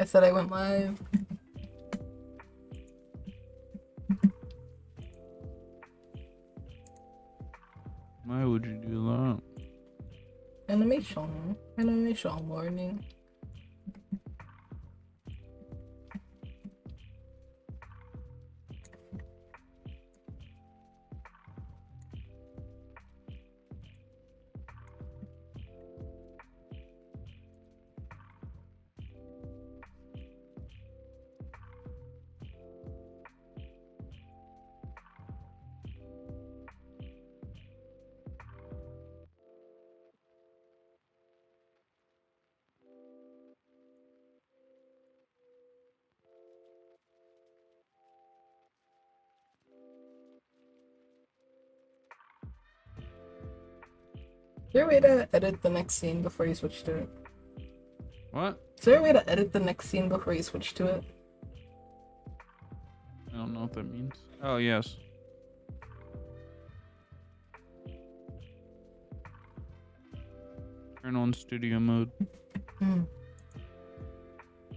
I said I went live. Why would you do that? Animation warning. Is there a way to edit the next scene before you switch to it? What? Is there a way to edit the next scene before you switch to it? I don't know what that means. Oh, yes. Turn on studio mode. Hmm.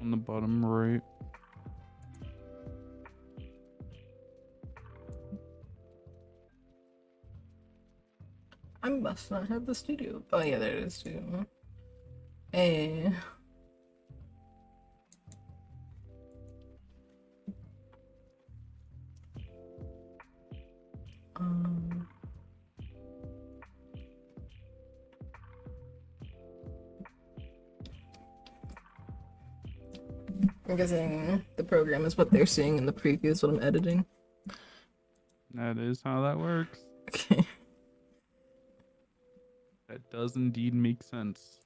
On the bottom right. I must not have the studio. Oh yeah, there it is too. Hey. Um, I'm guessing the program is what they're seeing in the preview is what I'm editing. That is how that works. Okay. That does indeed make sense.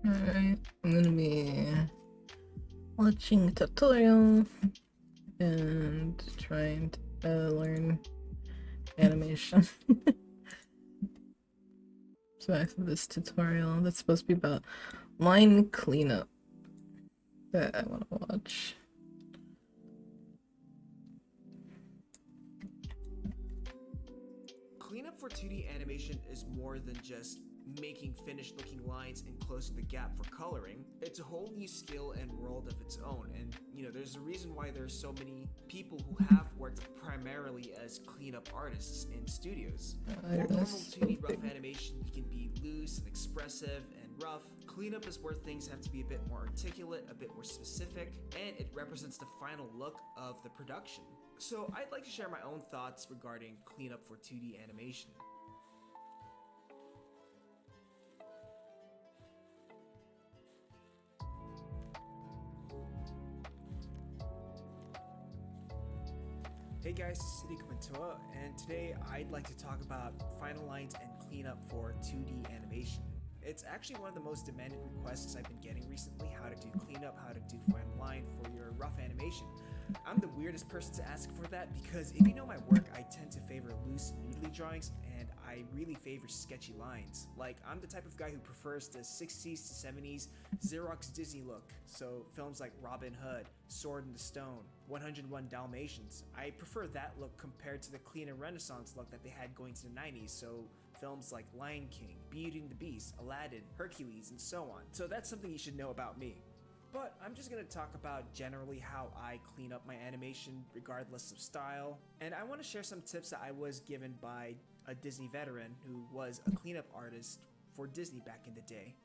Alright, I'm gonna be watching a tutorial and trying to learn animation. So back to this tutorial that's supposed to be about line cleanup that I want to watch. Cleanup for 2D animation is more than just making finished looking lines and closing the gap for coloring. It's a whole new skill and world of its own, and there's a reason why there's so many people who have worked primarily as cleanup artists in studios. While normal 2D rough animation, you can be loose and expressive and rough. Cleanup is where things have to be a bit more articulate, a bit more specific, and it represents the final look of the production. So I'd like to share my own thoughts regarding cleanup for 2D animation. Hey guys, this is Siddiq Mantoa, and today I'd like to talk about final lines and cleanup for 2D animation. It's actually one of the most demanded requests I've been getting recently, how to do cleanup, how to do final line for your rough animation. I'm the weirdest person to ask for that because if you know my work, I tend to favor loose noodly drawings and I really favor sketchy lines. Like, I'm the type of guy who prefers the 60s to 70s Xerox Disney look, so films like Robin Hood, Sword in the Stone, 101 Dalmatians. I prefer that look compared to the clean and Renaissance look that they had going to the 90s, so films like Lion King, Beauty and the Beast, Aladdin, Hercules, and so on. So that's something you should know about me. But I'm just going to talk about generally how I clean up my animation regardless of style, and I want to share some tips that I was given by a Disney veteran who was a cleanup artist for Disney back in the day.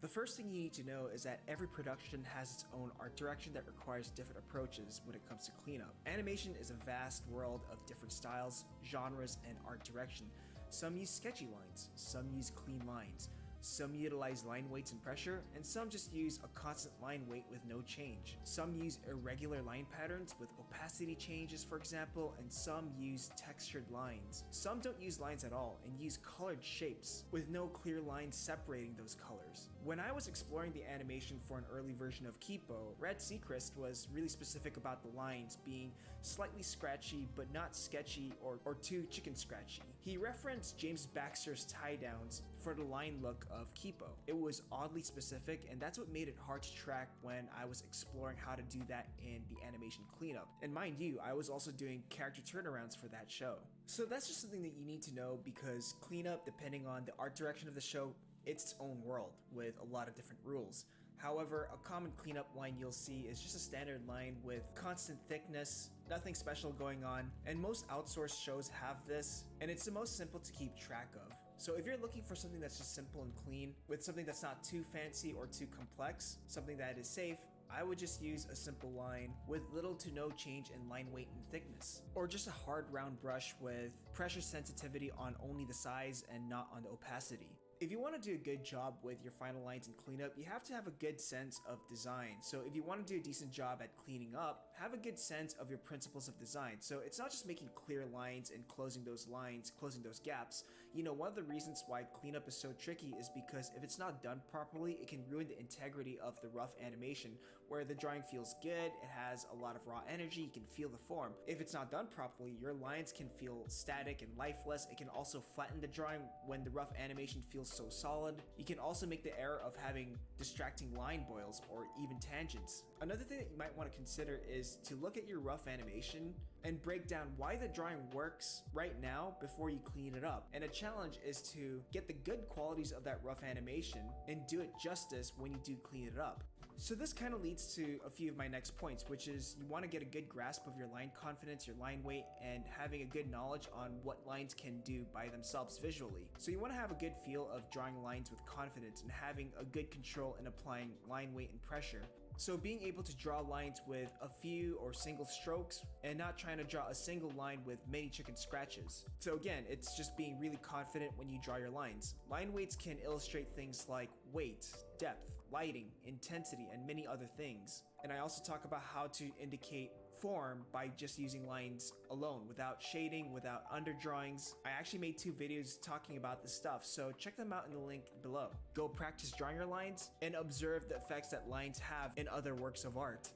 The first thing you need to know is that every production has its own art direction that requires different approaches when it comes to cleanup. Animation is a vast world of different styles, genres, and art direction. Some use sketchy lines, some use clean lines, some utilize line weights and pressure, and some just use a constant line weight with no change. Some use irregular line patterns with opacity changes, for example, and some use textured lines. Some don't use lines at all and use colored shapes with no clear lines separating those colors. When I was exploring the animation for an early version of Kipo, Red Seacrest was really specific about the lines being slightly scratchy but not sketchy or too chicken scratchy. He referenced James Baxter's tie downs for the line look of Kipo. It was oddly specific, and that's what made it hard to track when I was exploring how to do that in the animation cleanup. And mind you, I was also doing character turnarounds for that show. So that's just something that you need to know because cleanup, depending on the art direction of the show, it's its own world with a lot of different rules. However, a common cleanup line you'll see is just a standard line with constant thickness, nothing special going on, and most outsourced shows have this, and it's the most simple to keep track of. So if you're looking for something that's just simple and clean, with something that's not too fancy or too complex, something that is safe, I would just use a simple line with little to no change in line weight and thickness. Or just a hard round brush with pressure sensitivity on only the size and not on the opacity. If you want to do a good job with your final lines and cleanup, you have to have a good sense of design. So if you want to do a decent job at cleaning up, have a good sense of your principles of design. So it's not just making clear lines and closing those lines, closing those gaps. One of the reasons why cleanup is so tricky is because if it's not done properly, it can ruin the integrity of the rough animation, where the drawing feels good, it has a lot of raw energy, you can feel the form. If it's not done properly, your lines can feel static and lifeless. It can also flatten the drawing when the rough animation feels so solid. You can also make the error of having distracting line boils or even tangents. Another thing that you might want to consider is to look at your rough animation and break down why the drawing works right now before you clean it up. And a challenge is to get the good qualities of that rough animation and do it justice when you do clean it up. So this kind of leads to a few of my next points, which is you want to get a good grasp of your line confidence, your line weight, and having a good knowledge on what lines can do by themselves visually. So you want to have a good feel of drawing lines with confidence and having a good control in applying line weight and pressure. So being able to draw lines with a few or single strokes and not trying to draw a single line with many chicken scratches. So again, it's just being really confident when you draw your lines. Line weights can illustrate things like weight, depth, lighting, intensity, and many other things. And I also talk about how to indicate form by just using lines alone, without shading, without underdrawings. I actually made 2 videos talking about this stuff, so check them out in the link below. Go practice drawing your lines and observe the effects that lines have in other works of art.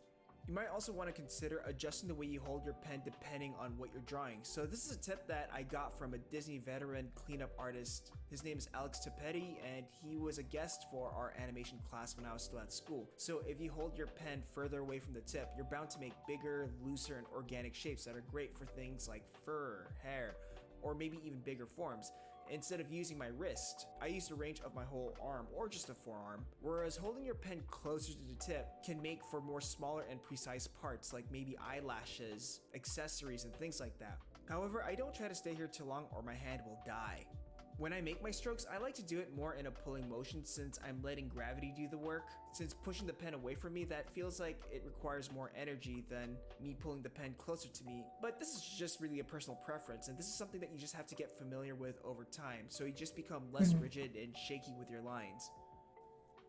You might also want to consider adjusting the way you hold your pen depending on what you're drawing. So this is a tip that I got from a Disney veteran cleanup artist. His name is Alex Tapetti, and he was a guest for our animation class when I was still at school. So if you hold your pen further away from the tip, you're bound to make bigger, looser, and organic shapes that are great for things like fur, hair, or maybe even bigger forms. Instead of using my wrist, I used a range of my whole arm or just a forearm, whereas holding your pen closer to the tip can make for more smaller and precise parts like maybe eyelashes, accessories, and things like that. However, I don't try to stay here too long or my hand will die. When I make my strokes, I like to do it more in a pulling motion since I'm letting gravity do the work. Since pushing the pen away from me, that feels like it requires more energy than me pulling the pen closer to me. But this is just really a personal preference, and this is something that you just have to get familiar with over time, so you just become less rigid and shaky with your lines.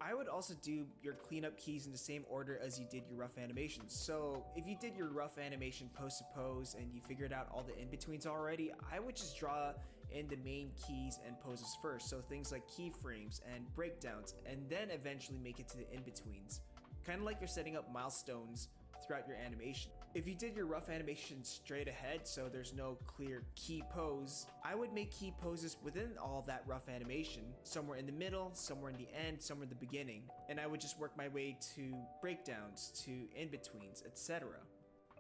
I would also do your cleanup keys in the same order as you did your rough animations. So if you did your rough animation pose to pose and you figured out all the in-betweens already, I would just draw in the main keys and poses first. So things like keyframes and breakdowns, and then eventually make it to the in-betweens. Kind of like you're setting up milestones throughout your animation. If you did your rough animation straight ahead, so there's no clear key pose, I would make key poses within all of that rough animation, somewhere in the middle, somewhere in the end, somewhere in the beginning, and I would just work my way to breakdowns, to in-betweens, etc.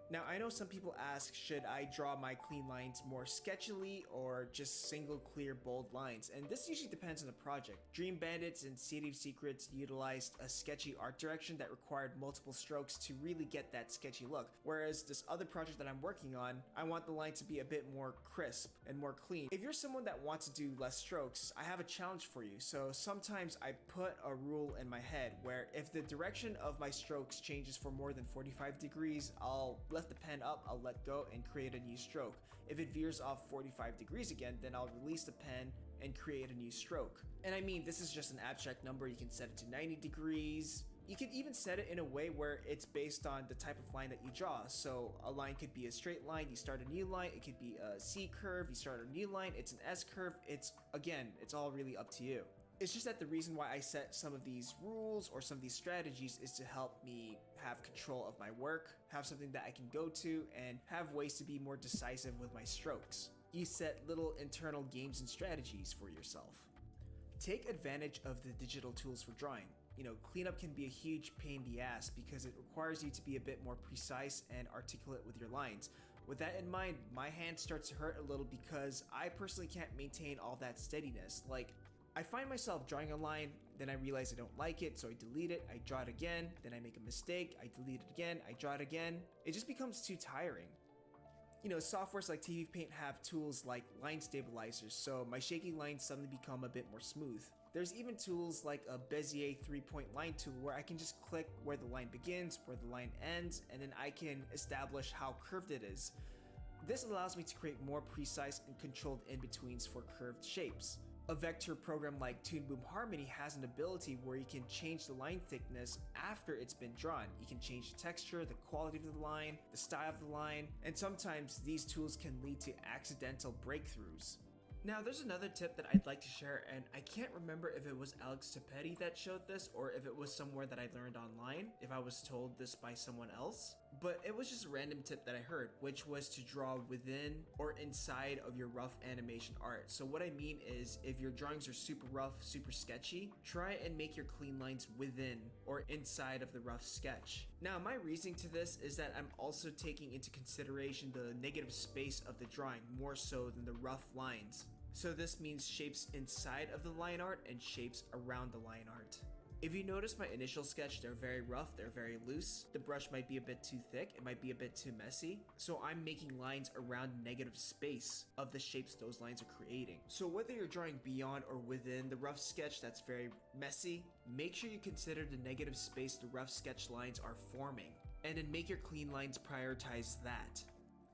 Now, I know some people ask, should I draw my clean lines more sketchily or just single clear bold lines? And this usually depends on the project. Dream Bandits and City of Secrets utilized a sketchy art direction that required multiple strokes to really get that sketchy look. Whereas this other project that I'm working on, I want the line to be a bit more crisp and more clean. If you're someone that wants to do less strokes, I have a challenge for you. So sometimes I put a rule in my head where if the direction of my strokes changes for more than 45 degrees, I'll lift the pen up, I'll let go and create a new stroke. If it veers off 45 degrees again, then I'll release the pen and create a new stroke. And I mean, this is just an abstract number. You can set it to 90 degrees. You can even set it in a way where it's based on the type of line that you draw. So a line could be a straight line, you start a new line. It could be a C curve, you start a new line. It's an S curve. It's all really up to you. It's just that the reason why I set some of these rules or some of these strategies is to help me have control of my work, have something that I can go to, and have ways to be more decisive with my strokes. You set little internal games and strategies for yourself. Take advantage of the digital tools for drawing. Cleanup can be a huge pain in the ass because it requires you to be a bit more precise and articulate with your lines. With that in mind, my hand starts to hurt a little because I personally can't maintain all that steadiness. I find myself drawing a line, then I realize I don't like it, so I delete it, I draw it again, then I make a mistake, I delete it again, I draw it again. It just becomes too tiring. Softwares like TV Paint have tools like line stabilizers, so my shaky lines suddenly become a bit more smooth. There's even tools like a Bezier 3-point line tool where I can just click where the line begins, where the line ends, and then I can establish how curved it is. This allows me to create more precise and controlled in-betweens for curved shapes. A vector program like Toon Boom Harmony has an ability where you can change the line thickness after it's been drawn. You can change the texture, the quality of the line, the style of the line, and sometimes these tools can lead to accidental breakthroughs. Now, there's another tip that I'd like to share, and I can't remember if it was Alex Tapetti that showed this or if it was somewhere that I learned online, if I was told this by someone else. But it was just a random tip that I heard, which was to draw within or inside of your rough animation art. So what I mean is, if your drawings are super rough, super sketchy, try and make your clean lines within or inside of the rough sketch. Now, my reasoning to this is that I'm also taking into consideration the negative space of the drawing more so than the rough lines. So this means shapes inside of the line art and shapes around the line art. If you notice my initial sketch, they're very rough, they're very loose. The brush might be a bit too thick, it might be a bit too messy. So I'm making lines around negative space of the shapes those lines are creating. So whether you're drawing beyond or within the rough sketch that's very messy, make sure you consider the negative space the rough sketch lines are forming, and then make your clean lines prioritize that.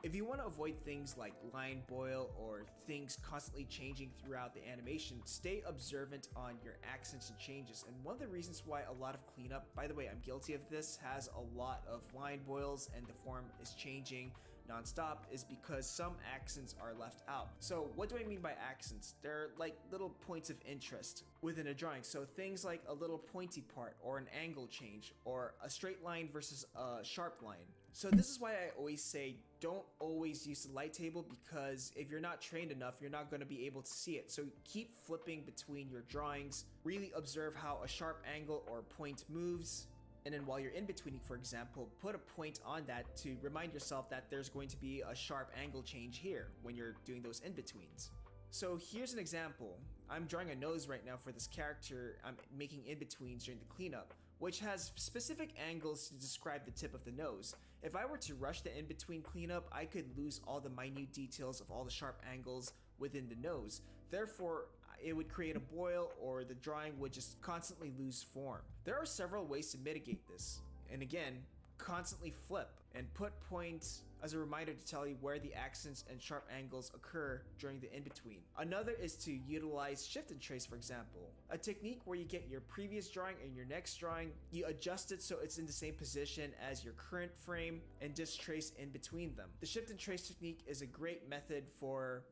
If you want to avoid things like line boil or things constantly changing throughout the animation, stay observant on your accents and changes. And one of the reasons why a lot of cleanup, by the way, I'm guilty of this, has a lot of line boils and the form is changing non-stop is because some accents are left out. So what do I mean by accents? They're like little points of interest within a drawing. So things like a little pointy part, or an angle change, or a straight line versus a sharp line. So this is why I always say don't always use the light table, because if you're not trained enough, you're not going to be able to see it. So keep flipping between your drawings, really observe how a sharp angle or point moves, and then while you're in betweening, for example, put a point on that to remind yourself that there's going to be a sharp angle change here when you're doing those in-betweens. So here's an example. I'm drawing a nose right now for this character I'm making in-betweens during the cleanup, which has specific angles to describe the tip of the nose. If I were to rush the in-between cleanup, I could lose all the minute details of all the sharp angles within the nose. Therefore, it would create a boil, or the drawing would just constantly lose form. There are several ways to mitigate this. And again, constantly flip and put points as a reminder to tell you where the accents and sharp angles occur during the in-between. Another is to utilize shift and trace, for example. A technique where you get your previous drawing and your next drawing, you adjust it so it's in the same position as your current frame, and just trace in between them. The shift and trace technique is a great method for,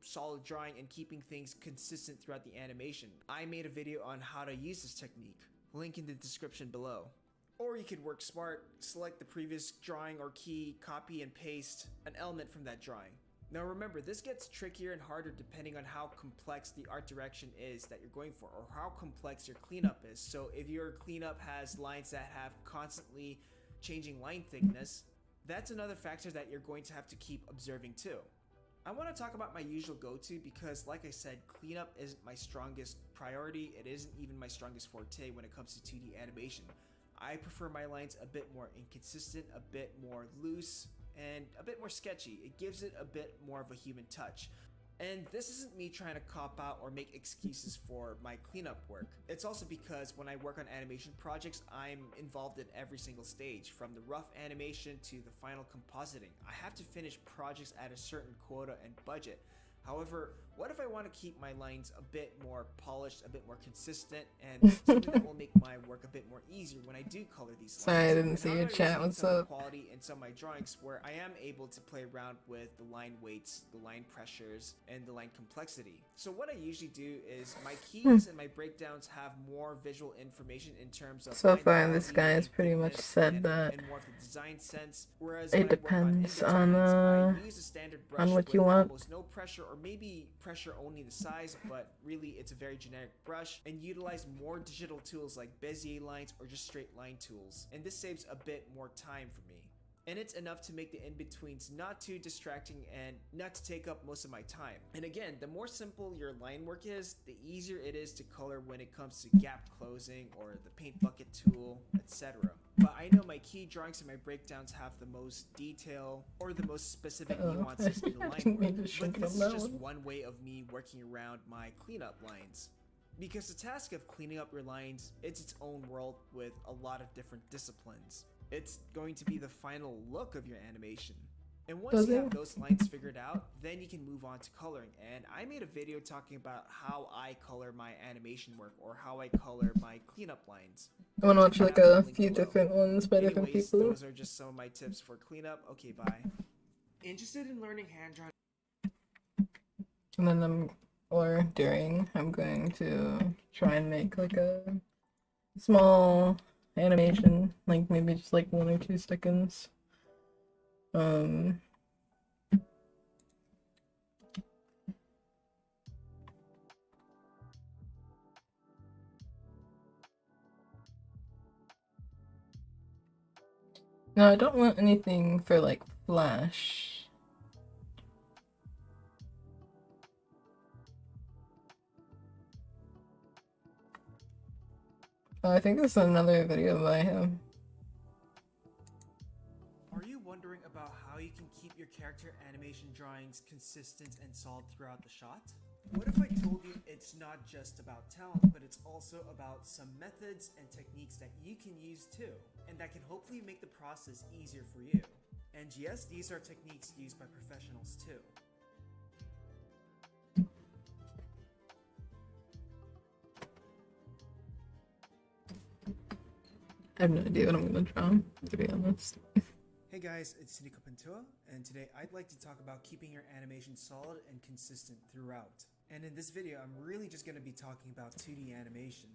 solid drawing and keeping things consistent throughout the animation. I made a video on how to use this technique, link in the description below. Or you could work smart, select the previous drawing or key, copy and paste an element from that drawing. Now remember, this gets trickier and harder depending on how complex the art direction is that you're going for, or how complex your cleanup is. So if your cleanup has lines that have constantly changing line thickness, that's another factor that you're going to have to keep observing too. I want to talk about my usual go-to because, like I said, cleanup isn't my strongest priority. It isn't even my strongest forte when it comes to 2D animation. I prefer my lines a bit more inconsistent, a bit more loose, and a bit more sketchy. It gives it a bit more of a human touch. And this isn't me trying to cop out or make excuses for my cleanup work. It's also because when I work on animation projects, I'm involved in every single stage, from the rough animation to the final compositing. I have to finish projects at a certain quota and budget. However, what if I want to keep my lines a bit more polished, a bit more consistent, and something that will make my work a bit more easier when I do color these lines? Sorry, I didn't see your chat. What's up? Quality in some of my drawings where I am able to play around with the line weights, the line pressures, and the line complexity. So what I usually do is my keys and my breakdowns have more visual information in terms of so line far this quality, guy has line pretty much thickness, said that and more of the design sense. Whereas it when I work depends on on I use a standard brush what with you want. almost no pressure, or maybe pressure only the size, but really it's a very generic brush, and utilize more digital tools like Bezier lines or just straight line tools. And this saves a bit more time for me. And it's enough to make the in-betweens not too distracting and not to take up most of my time. And again, the more simple your line work is, the easier it is to color when it comes to gap closing or the paint bucket tool, etc. But I know my key drawings and my breakdowns have the most detail or the most specific nuances in the line work. But this is just one way of me working around my cleanup lines. Because the task of cleaning up your lines, it's its own world with a lot of different disciplines. It's going to be the final look of your animation. And once you have those lines figured out, then you can move on to coloring. And I made a video talking about how I color my animation work, or how I color my cleanup lines. I want to watch like a few different ones by different people. Those are just some of my tips for cleanup. Okay, bye. Interested in learning hand drawing? And then I'm going to try and make like a small animation, like maybe just like 1 or 2 seconds. No, I don't want anything for like Flash. I think this is another video by him. Are you wondering about how you can keep your character animation drawings consistent and solid throughout the shot? What if I told you it's not just about talent, but it's also about some methods and techniques that you can use too, and that can hopefully make the process easier for you? And yes, these are techniques used by professionals too. I have no idea what I'm gonna draw, to be honest. Hey guys, it's Nico Pintua, and today I'd like to talk about keeping your animation solid and consistent throughout. And in this video, I'm really just going to be talking about 2D animation.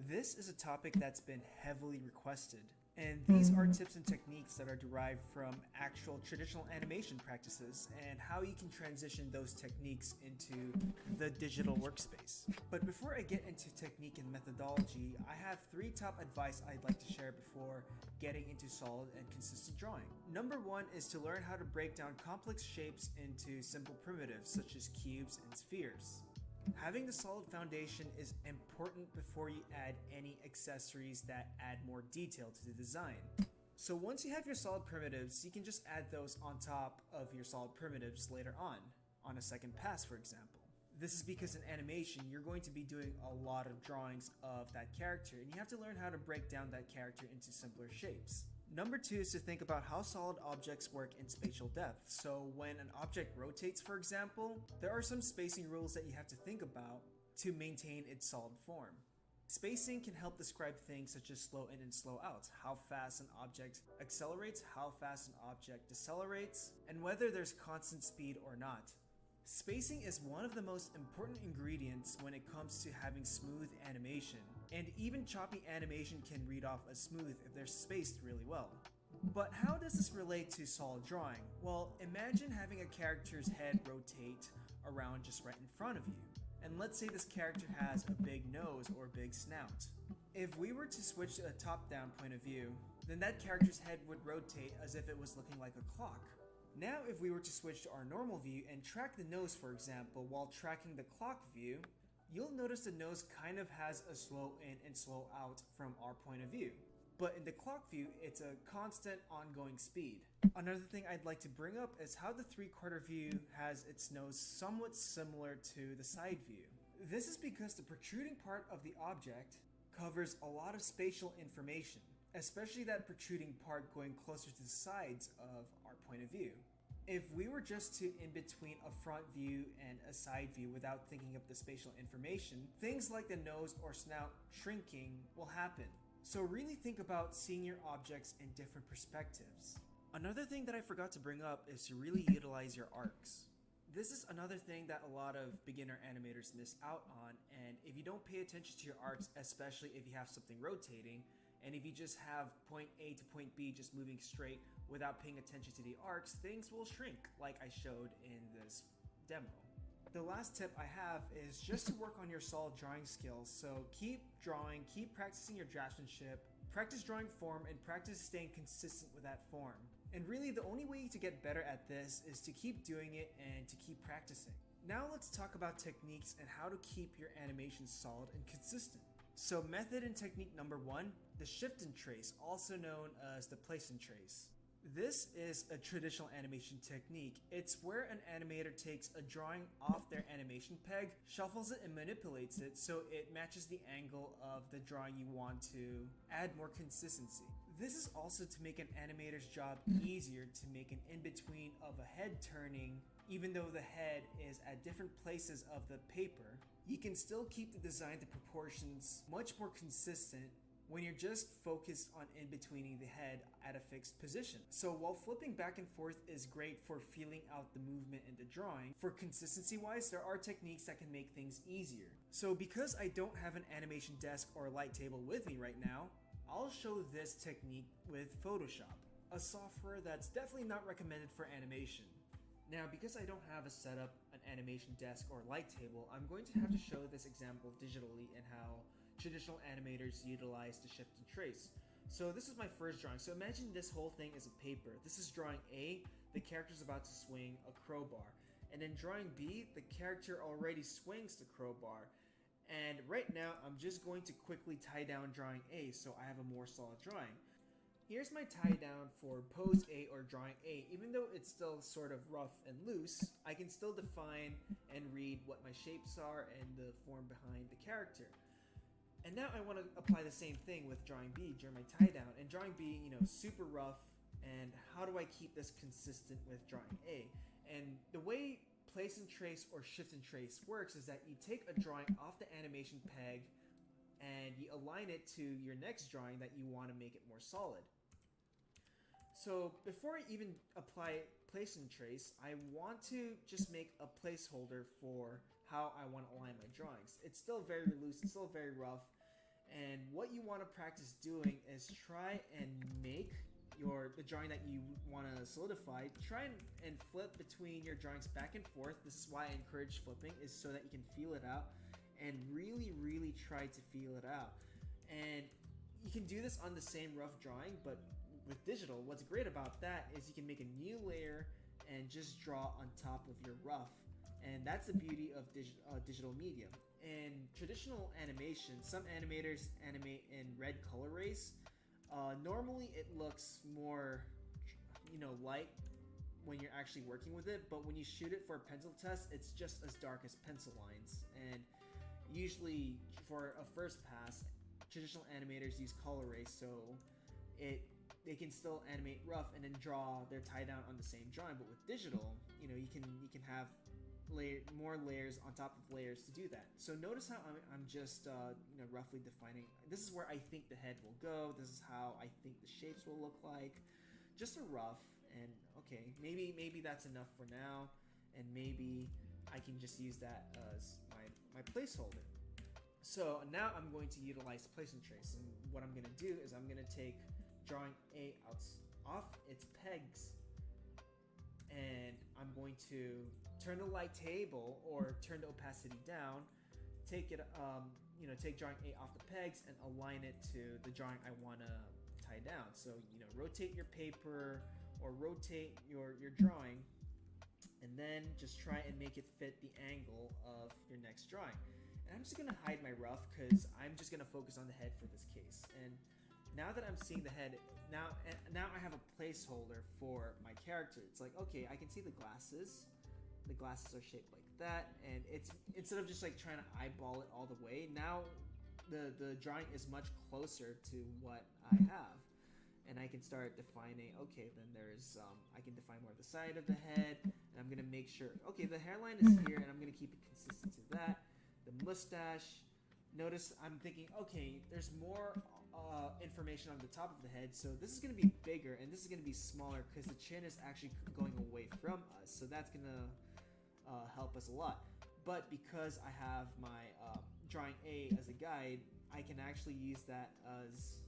This is a topic that's been heavily requested, and these are tips and techniques that are derived from actual traditional animation practices and how you can transition those techniques into the digital workspace. But before I get into technique and methodology, I have 3 top advice I'd like to share before getting into solid and consistent drawing. Number 1 is to learn how to break down complex shapes into simple primitives such as cubes and spheres. Having the solid foundation is important before you add any accessories that add more detail to the design. So once you have your solid primitives, you can just add those on top of your solid primitives later on a second pass, for example. This is because in animation, you're going to be doing a lot of drawings of that character, and you have to learn how to break down that character into simpler shapes. Number 2 is to think about how solid objects work in spatial depth. So when an object rotates, for example, there are some spacing rules that you have to think about to maintain its solid form. Spacing can help describe things such as slow in and slow out, how fast an object accelerates, how fast an object decelerates, and whether there's constant speed or not. Spacing is one of the most important ingredients when it comes to having smooth animation, and even choppy animation can read off as smooth if they're spaced really well. But how does this relate to solid drawing? Well, imagine having a character's head rotate around just right in front of you, and let's say this character has a big nose or a big snout. If we were to switch to a top-down point of view, then that character's head would rotate as if it was looking like a clock. Now if we were to switch to our normal view and track the nose, for example, while tracking the clock view, you'll notice the nose kind of has a slow in and slow out from our point of view. But in the clock view, it's a constant ongoing speed. Another thing I'd like to bring up is how the 3/4 view has its nose somewhat similar to the side view. This is because the protruding part of the object covers a lot of spatial information, especially that protruding part going closer to the sides of our point of view. If we were just to in between a front view and a side view without thinking of the spatial information, things like the nose or snout shrinking will happen. So really think about seeing your objects in different perspectives. Another thing that I forgot to bring up is to really utilize your arcs. This is another thing that a lot of beginner animators miss out on, and if you don't pay attention to your arcs, especially if you have something rotating, and if you just have point A to point B just moving straight without paying attention to the arcs, things will shrink like I showed in this demo. The last tip I have is just to work on your solid drawing skills. So keep drawing, keep practicing your draftsmanship, practice drawing form, and practice staying consistent with that form. And really the only way to get better at this is to keep doing it and to keep practicing. Now let's talk about techniques and how to keep your animation solid and consistent. So method and technique number 1, the shift and trace, also known as the place and trace. This is a traditional animation technique. It's where an animator takes a drawing off their animation peg, shuffles it and manipulates it so it matches the angle of the drawing you want to add more consistency. This is also to make an animator's job easier to make an in-between of a head turning. Even though the head is at different places of the paper, you can still keep the design to proportions much more consistent when you're just focused on in-betweening the head at a fixed position. So while flipping back and forth is great for feeling out the movement in the drawing, for consistency wise, there are techniques that can make things easier. So because I don't have an animation desk or light table with me right now, I'll show this technique with Photoshop, a software that's definitely not recommended for animation. Now, because I don't have a setup, an animation desk, or light table, I'm going to have to show this example digitally and how traditional animators utilize the shift and trace. So this is my first drawing. So imagine this whole thing is a paper. This is drawing A, the character's about to swing a crowbar. And then drawing B, the character already swings the crowbar. And right now, I'm just going to quickly tie down drawing A so I have a more solid drawing. Here's my tie down for pose A or drawing A. Even though it's still sort of rough and loose, I can still define and read what my shapes are and the form behind the character. And now I want to apply the same thing with drawing B during my tie down. And drawing B, super rough. And how do I keep this consistent with drawing A? And the way place and trace or shift and trace works is that you take a drawing off the animation peg and you align it to your next drawing that you want to make it more solid. So before I even apply place and trace, I want to just make a placeholder for how I want to align my drawings. It's still very loose, it's still very rough, and what you want to practice doing is try and make the drawing that you want to solidify, try and flip between your drawings back and forth. This is why I encourage flipping, is so that you can feel it out and really try to feel it out. And you can do this on the same rough drawing, but with digital, what's great about that is you can make a new layer and just draw on top of your rough. And that's the beauty of digital medium. In traditional animation, some animators animate in red color race. Normally it looks more, light when you're actually working with it, but when you shoot it for a pencil test, it's just as dark as pencil lines. And usually for a first pass, traditional animators use color race, so they can still animate rough and then draw their tie down on the same drawing. But with digital, you can have more layers on top of layers to do that. So notice how I'm just roughly defining. This is where I think the head will go. This is how I think the shapes will look like. Just a rough, and okay, maybe that's enough for now, and maybe I can just use that as my placeholder. So now I'm going to utilize place and trace, and what I'm going to do is I'm going to take drawing A off its pegs, and I'm going to turn the light table or turn the opacity down, take drawing A off the pegs and align it to the drawing I want to tie down. So rotate your paper or rotate your drawing, and then just try and make it fit the angle of your next drawing. And I'm just gonna hide my rough because I'm just gonna focus on the head for this case. And now that I'm seeing the head, now I have a placeholder for my character. It's like, okay, I can see the glasses. The glasses are shaped like that, and it's instead of just like trying to eyeball it all the way, now the drawing is much closer to what I have. And I can start defining, okay, then there's, I can define more of the side of the head, and I'm gonna make sure, okay, the hairline is here, and I'm gonna keep it consistent to that. The mustache, notice I'm thinking, okay, there's more information on the top of the head, so this is going to be bigger and this is going to be smaller because the chin is actually going away from us, so that's going to help us a lot. But because I have my drawing A as a guide, I can actually use that as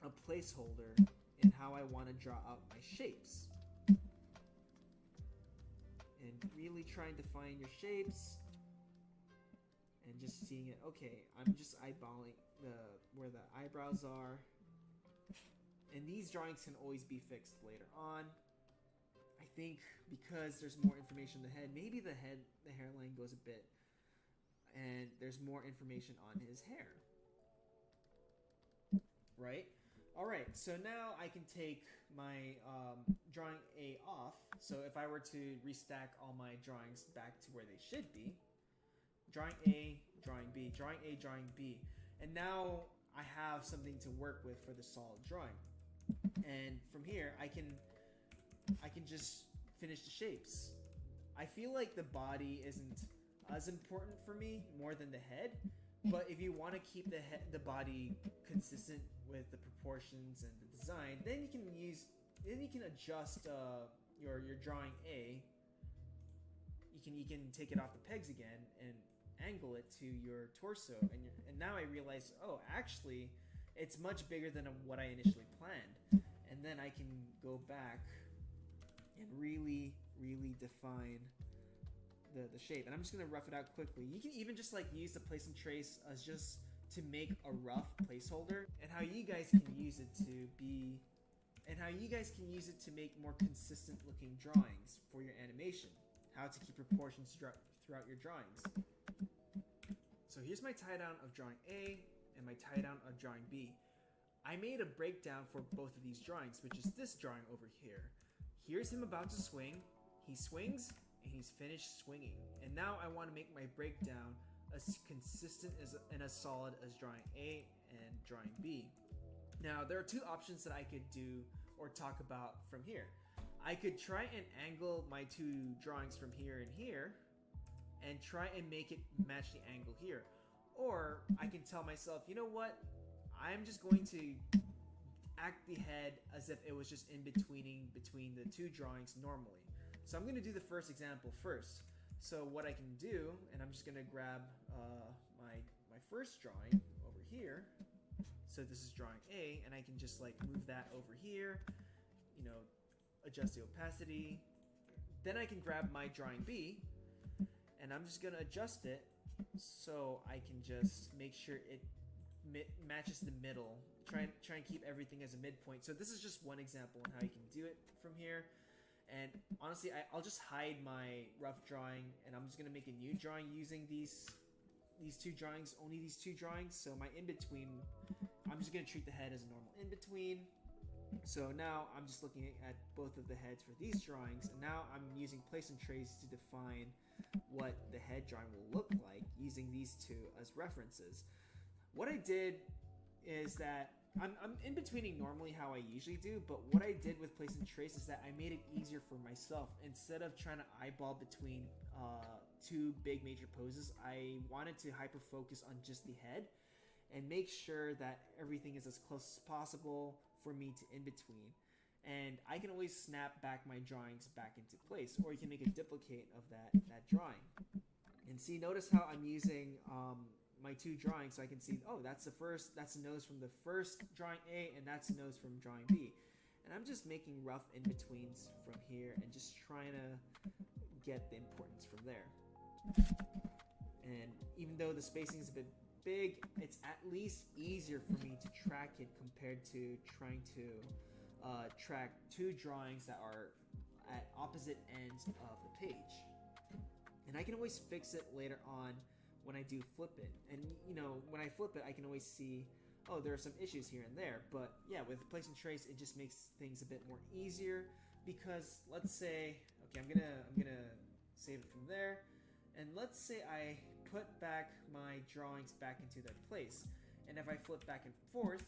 a placeholder in how I want to draw out my shapes. And really trying to find your shapes and just seeing it. Okay, I'm just eyeballing where the eyebrows are, and these drawings can always be fixed later on. I think because there's more information in the head, maybe the hairline goes a bit, and there's more information on his hair, right? All right, so now I can take my drawing A off. So if I were to restack all my drawings back to where they should be, drawing A, drawing B, drawing A, drawing B. And now I have something to work with for the solid drawing. And from here, I can just finish the shapes. I feel like the body isn't as important for me more than the head. But if you want to keep the body consistent with the proportions and the design, then you can adjust your drawing A. You can take it off the pegs again and angle it to your torso, and now I realize, oh, actually it's much bigger than what I initially planned. And then I can go back and really define the shape. And I'm just gonna rough it out quickly. You can even just like use the place and trace as just to make a rough placeholder, and how you guys can use it to make more consistent looking drawings for your animation. How to keep proportions throughout your drawings. So here's my tie down of drawing A and my tie down of drawing B. I made a breakdown for both of these drawings, which is this drawing over here. Here's him about to swing. He swings and he's finished swinging. And now I want to make my breakdown as consistent and as solid as drawing A and drawing B. Now there are two options that I could do or talk about from here. I could try and angle my two drawings from here and here and try and make it match the angle here. Or I can tell myself, you know what? I'm just going to act the head as if it was just in between the two drawings normally. So I'm going to do the first example first. So what I can do, and I'm just going to grab my first drawing over here. So this is drawing A, and I can just like move that over here, you know, adjust the opacity. Then I can grab my drawing B, and I'm just going to adjust it so I can just make sure it matches the middle. Try and keep everything as a midpoint. So this is just one example on how you can do it from here. And honestly, I'll just hide my rough drawing, and I'm just gonna make a new drawing using these two drawings, only these two drawings. So my in-between, I'm just gonna treat the head as a normal in-between. So now I'm just looking at both of the heads for these drawings, and now I'm using place and trace to define what the head drawing will look like using these two as references. What I did is that I'm in-betweening normally how I usually do, but what I did with place and trace is that I made it easier for myself. Instead of trying to eyeball between two big major poses, I wanted to hyper-focus on just the head and make sure that everything is as close as possible for me to in-between. And I can always snap back my drawings back into place, or you can make a duplicate of that drawing. And see, notice how I'm using my two drawings, so I can see, oh, that's the nose from the first drawing A, and that's the nose from drawing B. And I'm just making rough in-betweens from here and just trying to get the importance from there. And even though the spacing is a bit big, it's at least easier for me to track it compared to trying to track two drawings that are at opposite ends of the page. And I can always fix it later on when I do flip it. And you know, when I flip it, I can always see, oh, there are some issues here and there. But yeah, with place and trace, it just makes things a bit more easier, because let's say, okay, I'm gonna save it from there, and let's say I put back my drawings back into their place, and if I flip back and forth,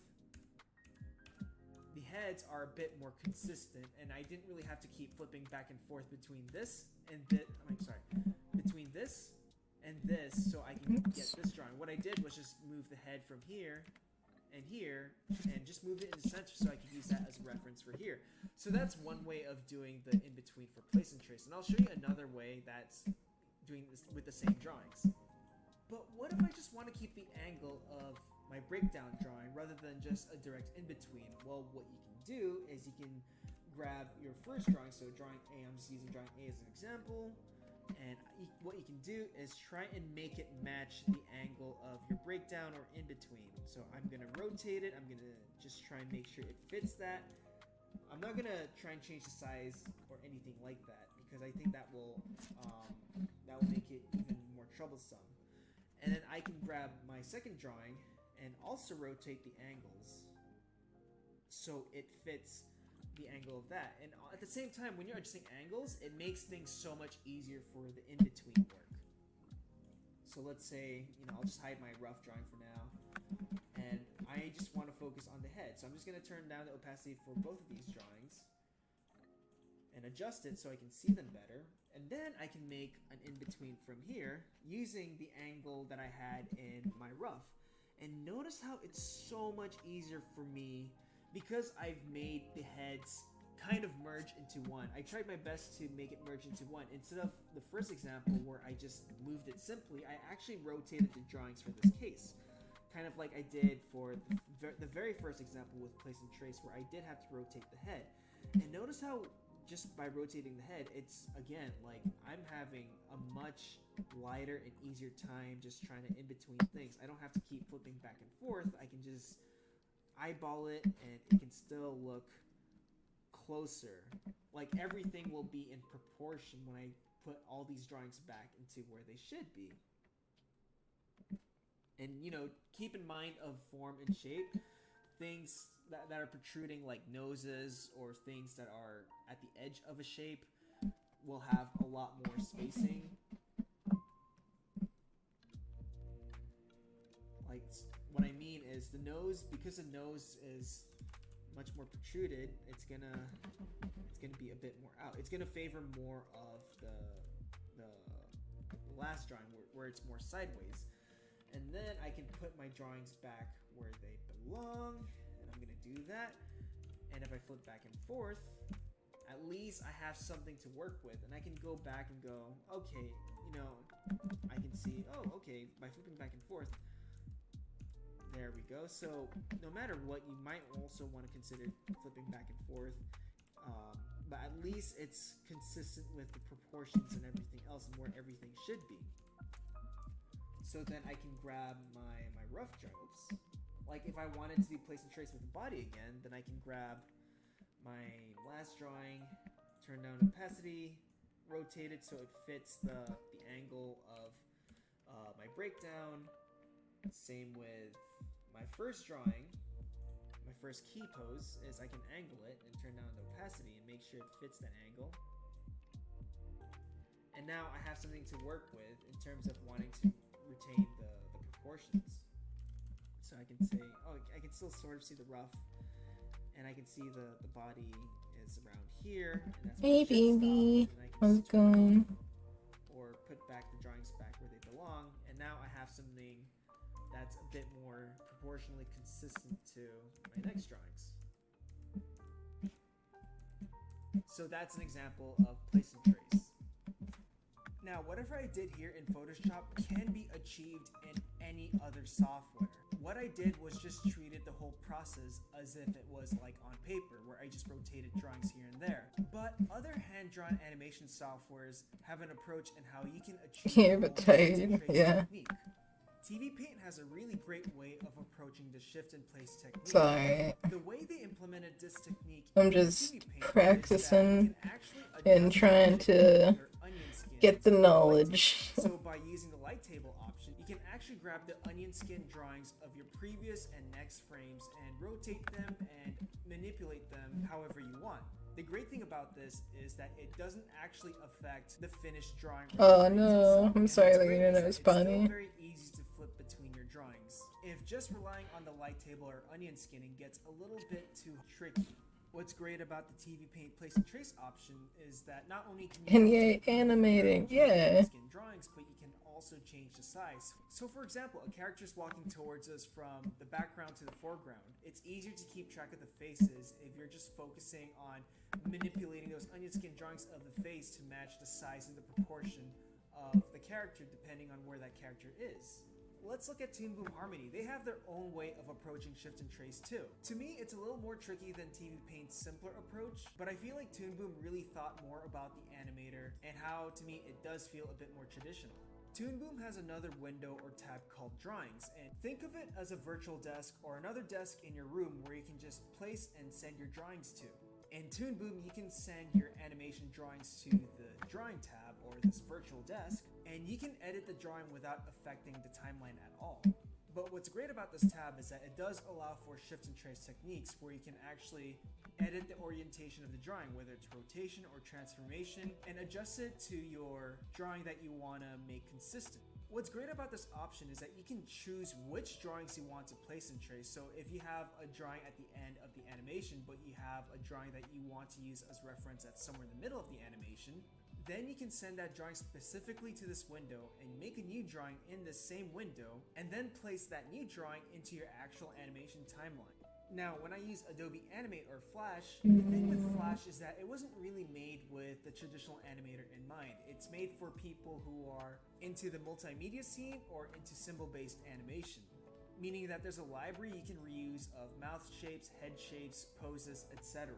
the heads are a bit more consistent, and I didn't really have to keep flipping back and forth between this and this. Between this and this, so I can get this drawing. What I did was just move the head from here and here, and just move it in the center so I could use that as a reference for here. So that's one way of doing the in-between for place and trace, and I'll show you another way that's doing this with the same drawings. But what if I just want to keep the angle of my breakdown drawing rather than just a direct in-between? Well, what you can do is you can grab your first drawing, so drawing A, I'm just using drawing A as an example, and what you can do is try and make it match the angle of your breakdown or in-between. So I'm going to rotate it, I'm going to just try and make sure it fits that. I'm not going to try and change the size or anything like that, because I think that will make it even more troublesome. And then I can grab my second drawing and also rotate the angles so it fits the angle of that. And at the same time, when you're adjusting angles, it makes things so much easier for the in-between work. So let's say, I'll just hide my rough drawing for now, and I just want to focus on the head. So I'm just going to turn down the opacity for both of these drawings and adjust it so I can see them better. And then I can make an in-between from here using the angle that I had in my rough. And notice how it's so much easier for me because I've made the heads kind of merge into one. I tried my best to make it merge into one. Instead of the first example where I just moved it simply, I actually rotated the drawings for this case. Kind of like I did for the very first example with place and trace, where I did have to rotate the head. And notice how just by rotating the head, it's again like I'm having a much lighter and easier time just trying to in-between things. I don't have to keep flipping back and forth. I can just eyeball it and it can still look closer. Like everything will be in proportion when I put all these drawings back into where they should be. And keep in mind of form and shape. Things that are protruding like noses or things that are at the edge of a shape will have a lot more spacing. Like what I mean is the nose, because the nose is much more protruded, it's gonna be a bit more out. It's gonna favor more of the last drawing where it's more sideways. And then I can put my drawings back where they belong, and I'm gonna do that. And if I flip back and forth, at least I have something to work with, and I can go back and go, okay, you know, I can see, oh, okay, by flipping back and forth, there we go. So no matter what, you might also want to consider flipping back and forth, but at least it's consistent with the proportions and everything else and where everything should be. So then I can grab my rough jobs. Like if I wanted to do place and trace with the body again, then I can grab my last drawing, turn down opacity, rotate it so it fits the angle of my breakdown. Same with my first drawing. My first key pose is I can angle it and turn down the opacity and make sure it fits that angle. And now I have something to work with in terms of wanting to retain the proportions. So I can say, oh, I can still sort of see the rough, and I can see the body is around here. And that's Hey baby, how's it going? Or put back the drawings back where they belong, and now I have something that's a bit more proportionally consistent to my next drawings. So that's an example of place and trace. Now, whatever I did here in Photoshop can be achieved in any other software. What I did was just treated the whole process as if it was like on paper, where I just rotated drawings here and there. But other hand-drawn animation softwares have an approach in how you can achieve Here, but tired, yeah. technique. TV Paint has a really great way of approaching the shift and place technique. Sorry. The way they implemented this technique I'm just practicing and trying to get the knowledge. So by using the light table option, you can actually grab the onion skin drawings of your previous and next frames and rotate them and manipulate them however you want. The great thing about this is that it doesn't actually affect the finished drawing. Oh no, I'm sorry that you didn't know it was funny. It's very easy to flip between your drawings. If just relying on the light table or onion skinning gets a little bit too tricky. What's great about the TV Paint Place and Trace option is that not only can you And yay, animating, yeah. skin drawings, but you can also change the size. So for example, a character is walking towards us from the background to the foreground. It's easier to keep track of the faces if you're just focusing on manipulating those onion skin drawings of the face to match the size and the proportion of the character depending on where that character is. Let's look at Toon Boom Harmony. They have their own way of approaching shift and trace too. To me, it's a little more tricky than TV Paint's simpler approach, but I feel like Toon Boom really thought more about the animator and how, to me, it does feel a bit more traditional. Toon Boom has another window or tab called Drawings, and think of it as a virtual desk or another desk in your room where you can just place and send your drawings to. In Toon Boom, you can send your animation drawings to the Drawing tab or this virtual desk, and you can edit the drawing without affecting the timeline at all. But what's great about this tab is that it does allow for shift and trace techniques where you can actually edit the orientation of the drawing, whether it's rotation or transformation, and adjust it to your drawing that you want to make consistent. What's great about this option is that you can choose which drawings you want to place and trace. So if you have a drawing at the end of the animation, but you have a drawing that you want to use as reference at somewhere in the middle of the animation, then you can send that drawing specifically to this window and make a new drawing in the same window, and then place that new drawing into your actual animation timeline. Now, when I use Adobe Animate or Flash, the thing with Flash is that it wasn't really made with the traditional animator in mind. It's made for people who are into the multimedia scene or into symbol-based animation, meaning that there's a library you can reuse of mouth shapes, head shapes, poses, etc.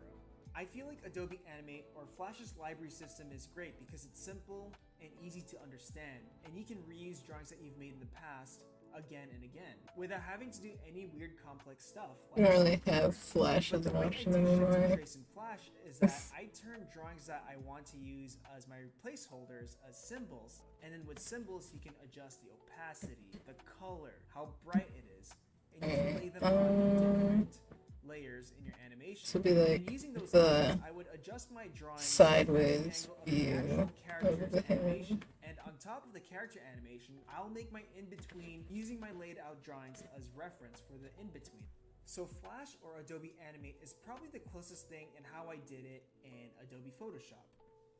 I feel like Adobe Animate or Flash's library system is great because it's simple and easy to understand, and you can reuse drawings that you've made in the past again and again without having to do any weird complex stuff. I don't really have Flash as an option anymore. Trace in Flash is that I turn drawings that I want to use as my placeholders as symbols, and then with symbols you can adjust the opacity, the color, how bright it is, and you can lay them on different layers in your animation. This would be like the I would adjust my drawing sideways view of the animation. And on top of the character animation, I'll make my in-between using my laid out drawings as reference for the in-between. So Flash or Adobe Animate is probably the closest thing in how I did it in Adobe Photoshop.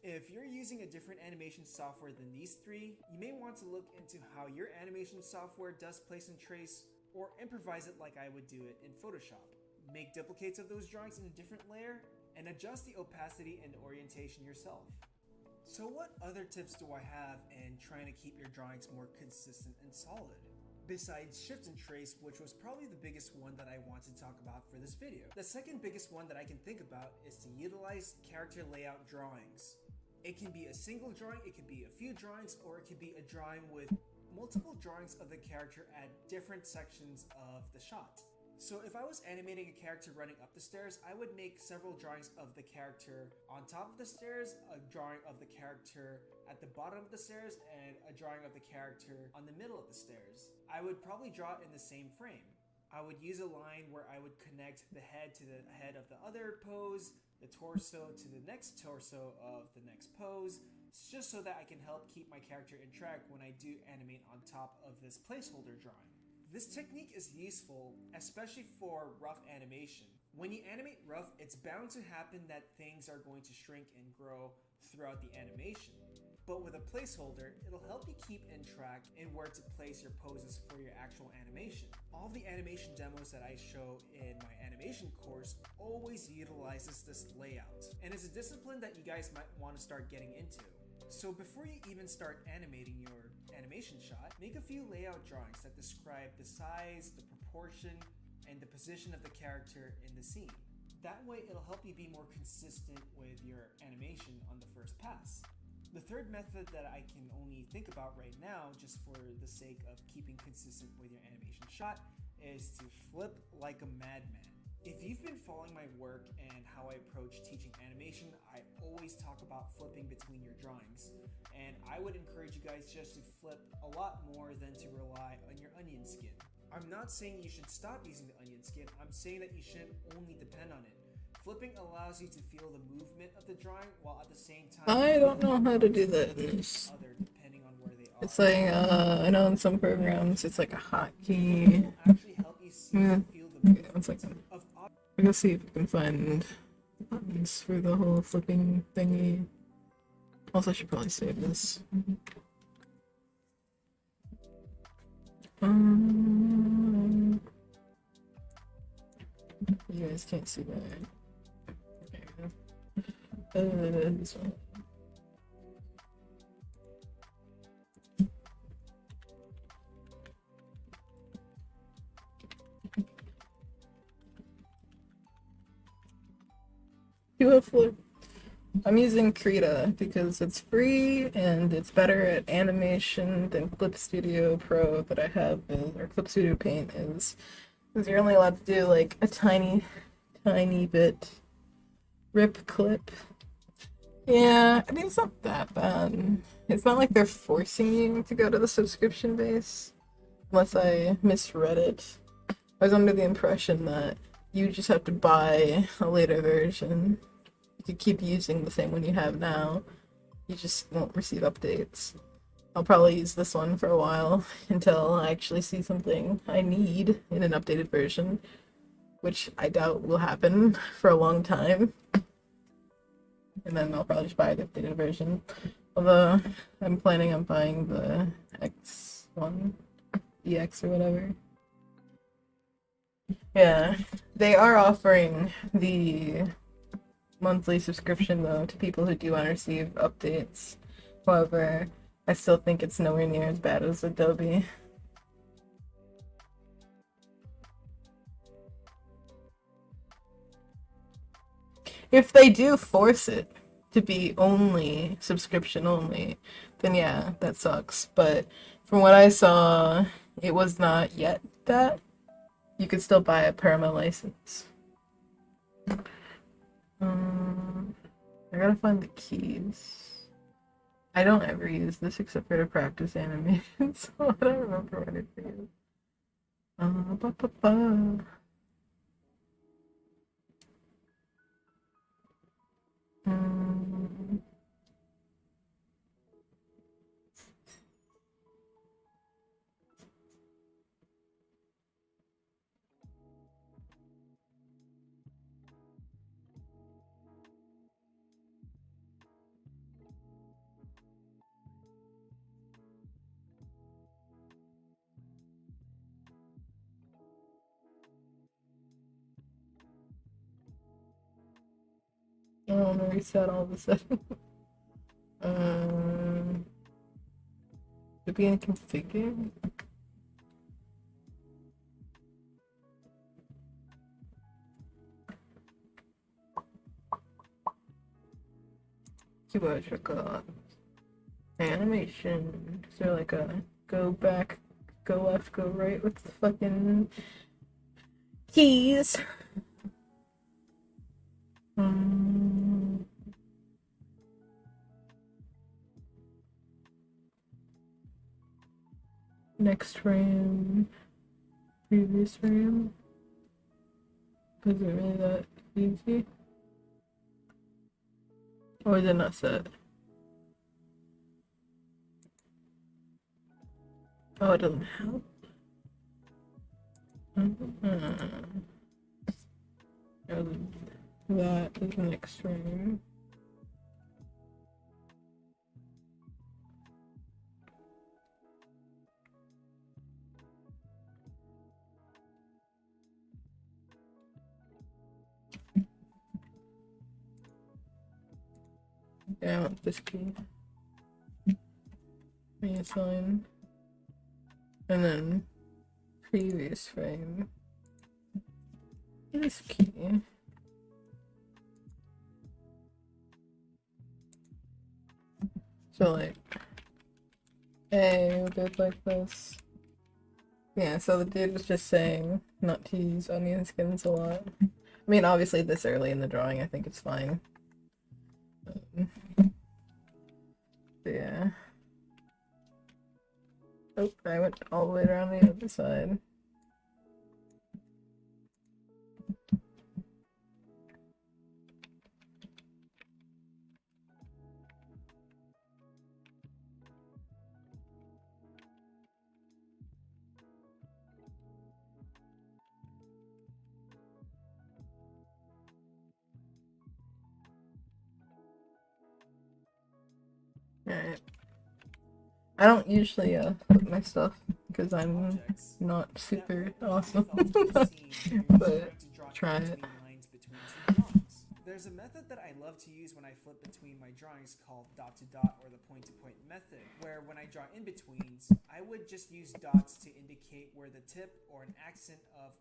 If you're using a different animation software than these three, you may want to look into how your animation software does place and trace, or improvise it like I would do it in Photoshop. make duplicates of those drawings in a different layer, and adjust the opacity and orientation yourself. So what other tips do I have in trying to keep your drawings more consistent and solid? Besides shift and trace, which was probably the biggest one that I want to talk about for this video. The second biggest one that I can think about is to utilize character layout drawings. It can be a single drawing, it could be a few drawings, or it could be a drawing with multiple drawings of the character at different sections of the shot. So if I was animating a character running up the stairs, I would make several drawings of the character on top of the stairs, a drawing of the character at the bottom of the stairs, and a drawing of the character on the middle of the stairs. I would probably draw it in the same frame. I would use a line where I would connect the head to the head of the other pose, the torso to the next torso of the next pose, just so that I can help keep my character in track when I do animate on top of this placeholder drawing. This technique is useful, especially for rough animation. When you animate rough, it's bound to happen that things are going to shrink and grow throughout the animation. But with a placeholder, it'll help you keep in track in where to place your poses for your actual animation. All the animation demos that I show in my animation course always utilizes this layout, and it's a discipline that you guys might want to start getting into. So before you even start animating your animation shot, make a few layout drawings that describe the size, the proportion, and the position of the character in the scene. That way it'll help you be more consistent with your animation on the first pass. The third method that I can only think about right now, just for the sake of keeping consistent with your animation shot, is to flip like a madman. If you've been following my work and how I approach teaching animation, I always talk about flipping between your drawings. And I would encourage you guys just to flip a lot more than to rely on your onion skin. I'm not saying you should stop using the onion skin, I'm saying that you shouldn't only depend on it. Flipping allows you to feel the movement of the drawing while at the same time I don't know how to do this. other depending on where they are. It's like, I know in some programs it's like a hotkey. Will actually help you see and feel the Okay, movement one second. of I'm gonna see if I can find buttons for the whole flipping thingy. Also, I should probably save this. You guys can't see that. There we go. This one. Do a flip. I'm using Krita because it's free and it's better at animation than Clip Studio Pro that I have, or Clip Studio Paint is. Because you're only allowed to do like a tiny bit. Rip clip. Yeah, I mean, it's not that bad. It's not like they're forcing you to go to the subscription base, unless I misread it. I was under the impression that you just have to buy a later version. You could keep using the same one you have now. You just won't receive updates. I'll probably use this one for a while until I actually see something I need in an updated version, which I doubt will happen for a long time. And then I'll probably just buy the updated version. Although I'm planning on buying the X one, EX or whatever. Yeah, they are offering the monthly subscription though to people who do want to receive updates. However, I still think it's nowhere near as bad as Adobe. If they do force it to be only subscription only, then yeah, that sucks. But from what I saw, it was not yet that. You could still buy a perma license. I gotta find the keys. I don't ever use this except for to practice animation, so I don't remember what it is. Ba, ba, ba. want to reset all of a sudden. Should be in configure. Keyboard shortcut. Animation. Is there like a go back, go left, go right with the fucking keys? Next frame, previous frame. Is it really that easy? Or is it not set? Oh, it doesn't help. That is the next frame. Yeah, I want this key. Reassign. And then previous frame. This key. So like, hey, we did like this. Yeah, so the dude was just saying not to use onion skins a lot. I mean, obviously this early in the drawing, I think it's fine. But yeah. Oh, I went all the way around the other side. Alright. I don't usually flip my stuff because I'm not super awesome. But try it. There's a method that I love to use when I flip between my drawings called dot to dot or the point to point method, where when I draw in betweens, I would just use dots to indicate where the tip or an accent of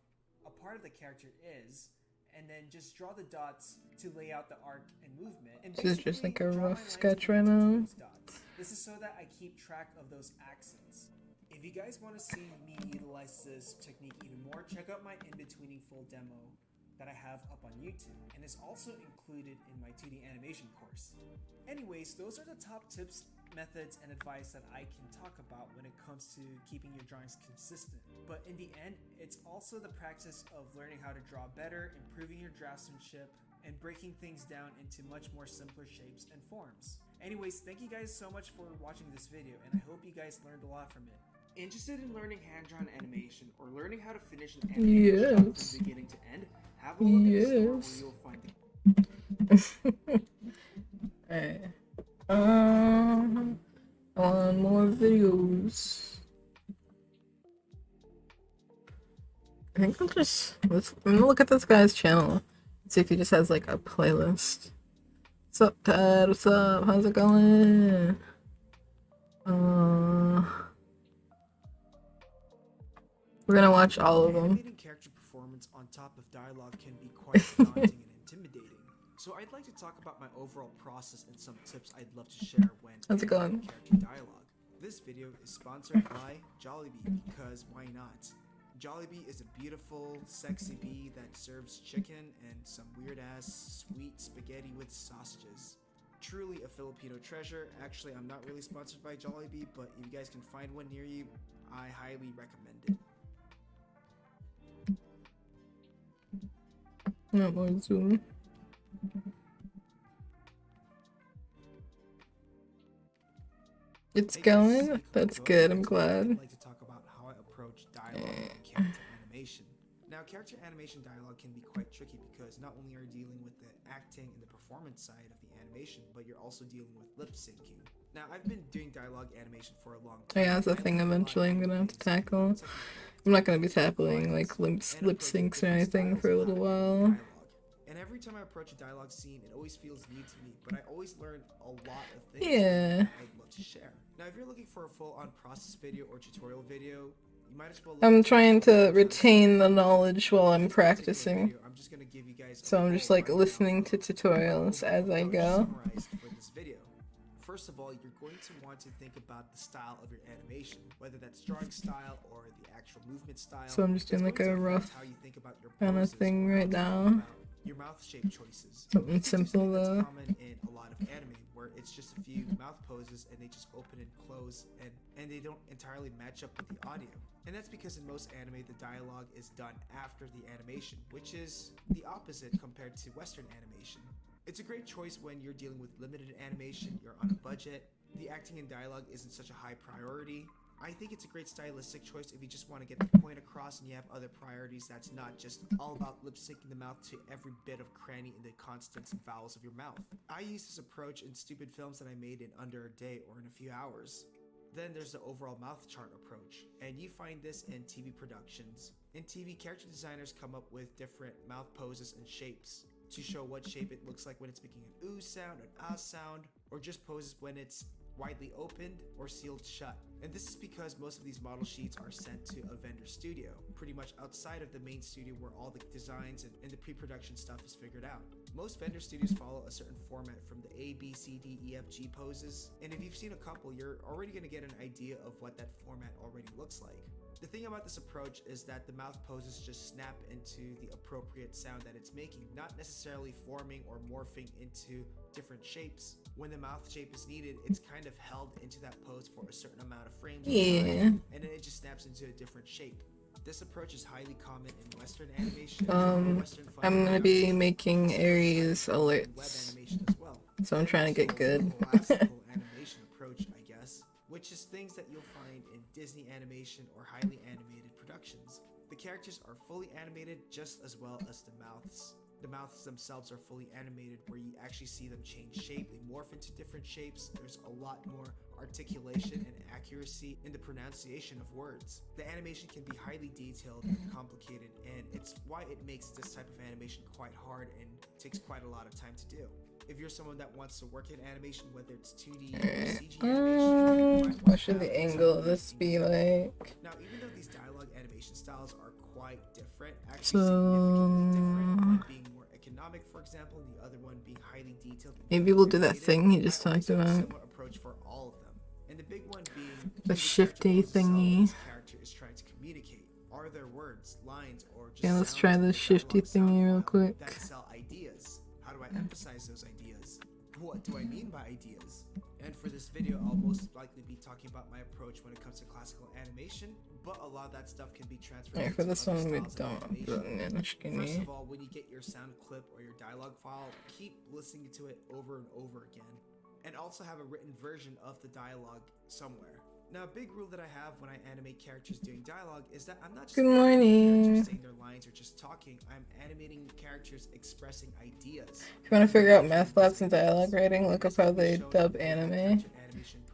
a part of the character is, and then just draw the dots to lay out the arc and movement. And this is just like a draw my rough lines sketch right between now. those dots. This is so that I keep track of those accents. If you guys want to see me utilize this technique even more, check out my in-betweening full demo that I have up on YouTube, and is also included in my 2D animation course. Anyways, those are the top tips, methods, and advice that I can talk about when it comes to keeping your drawings consistent. But in the end, it's also the practice of learning how to draw better, improving your draftsmanship, and breaking things down into much more simpler shapes and forms. Anyways, thank you guys so much for watching this video, and I hope you guys learned a lot from it. Interested in learning hand-drawn animation or learning how to finish an animated shot from beginning to end? Have a look at the store where you'll find it. Alright. On more videos. I think I'm gonna look at this guy's channel. See if he just has like a playlist. What's up, Ted? What's up? How's it going? We're gonna watch all of them. Animating character performance on top of dialogue can be quite daunting and intimidating. So I'd like to talk about my overall process and some tips I'd love to share when How's it going? animating character dialogue. This video is sponsored by Jollibee, because why not? Jollibee is a beautiful, sexy bee that serves chicken and some weird-ass sweet spaghetti with sausages. Truly a Filipino treasure. Actually, I'm not really sponsored by Jollibee, but if you guys can find one near you, I highly recommend it. Not more zoom. It's going. That's good. I'm glad. I'd like to talk about how I approach dialogue and character animation. Now, character animation dialogue can be quite tricky because not only are you dealing with the acting and the performance side of the animation, but you're also dealing with lip syncing. Now, I've been doing dialogue animation for a long time. Yeah, that's a thing eventually I'm gonna have to tackle. I'm not gonna be tackling like lip syncs or anything for a little while. And And every time I approach a dialogue scene, it always feels new to me, but I always learn a lot of things Yeah. I'd love to share. Now, if you're looking for a full-on process video or tutorial video, you might as well look I'm into trying to tutorials. retain the knowledge while I'm In this particular practicing. video, I'm just gonna give you guys a So I'm just full like rundown listening to of tutorials my as I overall go. approach summarized for this video. First of all, you're going to want to think about the style of your animation, whether that's drawing style or the actual movement style. So I'm just doing It's like going a to rough affect how you think about your kind of poses, thing or how right you think now. about your mouth shape choices. Something This is simple something that's though. common in a lot of anime, where it's just a few mouth poses and they just open and close, and they don't entirely match up with the audio. And that's because in most anime, the dialogue is done after the animation, which is the opposite compared to Western animation. It's a great choice when you're dealing with limited animation, you're on a budget, the acting and dialogue isn't such a high priority. I think it's a great stylistic choice if you just want to get the point across and you have other priorities that's not just all about lip syncing the mouth to every bit of cranny in the consonants and vowels of your mouth. I use this approach in stupid films that I made in under a day or in a few hours. Then there's the overall mouth chart approach, and you find this in TV productions. In TV, character designers come up with different mouth poses and shapes to show what shape it looks like when it's making an ooh sound, an ah sound, or just poses when it's widely opened or sealed shut. And this is because most of these model sheets are sent to a vendor studio, pretty much outside of the main studio where all the designs and the pre-production stuff is figured out. Most vendor studios follow a certain format from the A, B, C, D, E, F, G poses, and if you've seen a couple, you're already going to get an idea of what that format already looks like. The thing about this approach is that the mouth poses just snap into the appropriate sound that it's making, not necessarily forming or morphing into different shapes. When the mouth shape is needed, it's kind of held into that pose for a certain amount of frames, Yeah. and then it just snaps into a different shape. This approach is highly common in Western animation, Western fun I'm gonna be production, making Aries and web alerts, animation as well. so I'm trying to get good. Classical animation approach, I guess, which is things that you'll find in Disney animation or highly animated productions. The characters are fully animated just as well as the mouths. The mouths themselves are fully animated where you actually see them change shape, they morph into different shapes, there's a lot more articulation and accuracy in the pronunciation of words. The animation can be highly detailed and complicated, and it's why it makes this type of animation quite hard and takes quite a lot of time to do. If you're someone that wants to work in animation, whether it's 2D or CG animation, you might What want should to the have angle of something this in be your- like? Now, even though these dialogue animation styles are quite different, actually significantly different, one being more economic, for example, and the other one being highly detailed. And Maybe we'll do that animated, thing he just I always talked have a about. similar approach for all of them. And the big one being The can shifty character sell what thingy. this character is trying to communicate. Are there words, lines, or just Yeah, let's sounds try in the shifty dialogue sound thingy real file quick. that sell ideas? How do I emphasize those ideas? What do I mean by ideas? And for this video, I'll most likely be talking about my approach when it comes to classical animation, but a lot of that stuff can be transferred Alright, for into this other one we styles of don't animation. do First skinny. of all, when you get your sound clip or your dialogue file, keep listening to it over and over again, and also have a written version of the dialogue somewhere. Now, a big rule that I have when I animate characters doing dialogue is that I'm not just Good animating morning. characters saying their lines or just talking, I'm animating characters expressing ideas. If you want to figure out math labs and dialogue writing, look up how they dub anime.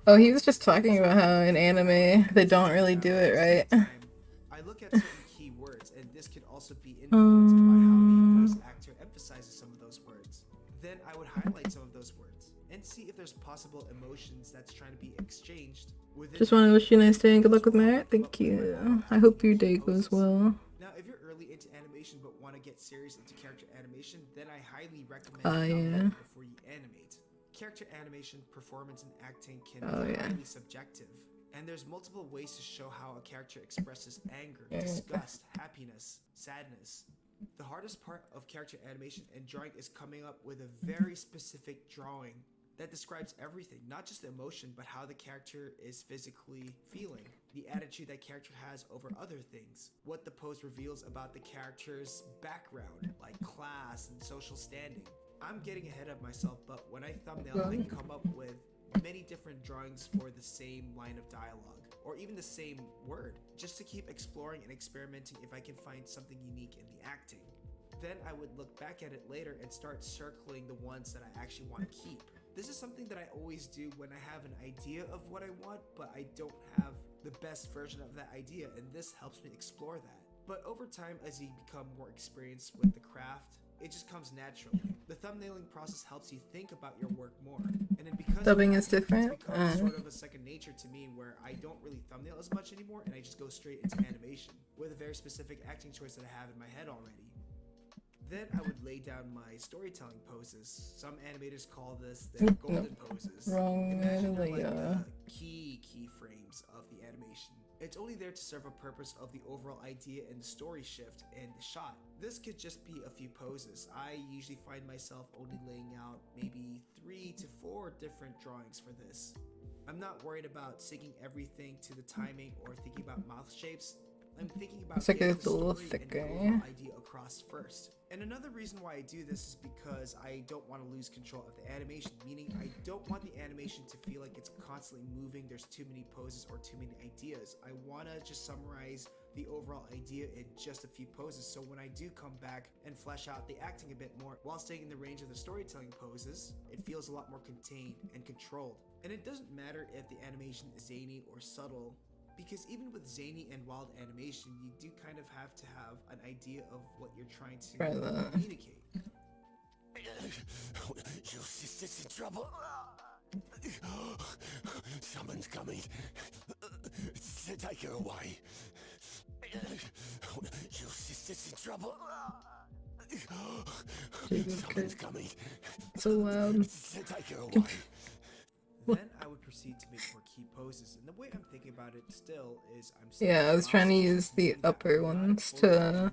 Oh, he was just talking about how in anime they don't really do it right. I look at certain key words, and this could also be influenced by how the voice actor emphasizes some of those words. Then I would highlight some of those words and see if there's possible emotions that's trying to be exchanged within. Just want to wish you a nice day and good luck with my art. Thank you. I hope your day goes well. Now, if you're early into animation but want to get serious into character animation, then I highly recommend Yeah. downloading before you animate. Character animation, performance, and acting can be highly subjective, and there's multiple ways to show how a character expresses anger, disgust, happiness, sadness. The hardest part of character animation and drawing is coming up with a very specific drawing that describes everything, not just the emotion, but how the character is physically feeling, the attitude that character has over other things, what the pose reveals about the character's background, like class and social standing. I'm getting ahead of myself, but when I thumbnail, I come up with many different drawings for the same line of dialogue, or even the same word, just to keep exploring and experimenting if I can find something unique in the acting. Then I would look back at it later and start circling the ones that I actually want to keep. This is something that I always do when I have an idea of what I want, but I don't have the best version of that idea, and this helps me explore that. But over time, as you become more experienced with the craft, it just comes naturally. The thumbnailing process helps you think about your work more, and then because Dubbing of is that, different. it's become sort of a second nature to me, where I don't really thumbnail as much anymore, and I just go straight into animation with a very specific acting choice that I have in my head already. Then I would lay down my storytelling poses. Some animators call this their golden poses. Wrong Imagine they're like area. keyframes of the animation. It's only there to serve a purpose of the overall idea and the story shift and the shot. This could just be a few poses. I usually find myself only laying out maybe 3 to 4 different drawings for this. I'm not worried about syncing everything to the timing or thinking about mouth shapes. I'm thinking about It's like getting it's the a little story and the thicker. overall idea across first. And another reason why I do this is because I don't want to lose control of the animation, meaning I don't want the animation to feel like it's constantly moving, there's too many poses or too many ideas. I want to just summarize the overall idea in just a few poses, so when I do come back and flesh out the acting a bit more while staying in the range of the storytelling poses, it feels a lot more contained and controlled. And it doesn't matter if the animation is zany or subtle, because even with zany and wild animation, you do kind of have to have an idea of what you're trying to Try that. communicate. Your sister's in trouble. Someone's coming. Take her away. Your sister's in trouble. Jesus Someone's Christ. coming. So loud. Take her away. Then I would proceed to make more key poses, and the way I'm thinking about it still is I'm Yeah, I was trying to use the upper ones to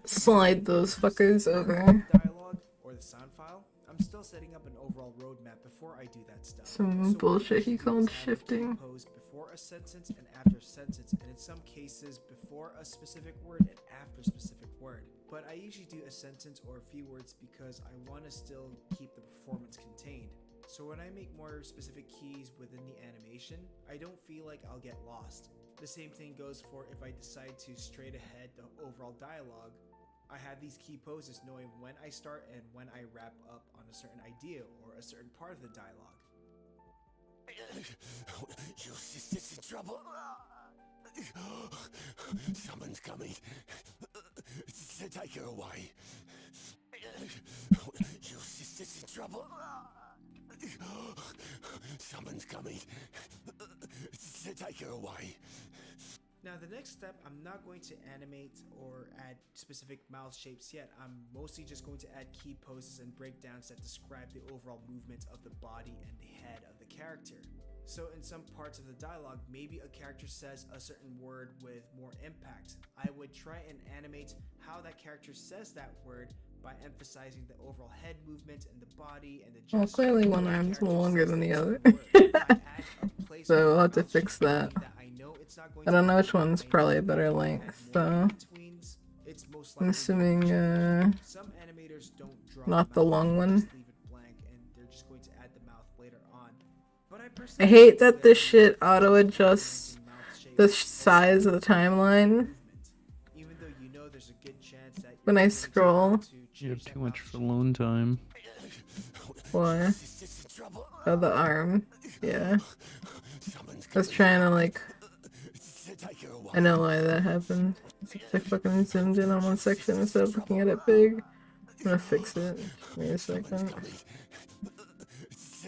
slide those fuckers over. dialogue or the sound file. I'm still setting up an overall roadmap before I do that stuff. Some bullshit he called shifting. Pose before a sentence and after a sentence, and in some cases before a specific word and after a specific word. But I usually do a sentence or a few words because I want to still keep the performance contained. So when I make more specific keys within the animation, I don't feel like I'll get lost. The same thing goes for if I decide to straight ahead the overall dialogue. I have these key poses knowing when I start and when I wrap up on a certain idea or a certain part of the dialogue. Your sister's in trouble. Someone's coming. Take her away. Your sister's in trouble. Someone's coming. Take her away. Now the next step, I'm not going to animate or add specific mouth shapes yet. I'm mostly just going to add key poses and breakdowns that describe the overall movement of the body and the head of the character. So in some parts of the dialogue, maybe a character says a certain word with more impact. I would try and animate how that character says that word by emphasizing the overall head movement and the body and the gesture. Well, clearly one When a arm's character longer says than the that other. word, I add a place So for we'll have to mouth fix shape, that. meaning that I know it's not going I to don't know be which one's I probably know a better if I add length, more though. in-betweens, it's most I'm likely assuming, going to change. uh, Some animators don't draw not the mouth, long they one. just leave it blank, and they're just going to add the mouth later on. But I I personally hate think that this the shit mouth auto-adjusts shape the is size of the timeline movement. Even though you know there's a good chance that when I you're going to scroll. to You have change that too much mouth for shape. alone time. Why? Sister's in trouble. Oh, the arm. Yeah. Someone's I was coming. trying to, like, Take her away. I know why that happened. I fucking zoomed in on one section instead of looking at it big. I'm gonna fix it. Give me a second.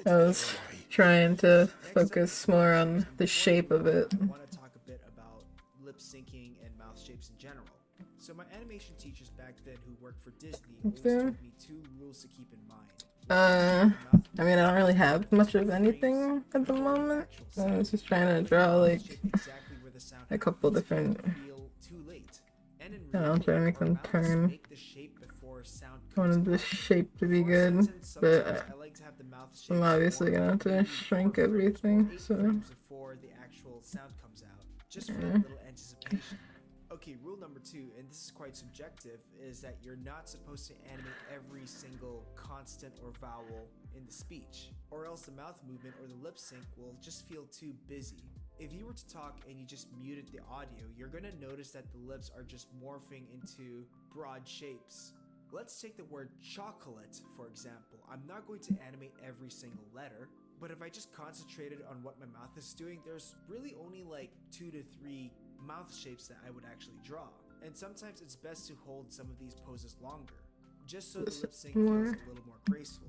I was trying to focus more on the shape of it. I want to talk a bit about lip syncing and mouth shapes in general. So my animation teachers back then who worked for Disney always there? told me 2 rules to keep in mind. I mean, I don't really have much of anything at the moment. I was just trying to draw, like, a couple different. I don't know, trying to make them turn. I wanted the shape to be good, but I'm obviously gonna have to shrink everything, so. Before the actual sound comes out, just for that little anticipation. Okay, rule number 2, and this is quite subjective, is that you're not supposed to animate every single constant or vowel in the speech, or else the mouth movement or the lip sync will just feel too busy. If you were to talk and you just muted the audio, you're gonna notice that the lips are just morphing into broad shapes. Let's take the word chocolate, for example. I'm not going to animate every single letter, but if I just concentrated on what my mouth is doing, there's really only like 2 to 3 mouth shapes that I would actually draw. And sometimes it's best to hold some of these poses longer. just so the This lip sync more. feels a little more graceful.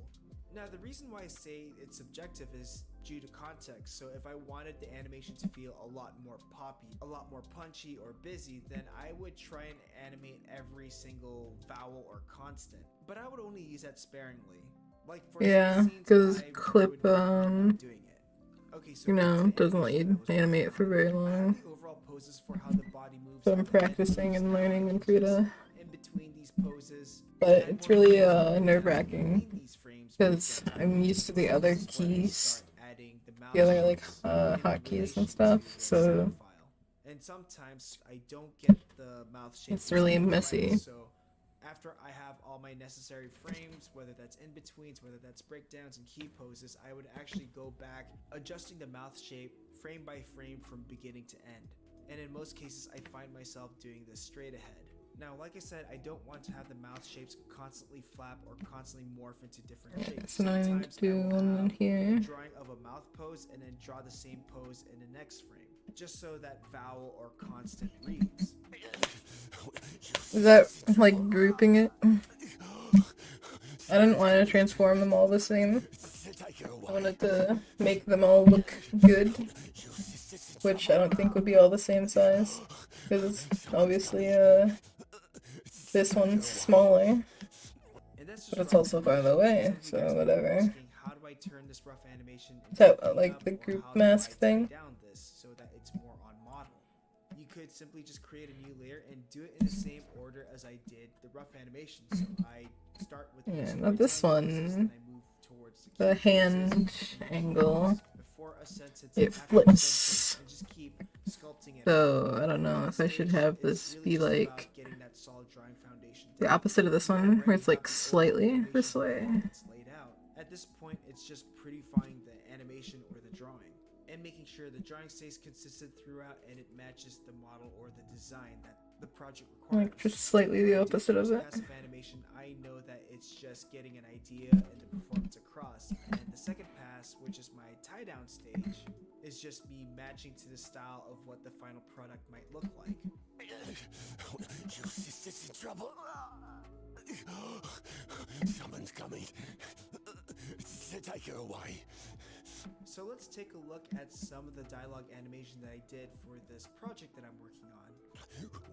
Now, the reason why I say it's subjective is due to context. So if I wanted the animation to feel a lot more poppy, a lot more punchy or busy, then I would try and animate every single vowel or constant. But I would only use that sparingly. Like for Yeah, some scenes, because I clip would recommend not doing it. Okay, so you back to know, the doesn't let animation you that I was working animate for on. very I have long. the overall poses for how the body moves So and I'm the head practicing moves. and Now I learning in can just Krita. in between these poses. But add it's more really frames and breakdowns nerve-wracking between these frames because breakdown I'm used to the elements. other This is where I keys, start adding the the mouse other like shapes in hotkeys and relation stuff. to the So sound file. And sometimes I don't get the mouth shape it's really exactly messy. right. So after I have all my necessary frames, whether that's in betweens, whether that's breakdowns and key poses, I would actually go back adjusting the mouth shape frame by frame from beginning to end. And in most cases, I find myself doing this straight ahead. Now, like I said, I don't want to have the mouth shapes constantly flap or constantly morph into different shapes. So now I need Sometimes to do I will one in have here. a drawing of a mouth pose and then draw the same pose in the next frame, just so that vowel or constant reads. Is that like grouping it? I didn't want to transform them all the same. Take her I away. wanted to make them all look good, which I don't think would be all the same size. Because obviously, this one's smaller, And that's just but it's rough also farther animation. away, Some of you so guys might be whatever. asking, how do I turn this rough animation into So, a like cleanup, the or group how do mask I tie thing? down this so that it's more on model? You could simply just create a new layer and do it in the same order as I did the rough animation. So I start with Yeah, the now this storytelling poses, one, then I move towards the key poses hand and the angle, pose before a sentence, it after a flips. sentence, and just keep sculpting it So out. I don't know At if I this should stage, have it's this really be just like about getting that solid drawing foundation the down. opposite of this You one, where already it's like have the overall slightly animation this way. before it's laid out. At this point, it's just prettifying the animation or the drawing, and making sure the drawing stays consistent throughout and it matches the model or the design that the project requires. Like just slightly the When I do opposite of first it. pass of animation, I know that it's just getting an idea and the performance across. And the second pass, which is my tie down stage, is just me matching to the style of what the final product might look like. Your sister's in trouble. Someone's coming. Take her away. So let's take a look at some of the dialogue animation that I did for this project that I'm working on.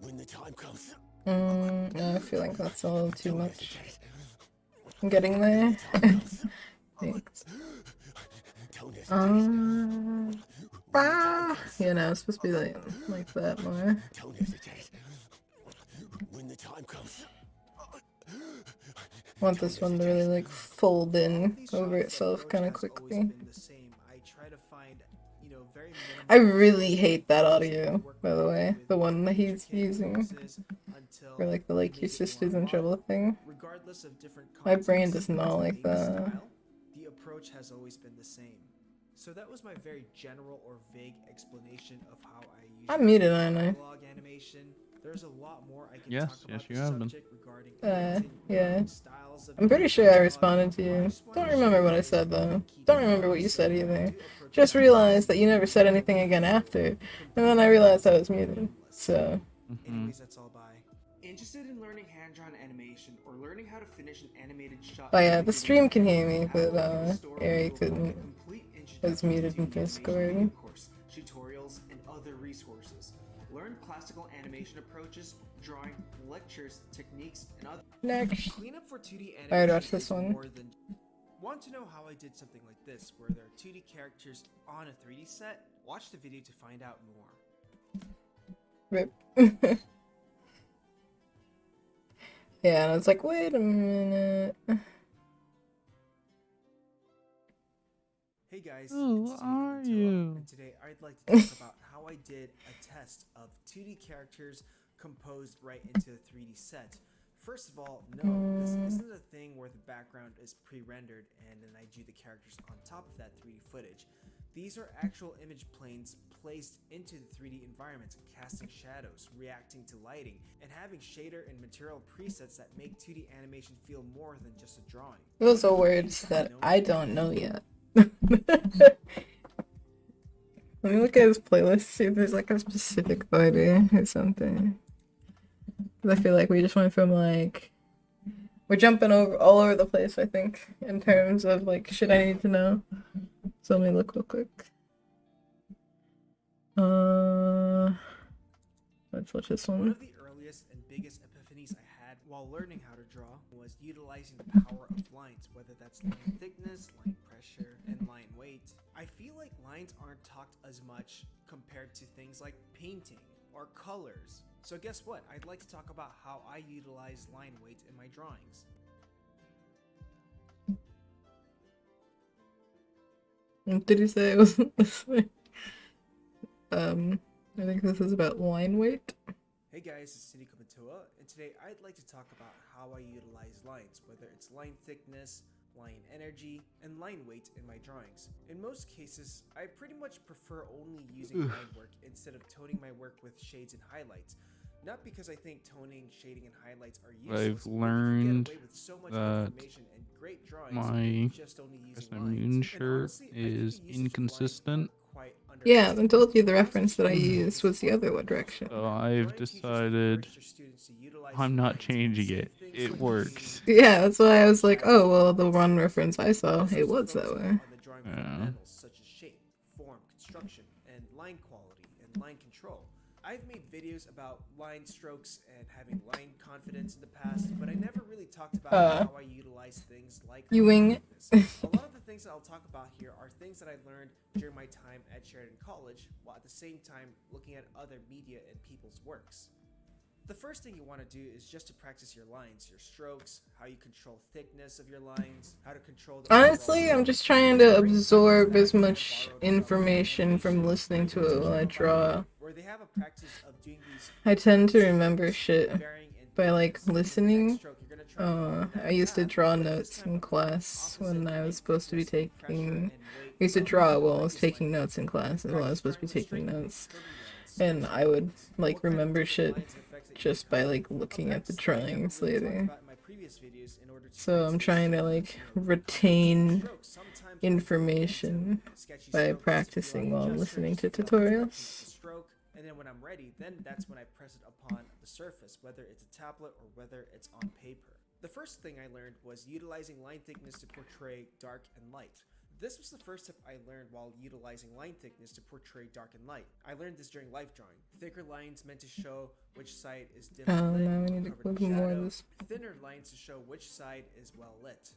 When the time comes. No, I feel like that's a little too Don't much. hesitate. I'm getting there. Thanks. Don't hesitate. Yeah, no, it's supposed to be like that more. Don't hesitate. When the time comes. I want this one to really like fold in These over shots, the itself approach kind of has quickly. always been the same. I try to find, very minimal I really hate that details audio, and work by the way. with The one that he's intricate using poses until for like the I like make your it more sister's in modern. trouble thing. Regardless of different My brain contexts does not and like maybe that. style, the approach has always been the same. So that was my very general or vague explanation of how I usually I'm muted, do aren't I? dialogue animation. There's a lot more I can Yes, talk yes, about you the have been. subject regarding Yeah. editing, styles of I'm pretty different sure I dialogue. responded to I you. just wanted Don't to show remember you what I guys said how I though. keep Don't it remember what going. you So said when I either. do approach Just a realized that you dialogue, never said anything again after, and then I realized I was muted. So Anyways, that's all bye. Interested in learning hand-drawn animation or learning how to finish an animated shot? oh yeah, quickly the with stream can Animate? hear me, Have a but look in the store where Ari you will find a couldn't. complete I was introduction muted to in 2D animation Discord. video course, tutorials, and other resources. Learn classical animation approaches, drawing, lectures, techniques, and other. Next. Cleanup for 2D animation Alright, watch this is one. more than. Want to know how I did something like this, where there are 2D characters on a 3D set? Watch the video to find out more. Rip. Yeah, and I was like, wait a minute. Hey guys, Who it's Steve are Quintoa, you? and today I'd like to talk about how I did a test of 2D characters composed right into a 3D set. First of all, no, this isn't a thing where the background is pre-rendered and then I do the characters on top of that 3D footage. These are actual image planes placed into the 3D environments, casting shadows, reacting to lighting, and having shader and material presets that make 2D animation feel more than just a drawing. Those are words that I don't know yet. Let me look at his playlist, see if there's like a specific order or something. 'Cause I feel like we just went from like We're jumping over all over the place, I think, in terms of like shit I need to know. So let me look real quick. Let's watch this One one. of the earliest and biggest epiphanies I had while learning how to draw was utilizing the power of lines, whether that's line thickness, line pressure, and line weight. I feel like lines aren't talked as much compared to things like painting or colors. So guess what? I'd like to talk about how I utilize line weight in my drawings. What did you say? It was I think this is about line weight. Hey guys, it's Cindy Kamatoa, and today I'd like to talk about how I utilize lines, whether it's line thickness, line energy, and line weight in my drawings. In most cases, I pretty much prefer only using line work instead of toning my work with shades and highlights. Not because I think toning, shading, and highlights are useless, I've but you can learned get away with so much that information and great drawings my just only using Crescent lines. Moon And shirt honestly, I think the is usage of lines inconsistent. are quite Yeah, I told you the underestimated. reference that I Honestly, used was the other one one direction. So I've drawing teachers should decided encourage their students to utilize I'm not lines and changing save it. things It like works. Yeah, that's why I was like, shadows, oh well, the and one etc. reference I saw, Also it was focus that more way. on the drawing Yeah. fundamentals such as shape, form, construction, and line quality and line control. I've made videos about line strokes and having line confidence in the past, but I never really talked about how I utilize things like You line wing. thickness. A lot of the things that I'll talk about here are things that I learned during my time at Sheridan College, while at the same time looking at other media and people's works. The first thing you want to do is just to practice your lines, your strokes, how you control thickness of your lines, how to control the Honestly, overall I'm just trying to absorb as much information from listening to it while I draw. where they have a practice of doing these I tend to remember shit varying in by like thickness. In the next listening. stroke, you're gonna try to follow that I used to path, draw but this notes time in apply class opposite when I line was supposed to be thickness, pressure, taking. and I weight used to from draw the while I was previous line taking notes in thickness. class, and while I was Practice supposed to be drawing with taking straight notes. curvy lines, And such as I would lines. like What kind of remember different shit lines and effects that you just by encounter. like A looking at the practice that I never drawings really talked later. about in my previous videos in order to So I'm practice, trying to like retain strokes. Sometimes I do information some sketchy by strokes just to feel practicing out while the gesture, listening just to to feel out the direction of the tutorials. stroke. And then when I'm ready, then that's when I press it upon the surface, whether it's a tablet or whether it's on paper. The first thing I learned was utilizing line thickness to portray dark and light. This was the first tip I learned while utilizing line thickness to portray dark and light. I learned this during life drawing. Thicker lines meant to show which side is dimly lit, Now we need to covered look in more of shadow. this. Thinner lines to show which side is well lit.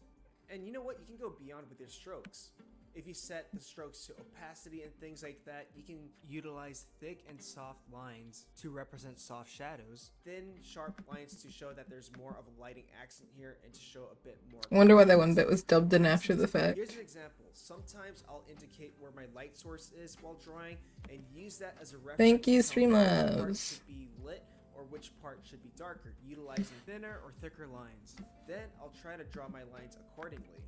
And you know what? You can go beyond with your strokes. If you set the strokes to opacity and things like that, you can utilize thick and soft lines to represent soft shadows, thin, sharp lines to show that there's more of a lighting accent here and to show a bit more. I wonder why that one bit was dubbed in after the fact. Here's an example. Sometimes I'll indicate where my light source is while drawing and use that as a reference. Thank you, to tell me which part Streamlabs. should be lit or which part should be darker, utilizing thinner or thicker lines. Then I'll try to draw my lines accordingly.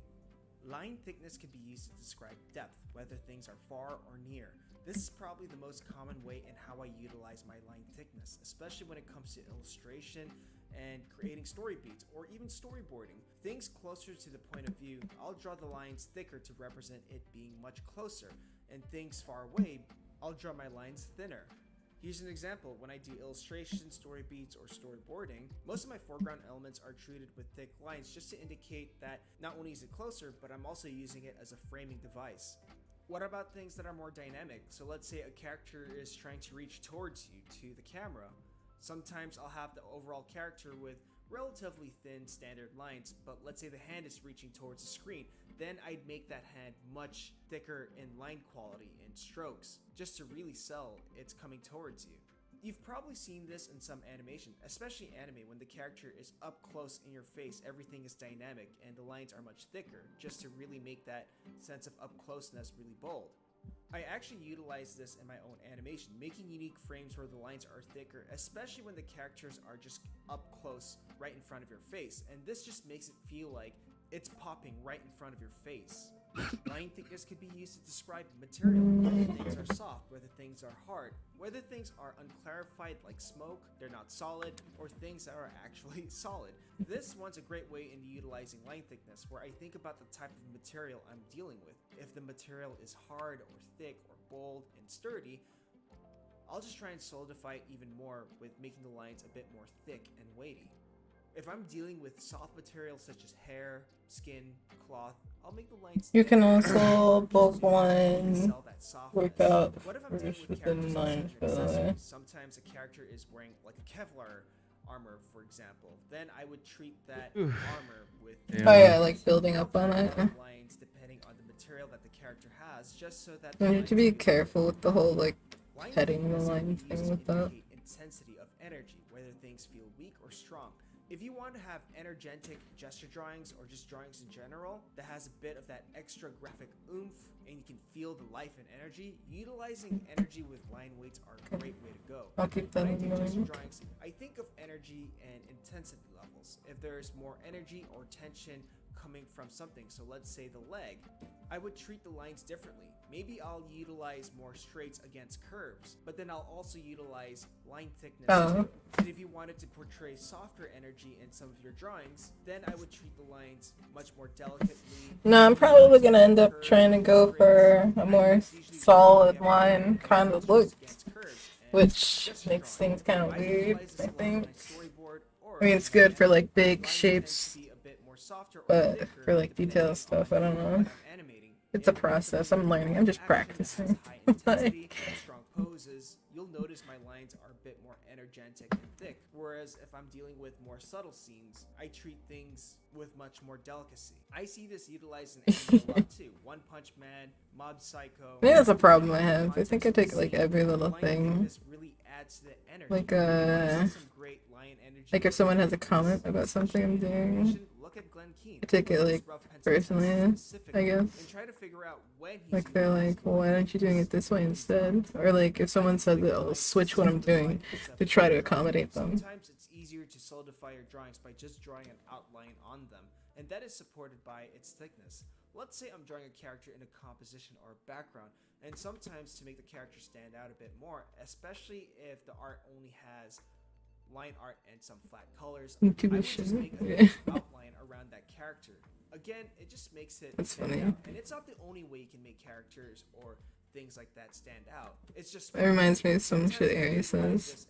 Line thickness can be used to describe depth, whether things are far or near. This is probably the most common way in how I utilize my line thickness, especially when it comes to illustration and creating story beats or even storyboarding. Things closer to the point of view, I'll draw the lines thicker to represent it being much closer, and things far away, I'll draw my lines thinner. Here's an example. When I do illustration, story beats, or storyboarding, most of my foreground elements are treated with thick lines just to indicate that not only is it closer, but I'm also using it as a framing device. What about things that are more dynamic? So let's say a character is trying to reach towards you, to the camera. Sometimes I'll have the overall character with relatively thin standard lines, but let's say the hand is reaching towards the screen, then I'd make that hand much thicker in line quality and strokes, just to really sell it's coming towards you. You've probably seen this in some animation, especially anime, when the character is up close in your face, everything is dynamic and the lines are much thicker, just to really make that sense of up closeness really bold. I actually utilize this in my own animation, making unique frames where the lines are thicker, especially when the characters are just up close right in front of your face, and this just makes it feel like it's popping right in front of your face. Line thickness could be used to describe material, whether things are soft, whether things are hard, whether things are unclarified like smoke, they're not solid, or things that are actually solid. This one's a great way in utilizing line thickness, where I think about the type of material I'm dealing with. If the material is hard or thick or bold and sturdy, I'll just try and solidify it even more with making the lines a bit more thick and weighty. If I'm dealing with soft materials such as hair, skin, cloth, I'll make the lines You can thicker also bulk to one sell that softness. workout What if I'm dealing first with within characters mine, outside by their the way. accessories? Sometimes a character is wearing like a Kevlar armor, for example. Then I would treat that Oof. armor with Yeah. Oh yeah, like building up on it. lines depending on the material that the character has, just so that You need to be careful with the whole like line heading the thickness can line be used thing to with that. indicate intensity of energy, whether things feel weak or strong. If you want to have energetic gesture drawings or just drawings in general that has a bit of that extra graphic oomph and you can feel the life and energy, utilizing energy with line weights are a great way to go. I'll keep that When I in do gesture mind. drawings, I think of energy and intensity levels. If there's more energy or tension coming from something, so let's say the leg, I would treat the lines differently. Maybe I'll utilize more straights against curves, but then I'll also utilize line thickness too. And if you wanted to portray softer energy in some of your drawings, then I would treat the lines much more delicately. No, I'm probably gonna end up trying to go for a more solid line kind of look, which makes things kind of weird, I think. I mean, it's good for like big shapes, but for like detail stuff, I don't know. It's a process. I'm learning. I'm just practicing. Like, strong poses, you'll notice my lines are a bit more energetic and thick. Whereas if I'm dealing with more subtle scenes, I treat things with much more delicacy. I see this utilized in anime a lot too. One Punch Man, Mob Psycho. maybe that's a problem I have. I think I take like every little thing. This really adds to the energy. Like if someone has a comment about something I'm doing, I take it like personally, I guess. And try to figure out when he's Like they're like, well, why aren't you doing it this way instead? Or like if someone says it, I'll switch what I'm doing to try to accommodate them. Sometimes it's easier to solidify your drawings by just drawing an outline on them, and that is supported by its thickness. Let's say I'm drawing a character in a composition or background, and sometimes to make the character stand out a bit more, especially if the art only has line art and some flat colors, I would just make a outline around that character. Again, it just makes it stand out. And it's not the only way you can make characters or things like that stand out. It's just It reminds me of some shit Ari says.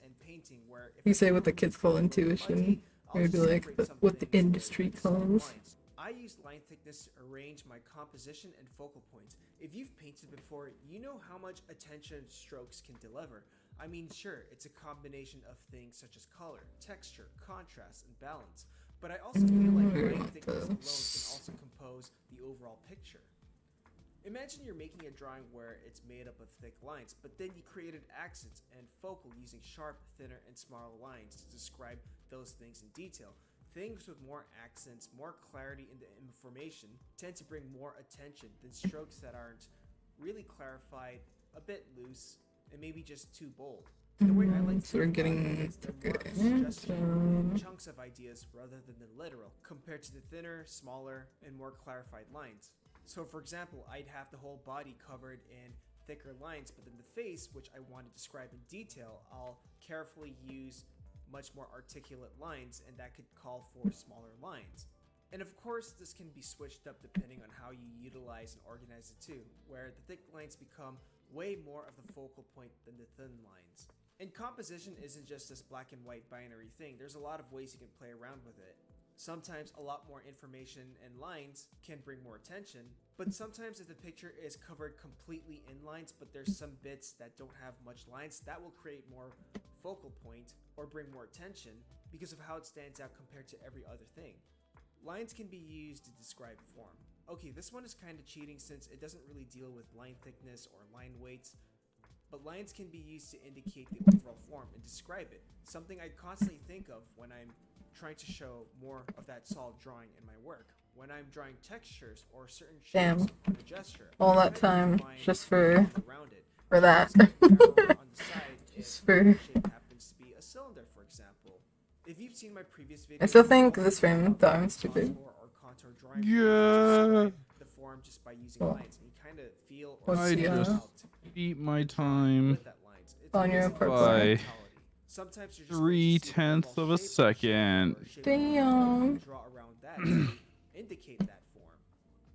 You say what the kids call intuition, or you'd be like what the industry calls. I use line thickness to arrange my composition and focal points. If you've painted before, you know how much attention strokes can deliver. I mean, sure, it's a combination of things such as color, texture, contrast, and balance, but I also feel like line thickness alone can also compose the overall picture. Imagine you're making a drawing where it's made up of thick lines, but then you created accents and focal using sharp, thinner, and smaller lines to describe those things in detail. Things with more accents, more clarity in the information tend to bring more attention than strokes that aren't really clarified, a bit loose, and maybe just too bold. The way I like So we're getting chunks of ideas rather than the literal, compared to the thinner, smaller, and more clarified lines. So for example, I'd have the whole body covered in thicker lines, but then the face, which I want to describe in detail, I'll carefully use much more articulate lines, and that could call for smaller lines. And of course, this can be switched up depending on how you utilize and organize it too, where the thick lines become way more of the focal point than the thin lines. And composition isn't just this black and white binary thing. There's a lot of ways you can play around with it. Sometimes a lot more information and lines can bring more attention, but sometimes if the picture is covered completely in lines, but there's some bits that don't have much lines, that will create more focal point or bring more attention because of how it stands out compared to every other thing. Lines can be used to describe form. Okay, this one is kind of cheating since it doesn't really deal with line thickness or line weights, but lines can be used to indicate the overall form and describe it, something I constantly think of when I'm trying to show more of that solid drawing in my work. When I'm drawing textures or certain shapes on a gesture, all that time just for that. Just for happens to be a cylinder, for example. If you've seen my previous video, I still think this frame, the arm's too big. Yeah. The form just by using lines, and you kind of feel or I just beat my time with that lines. It's on your amazing part. by Sometimes you're just 0.3 of a second. Damn. draw around that to indicate that form.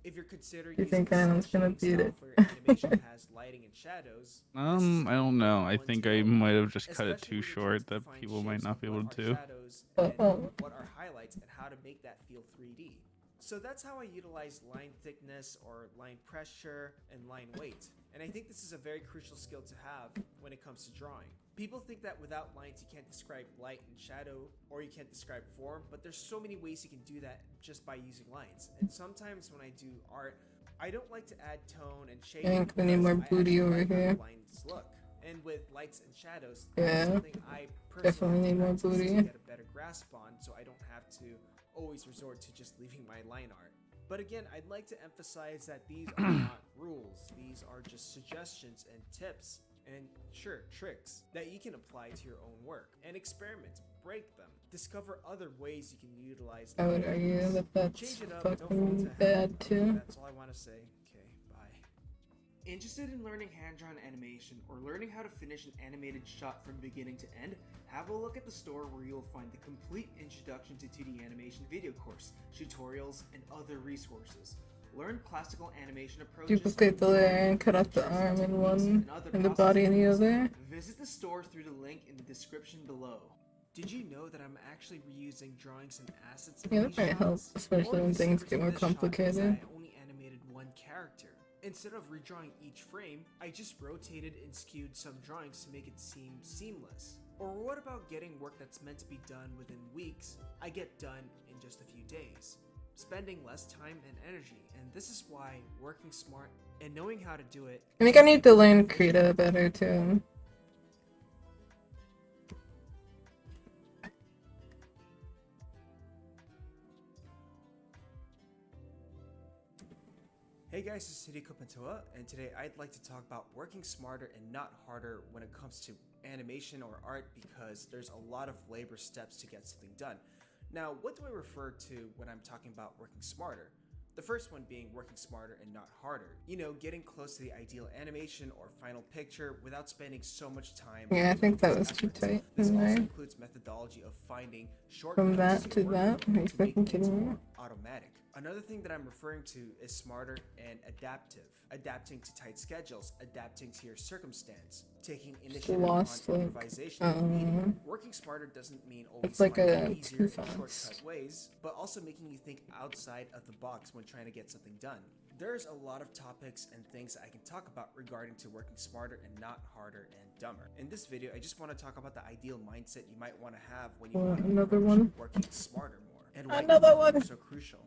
If you're considering You using think a anyone's gonna cel-shading beat style it? for your animation that has lighting and shadows, this is I don't definitely know. I one to think know I about, might have just cut it especially too when you're trying to short that define people might shapes of not be what able are to. shadows and Uh-oh. what are highlights and how to make that feel 3D. So that's how I utilize line thickness or line pressure and line weight. And I think this is a very crucial skill to have when it comes to drawing. People think that without lines you can't describe light and shadow or you can't describe form, but there's so many ways you can do that just by using lines. And sometimes when I do art, I don't like to add tone and I shading think we need because more I booty actually over like how here. the lines look. And with lights and shadows, that's Yeah, something I personally definitely need more practice to booty. get a better grasp on so I don't have to always resort to just leaving my line art. But again, I'd like to emphasize that these are not rules. These are just suggestions and tips and sure, tricks that you can apply to your own work and experiment, break them, discover other ways you can utilize I would argue lines. that that's Change it up, don't fall fucking into hell. bad Okay, too. that's all I want to say. Okay, bye. Interested in learning hand-drawn animation or learning how to finish an animated shot from beginning to end? Have a look at the store where you'll find the complete Introduction to 2D Animation video course, tutorials, and other resources. Learn classical animation approaches, Duplicate the layer and cut off the arm in one and the body in the other. Visit the store through the link in the description below. Did you know that I'm actually reusing drawings and assets in Yeah, these that might help, shots? especially One of when the things secrets get of more this shot is that complicated. I only animated one character. Instead of redrawing each frame, I just rotated and skewed some drawings to make it seem seamless. Or what about getting work that's meant to be done within weeks, I get done in just a few days, spending less time and energy, and this is why working smart and knowing how to do it. I think I need to learn Krita better too. Hey guys, this is Hideko Pantoa, and today I'd like to talk about working smarter and not harder when it comes to animation or art because there's a lot of labor steps to get something done. Now, what do I refer to when I'm talking about working smarter? The first one being working smarter and not harder. You know, getting close to the ideal animation or final picture without spending so much time. Yeah, I think that on was these too efforts. tight This in also there. includes methodology of finding shortcuts From that to to your that? workflow Are you to make fucking things kidding me? more automatic. Another thing that I'm referring to is smarter and adaptive. Adapting to tight schedules, adapting to your circumstance, taking initiative Lost, on like, improvisation if needed. um, Working smarter doesn't mean always it's like finding a easier too and fast. shortcut ways, but also making you think outside of the box when trying to get something done. There's a lot of topics and things I can talk about regarding to working smarter and not harder and dumber. In this video, I just want to talk about the ideal mindset you might want to have when you want to Another approach one. working smarter more, and why Another each one. is so crucial.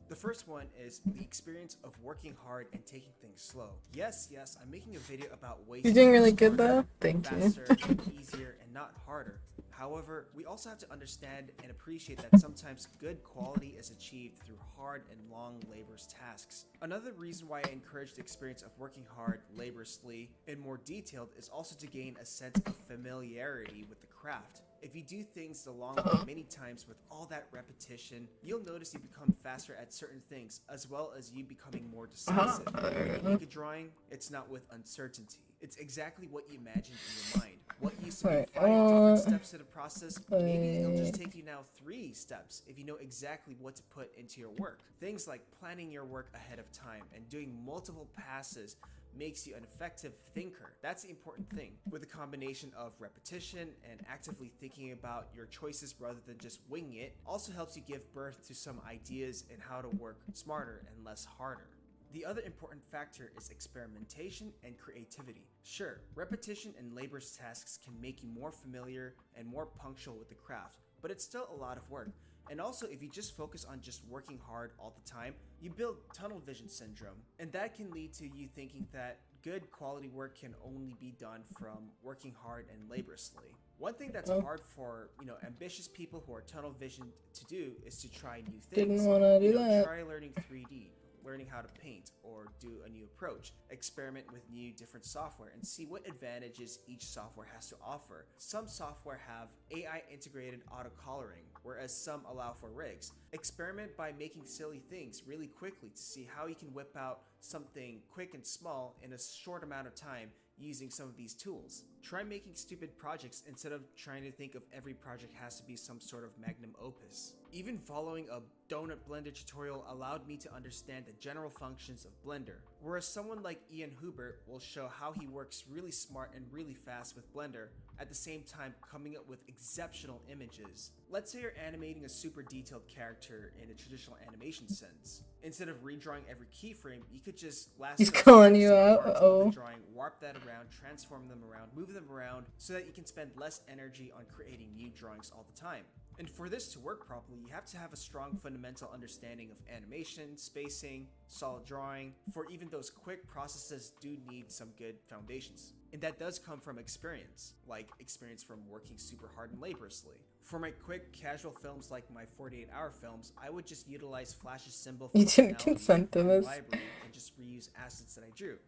The first one is the experience of working hard and taking things slow. Yes, I'm making a video about ways You're to doing work really good smarter, though. Thank you. faster, easier, and not harder. However, we also have to understand and appreciate that sometimes good quality is achieved through hard and long laborious tasks. Another reason why I encourage the experience of working hard laboriously and more detailed is also to gain a sense of familiarity with the craft. If you do things the long way many times with all that repetition, you'll notice you become faster at certain things, as well as you becoming more decisive. When you make a drawing, it's not with uncertainty. It's exactly what you imagined in your mind. What used to be 5 different steps to the process, maybe it'll just take you now 3 steps if you know exactly what to put into your work. Things like planning your work ahead of time and doing multiple passes makes you an effective thinker. That's the important thing. With a combination of repetition and actively thinking about your choices rather than just winging it, also helps you give birth to some ideas in how to work smarter and less harder. The other important factor is experimentation and creativity. Sure, repetition and laborious tasks can make you more familiar and more punctual with the craft, but it's still a lot of work. And also, if you just focus on just working hard all the time, you build tunnel vision syndrome, and that can lead to you thinking that good quality work can only be done from working hard and laboriously. One thing that's hard for, ambitious people who are tunnel visioned to do is to try new things. Didn't want to do that. Try learning 3D. Learning how to paint or do a new approach, experiment with new different software and see what advantages each software has to offer. Some software have AI integrated auto coloring, whereas some allow for rigs. Experiment by making silly things really quickly to see how you can whip out something quick and small in a short amount of time using some of these tools. Try making stupid projects instead of trying to think of every project has to be some sort of magnum opus. Even following a donut blender tutorial allowed me to understand the general functions of Blender, whereas someone like Ian Hubert will show how he works really smart and really fast with Blender, at the same time coming up with exceptional images. Let's say you're animating a super detailed character in a traditional animation sense. Instead of redrawing every keyframe, you could just He's calling you out. Uh-oh. drawing, warp that around, transform them around, move them around, so that you can spend less energy on creating new drawings all the time. And for this to work properly, you have to have a strong fundamental understanding of animation, spacing, solid drawing. For even those quick processes do need some good foundations. And that does come from experience, like experience from working super hard and laboriously. For my quick, casual films like my 48-hour films, I would just utilize Flash's symbol You didn't consent to this. library and just reuse assets that I drew.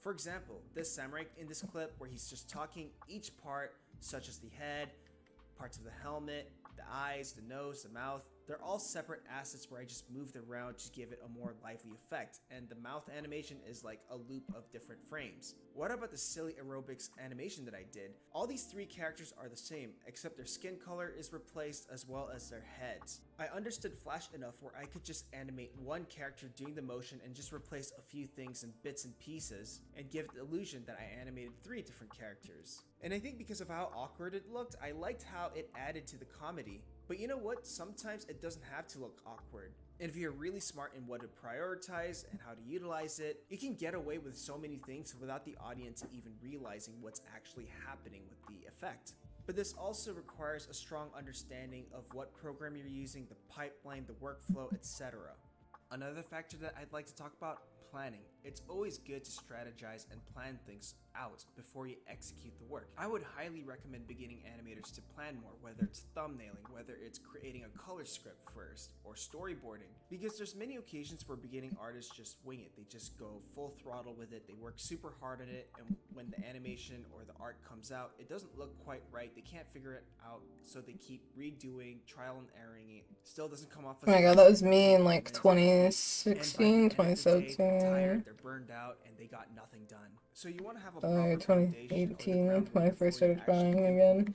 For example, this samurai in this clip where he's just talking, each part, such as the head, parts of the helmet, the eyes, the nose, the mouth, they're all separate assets where I just moved around to give it a more lively effect, and the mouth animation is like a loop of different frames. What about the silly aerobics animation that I did? All these three characters are the same, except their skin color is replaced as well as their heads. I understood Flash enough where I could just animate one character doing the motion and just replace a few things in bits and pieces, and give the illusion that I animated three different characters. And I think because of how awkward it looked, I liked how it added to the comedy. But you know what? Sometimes it doesn't have to look awkward. And if you're really smart in what to prioritize and how to utilize it, you can get away with so many things without the audience even realizing what's actually happening with the effect. But this also requires a strong understanding of what program you're using, the pipeline, the workflow, etc. Another factor that I'd like to talk about, planning. It's always good to strategize and plan things out before you execute the work. I would highly recommend beginning animators to plan more, whether it's thumbnailing, whether it's creating a color script first, or storyboarding, because there's many occasions where beginning artists just wing it. They just go full throttle with it, they work super hard at it, and when the animation or the art comes out, it doesn't look quite right, they can't figure it out, so they keep redoing, trial and erroring it. Still doesn't come off as Oh my god, that was me in like 2016, 2017. They're tired, they're burned out, and they got nothing done. So you want to have a proper 2018 when I first started drawing again.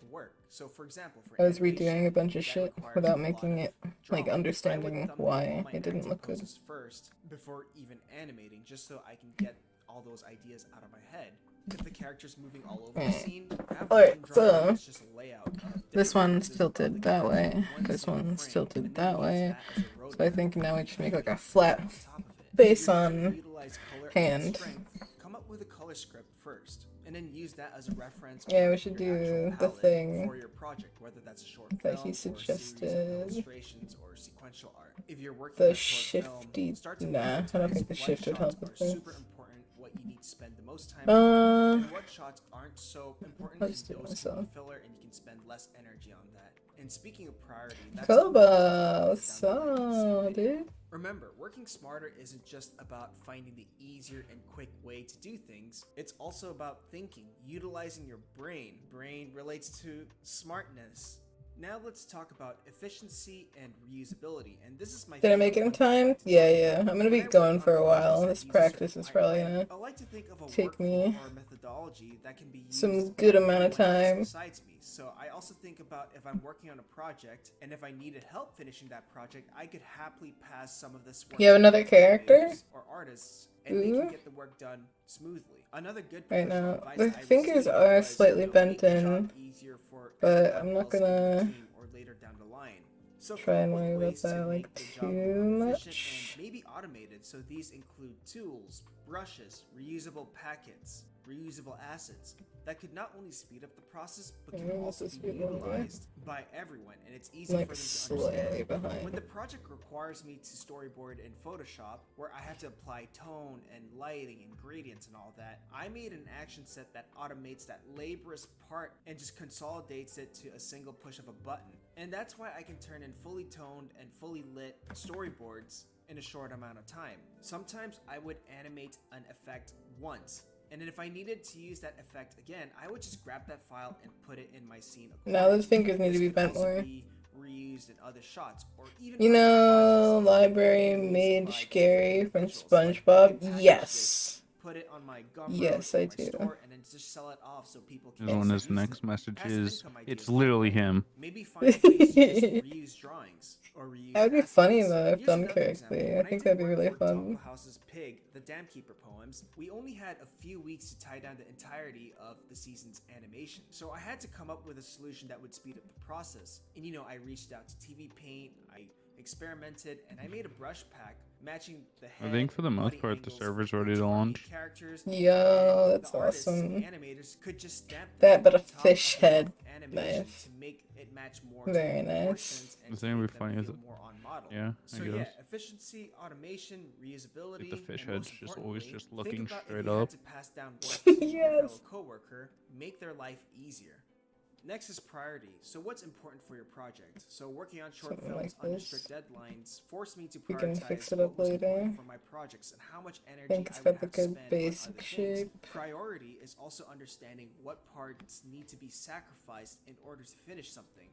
So for example, I was redoing a bunch of shit without making it, like, understanding why it didn't look good. First, before even animating, just so I can get all those ideas out of my head. If the character's moving all over the scene, Alright, so it's just a layout of this different one's pieces tilted of that the way, character in one this single one's frame, tilted and then that use way. that as a So I roadmap. think now we just make like a On flat top of it, face if you're trying to on utilize color and hand. strength, come up with a color script first, and then use that as a reference. Yeah, or we should your actual do the palette thing for your project, whether that's a short that film he or a series of suggested. illustrations or sequential art. If you're working The on a short film, shifty, start to nah, I don't think the prioritize shift would what help shots with are this. super important, what you need to spend the most time on, and what shots aren't so important, and Let's do those can myself. be filler, and you can spend less energy on that. And speaking of priority, that's Koba, what's up, dude? Remember, working smarter isn't just about finding the easier and quick way to do things. It's also about thinking, utilizing your brain. Brain relates to smartness. Now let's talk about efficiency and reusability. And this is my Did I make it in time? Yeah. I'm gonna be going for a while. This practice is probably gonna I like to think of a take workflow me or a methodology that can be used some good by amount of anyone else time. besides me. So I also think about if I'm working on a project and if I needed help finishing that project, I could happily pass some of this work You have to another character? animators or artists, and they can Ooh. get the work done smoothly. Another good Right professional now, advice the I fingers received are was, slightly make bent the job in, easier for but everyone I'm not else in your gonna team or later down the line. So try and come up with worry about ways to that, make like, the job too more efficient much. and maybe automated. So these include tools, brushes, reusable packets, reusable assets that could not only speed up the process but can Yeah, also this is be good one, yeah. utilized by everyone, and it's easy like for them to slightly understand. When behind. the project requires me to storyboard in Photoshop, where I have to apply tone and lighting and gradients and all that, I made an action set that automates that laborious part and just consolidates it to a single push of a button. And that's why I can turn in fully toned and fully lit storyboards in a short amount of time. Sometimes I would animate an effect once, and then if I needed to use that effect again, I would just grab that file and put it in my scene. Now those fingers need to This be could bent also more. be reused in other shots, or even You other know, projects that Library can be used Mage by Gary different from individuals. Like, you SpongeBob? can package Yes. this put it on my Gumroad Yes, or I my do. store, and then just sell it off so people can And on his use next them. message Passive is, income it's ideas like literally that. him. Maybe find ways to just reuse drawings or reuse That would be funny assets. though if Here's done another example. correctly. I When think did that'd be work really for fun. Tonko House's Pig, the Damkeeper poems, we only had a few weeks to tie down the entirety of the season's animation. So I had to come up with a solution that would speed up the process. And you know, I reached out to TV Paint, I experimented, and I made a brush pack matching the head. I think for the and most body part the angles server's for ready to each of our main launch. characters, Yo, and that's the artists and awesome. the animators could just stamp That, but a on top fish of the rough head. animation Nice. to make it match more to Very the nice. proportions and The to thing would make be them funny is feel that- more on model. Yeah, So I yeah, guess. efficiency, automation, reusability, Like the fish and head's most just always importantly, just think looking about if straight you had up. to pass down work to your Yes. fellow coworker, make their life easier. Next is priority. So what's important for your project? So working on short Something films like under this. strict deadlines forced me to We can prioritize fix it what up was later. important for my projects and how much I energy think it's I would got the have to good spend on basic other things. shape. Priority is also understanding what parts need to be sacrificed in order to finish something.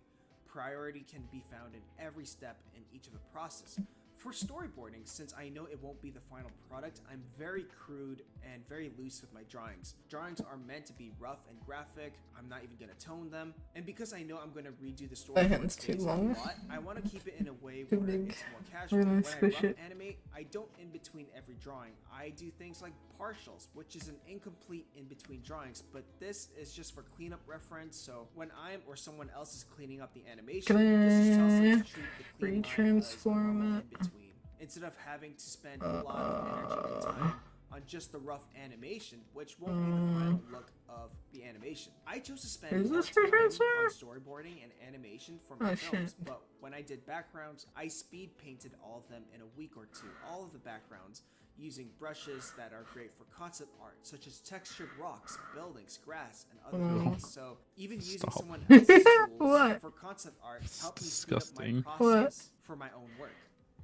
Priority can be found in every step in each of the process. For storyboarding, since I know it won't be the final product, I'm very crude and very loose with my drawings. Drawings are meant to be rough and graphic. I'm not even going to tone them. And because I know I'm going to redo the My storyboard hand's too phase a long. lot, I want to keep it in a way Too where big. it's more casual. Really When nice I fish rough it. animate, I don't in between every drawing. I do things like partials, which is an incomplete in between drawings, but this is just for cleanup reference. So when I'm or someone else is cleaning up the animation, this just tells them to treat the clean line as Retransform normal it. in between, instead of having to spend a lot of energy and time on just the rough animation, which won't be the final look of the animation. I chose to spend Is more this time retransfer? on storyboarding and animation for my Oh, films, shit. but when I did backgrounds, I speed painted all of them in a week or two, all of the backgrounds, using brushes that are great for concept art, such as textured rocks, buildings, grass, and other things. So even using Stop. someone else's tools What? for concept art It's helped me speed up my disgusting. process for my own work.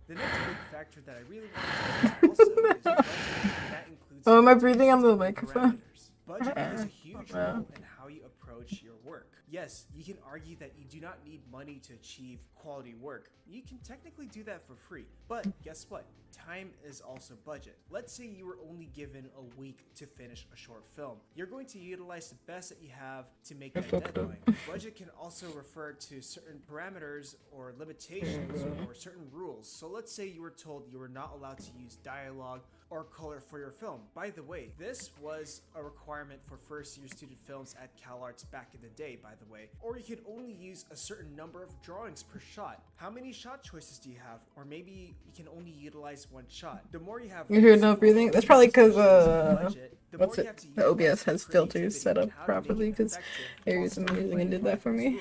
The next big factor that I really want to discuss also is budget. That includes Oh, am I breathing on the and microphone? parameters. Budget plays a huge Yeah. role in how you approach your work. Yes, you can argue that you do not need money to achieve quality work. You can technically do that for free. But guess what? Time is also budget. Let's say you were only given a week to finish a short film. You're going to utilize the best that you have to make that deadline. Budget can also refer to certain parameters or limitations or certain rules. So let's say you were told you were not allowed to use dialogue or color for your film. By the way, this was a requirement for first year student films at CalArts back in the day, by the way. Or you could only use a certain number of drawings per shot. How many shot choices do you have? Or maybe you can only utilize one shot. The more you have You hear no breathing? That's probably because what's it? The OBS has filters set up properly because Aries I'm using and did that for me.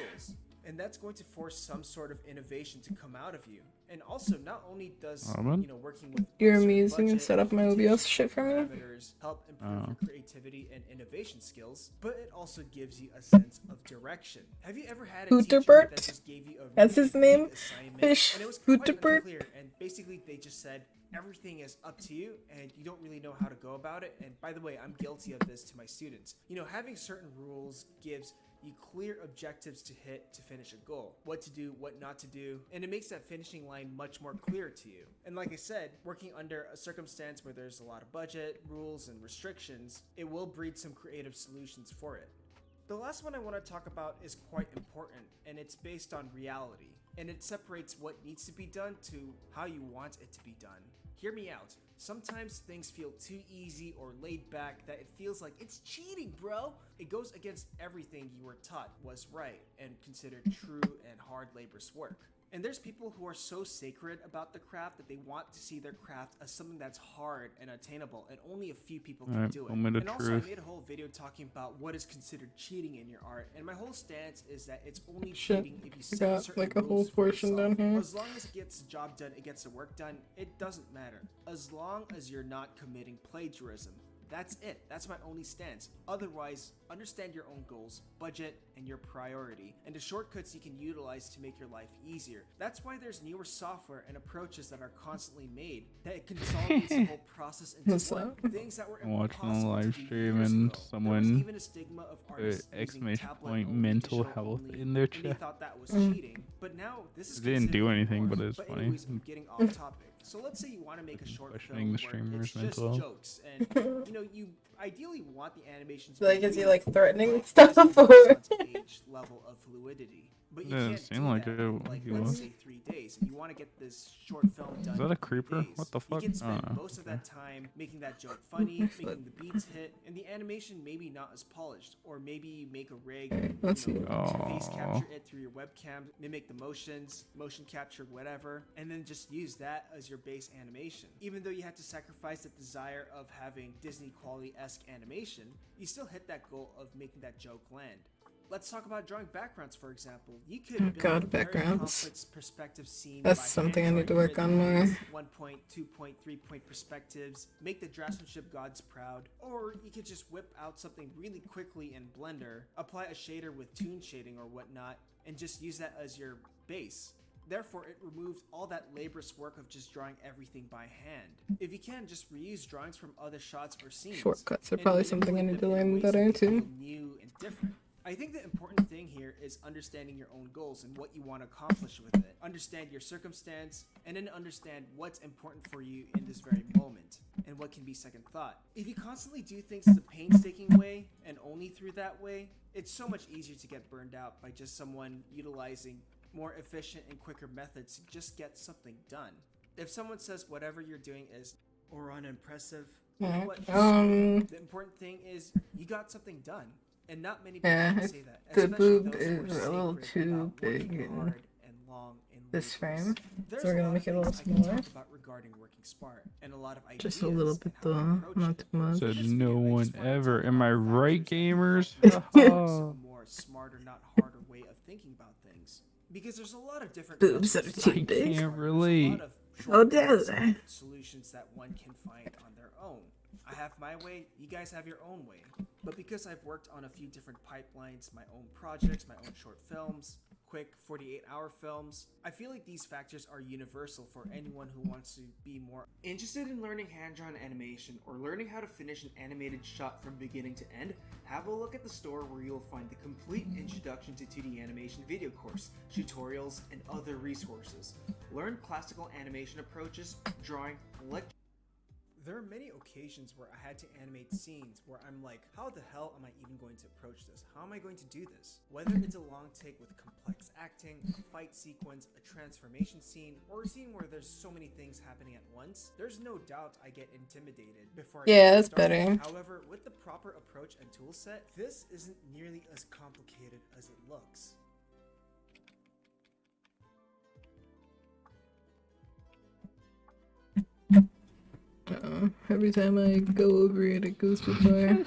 And that's going to force some sort of innovation to come out of you. And also, not only does working with You're certain amazing and budget, set up my OBS shit for me. parameters help improve your creativity and innovation skills, but it also gives you a sense of direction. Have you ever had a teacher Hooterbert? that just gave you a That's really his name? big assignment, Fish and it was quite Hooterbert? unclear, and basically they just said everything is up to you and you don't really know how to go about it? And by the way, I'm guilty of this to my students. You know, having certain rules gives you clear objectives to hit to finish a goal, what to do, what not to do, and it makes that finishing line much more clear to you. And like I said, working under a circumstance where there's a lot of budget, rules, and restrictions, it will breed some creative solutions for it. The last one I want to talk about is quite important, and it's based on reality, and it separates what needs to be done to how you want it to be done. Hear me out. Sometimes things feel too easy or laid back that it feels like it's cheating, bro. It goes against everything you were taught was right and considered true and hard labor's work. And there's people who are so sacred about the craft that they want to see their craft as something that's hard and attainable, and only a few people can do it. Moment of And also, truth. I made a whole video talking about what is considered cheating in your art, and my whole stance is that it's only Shit, cheating if you I set got, certain like, a whole rules for portion yourself. down here. As long as it gets the job done, it gets the work done, it doesn't matter. As long as you're not committing plagiarism. That's it. That's my only stance. Otherwise, understand your own goals, budget, and your priority, and the shortcuts you can utilize to make your life easier. That's why there's newer software and approaches that are constantly made that consolidates the whole process into What's one. that? Things that were I'm watching a impossible live to do stream years and ago. someone There was even a stigma of artists using exclamation tablet point only, mental digital health only, in their and they chat. thought that was cheating. But now this is They didn't do considered anything, normal. but it's funny. Anyways, I'm getting off topic. So let's say you want to make a short Questioning film the where it's streamer's just mental health. jokes, and you ideally want the animations to Like, be is he real, like threatening but stuff just or? Renaissance age level of fluidity. But you Doesn't can't seem do like that it, in, like, he let's was. say 3 days. If you want to get this short film done Is that a in 3 creeper? days, What the you fuck? can spend Oh, most of okay. that time making that joke funny, making the beats hit, and the animation maybe not as polished. Or maybe you make a rig, Let's see. face capture Oh. it through your webcam, mimic the motions, motion capture, whatever, and then just use that as your base animation. Even though you had to sacrifice the desire of having Disney quality-esque animation, you still hit that goal of making that joke land. Let's talk about drawing backgrounds, for example. You could Oh build god, a very backgrounds. complex perspective scene That's by something I hand need to drawing work on grid more. lines, 1 point, 2 point, 3 point perspectives, make the draftsmanship gods proud. Or you could just whip out something really quickly in Blender, apply a shader with toon shading or whatnot, and just use that as your base. Therefore, it removes all that laborious work of just drawing everything by hand. If you can, just reuse drawings from other shots or scenes. Shortcuts are and probably something I manipulate need to them in learn ways better that they too. feel new and different. I think the important thing here is understanding your own goals and what you want to accomplish with it. Understand your circumstance, and then understand what's important for you in this very moment, and what can be second thought. If you constantly do things the painstaking way, and only through that way, it's so much easier to get burned out by just someone utilizing more efficient and quicker methods to just get something done. If someone says whatever you're doing is or unimpressive, you know what? The important thing is you got something done. And not many people Yeah, can say that. the Especially boob those who are is a little sacred too about working big in hard and long and this laborious. frame. There's So we're a gonna lot make of it a things little I can smaller. talk about regarding working smart, and a lot of ideas Just a little bit and how I though, approach not it. too much. Said this no video, I one just wanna ever. talk Am I about right, factors that gamers? can help you towards a more smarter, not harder way of thinking about things. Because there's a lot of different Boobs that are methods too to I big. work can't smart. There's a relate. lot of Oh, does shortcuts it? and solutions that one can find on their own. I have my way, you guys have your own way. But because I've worked on a few different pipelines, my own projects, my own short films, quick 48-hour films, I feel like these factors are universal for anyone who wants to be more interested in learning hand-drawn animation or learning how to finish an animated shot from beginning to end. Have a look at the store where you'll find the complete introduction to 2D animation video course, tutorials, and other resources. Learn classical animation approaches, drawing, lecture. There are many occasions where I had to animate scenes where I'm like, how the hell am I even going to approach this? How am I going to do this? Whether it's a long take with complex acting, a fight sequence, a transformation scene, or a scene where there's so many things happening at once, there's no doubt I get intimidated before I Yeah, get that's started. better. However, with the proper approach and toolset, this isn't nearly as complicated as it looks. Every time I go over it, it goes too far. Hey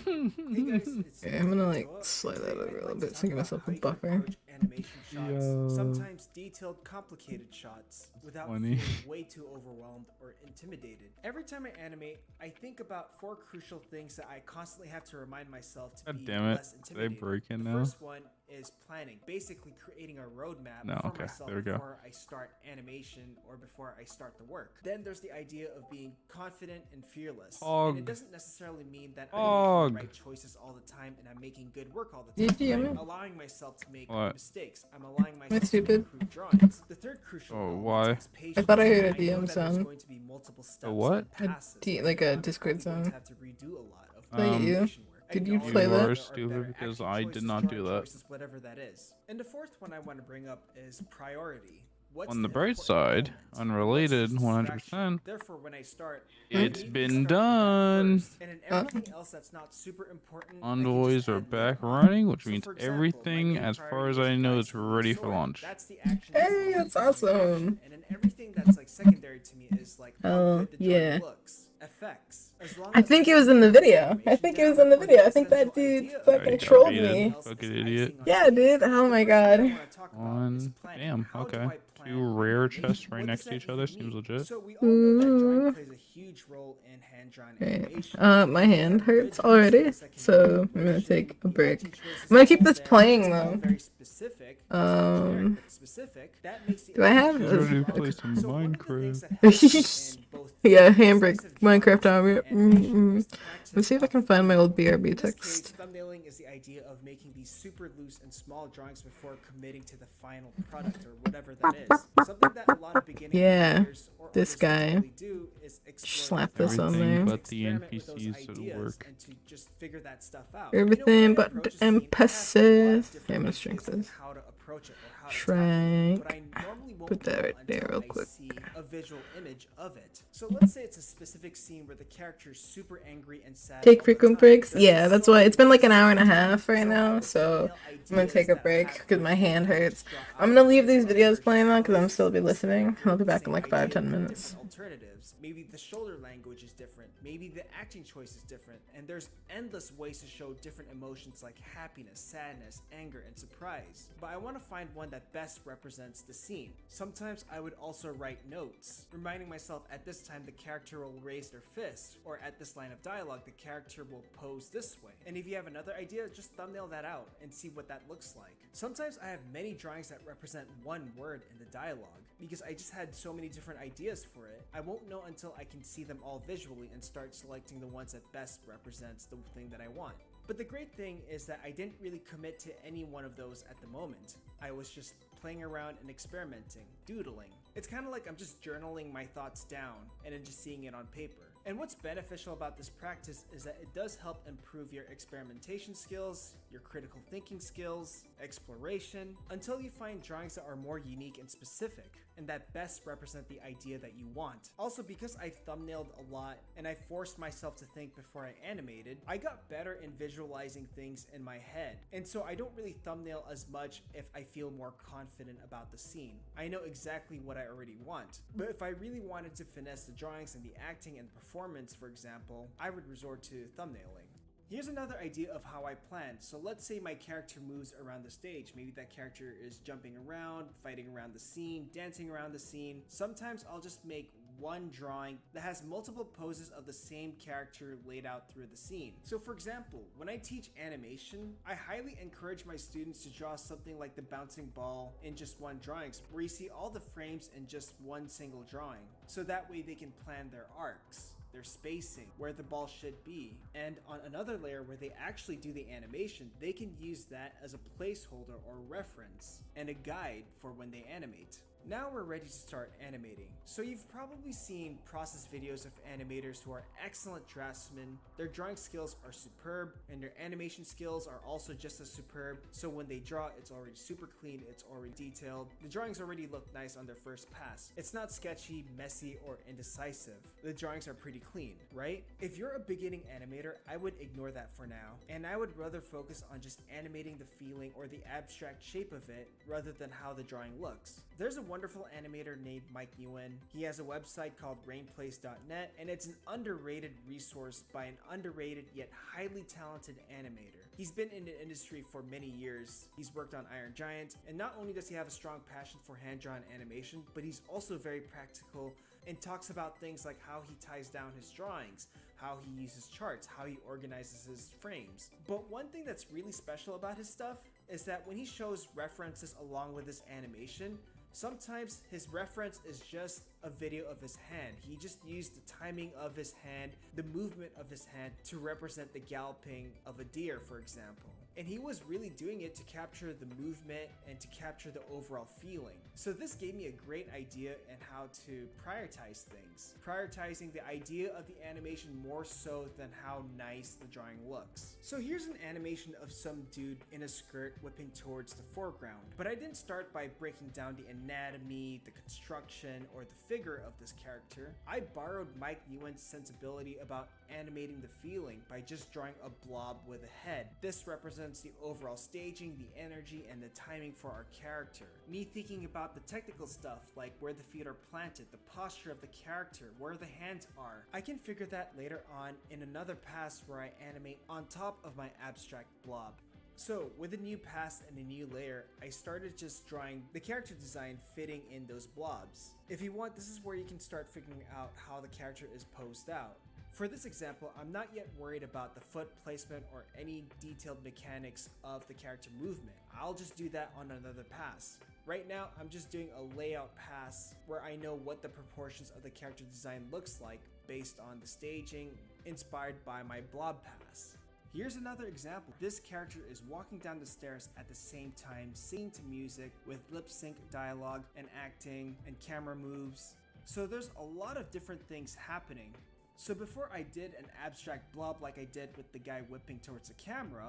guys, it's Okay, I'm gonna like Noah. slide Today that over I'd a little like bit to to give talk myself about a how you can buffer. approach animation shots, Yo. sometimes detailed, complicated shots, without Funny. feeling way too overwhelmed or intimidated. Every time I animate, I think about 4 crucial things that I constantly have to remind myself to God be damn it. less Did I intimidated. break it The now? first one is planning, basically creating a roadmap No, for okay, myself there we go. before I start animation or before I start the work. Then there's the idea of being confident and fearless. And it Hog. doesn't necessarily mean that I'm Hog. making the right choices all the time and I'm making good work all the time. GG, I'm man. allowing myself to make What? mistakes. I'm allowing myself to stupid. improve drawings. The third crucial Oh, element why? is patience. I thought I heard a know DM that there's sound. going to be multiple steps what? and A passes, D- and like a I'm Discord probably going to sound. have to redo a lot of Is that you? animation work. Did you Acknowledge play that that? there are are stupid better because acting I did choices, not drawing do that. choices, whatever that is. And the fourth one I want to bring up is priority. What's On the bright important side, moment? unrelated, What's the distraction? 100%. Therefore, when I start, It's I need to been start with that done. first, and then everything else that's not super important, I can just Envoys are add back later on. running, which So means for example, my everything, main as far priority as is I know, Guy is Sweeney's ready for sword. launch. That's the action. Hey, that's that's awesome. And then everything that's like secondary to me is like how Oh, good the drawing yeah. looks, effects. As long I as think I it was have in the the video. I information think it was down in the with video. the I think that essential dude idea of fucking it, trolled baited. me. everything else Fucking is idiot. icing on Yeah, the cake. dude. Oh The my first thing I god. wanna talk about is One. planning. Damn, How do okay. I plan 2 my rare animation? chests right What next does to each that other. even Seems mean? legit. So we all know that drawing Ooh. plays a huge role in hand-drawn Right. animation. My hand hurts already, so I'm gonna take a break. I'm I'm gonna keep this playing though. Very specific. It's not generic, but specific. That makes the Do I have? She's ready to play some So one of the things Minecraft. that helps in both Yeah, the handbrake excessive drawing Minecraft and armor. animation is Let's see if I can find my old BRB in this case, text. thumbnailing is is the idea of making these super loose and small drawings before committing to the final product or whatever that is. Something that a lot of beginning Yeah, creators or this artists guy. don't really do is explore Slap their this on thoughts, there. Everything to but the experiment with those NPCs would ideas work. and to just figure that stuff out. Everything when I but approach the a scene, I have a lot of emphasis. different Yeah, I'm gonna ideas shrink on this. how to approach it or how to tackle it, but I normally won't Put that know right there until real I quick. see a visual image of it. So let's say it's a specific scene where the character is super angry and sad. Take all the frequent time. breaks. There's Yeah, just that's so why many it's been like ways an to hour and a do it. half So right I now. would So thumbnail I'm gonna ideas take a that I break have because my created hand and I hurts. just draw I'm out gonna leave of these other videos versions. playing on I because I'm always still be explore listening. the I'll be back in same like idea 5-10 with minutes. different alternatives. Maybe the shoulder language is different. Maybe the acting choice is different. And there's endless ways to show different emotions like happiness, sadness, anger, and surprise. But I want to find one that best represents the scene. Sometimes I would also write notes, reminding myself at this time the character will raise their fist, or at this line of dialogue the character will pose this way. And if you have another idea, just thumbnail that out and see what that looks like. Sometimes I have many drawings that represent one word in the dialogue, because I just had so many different ideas for it. I won't know until I can see them all visually and start selecting the ones that best represents the thing that I want. But the great thing is that I didn't really commit to any one of those at the moment. I was just playing around and experimenting, doodling. It's kind of like I'm just journaling my thoughts down and then just seeing it on paper. And what's beneficial about this practice is that it does help improve your experimentation skills, your critical thinking skills, exploration, until you find drawings that are more unique and specific, and that best represent the idea that you want. Also, because I've thumbnailed a lot and I forced myself to think before I animated, I got better in visualizing things in my head. And so I don't really thumbnail as much if I feel more confident about the scene. I know exactly what I already want. But if I really wanted to finesse the drawings and the acting and performance, for example, I would resort to thumbnailing. Here's another idea of how I plan. So let's say my character moves around the stage. Maybe that character is jumping around, fighting around the scene, dancing around the scene. Sometimes I'll just make one drawing that has multiple poses of the same character laid out through the scene. So for example, when I teach animation, I highly encourage my students to draw something like the bouncing ball in just one drawing, where you see all the frames in just one single drawing. So that way they can plan their arcs, their spacing, where the ball should be. And on another layer where they actually do the animation, they can use that as a placeholder or reference and a guide for when they animate. Now we're ready to start animating. So you've probably seen process videos of animators who are excellent draftsmen. Their drawing skills are superb and their animation skills are also just as superb. So when they draw, it's already super clean, it's already detailed. The drawings already look nice on their first pass. It's not sketchy, messy, or indecisive. The drawings are pretty clean, right? If you're a beginning animator, I would ignore that for now, and I would rather focus on just animating the feeling or the abstract shape of it rather than how the drawing looks. There's a wonderful animator named Mike Ewan. He has a website called rainplace.net, and it's an underrated resource by an underrated yet highly talented animator. He's been in the industry for many years. He's worked on Iron Giant, and not only does he have a strong passion for hand-drawn animation, but he's also very practical and talks about things like how he ties down his drawings, how he uses charts, how he organizes his frames. But one thing that's really special about his stuff is that when he shows references along with his animation, sometimes his reference is just a video of his hand. He just used the timing of his hand, the movement of his hand to represent the galloping of a deer, for example. And he was really doing it to capture the movement and to capture the overall feeling. So this gave me a great idea in how to prioritize things. Prioritizing the idea of the animation more so than how nice the drawing looks. So here's an animation of some dude in a skirt whipping towards the foreground. But I didn't start by breaking down the anatomy, the construction, or the figure of this character. I borrowed Mike Ewan's sensibility about animating the feeling by just drawing a blob with a head. This represents the overall staging, the energy, and the timing for our character. Me thinking about the technical stuff like where the feet are planted, the posture of the character, where the hands are. I can figure that later on in another pass where I animate on top of my abstract blob. So with a new pass and a new layer, I started just drawing the character design fitting in those blobs. If you want, this is where you can start figuring out how the character is posed out. For this example, I'm not yet worried about the foot placement or any detailed mechanics of the character movement. I'll just do that on another pass. Right now, I'm just doing a layout pass where I know what the proportions of the character design looks like based on the staging inspired by my blob pass. Here's another example. This character is walking down the stairs at the same time, singing to music with lip sync dialogue and acting and camera moves. So there's a lot of different things happening. So before I did an abstract blob like I did with the guy whipping towards the camera,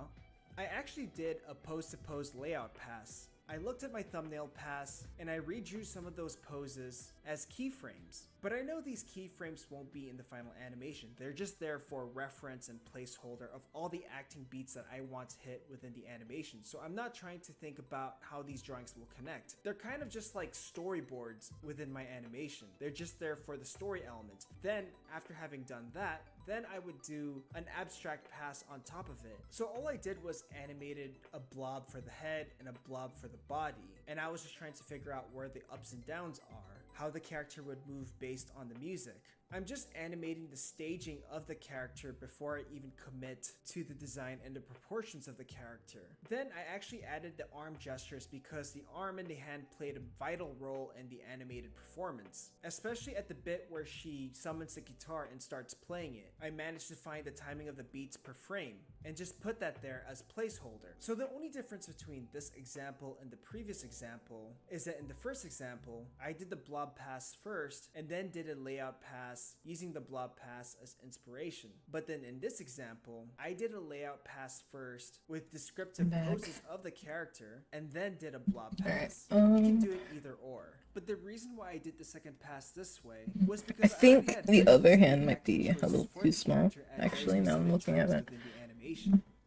I actually did a pose-to-pose layout pass. I looked at my thumbnail pass and I redrew some of those poses as keyframes. But I know these keyframes won't be in the final animation. They're just there for reference and placeholder of all the acting beats that I want to hit within the animation. So I'm not trying to think about how these drawings will connect. They're kind of just like storyboards within my animation. They're just there for the story elements. Then after having done that, then I would do an abstract pass on top of it. So all I did was animated a blob for the head and a blob for the body. And I was just trying to figure out where the ups and downs are, how the character would move based on the music. I'm just animating the staging of the character before I even commit to the design and the proportions of the character. Then I actually added the arm gestures because the arm and the hand played a vital role in the animated performance. Especially at the bit where she summons the guitar and starts playing it. I managed to find the timing of the beats per frame and just put that there as placeholder. So the only difference between this example and the previous example is that in the first example, I did the blob pass first and then did a layout pass using the blob pass as inspiration. But then in this example, I did a layout pass first with descriptive poses of the character and then did a blob pass. You can do it either or. But the reason why I did the second pass this way was because I think the other hand might be a little too small. Actually, now I'm looking at it.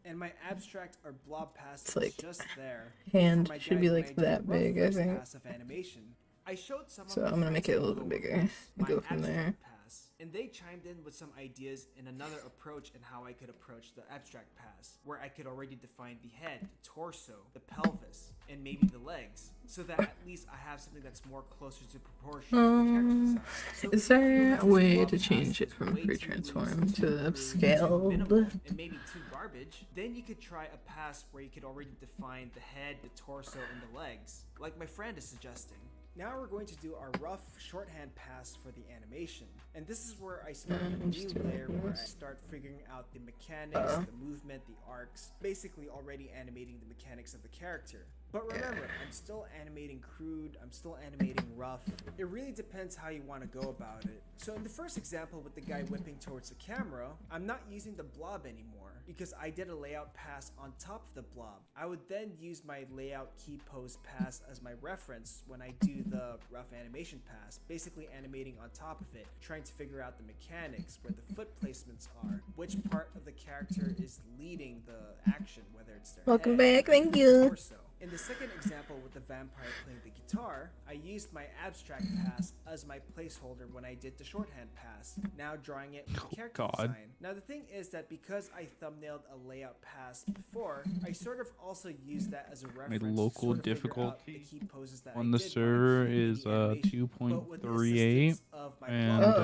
And my abstract or blob pass It's like is just there. hand for my should be guide when like I do that the rough big, I first think. pass of animation. I showed some of So my I'm gonna friends make it a and little bit bigger coworkers and my go from there. abstract pass, and they chimed in with some ideas in another approach and how I could approach the abstract pass, where I could already define the head, the torso, the pelvis, and maybe the legs, so that at least I have something that's more closer to proportion to the character design. So Is if you feel there that a this way blob to pass change it is from way too pre-transform loose, to too crude, upscaled? too minimal, and maybe too garbage, then you could try a pass where you could already define the head, the torso, and the legs, like my friend is suggesting. Now we're going to do our rough shorthand pass for the animation. And this is where I start a new layer where I start figuring out the mechanics, the movement, the arcs, basically already animating the mechanics of the character. But remember, I'm still animating crude, I'm still animating rough. It really depends how you want to go about it. So in the first example with the guy whipping towards the camera, I'm not using the blob anymore because I did a layout pass on top of the blob. I would then use my layout key pose pass as my reference when I do the rough animation pass, basically animating on top of it, trying to figure out the mechanics, where the foot placements are, which part of the character is leading the action, whether it's their Welcome head, back, thank or you. torso. In the second example with the vampire playing the guitar, I used my abstract pass as my placeholder when I did the shorthand pass, now drawing it with the character design. Now the thing is that because I thumbnailed a layout pass before, I sort of also used that as a reference My to local sort of figure out the difficulty key poses that on I the did server when I is created the animation. But with the 2.38 assistance of my and blob Uh-oh.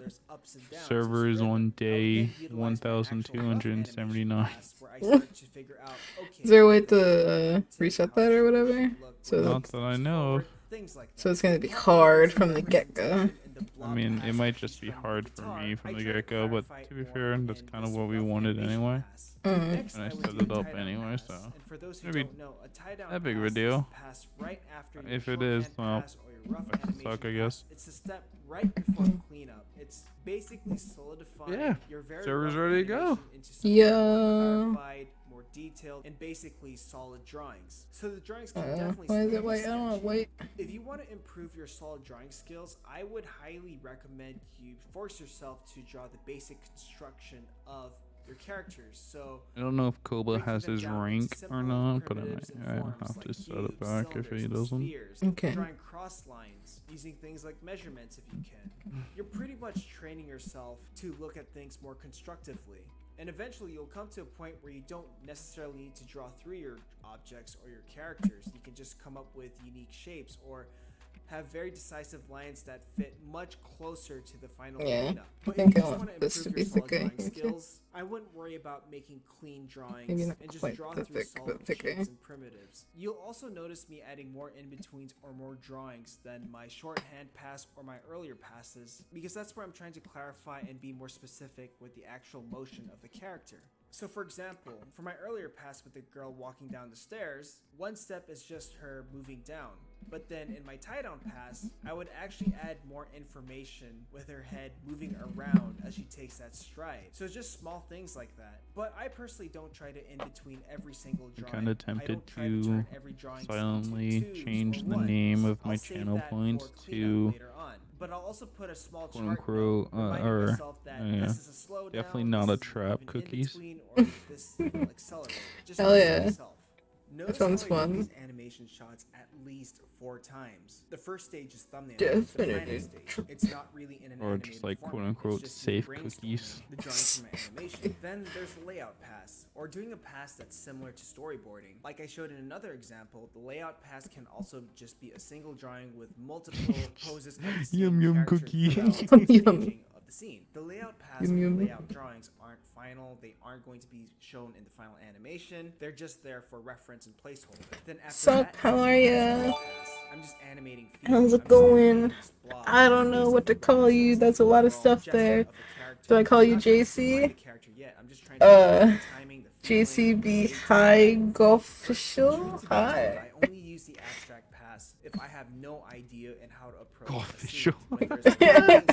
placeholders, ups and downs, server as is rhythm, on I would day then utilize my actual rough animation 1279. pass where I start to figure out, okay, Is there a way the to content, reset how that or should whatever? it look, So what that- Not that I know of. things like So that. it's gonna be Part of hard the from the get-go. presentation in the I blob mean, pass it might that just be he's from hard the for guitar, me from I the try to get-go, but clarify to be more fair, that's in kind of this what we rough wanted animation anyway. pass. Mm. Next, And I I would set do it a up tie-down anyway, pass. so And for those who maybe don't know, a tie-down that big of a pass is deal. a pass right after your If it shorthand is, well, pass or your rough that could animation suck, I pass. guess. It's a step right before cleanup. It's basically solidifying Yeah, your very server's rough ready to go. animation into something Yeah. more clarified, more detailed, and basically solid drawings. So the drawings can definitely Why is still it be white? I don't know, sketchy. white. If you want to improve your solid drawing skills, I would highly recommend you force yourself to draw the basic construction of your characters. So I don't know if Koba breaking has them his down into rank or simple not, but primitives and I'll forms have like to set it cubes, back if cylinders, he and doesn't. spheres. Okay. Drawing cross lines, using things like measurements if you can. You're pretty much training yourself to look at things more constructively. And eventually you'll come to a point where you don't necessarily need to draw through your objects or your characters. You can just come up with unique shapes or have very decisive lines that fit much closer to the final Yeah, cleanup. I But think if you I just want want to this to improve be your solid thicker drawing here, too. skills, I wouldn't worry about making clean drawings Maybe not and just quite draw that through thick, solid but thicker. shapes and primitives. You'll also notice me adding more in-betweens or more drawings than my shorthand pass or my earlier passes, because that's where I'm trying to clarify and be more specific with the actual motion of the character. So for example, for my earlier pass with the girl walking down the stairs, one step is just her moving down. But then in my tie down pass, I would actually add more information with her head moving around as she takes that stride. So it's just small things like that. But I personally don't try to in between every single I'm drawing. kind of I tempted don't try to turn every drawing silently into twos change or the ones. name of my I'll save channel that for points cleanup to later on. But I'll also put a small quote chart unquote, note reminding or myself that yeah, this is a slowdown, definitely not a this is trap even in cookies. between, or this will accelerate. Just Hell notice yeah. myself. Notice sounds how I do fun. these animation shots at least 4 times. The first stage is thumbnail. Definitely. The planning stage. It's not really in an Or animated just like format. quote unquote It's just me safe brainstorming cookies. the drawings for my animation. Then there's the layout pass, or doing a pass that's similar to storyboarding. Like I showed in another example, the layout pass can also just be a single drawing with multiple poses of the same Yum, yum character cookie. throughout Yum, the yum. staging of the scene. The layout pass Yum, and yum. the layout drawings aren't final. They aren't going to be shown in the final animation. They're just there for reference and placeholder. Then after Sup, that, how are there's the ya? abstract pass. I'm just animating feet. How's I'm it just going? animating this blob, I don't know what to basic call you. poses, That's a lot of overall stuff gesture there. of the character. Do I call I'm you not trying to JC? define the character yet. I'm just trying to define the timing, the feeling, JCB the High weight. Official? Truth be told, Hi. I only use the abstract pass if I have no idea in how to approach a Official. scene. When there's a lighting,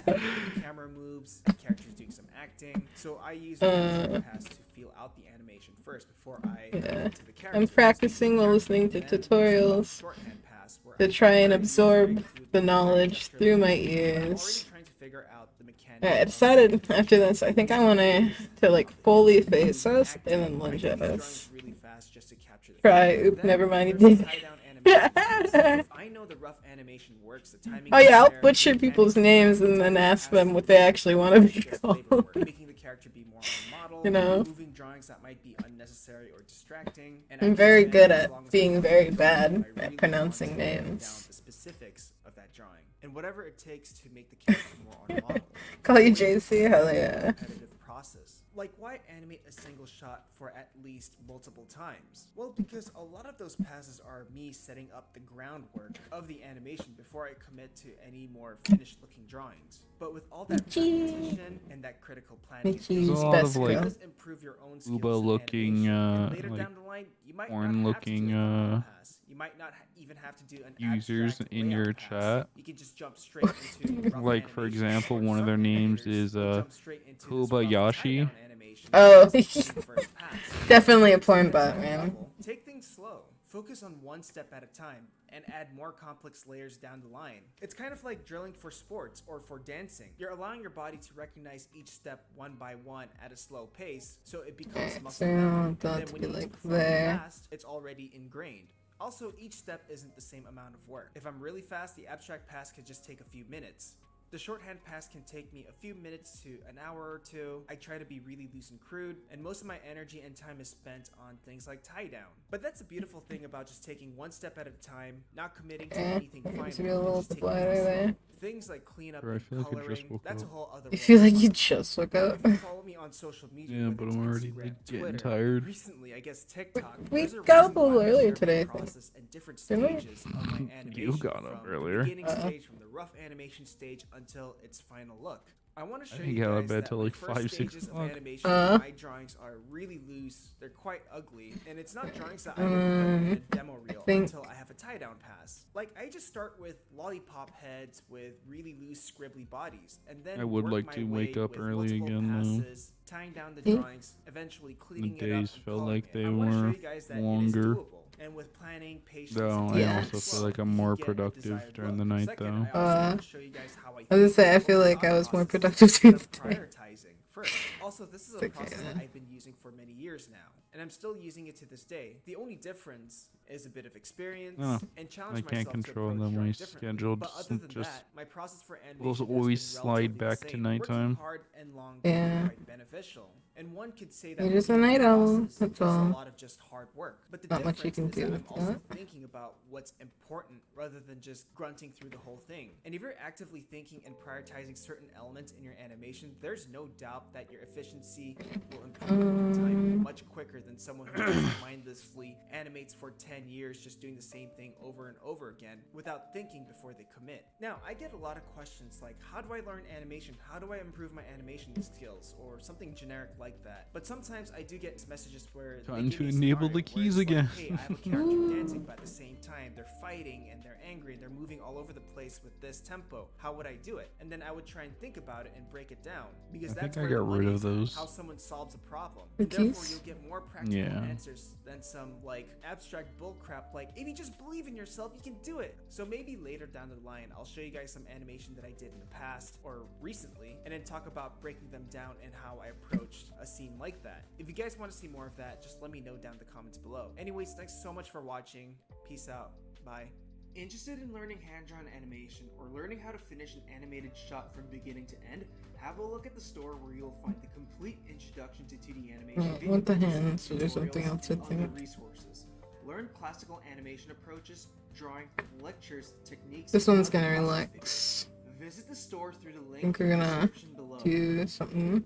the camera moves, the character's doing some acting. So I use the abstract pass to feel out the animation first before I Yeah. get to the character. I'm practicing while listening to Then there's the tutorials shorthand pass, where to I try and very absorb quickly the do knowledge gesture through my but I'm already ears. trying to figure out the mechanics Alright, I of decided after this, I think I want to like fully face us acting. and then I lunge do at these drawings us. really fast just to capture the Try, feeling. oop, Then never mind, you there's the did. tie-down animation pass. If I know the rough animation works, the timing Oh is yeah, I'll there, butcher the people's mechanics names work, and the then tie-down ask pass them what they actually want to is be just called. labor work, making the character be more on model, You know? removing drawings that might be unnecessary or distracting. And I I'm can very spend good as at long as I being want very on the bad drawing if I at really pronouncing want to nail down names. the specifics of that drawing and whatever it takes to make the character more on model. Call you It's always JC? a Hell very yeah. repetitive process. Like, why animate a single shot for at least multiple times? Well, because a lot of those passes are me setting up the groundwork of the animation before I commit to any more finished looking drawings. But with all that Michi. repetition and that critical planning, and Michi's There's a lot of, best like, it girl. does improve your own skills Uba in looking, animation. And later like, down the line, you might porn not have to do looking, a thumbnail pass. You might not even have to do an users abstract in your layout pass. chat. You can just jump straight into rough Like, for animation, example, or one of their some names animators is, will jump straight into this rough Kobayashi. tie-down animation Oh, as the first pass. definitely a porn At bot, some man. level, take things slow. Focus on one step at a time and add more complex layers down the line. It's kind of like drilling for sports or for dancing. You're allowing your body to recognize each step one by one at a slow pace, so it becomes Okay, muscle so memory. I want And that then to when be you need to like perform it there. fast, it's already ingrained. Also, each step isn't the same amount of work. If I'm really fast, the abstract pass could just take a few minutes. The shorthand pass can take me a few minutes to an hour or two. I try to be really loose and crude, and most of my energy and time is spent on things like tie down. But that's the beautiful thing about just taking one step at a time, not committing to anything final, It's real little just taking spider things there. slow. Things like cleanup Bro, I and feel like I just coloring, woke that's a up. whole other You feel world. like you just woke up. If you follow me on social media, Yeah, whether but it's I'm already, Instagram, like, getting Twitter, tired. recently, I guess TikTok. We there's a got reason up a little why I earlier share my today, I think. process and different Didn't we? stages of my animation. You got up from earlier. The beginning Uh-uh. stage, from the rough animation stage until its final look. I want to show didn't you get out of guys bed that till my like first 5, 6 stages of o'clock. animation, my drawings are really loose. They're quite ugly, and it's not drawings that I would put in a demo reel think- until I have a tie-down pass. Like, I just start with lollipop heads with really loose, scribbly bodies, and then I would work like my to way wake up with early multiple again, though. passes, tying down the Mm. drawings, eventually cleaning it days up and felt coloring like it. they I want to show were you guys that it is longer. doable. And with planning, patience, Though and I Yeah. also slow, feel like I'm you can more get a productive desired during look. the night, Second, though. I also want to show you guys how I I was gonna say, I think feel about like the I was more process productive instead of today. prioritizing first. Also, this is a It's okay, process that then. I've been using for many years now, and I'm still using it to this day. The only difference is a bit of experience Oh, and challenge I can't myself control to that approach my drawing differently. schedule But other than just that, my process for animation will has always been slide relatively the back to same. nighttime. Working hard and long can Yeah. be quite beneficial, and one could say that You're just a working on night the owl, process that's is all. a lot of just hard work. But the Not much you difference can is do that I'm with also that. thinking about what's important rather than just grunting through the whole thing. And if you're actively thinking and prioritizing certain elements in your animation, there's no doubt that your efficiency efficiency will improve over time much quicker than someone who just mindlessly animates for 10 years just doing the same thing over and over again without thinking before they commit. Now, I get a lot of questions like, how do I learn animation? How do I improve my animation skills? Or something generic like that. But sometimes I do get messages where they Time give to me a enable scenario the where keys it's like, again. hey, I have a character dancing, but at the same time they're fighting and they're angry and they're moving all over the place with this tempo. How would I do it? And then I would try and think about it and break it down, because I that's think I where the got rid money of is at, those. how someone solves a problem. The And therefore keys? you'll get more practical Yeah. answers than some like abstract bullcrap like, if you just believe in yourself you can do it. So maybe later down the line I'll show you guys some animation that I did in the past or recently, and then talk about breaking them down and how I approached a scene like that. If you guys want to see more of that, just let me know down in the comments below. Anyways, thanks so much for watching. Peace out. Bye. Interested in learning hand-drawn animation or learning how to finish an animated shot from beginning to end? Have a look at the store where you'll find the complete introduction to 2D animation. I want the videos, hands, or there's something tutorials, else I and other think. resources. Learn classical animation approaches, drawing, lectures, techniques. This and one's how to gonna process relax. videos. Visit the store through the I link think in we're the gonna description below. do something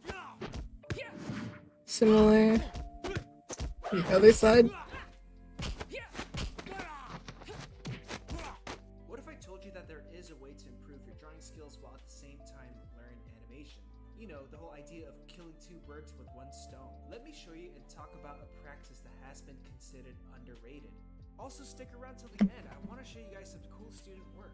similar. The other side. What if I told you that there is a way to improve your drawing skills while at the same time learn animation? You know, the whole idea of killing two birds with one stone. Let me show you and talk about a practice that has been considered underrated. Also, stick around till the end. I want to show you guys some cool student work.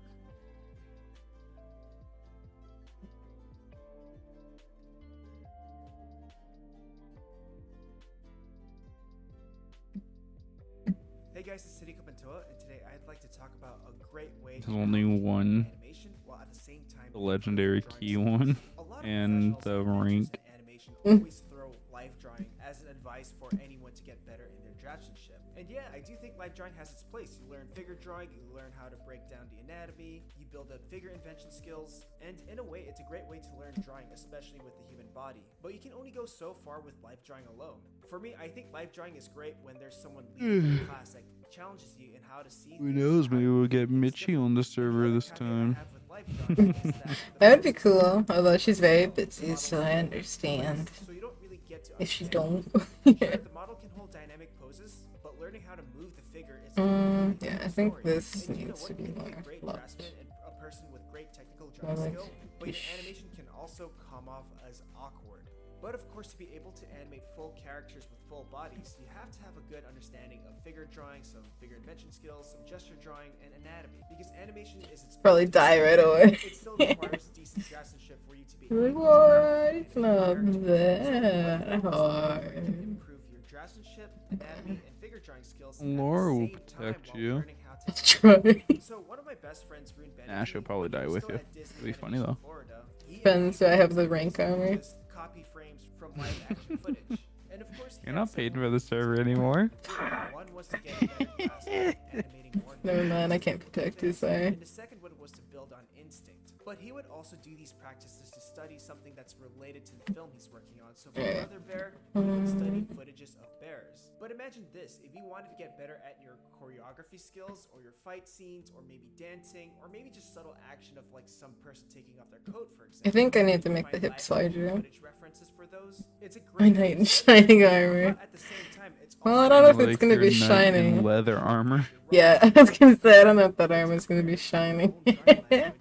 Hey guys, it's City Kapantoa, and today I'd like to talk about a great way There's only one animation while at the same time the legendary drawing key skills. one A lot of and professionals the and mentors rank. in animation always throw live drawing as an advice for anyone to get better in their draftsmanship. And yeah, I do think live drawing has its place. You learn figure drawing, you learn how to break down the anatomy, you build up figure invention skills, and in a way, it's a great way to learn drawing, especially with the human body. But you can only go so far with live drawing alone. For me, I think live drawing is great when there's someone leading the class that challenges you in how to see Who things knows? and how Maybe to we'll do get things Mitchie on the differently. server And the this other caveat I time. have with live drawing is that the That would be process cool, although she's very the busy, model so I is understand so you don't really get to if she understand don't. it. Sure, the model can hold dynamic poses, but learning how to move the figure is a completely Yeah, I different think story. this And you know needs to what? be You can be more a great fluffed. draftsman and a person with great technical More drawing like skill, but your ish. animation can also come off as awkward. But of course, to be able to animate full characters with full bodies, you have to have a good understanding of figure drawing, some figure invention skills, some gesture drawing, and anatomy. Because animation is its Probably own die right thing. away. It still requires decent draftsmanship for you to be Like, able to what? animate It's a not character. that So, hard. you can improve your draftsmanship, anatomy, and figure drawing skills at the Laura will same time protect while you. learning how to Let's try. So one of my best friends, Rune Bennett, Nah, she'll probably die with you. It'll be funny though. Depends, do I have the rank armor? Just copy frames from live action footage. And of course, You're not paid for the server anymore. one was to get a better grasp of animating more Never mind, I can't protect you, sorry. and the second one was to build on instinct. But he would also do these practices to study something that's related to the film he's working on. So for Alright. Brother Bear, he would study footages of bears. But imagine this, if you wanted to get better at your choreography skills, or your fight scenes, or maybe dancing, or maybe just subtle action of like some person taking off their coat, for example. I think I need to you make the find hips live action larger. footage references for those. It's a My great knight in way to shining armor. but at the same time, it's Well, I also don't know if Like it's gonna your be knight in shining. leather armor. Yeah, I was gonna say, I don't know if that armor is gonna be shining. to make it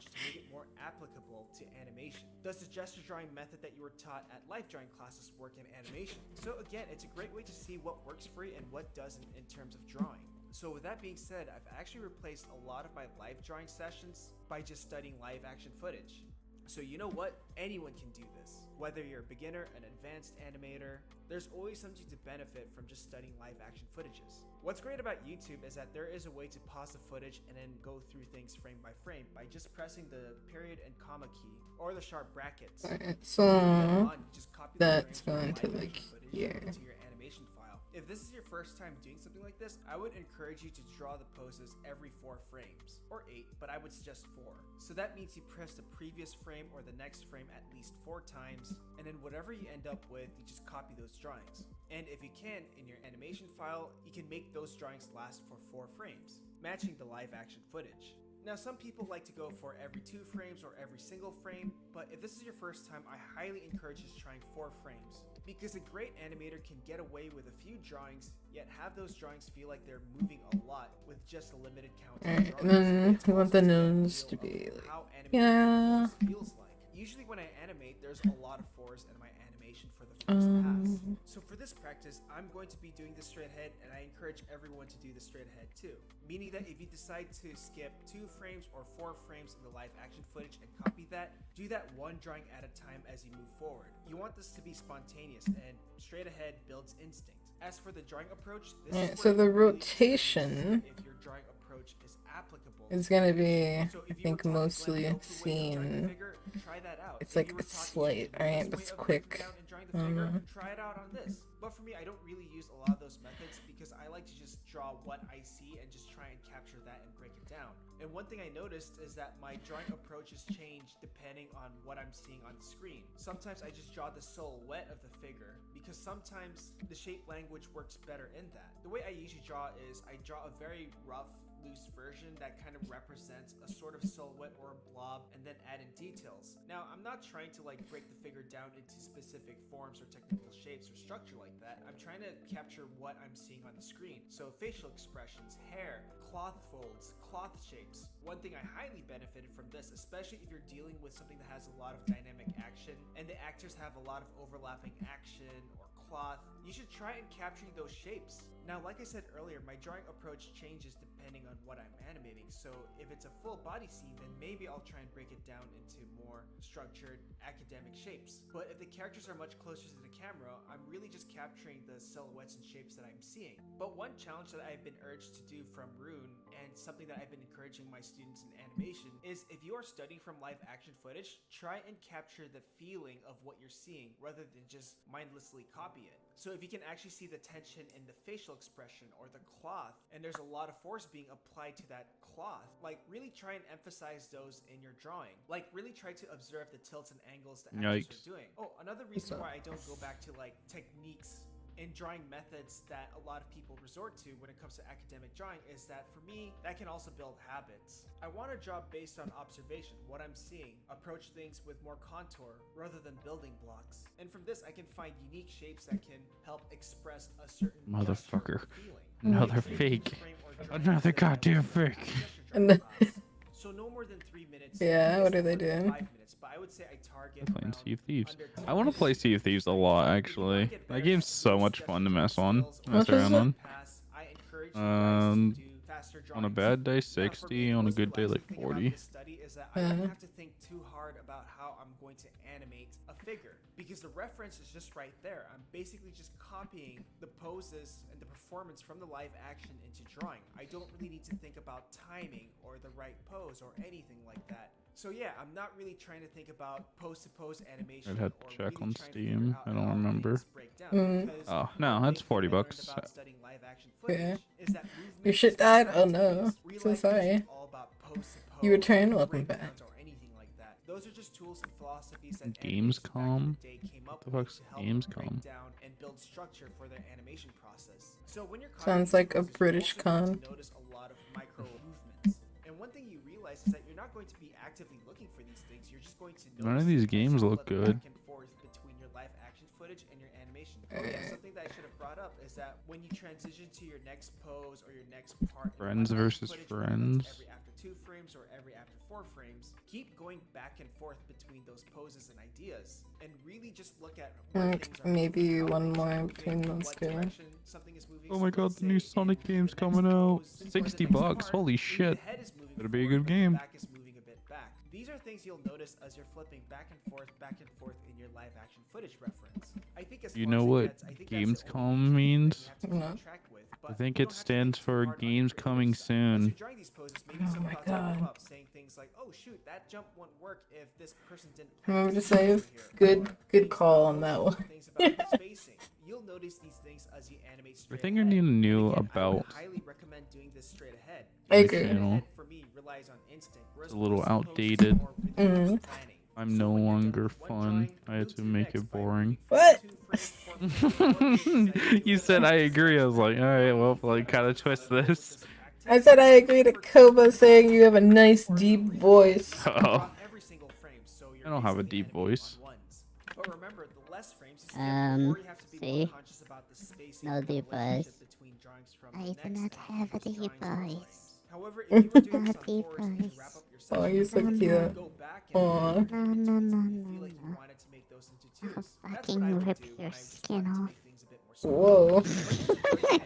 more applicable to animation. Does the gesture drawing method that you were taught at life drawing classes work in animation? So again, it's a great way to see what works for you and what doesn't in terms of drawing. So with that being said, I've actually replaced a lot of my live drawing sessions by just studying live action footage. So you know what? Anyone can do this. Whether you're a beginner, an advanced animator, there's always something to benefit from just studying live action footages. What's great about YouTube is that there is a way to pause the footage and then go through things frame by frame by just pressing the period and comma key or the sharp brackets. Alright, Then so on, you just copy the that's frames from going to live like action footage here. into your animation file. If this is your first time doing something like this, I would encourage you to draw the poses every 4 frames, or 8, but I would suggest 4. So that means you press the previous frame or the next frame at least 4 times, and then whatever you end up with, you just copy those drawings. And if you can, in your animation file, you can make those drawings last for 4 frames, matching the live action footage. Now, some people like to go for every 2 frames or every single frame, but if this is your first time, I highly encourage just trying 4 frames. because a great animator can get away with a few drawings, yet have those drawings feel like they're moving a lot with just a limited count of Alright, drawings. and then It's we want also the to get a nose feel to of be like, how animating yeah. force feels like. Usually when I animate, there's a lot of force in my animation for the first pass. So for this practice, I'm going to be doing this straight ahead, and I encourage everyone to do this straight ahead too. Meaning that if you decide to skip 2 frames or 4 frames in the live action footage and copy that, do that one drawing at a time as you move forward. You want this to be spontaneous, and straight ahead builds instinct. As for the drawing approach, this is So where the you really rotation if your drawing approach is applicable. is gonna be, So I if you think, were talking mostly Glenn Milky way of drawing the seen. figure, try that out. It's If like you were it's talking slight, Shane right? Lewis' But way it's of breaking quick. down and drawing the figure, try it out on this. But for me, I don't really use a lot of those methods because I like to just draw what I see and just try and capture that and break it down. And one thing I noticed is that my drawing approaches change depending on what I'm seeing on the screen. Sometimes I just draw the silhouette of the figure because sometimes the shape language works better in that. The way I usually draw is I draw a very rough, loose version that kind of represents a sort of silhouette or a blob and then add in details. Now, I'm not trying to like break the figure down into specific forms or technical shapes or structure like that. I'm trying to capture what I'm seeing on the screen. So facial expressions, hair, cloth folds, cloth shapes. One thing I highly benefited from this, especially if you're dealing with something that has a lot of dynamic action and the actors have a lot of overlapping action or cloth, you should try and capturing those shapes. Now, like I said earlier, my drawing approach changes depending on what I'm animating, so if it's a full body scene, then maybe I'll try and break it down into more structured academic shapes. But if the characters are much closer to the camera, I'm really just capturing the silhouettes and shapes that I'm seeing. But one challenge that I've been urged to do from Rune, and something that I've been encouraging my students in animation, is if you are studying from live action footage, try and capture the feeling of what you're seeing rather than just mindlessly copy it. So if you can actually see the tension in the facial expression or the cloth, and there's a lot of force being applied to that cloth, like really try and emphasize those in your drawing. Like really try to observe the tilts and angles the actors Yikes. are doing. Oh, another reason why I don't go back to like techniques and drawing methods that a lot of people resort to when it comes to academic drawing is that for me, that can also build habits. I want to draw based on observation, what I'm seeing, approach things with more contour rather than building blocks. And from this, I can find unique shapes that can help express a certain Motherfucker. gesture or feeling. Another Create fake. frame or drawing Another that goddamn represents a fake. gesture And drawing then- class. So no more than 3 minutes. Yeah, I what guess are they no more than doing? 5 minutes, but I would say I target I'm playing around Sea of Thieves. under I want to 10 play minutes. Sea of Thieves a lot, If you wanna actually. get That better game's at so these much gesture fun to drawing mess on. skills or Mess What is around it? on. pass, I encourage you guys to do faster On a drawings. bad day, Now, for 60. me, the On a most good day, relaxing like thing about 40. this study is that I don't have to think too hard about how I'm going to animate a figure because the reference is just right there. I'm basically just copying the poses and the performance from the live action into drawing. I don't really need to think about timing or the right pose or anything like that. So yeah, I'm not really trying to think about pose-to-pose animation. I'd have or to check really on trying to figure Steam. out I don't how remember. things break down, because Oh, one no, that's big thing I learned $40. about studying live action Yeah. footage is that movement Your shit is not died? Oh no. activities. Real So life sorry. isn't all about pose-to-pose, You returned? Welcome breakdowns, back. or anything like that. Those are just tools and philosophies that animators back in Gamescom? the day came up The with fuck's to help them break Gamescom? down and build structure for their animation process. So when you're Sounds copying like a these poses, you're British also going con. to notice a lot of micro movements. And one thing you realize is that you're not going to be actively looking for these things. You're just going to notice None of these them as games you look flip good. back and forth between your live action footage and your animation. Oh yeah, something that I should have brought up is that when you transition to your next pose or your next part, in your Friends live action versus footage, whether friends. that's every after 2 frames or every after 4 frames, keep going back and forth between those poses and ideas, and really just look at where things are Maybe moving, how one things more are moving, between those what two. direction something is moving. Oh So my god, let's the new say Sonic in game's the next coming out. pose or the $60 next bucks. part, Holy maybe shit. the head is moving Better be a forward, good but the game. back is moving a bit back. These are things you'll notice as you're flipping back and forth in your live action footage reference. I think as You far know as it what gets, I think that's the only Gamescom age group means? that you have to No. keep track with, I but think you it don't have to stands think too for hard on your games creative coming side. As soon. you're drawing these poses, maybe Oh some my thoughts will come God. up saying things like, "Oh shoot, that jump won't work if this person didn't." Remember to this save? over here," Good- or good things call about on that motion, one. things about the spacing. You'll notice these things as you animate straight think I ahead. need And new again, I would about highly recommend doing this straight ahead. I Straight agree. channel. ahead for me relies on instinct, whereas It's a little pose-to-pose is outdated. more reliant on planning. I'm So no when you're done longer with one fun. drawing, I had move to the make next it by boring. moving from What? 2 frames, 4 frames, or whatever it is that you do You in said the I next agree. I was like, section. alright, well, If you like, kind of actually twist follow this. practice, I said I agree to Koba saying you have a nice deep voice. Oh. draw every single frame, so you're I don't have a basically deep animating voice. on ones. But remember, the less frames to skip, or you have to be more see? conscious about the spacing No and the device. relationship between drawings from I the do next not and have a previous drawings and device. frames. However, if you were doing this No on fours and to wrap device. up your Oh, session, he's so No, you cute. could go back and Aw. edit No, your no, images no, if you no, feel like you no. wanted to make those into I'll twos. That's fucking what I would rip do your when I just skin wanted to off. make things a bit more smooth. Whoa. But you can enjoy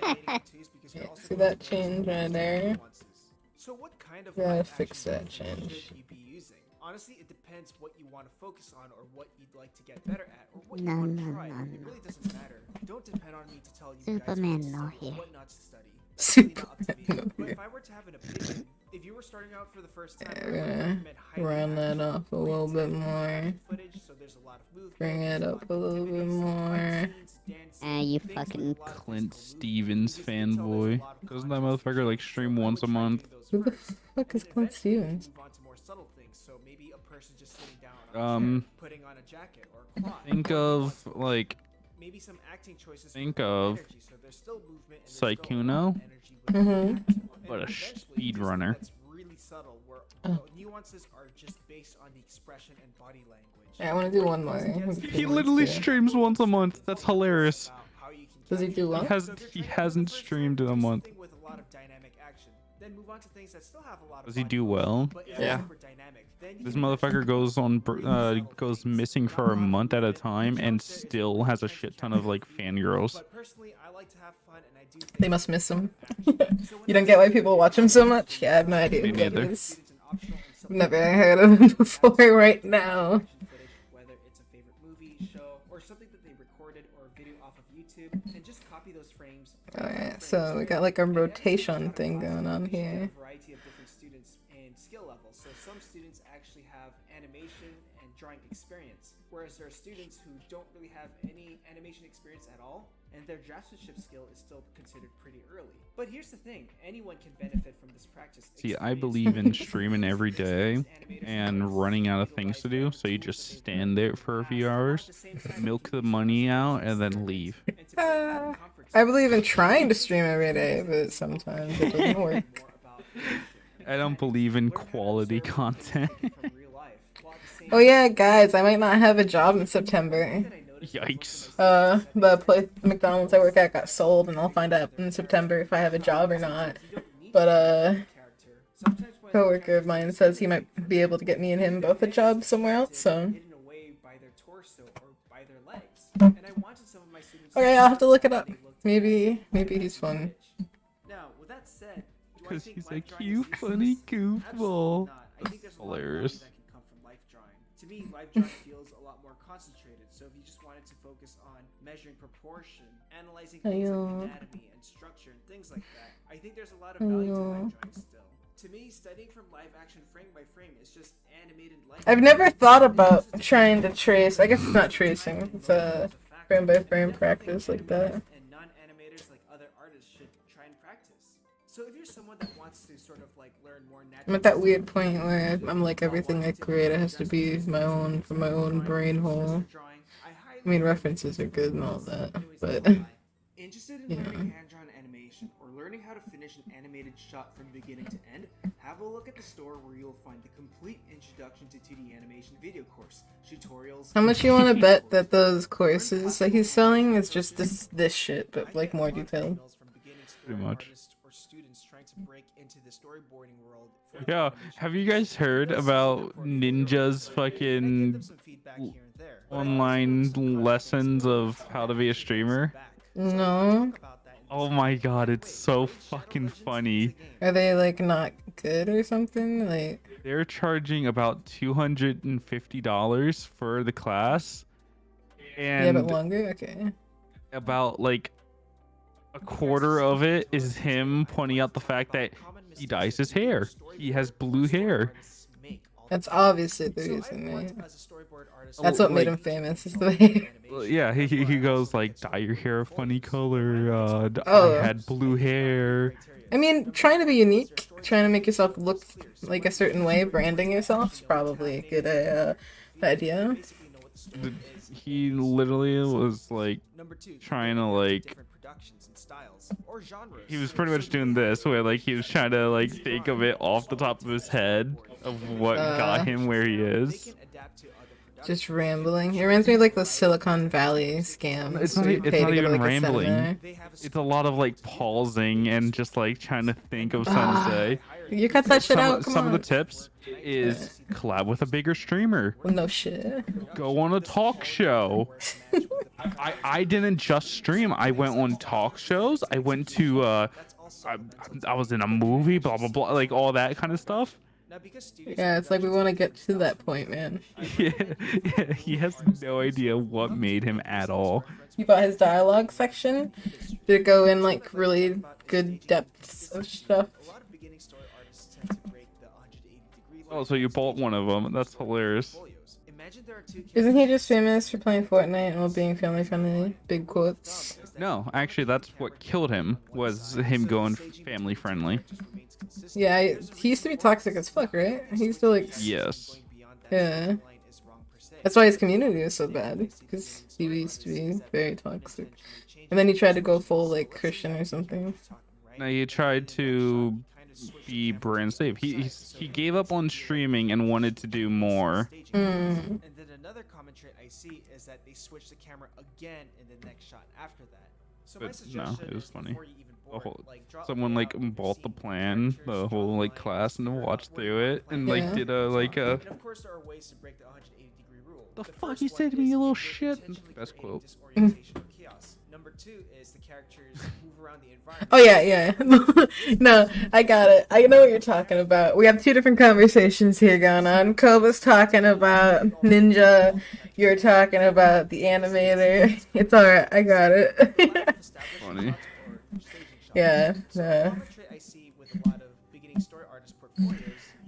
animating in twos because you're Yeah, also see going that to notice change all right those there? nuances. So what kind of Gotta live fix action that movement change. should you be using? Honestly, it depends what you want to focus on or what you'd like to get better at or what you No, want to no, try. no, It no. really doesn't matter. Don't depend on me to tell you guys Superman what to no study or here. what not to study. That's really not up to me. Superman no But here. if I were to have an opinion, if you were starting out for the first time, Yeah, I would we're gonna recommend highly round that action, off a little bit intense more. action footage, so there's a lot of movement, Bring there's it a up lot of a little bit activities, more. fight scenes, dancing, You things with fucking a lot of Clint physical movement, Stevens because you can tell there's a fanboy. lot of Doesn't that context motherfucker like behind it, stream so I once would a try month? doing those Who the first, fuck and is then Clint eventually you can Stevens? move on to more subtle things. So maybe a person just sitting down on a chair, putting on a jacket or a cloth. Think or of nuanced like maybe some acting choices think with more of energy, so there's still movement and there's still a lot Saikuno, of energy with the Mhm. act. but And a eventually do speedrunner. something that's really subtle where Oh. the nuances are just based on the expression and body language. Yeah, I want to do one more. He literally streams once a month. That's hilarious. Does he do what? He hasn't streamed in a month. With a lot of dynamic action. Then move on to things that still have a lot of Does he body do motion, well? but is Yeah. super dynamic. Then you This can motherfucker goes on goes missing Not for a lot of month at a movement, time jump and there is still really has a trying to shit ton capture of like the view. fangirls. But personally, I like to have fun and I do They things must with miss him. action. So when You I don't get why say people watch him so much? Yeah, I have no idea Me who that neither. is. students an optional and Never supplemental heard of him before right now. action footage, whether it's a favorite movie, show, or something that they recorded or video off of YouTube, and just copy those frames. Alright, so we got like a rotation thing going on here. A variety of different students and skill levels. So some students actually have animation and drawing experience, whereas there are students who don't really have any animation experience at all, and their draftsmanship skill is still considered pretty early. But here's the thing, anyone can benefit from this practice. See, I believe in streaming every day and running out of things to do, so you just stand there for a few hours, milk the money out, and then leave. I believe in trying to stream every day, but sometimes it doesn't work. I don't believe in quality content. Oh yeah, guys, I might not have a job in September. Yikes. The McDonald's I work at got sold, and I'll find out in September if I have a job or not. But coworker of mine says he might be able to get me and him both a job somewhere else. So okay, I'll have to look it up. Maybe he's fun. Now, with that said, Because he's a cute, funny goofball. That's hilarious. That can come from life drawing. To me, life drawing feels a lot more concentrated. So if you just wanted to focus on measuring proportion, analyzing things like anatomy and structure and things like that, I think there's a lot of value to life drawing still. To me, studying from live action frame by frame is just animated life. I've never thought about trying to trace. I guess it's not tracing. It's a frame by frame practice like that. And non-animators like other artists should try and practice. So if you're someone that wants to sort of like learn more natural, I'm at that weird point where I'm like everything I create has to be my own from my own brain hole. I mean, references are good and all that, but interested in yeah. learning hand-drawn animation or learning how to finish an animated shot from beginning to end, have a look at the store where you'll find the complete introduction to 2D animation video course, tutorials. How much you want to bet that those courses that he's selling is just this shit, but like more detailed? Pretty much. Or students trying to break into the storyboarding world. Yeah, have you guys heard about Ninja's fucking online lessons of how to be a streamer? No. Oh my god, it's so fucking funny. Are they like not good or something? Like They're charging about $250 for the class, yeah, and but longer. Okay. about like a quarter of it is him pointing out the fact that he dyes his hair. He has blue hair. That's obviously the reason, right? That's what made him famous. Is the way. Yeah, he goes like, dye your hair a funny color. Oh. I had blue hair. I mean, trying to be unique, trying to make yourself look like a certain way, branding yourself is probably a good idea. He literally was like trying to like. He was pretty much doing this where like he was trying to like think of it off the top of his head of what got him where he is. Just rambling. It reminds me of like the Silicon Valley scams. It's where not. you It's pay not to go to, even like, a rambling. seminar. It's a lot of like pausing and just like trying to think of something to say. You cut that shit out. Come Some of on. the tips is collab with a bigger streamer. Well, no shit. Go on a talk show. I didn't just stream. I went on talk shows. I went to I was in a movie, blah blah blah, like all that kind of stuff. Yeah, it's like we want to get to that point, man. Yeah, he has no idea what made him at all. You bought his dialogue section to go in like really good depths of stuff. Oh, so you bought one of them? That's hilarious. Isn't he just famous for playing Fortnite and being family friendly? Big quotes. No, actually, that's what killed him. Was him going family friendly. Yeah, he used to be toxic as fuck, right? He used to like. Yes. Yeah. That's why his community was so bad, because he used to be very toxic. And then he tried to go full like Christian or something. Now he tried to be brand safe. He gave up on streaming and wanted to do more. And then another common trait I see is that they switch the camera again in the next shot after that. So my But suggestion no, it was is funny. before you even The board, whole, like, draw someone a like layout of bought the scene, plan, characters, the whole draw like lines, class, and figure out watched where through you it, wanna and play. like Yeah. did a like a. And of course, there are ways to break the 180-degree rule. The fuck first you one say to me, is you little either shit? intentionally Best creating quote. disorientation or chaos. Number 2 is the characters move around the environment. Oh yeah. No, I got it. I know what you're talking about. We have two different conversations here going on. Koba's talking about Ninja. You're talking about the animator. It's alright. I got it. Funny. Yeah. So a common trait I see with a lot of beginning story artist portfolios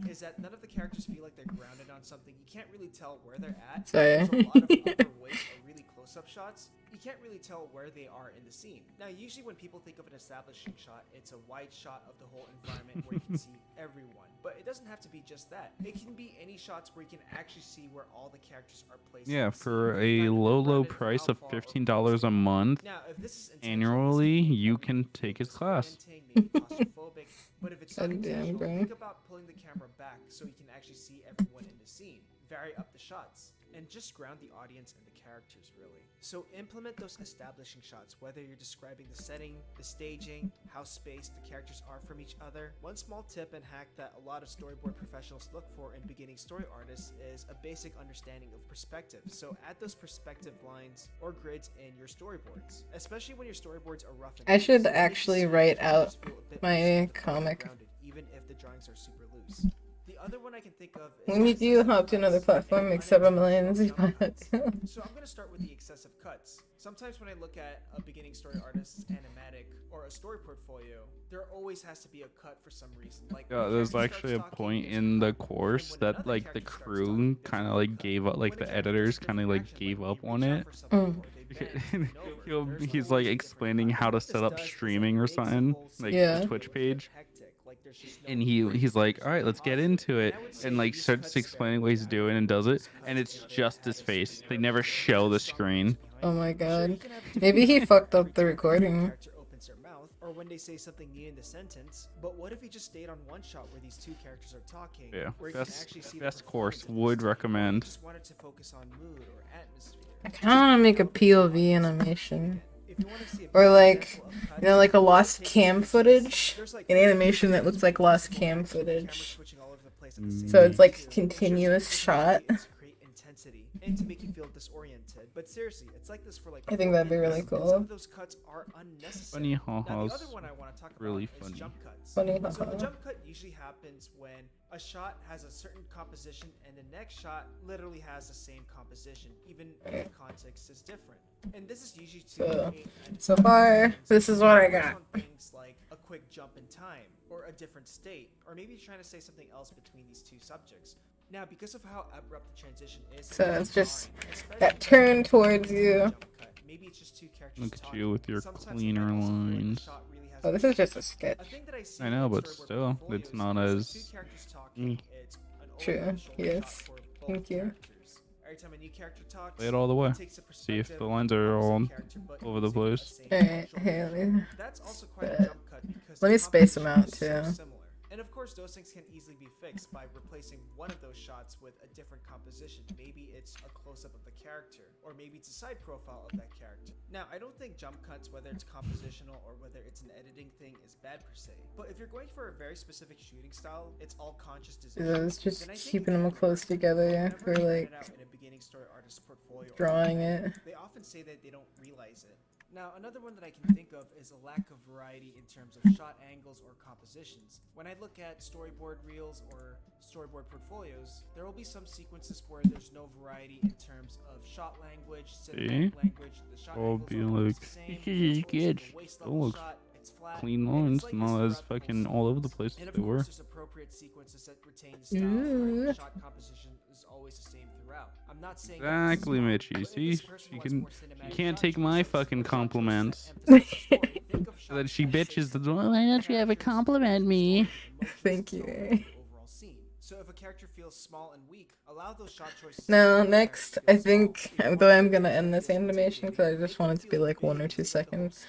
is that none of the characters feel like they're grounded on something. You can't really tell where they're at. Sorry. There's a lot of overweight or really close-up shots. You can't really tell where they are in the scene. Now, usually when people think of an establishing shot, it's a wide shot of the whole environment where you can see everyone. But it doesn't have to be just that. It can be any shots where you can actually see where all the characters are placed. in Yeah, the for scene. a Find low grounded price how of far or $15 a month now, if this is intentional, annually, this can you make can everything take his feel class. disorienting, maybe claustrophobic. But if it's God not damn, intentional, bro. think about pulling the camera back so you can actually see everyone in the scene. Vary up the shots, and just ground the audience and the characters, really. So implement those establishing shots, whether you're describing the setting, the staging, how spaced the characters are from each other. One small tip and hack that a lot of storyboard professionals look for in beginning story artists is a basic understanding of perspective. So add those perspective lines or grids in your storyboards, especially when your storyboards are rough and I should so it makes actually the write characters out feel a bit my more centered and comic. grounded, even if the drawings are super loose. The other one I can think of is When you do hop to another platform, make several millions. So I'm going to start with the excessive cuts. Sometimes when I look at a beginning story artist's animatic or a story portfolio, there always has to be a cut for some reason. Like Yeah, when there's character actually a starts talking, point there's in the cut. course And when that another like the character starts crew talking, there's kind of no like cut. gave up, like When a the character editors takes kind of different like action, gave like up they on reach out it. for something or they bend he'll, over, there's he's always like a different explaining cut. how to What set this up does is it streaming or makes the something, whole like scene Yeah. the feel Twitch a bit page. hectic, like there's just no And break. he's like, all right, let's get into it, And I would say and like use starts cuts explaining what he's sparingly. doing and does it, Use and cuts it's in a way just that his has face. space They or never there's show the strong screen. reasons behind Oh it. my Sure, you god. can have different Maybe he cuts fucked every up the time a recording. character opens their mouth, or when they say something new in the sentence. But what if he just stayed on one shot where these two characters are talking? Yeah, where you can actually see the best course performance of would this character, or you recommend. just wanted to focus on mood or atmosphere. I kind of want to make a POV animation. If you wanna see a Or better like, example of cuts, you know, like a lost take cam instances. footage. There's like An animation that looks like lost cam moments where the camera's footage. switching all over the place at the same So it's like time, too. continuous It's shot. to create intensity and to make you feel disoriented. But seriously, it's like this for like I think that'd be 4 really minutes, and cool. some of those cuts are unnecessary. Funny Now, the ha-has. other one I want to talk about Really is funny. jump cuts. Funny So the haha. jump cut usually happens when a shot has a certain composition and the next shot literally has the same composition, even if the context is different. And this is usually to So- create an So far, this is what I focus got. on things like a quick jump in time or a different state, or maybe trying to say something else between these two subjects. Now, because of how abrupt the transition is, So in it's just drawing, especially that in turn a towards you. jump cut, maybe it's just two characters Look at talking. you with your Sometimes it cleaner might also feel like the lines. shot really has Oh, this is just a sketch. a thing that I see I know, in but storyboard still, it's portfolios not is as- two characters talking, it's an True, over-the-shoulder yes. shot for both Thank you. characters. Every time a new character talks, Play it all the way. it takes a See if perspective the of lines are opposite all character, but over the using that place. same Alright, shoulder hey, shot. let me. That's also quite a jump cut because Let me the space them composition out, is so too. similar. And of course, those things can easily be fixed by replacing one of those shots with a different composition. Maybe it's a close-up of the character, or maybe it's a side profile of that character. Now, I don't think jump cuts, whether it's compositional or whether it's an editing thing, is bad per se. But if you're going for a very specific shooting style, it's all conscious decision. Yeah, it's just then I think keeping in them general, close together whenever for I point like it out in a beginning story artist's portfolio or drawing document, it. they often say that they don't realize it. Now, another one that I can think of is a lack of variety in terms of shot angles or compositions. When I look at storyboard reels or storyboard portfolios, there will be some sequences where there's no variety in terms of shot language, cinematic language. The shot I'll angles be are always like, the same. you It's always get like a waist it level looks shot. It's flat. clean And lines, it's like not this as throughout the whole fucking all over the sequence. place And as of they course, were. there's appropriate sequences that retain the style. Where the shot composition is always the same throughout. I'm not saying Exactly, that Mitchie. but if See, this person she wants can. more She cinematic can't shot take my choices, fucking or shot choices that compliments. emphasize the story, think of That shots she that say bitches the. something Why about don't you ever characters, compliment the me? story, emotions, Thank and you. tone of the overall scene. So if a character feels small and weak, allow those shot choices. Now, to next, feel I small. think, If you want though I'm the gonna character end to this feel animation because I intimidating, just make want them it to be feel like 1 or big 2 and take up the whole seconds. space,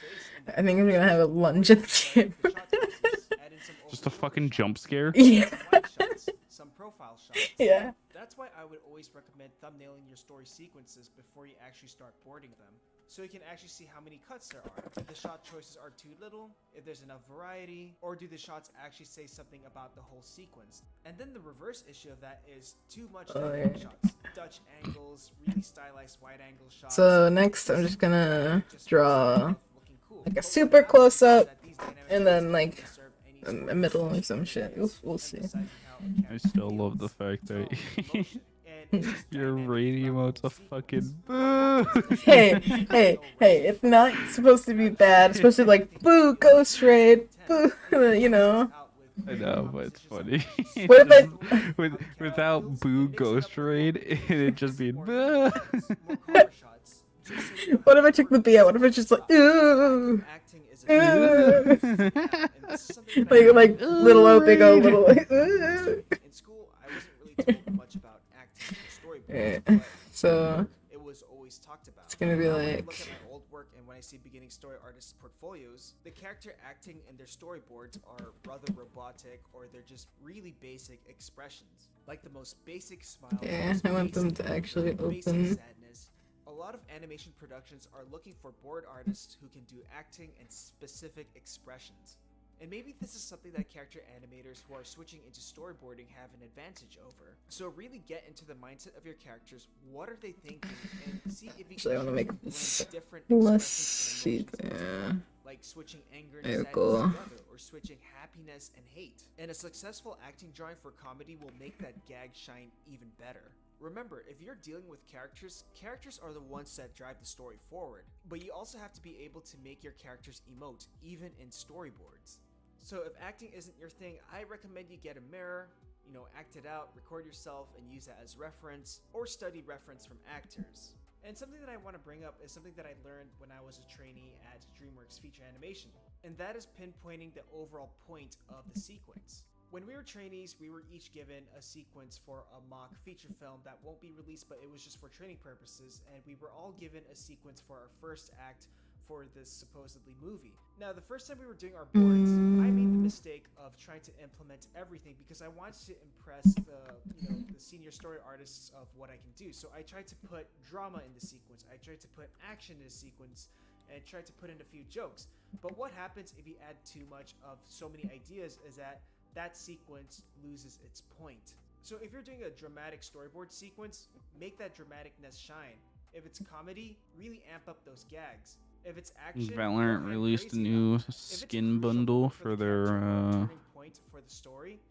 and I think I'm gonna have a lunge at the end. the shot choices, add in some Just a over-shoulder fucking shots, jump scare. Yeah. some wide shots, some profile shots. Yeah. That's why I would always recommend thumbnailing your story sequences before you actually start boarding them, so you can actually see how many cuts there are, if the shot choices are too little, if there's enough variety, or do the shots actually say something about the whole sequence. And then the reverse issue of that is too much dynamic shots, Dutch angles, really stylized wide angle shots. So next, I'm just gonna draw looking cool. like a But what super happens close is up, that these dynamic and shots then don't like really serve any a story middle or function. some It shit. is We'll see. emphasizing how a I character still love the feels, fact that tone, emotion, and it's just your dynamic rating throughout the emote's a whole fucking sequence. boo. Hey, it's not supposed to be bad. It's supposed to be like, boo, Ghost Raid, boo, you know. I know, but it's funny. What if Without boo ghost raid, it'd just be boo. What if I took the B out? What if it's just like, ooh, ooh. like little O, big O, little like, ooh. In school, I wasn't really told much about acting or Yeah, storyboarding, but so it was always talked about. it's gonna be Now, when I like, look at my old work and when I see beginning story artists' portfolios, the character acting in their storyboards are rather robotic, or they're just really basic expressions, like the most basic smile. yeah, I want them to actually basic open. sadness. A lot of animation productions are looking for board artists who can do acting and specific expressions. And maybe this is something that character animators who are switching into storyboarding have an advantage over. So really get into the mindset of your characters. What are they thinking? And see if you Actually, I can want to make blend this different less expressions and emotions yeah. into like switching anger and There you sadness go. together, or switching happiness and hate. And a successful acting drawing for comedy will make that gag shine even better. Remember, if you're dealing with characters, characters are the ones that drive the story forward. But you also have to be able to make your characters emote, even in storyboards. So if acting isn't your thing, I recommend you get a mirror, act it out, record yourself, and use that as reference, or study reference from actors. And something that I want to bring up is something that I learned when I was a trainee at DreamWorks Feature Animation, and that is pinpointing the overall point of the sequence. When we were trainees, we were each given a sequence for a mock feature film that won't be released, but it was just for training purposes, and we were all given a sequence for our first act for this supposedly movie. Now, the first time we were doing our boards, I made the mistake of trying to implement everything because I wanted to impress the senior story artists of what I can do. So I tried to put drama in the sequence, I tried to put action in the sequence, and tried to put in a few jokes. But what happens if you add too much of so many ideas is that sequence loses its point. So if you're doing a dramatic storyboard sequence, make that dramaticness shine. If it's comedy, really amp up those gags. If it's action, Valorant released a new skin bundle for their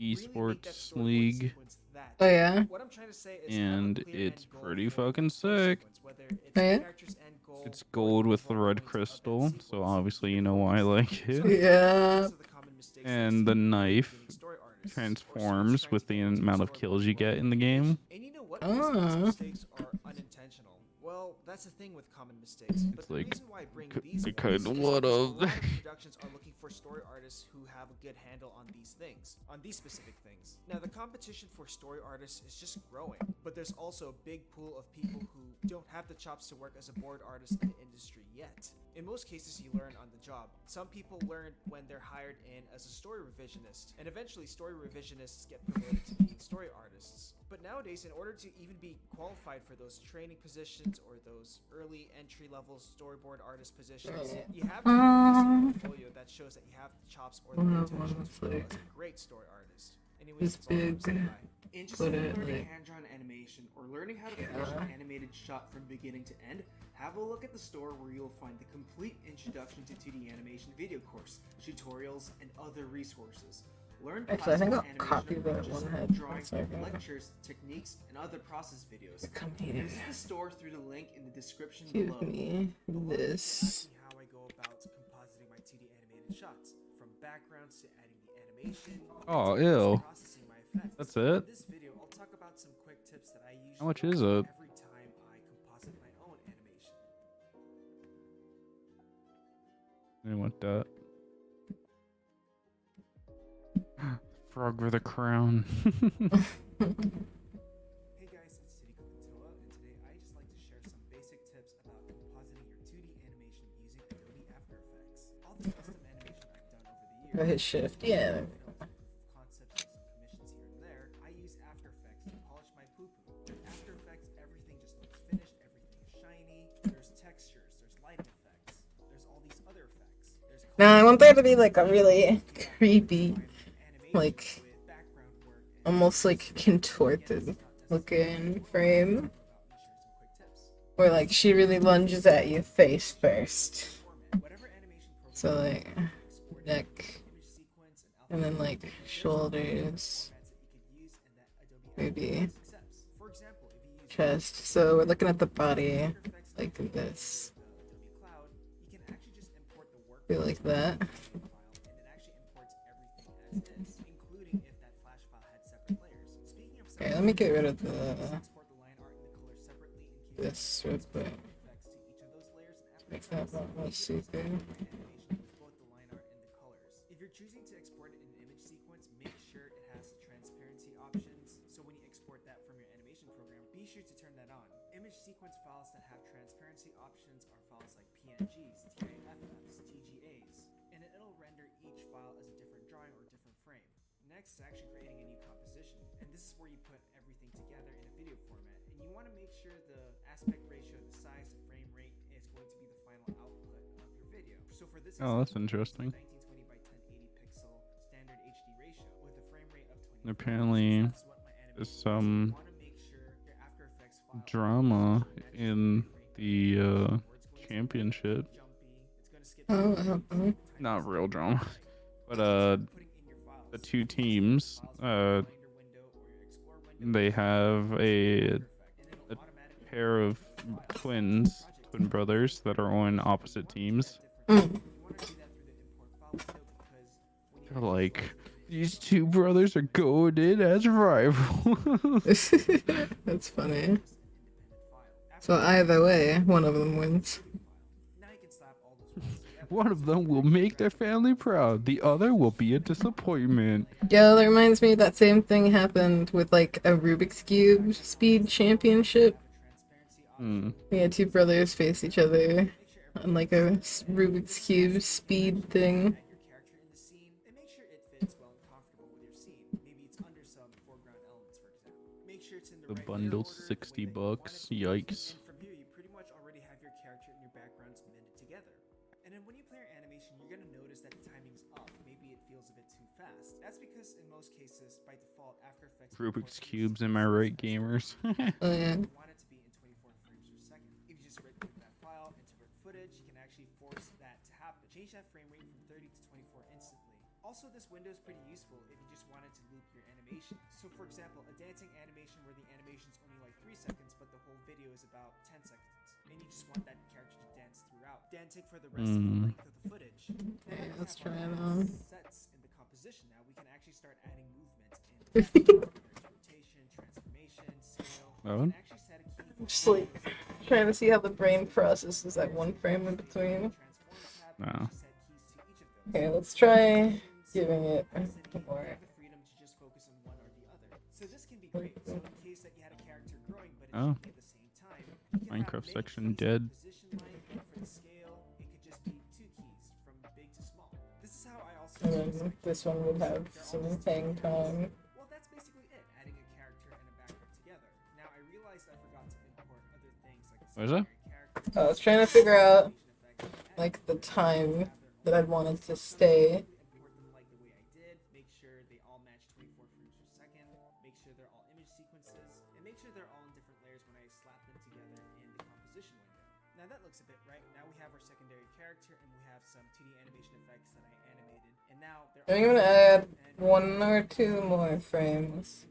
esports league, Oh yeah. What I'm trying to say is and it's pretty fucking sick. Oh yeah. It's gold with the red crystal, so obviously you know why I like it. Yeah. And the knife transforms with the amount of kills you get in the game. And you know what? Ah. These mistakes are unintentional. Well, that's the thing with common mistakes. But It's the like, reason why I bring these it ones could is what because a of lot of productions are looking for story artists who have a good handle on these things, on these specific things. Now, the competition for story artists is just growing, but there's also a big pool of people who don't have the chops to work as a board artist in the industry yet. In most cases, you learn on the job. Some people learn when they're hired in as a story revisionist, and eventually story revisionists get promoted to being story artists. But nowadays, in order to even be qualified for those training positions or those early entry-level storyboard artist positions, you have to have a portfolio that shows that you have the chops or the potential to grow as a great story artist. Anyways, This that's all I'm big. saying. Bye. Interested in Put it, learning like- hand-drawn animation or learning how to finish an animated shot from beginning to end? Have a look at the store where you'll find the complete Introduction to 2D Animation video course, tutorials, and other resources. Learn Actually, I think I'll classic copy animation that approaches, one head. drawing, One second. lectures, techniques, and other process videos. Come here. Visit the store through the link in the description Give below. me A lot of people this. ask me how I go about compositing my 2D animated shots, from backgrounds to adding the animation. Oh, to ew. processing my effects. That's it? In this video, I'll talk about some quick tips that I use How much is it? every time I composite my own animation. I want that. Frog with a crown. Hey guys, it's City Comantoa, and today I just like to share some basic tips about compositing your 2D animation using Adobe After Effects. All the custom animation I've done over the years. Go hit shift. Yeah. Concepts and some commissions here and there. I use After Effects to polish my poo-poo. With After Effects, everything just looks finished, everything is shiny. There's textures, there's lighting effects, there's all these other effects. There's Now I want there to be like a really creepy, animation like with background work and almost like contorted looking frame, where like she really lunges at you face first. So like neck, and then like shoulders, maybe chest. So we're looking at the body like this. Be like that. Okay, let me get rid of this real quick. Make that more see-through. If you're choosing to export it in an image sequence, make sure it has transparency options. So when you export that from your animation program, be sure to turn that on. Image sequence files that have transparency options are files like PNGs, TIFFs, TGAs, and it'll render each file as a different drawing or different frame. Next is actually creating a new composition, and this is where you put everything together in a video format, and you want to make sure the aspect ratio, the size, the frame rate is going to be the final output of your video. So for this, Oh, that's interesting. 1920 by 1080 pixel standard HD ratio with a frame rate of 20. Apparently, That's what my there's animation is. some You wanna make sure your After Effects file drama in the championship. Oh, Not real drama, but the two teams they have a pair of twin brothers that are on opposite teams. Mm. They're like, these two brothers are going in as rivals. That's funny. So either way, one of them wins. One of them will make their family proud. The other will be a disappointment. Yo, that reminds me that same thing happened with like a Rubik's Cube speed championship. Hmm. We had two brothers face each other on like a Rubik's Cube speed thing. The bundle $60. Yikes. And from here, you pretty much already have your character and your backgrounds mended together. And then when you play your animation, you're gonna notice that the timing's off. Maybe it feels a bit too fast. That's because in most cases, by default, After Effects Rubik's Cubes, am I right, gamers? Oh yeah. you want it to be in 24 frames per second. If you just right-click that file, interpret footage, you can actually force that to happen. Change that frame rate from 30 to 24 instantly. Also, this window is pretty useful if you just wanted to loop your animation. So for example, a dancing animation where the animation's only like 3 seconds, but the whole video is about 10 seconds. And you just want that character to dance throughout. Dancing for the rest of the length of the footage. Okay, Now that we let's have try our it on. sets in the composition now, we can actually start adding movement in rotation, transformation, scale. Oh. We can actually set a key for Just like trying to see how the brain processes that one frame in between. No. Okay, let's try giving it more. So this can be great. So in case that you had a character growing, but it Oh. shouldn't be at the same time, you can have Minecraft many section keys for dead. the position line, for the scale. It could just So And then this one would have some hang time. well, that's basically it, adding a character and a background together. Now, I realized I forgot to import other things like a What is that? secondary character. I was trying to figure out Animation effects, like the animate time have that their I'd own want it to styles. stay. Import them like the way I did, make sure they all match 24 frames per second, make sure they're all image sequences, and make sure they're all in different layers when I slap them together in the composition window. Now that looks a bit right. Now we have our secondary character and we have some 2D animation effects that I animated, and now they're I'm all gonna add 1 or 2 more frames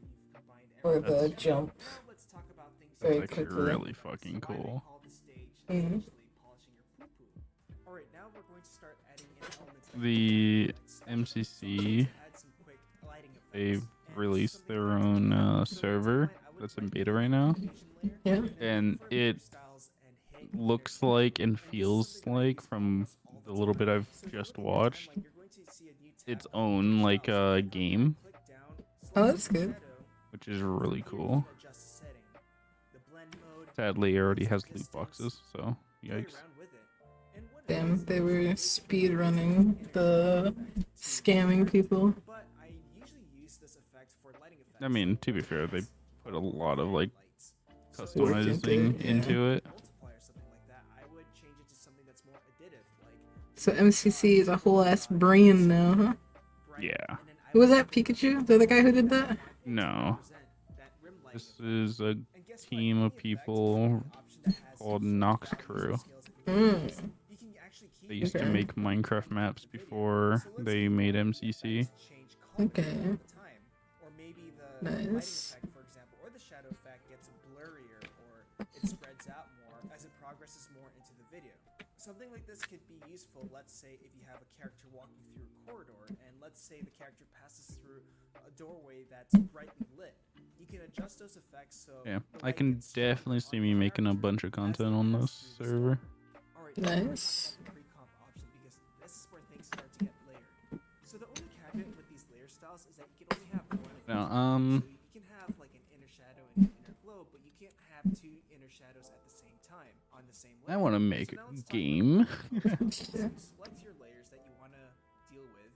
for the That's- jump. Now let's talk about things Very That's actually quickly. really fucking So I cool. call the stage Mhm. essentially polishing your poo-poo. All right, now we're going to start adding in elements like The like special. MCC, So I'm going to add some quick lighting effects. they've And this is released something their that I own do. So in server timeline, I would that's in right beta click right on now, the animation layer, Yeah. and then and look for it layer styles and hit layer looks cube. like and And this is feels something that I like use from almost all the the little bit time. I've So if you just look in your watched, timeline, you're going to see a new tab its called own layer like styles. Now game, click down, Oh, select that's your good. shadow, which is and really from here you cool. can adjust the setting, the blend mode, Sadly, it already pixel has loot distance, boxes, so play yikes. around with it. And what it Damn, is, they is were basically speed it's running an the effect to scamming people. but I usually use this effect for lighting effects. I mean, to be fair, they put a lot of like Work into customizing it, yeah. into it. Multiplier, something like that. I would change it to something that's more additive, like So MCC is a whole ass brain now, huh? Yeah. Who was that? Pikachu? The other guy who did that? No. This is a team of people called Nox Crew. Mm. They used to Okay. make Minecraft maps before they made MCC. Okay. Or maybe the Nice. lighting effect, for example, or the shadow effect gets blurrier, or it spreads out more as it progresses more into the video. Something like this could be useful, let's say, if you have a character walking through a corridor, and let's say the character passes through a doorway that's brightly lit. You can adjust those effects so Yeah, the I light can gets stronger definitely see on me the making a character bunch of as they content on pass this through the server. storm. Alright, now we're Nice. talking about the pre-comp option because this is where things start to get layered. So the only caveat with these layer styles is that you can only have one of Now, each. So you can have like an inner shadow and an inner glow, but you can't have two inner shadows at the same time on the same layer. I want to make So now a let's talk game. about so you select your layers that you want to deal with.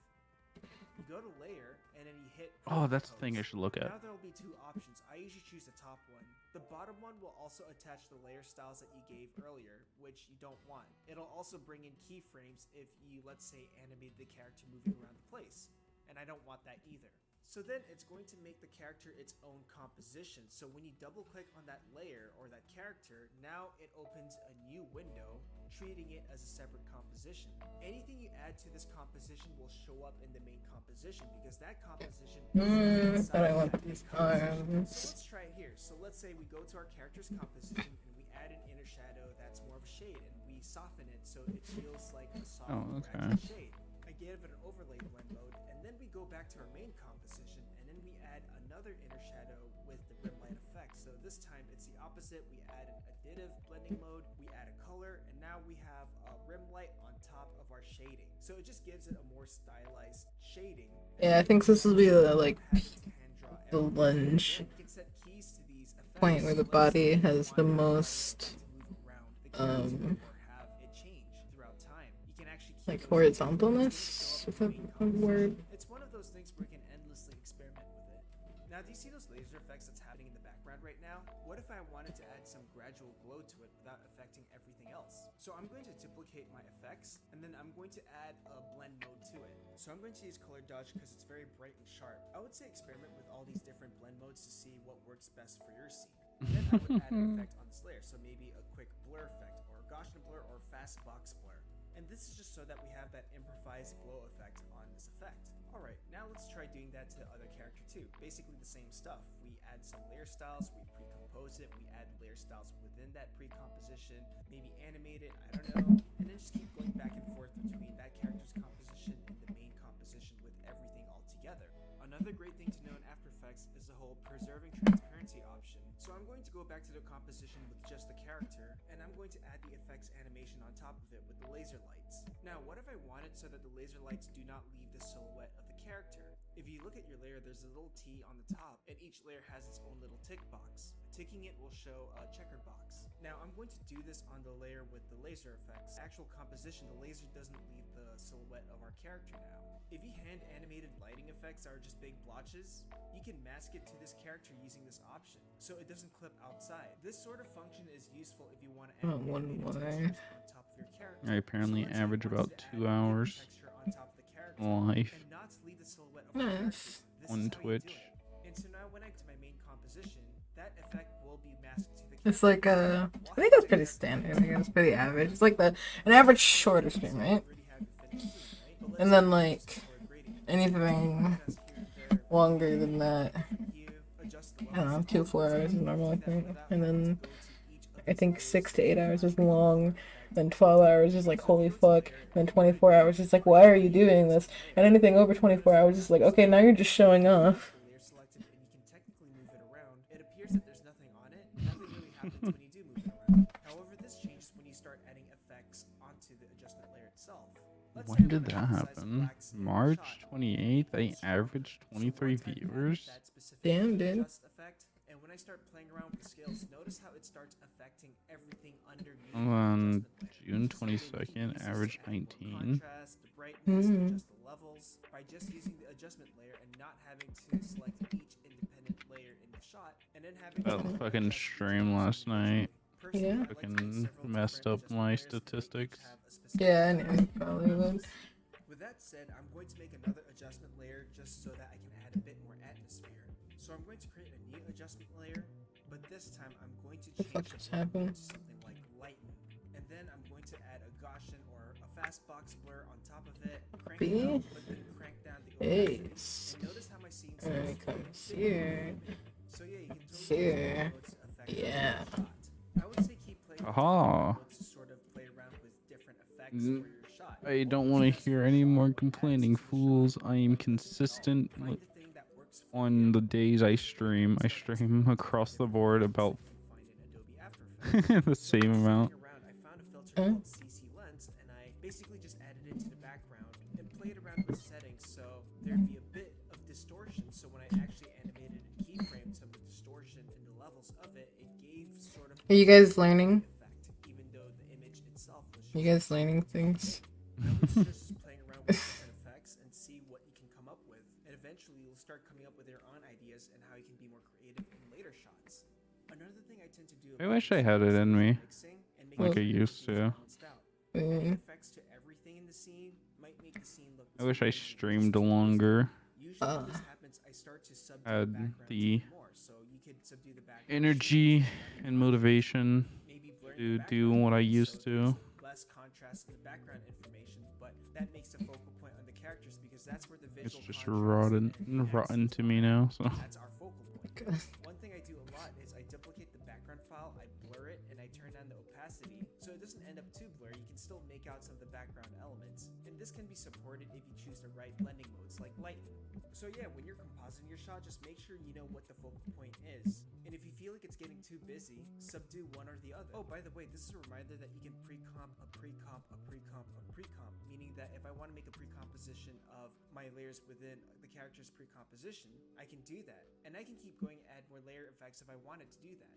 You go to layer and then you hit Oh, that's the thing I compose. should look at. Now there will be two options. I usually choose the top one. The bottom one will also attach the layer styles that you gave earlier, which you don't want. It'll also bring in keyframes if you, let's say, animate the character moving around the place. And I don't want that either. So then it's going to make the character its own composition. So when you double click on that layer or that character, now it opens a new window, treating it as a separate composition. Anything you add to this composition will show up in the main composition because that composition is But I inside want that these main composition. arms. So let's try it here. So let's say we go to our character's composition and we add an inner shadow that's more of a shade and we soften it so it feels like a soft gradual shade. I give it an overlay blend mode, and then we go back to our main composition, and then we add another inner shadow with the rim light effect. So this time it's the opposite. We add an additive blending mode, we add a color, and now we have a rim light on top of our shading. So it just gives it a more stylized shading. Yeah, I think this will be the like the And lunge you can set keys to these effects. point where the So let's body say you has the want most to move around the character or have it change throughout time. You can actually keep like those horizontalness, if that's a word. It's one of those things where you can endlessly experiment with it. Now, do you see those laser effects that's happening in the background right now? What if I wanted to add some gradual glow to it without affecting everything else? So I'm going to duplicate my effects, and then I'm going to add a blend mode to it. So I'm going to use color dodge because it's very bright and sharp. I would say experiment with all these different blend modes to see what works best for your scene. Then I would add an effect on this layer, so maybe a quick blur effect, or a Gaussian blur, or fast box blur. And this is just so that we have that improvised glow effect on this effect. Alright, now let's try doing that to the other character too. Basically the same stuff. We add some layer styles, we pre-compose it, we add layer styles within that pre-composition, maybe animate it, I don't know, and then just keep going back and forth between that character's composition and the main composition with everything all together. Another great thing to know in After Effects is the whole preserving transparency option. So I'm going to go back to the composition with just the character, and I'm going to add the effects animation on top of it with the laser light. lights. Now, what if I want it so that the laser lights do not leave the silhouette of the character? If you look at your layer, there's a little T on the top, and each layer has its own little tick box. Ticking it will show a checkered box. Now, I'm going to do this on the layer with the laser effects. Actual composition, the laser doesn't leave the silhouette of our character now. If you hand animated lighting effects that are just big blotches, you can mask it to this character using this option, so it doesn't clip outside. This sort of function is useful if you want to add animated textures on top of your character. I apparently So let's say average you about wanted to 2 add a hours texture on top of the character life and not leave the silhouette of the character. Nice. This on is how you do Twitch. it. And so now when I go to my main composition, that effect will be masked to the character. It's like I think that's pretty standard. I guess pretty average. It's like an average shorter stream, right? And then like anything longer than that, I don't know, 2 to 4 hours is normal, I think. And then I think 6 to 8 hours is long. Then 12 hours is like holy fuck. And then 24 hours is like, why are you doing this? And anything over 24 hours is like, okay, now you're just showing off. It appears that there's nothing on it. Nothing really happens when you do move it around. However, this changes when you start adding effects onto the adjustment layer itself. Let's say When I did wanna that emphasize a happen? black scene in the March shot. 28th, I averaged 23 So once I've added viewers. that specific Damn, dude. adjust effect, and when I start playing around with the scales, notice how it starts affecting everything underneath the On adjustment layer. June So again, you can 22nd, use this to averaged add more 19. contrast, the brightness, Mm. adjust the levels by just using the adjustment layer and not having to select each independent layer in the shot, and then having That to fucking adjust each stream one last night. Personally, Yeah. I like to make Fucking several messed different up my adjustment layers to make each statistics. have a specific Yeah, I knew effect. you probably would. With that said, I'm going to make another adjustment layer just so that I can add a bit more atmosphere. So I'm going to create a new adjustment layer, but this time I'm going to The change fuck the just blur happened? mode to something like lighten. And then I'm going to add a Gaussian or a fast box blur on top of it, crank B? it up, but then crank down the Ace. opacity. And notice how my scene Alright, starts comes to here. So yeah, you can totally use Here. blur modes to affect Yeah. the shot. I would say keep playing with Aha. different modes to sort of play around with different effects Mm, for your shot. I don't want to hear any more complaining, fools. I am consistent Find the thing that works for on you. the days I stream. I stream across the board about the same amount. I found a filter Huh? called CC Lens, and I basically just added it to the background and played around with settings so there'd be a bit of distortion. So when I actually animated and keyframed some of the distortion in the levels of it, it gave sort of Are you guys learning? effect, even though the image itself was You just guys learning things? I would suggest just playing around with different effects and see what you can come up with, and eventually you'll start coming up with your own ideas and how you can be more creative in later shots. Another thing I tend to do I wish I had it in me, mixing and like I making used everything to. balanced out. Adding Mm. effects to everything in the scene might make the scene look I wish I too streamed realistic. longer. Usually when this Ah. happens, I start to subdue Had the background the even more, so you could subdue the background energy shapes, and motivation maybe blurring to the do background what I lines used so to. there's less contrast in the background information, but that makes the focal point on the characters because that's where the It's visual just contrast rotten, and rotten accents to me are. now. So That's our focal point. One thing I do a lot is I duplicate the background file, I blur it, and I turn down the opacity so it doesn't end up too blurry. You can still make out some of the background elements, and this can be supported if you choose the right blending modes like lighten. So yeah, when you're compositing your shot, just make sure you know what the focal point is. And if you feel like it's getting too busy, subdue one or the other. Oh, by the way, this is a reminder that you can pre-comp a pre-comp, a pre-comp, a pre-comp, meaning that if I want to make a pre-composition of my layers within the character's pre-composition, I can do that. And I can keep going and add more layer effects if I wanted to do that.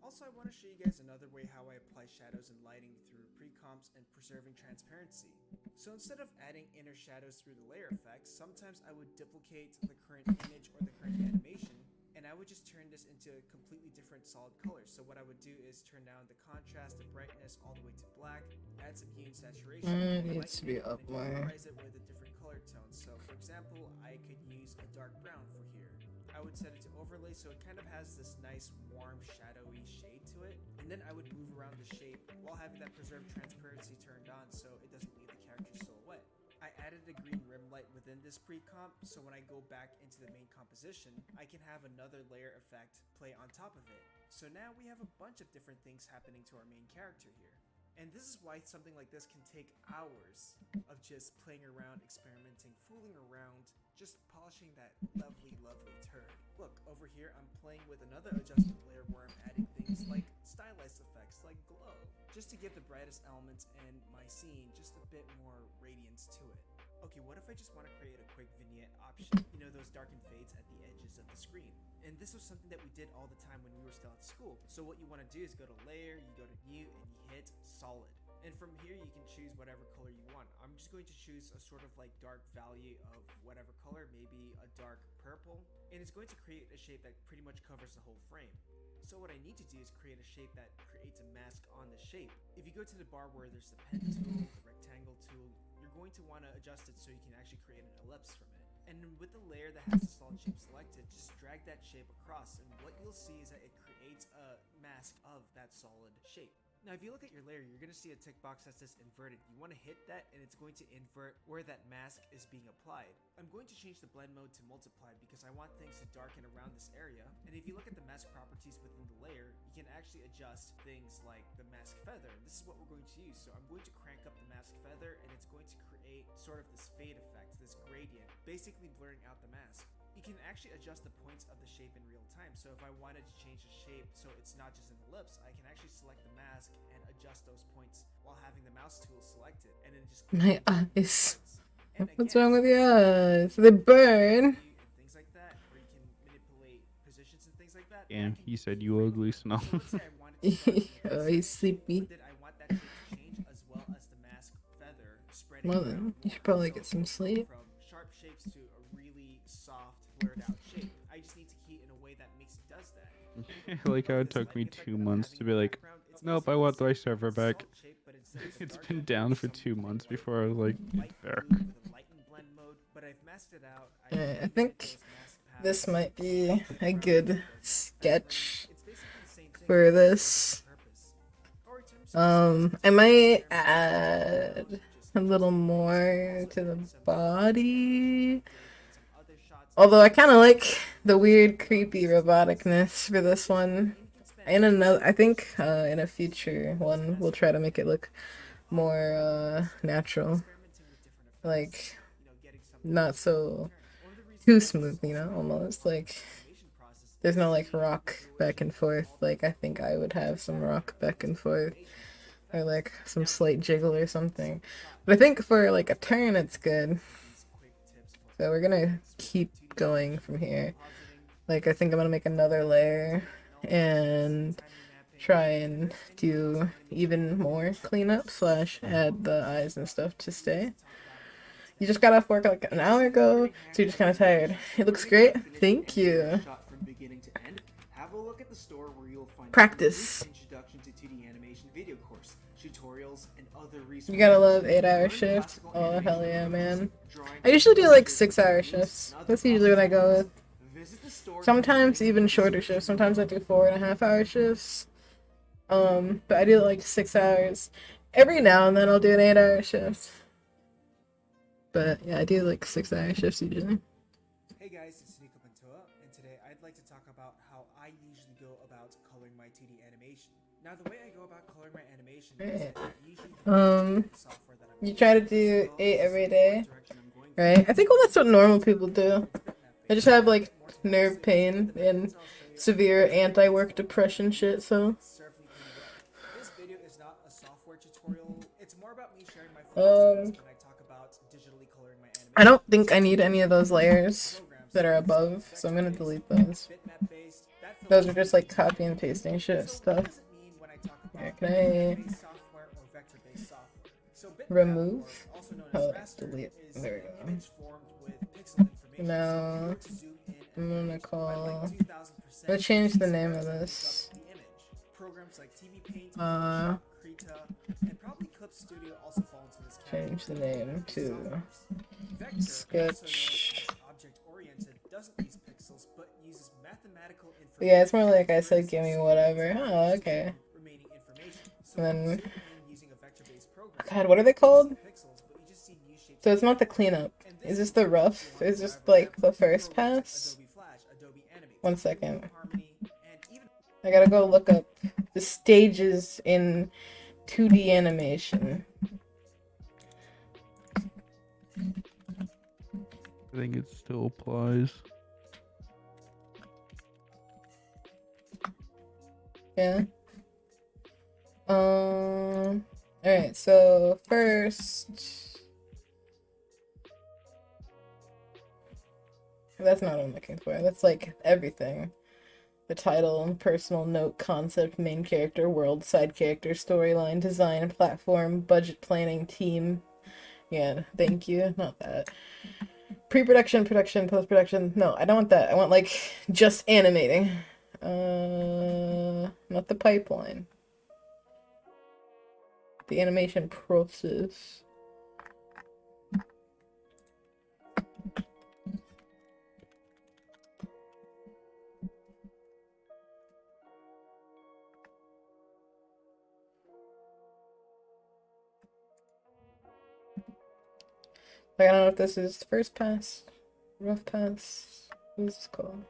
Also, I want to show you guys another way how I apply shadows and lighting through pre-comps and preserving transparency. So instead of adding inner shadows through the layer effects, sometimes I would duplicate the current image or the current animation, and I would just turn this into a completely different solid color. So what I would do is turn down the contrast, the brightness all the way to black, add some hue and saturation, It lighten needs to be it, up and then more. colorize it with a different color tone. So for example, I could use a dark brown for here. I would set it to overlay so it kind of has this nice warm shadowy shade to it, and then I would move around the shape while having that preserved transparency turned on so it doesn't leave the character's silhouette. I added a green rim light within this pre-comp so when I go back into the main composition I can have another layer effect play on top of it. So now we have a bunch of different things happening to our main character here. And this is why something like this can take hours of just playing around, experimenting, fooling around, just polishing that lovely, lovely turd. Look, over here I'm playing with another adjustment layer where I'm adding things like stylized effects like glow, just to give the brightest elements in my scene just a bit more radiance to it. Okay, what if I just want to create a quick vignette option? You know, those darken fades at the edges of the screen. And this was something that we did all the time when we were still at school. So what you want to do is go to layer, you go to new, and you hit solid. And from here you can choose whatever color you want. I'm just going to choose a sort of like dark value of whatever color, maybe a dark purple. And it's going to create a shape that pretty much covers the whole frame. So what I need to do is create a shape that creates a mask on the shape. If you go to the bar where there's the pen tool, the rectangle tool, you're going to want to adjust it so you can actually create an ellipse from it. And with the layer that has the solid shape selected, just drag that shape across, and what you'll see is that it creates a mask of that solid shape. Now, if you look at your layer, you're going to see a tick box that says inverted. You want to hit that, and it's going to invert where that mask is being applied. I'm going to change the blend mode to multiply because I want things to darken around this area. And if you look at the mask properties within the layer, you can actually adjust things like the mask feather. And this is what we're going to use. So I'm going to crank up the mask feather, and it's going to create sort of this fade effect, this gradient, basically blurring out the mask. You can actually adjust the points of the shape in real time. So if I wanted to change the shape so it's not just an ellipse, I can actually select the mask and adjust those points while having the mouse tool selected, and then just My eyes. and What's again, wrong with your eyes? They burn. and things like that, or you can manipulate positions and things like that. Damn, he said you ugly, Snow. So let's say I wanted to start with Oh, this, he's sleepy. but then I want that shape to change as well as the mask feather spreading Well around then, you more. should probably So get some sleep. from sharp shapes to a really soft, blurred out shape. I just need to key in a way that makes it does that. Like how it took me 2 months to be like, nope, I want my server back. It's been down for 2 months before I was like, back. I think this might be a good sketch for this. I might add a little more to the body. Although I kind of like the weird, creepy roboticness for this one. In another, I think in a future one, we'll try to make it look more natural, like not so too smooth, you know, almost like there's no like rock back and forth. Like I think I would have some rock back and forth, or like some slight jiggle or something. But I think for like a turn, it's good. So we're gonna keep going from here. Like I think I'm gonna make another layer and try and do even more cleanup slash add the eyes and stuff to stay. You just got off work like an hour ago, so you're just kind of tired. It looks great. Thank you. Practice. Introduction to 2D animation video course, tutorials, and other resources. You gotta love 8-hour shift. Oh hell yeah, man. I usually do like 6-hour shifts. That's usually what I go with. Sometimes even shorter shifts. Sometimes I do 4.5-hour shifts. But I do like 6 hours. Every now and then I'll do an 8-hour shift. But yeah, I do like 6-hour shifts usually. Hey guys, it's Nico Pantoa, and today I'd like to talk about how I usually go about coloring my 2D animation. Now, the way I go about coloring my animation is that I usually software that I'm You try to do 8 every day, right? I think well that's what normal people do. I just have like nerve pain and severe anti-work depression shit, so this video is not a software tutorial. It's more about me sharing my philosophies when I talk about digitally coloring my animation. I don't think I need any of those layers that are above, so I'm gonna delete those. Those are just like copy and pasting shit stuff. Here, can I remove? Oh, delete. There we go. Now I'm gonna change the name of this. Change the name to sketch. Yeah, it's more like I said, give me whatever. Oh, okay. And then, God, what are they called? So it's not the cleanup. Is this the rough? Is this like the first pass? 1 second. I gotta go look up the stages in 2D animation. I think it still applies. Yeah. Alright, Alright, so first... That's not what I'm looking for. That's like everything. The title, personal note, concept, main character, world, side character, storyline, design, platform, budget planning, team. Yeah, thank you. Not that. Pre-production, production, post-production. No, I don't want that. I want like just animating. Not the pipeline. The animation process. Like, I don't know if this is first pass, rough pass. What is this called?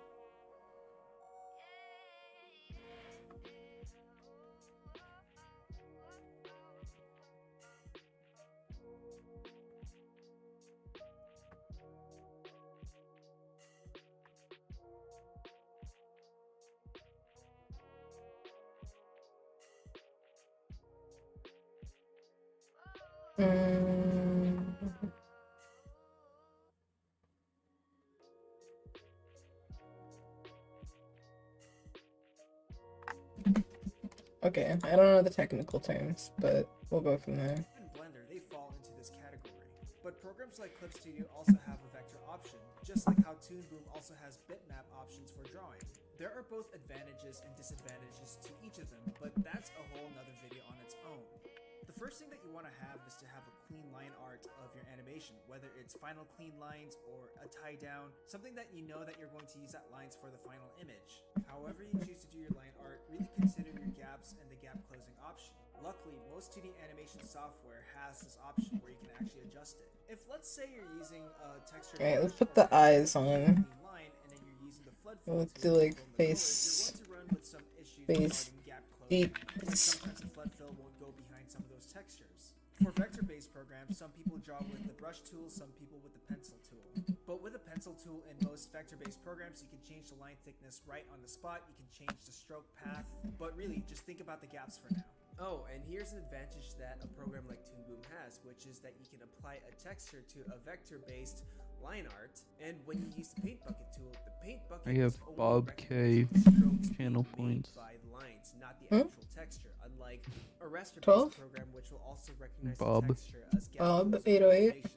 Okay, I don't know the technical terms, but we'll go from there. In Blender, they fall into this category. But programs like Clip Studio also have a vector option, just like how Toon Boom also has bitmap options for drawing. There are both advantages and disadvantages to each of them, but that's a whole nother video on its own. The first thing that you want to have is to have a clean line art of your animation, whether it's final clean lines or a tie down, something that you know that you're going to use that lines for the final image. However you choose to do your line art, really consider your gaps and the gap closing option. Luckily, most 2D animation software has this option where you can actually adjust it. If let's say you're using a texture, Alright, let's put the eyes on. line and then you're using the flood Let's fill do to like fill the face, colors, you're going to run with some issues face, regarding gap closing. deep. And sometimes the flood fill won't go behind some of those textures. For vector-based programs, some people draw with the brush tool, some people with the pencil tool. But with a pencil tool in most vector-based programs, you can change the line thickness right on the spot, you can change the stroke path, but really, just think about the gaps for now. Oh, and here's an advantage that a program like Toon Boom has, which is that you can apply a texture to a vector-based line art, and when you use the paint bucket tool, the paint bucket I have is only Bob K recognizing strokes channel being made points. by the lines, not the actual texture, unlike a raster-based 12? program which will also recognize Bob. the texture as gap Bob, closing 808. information.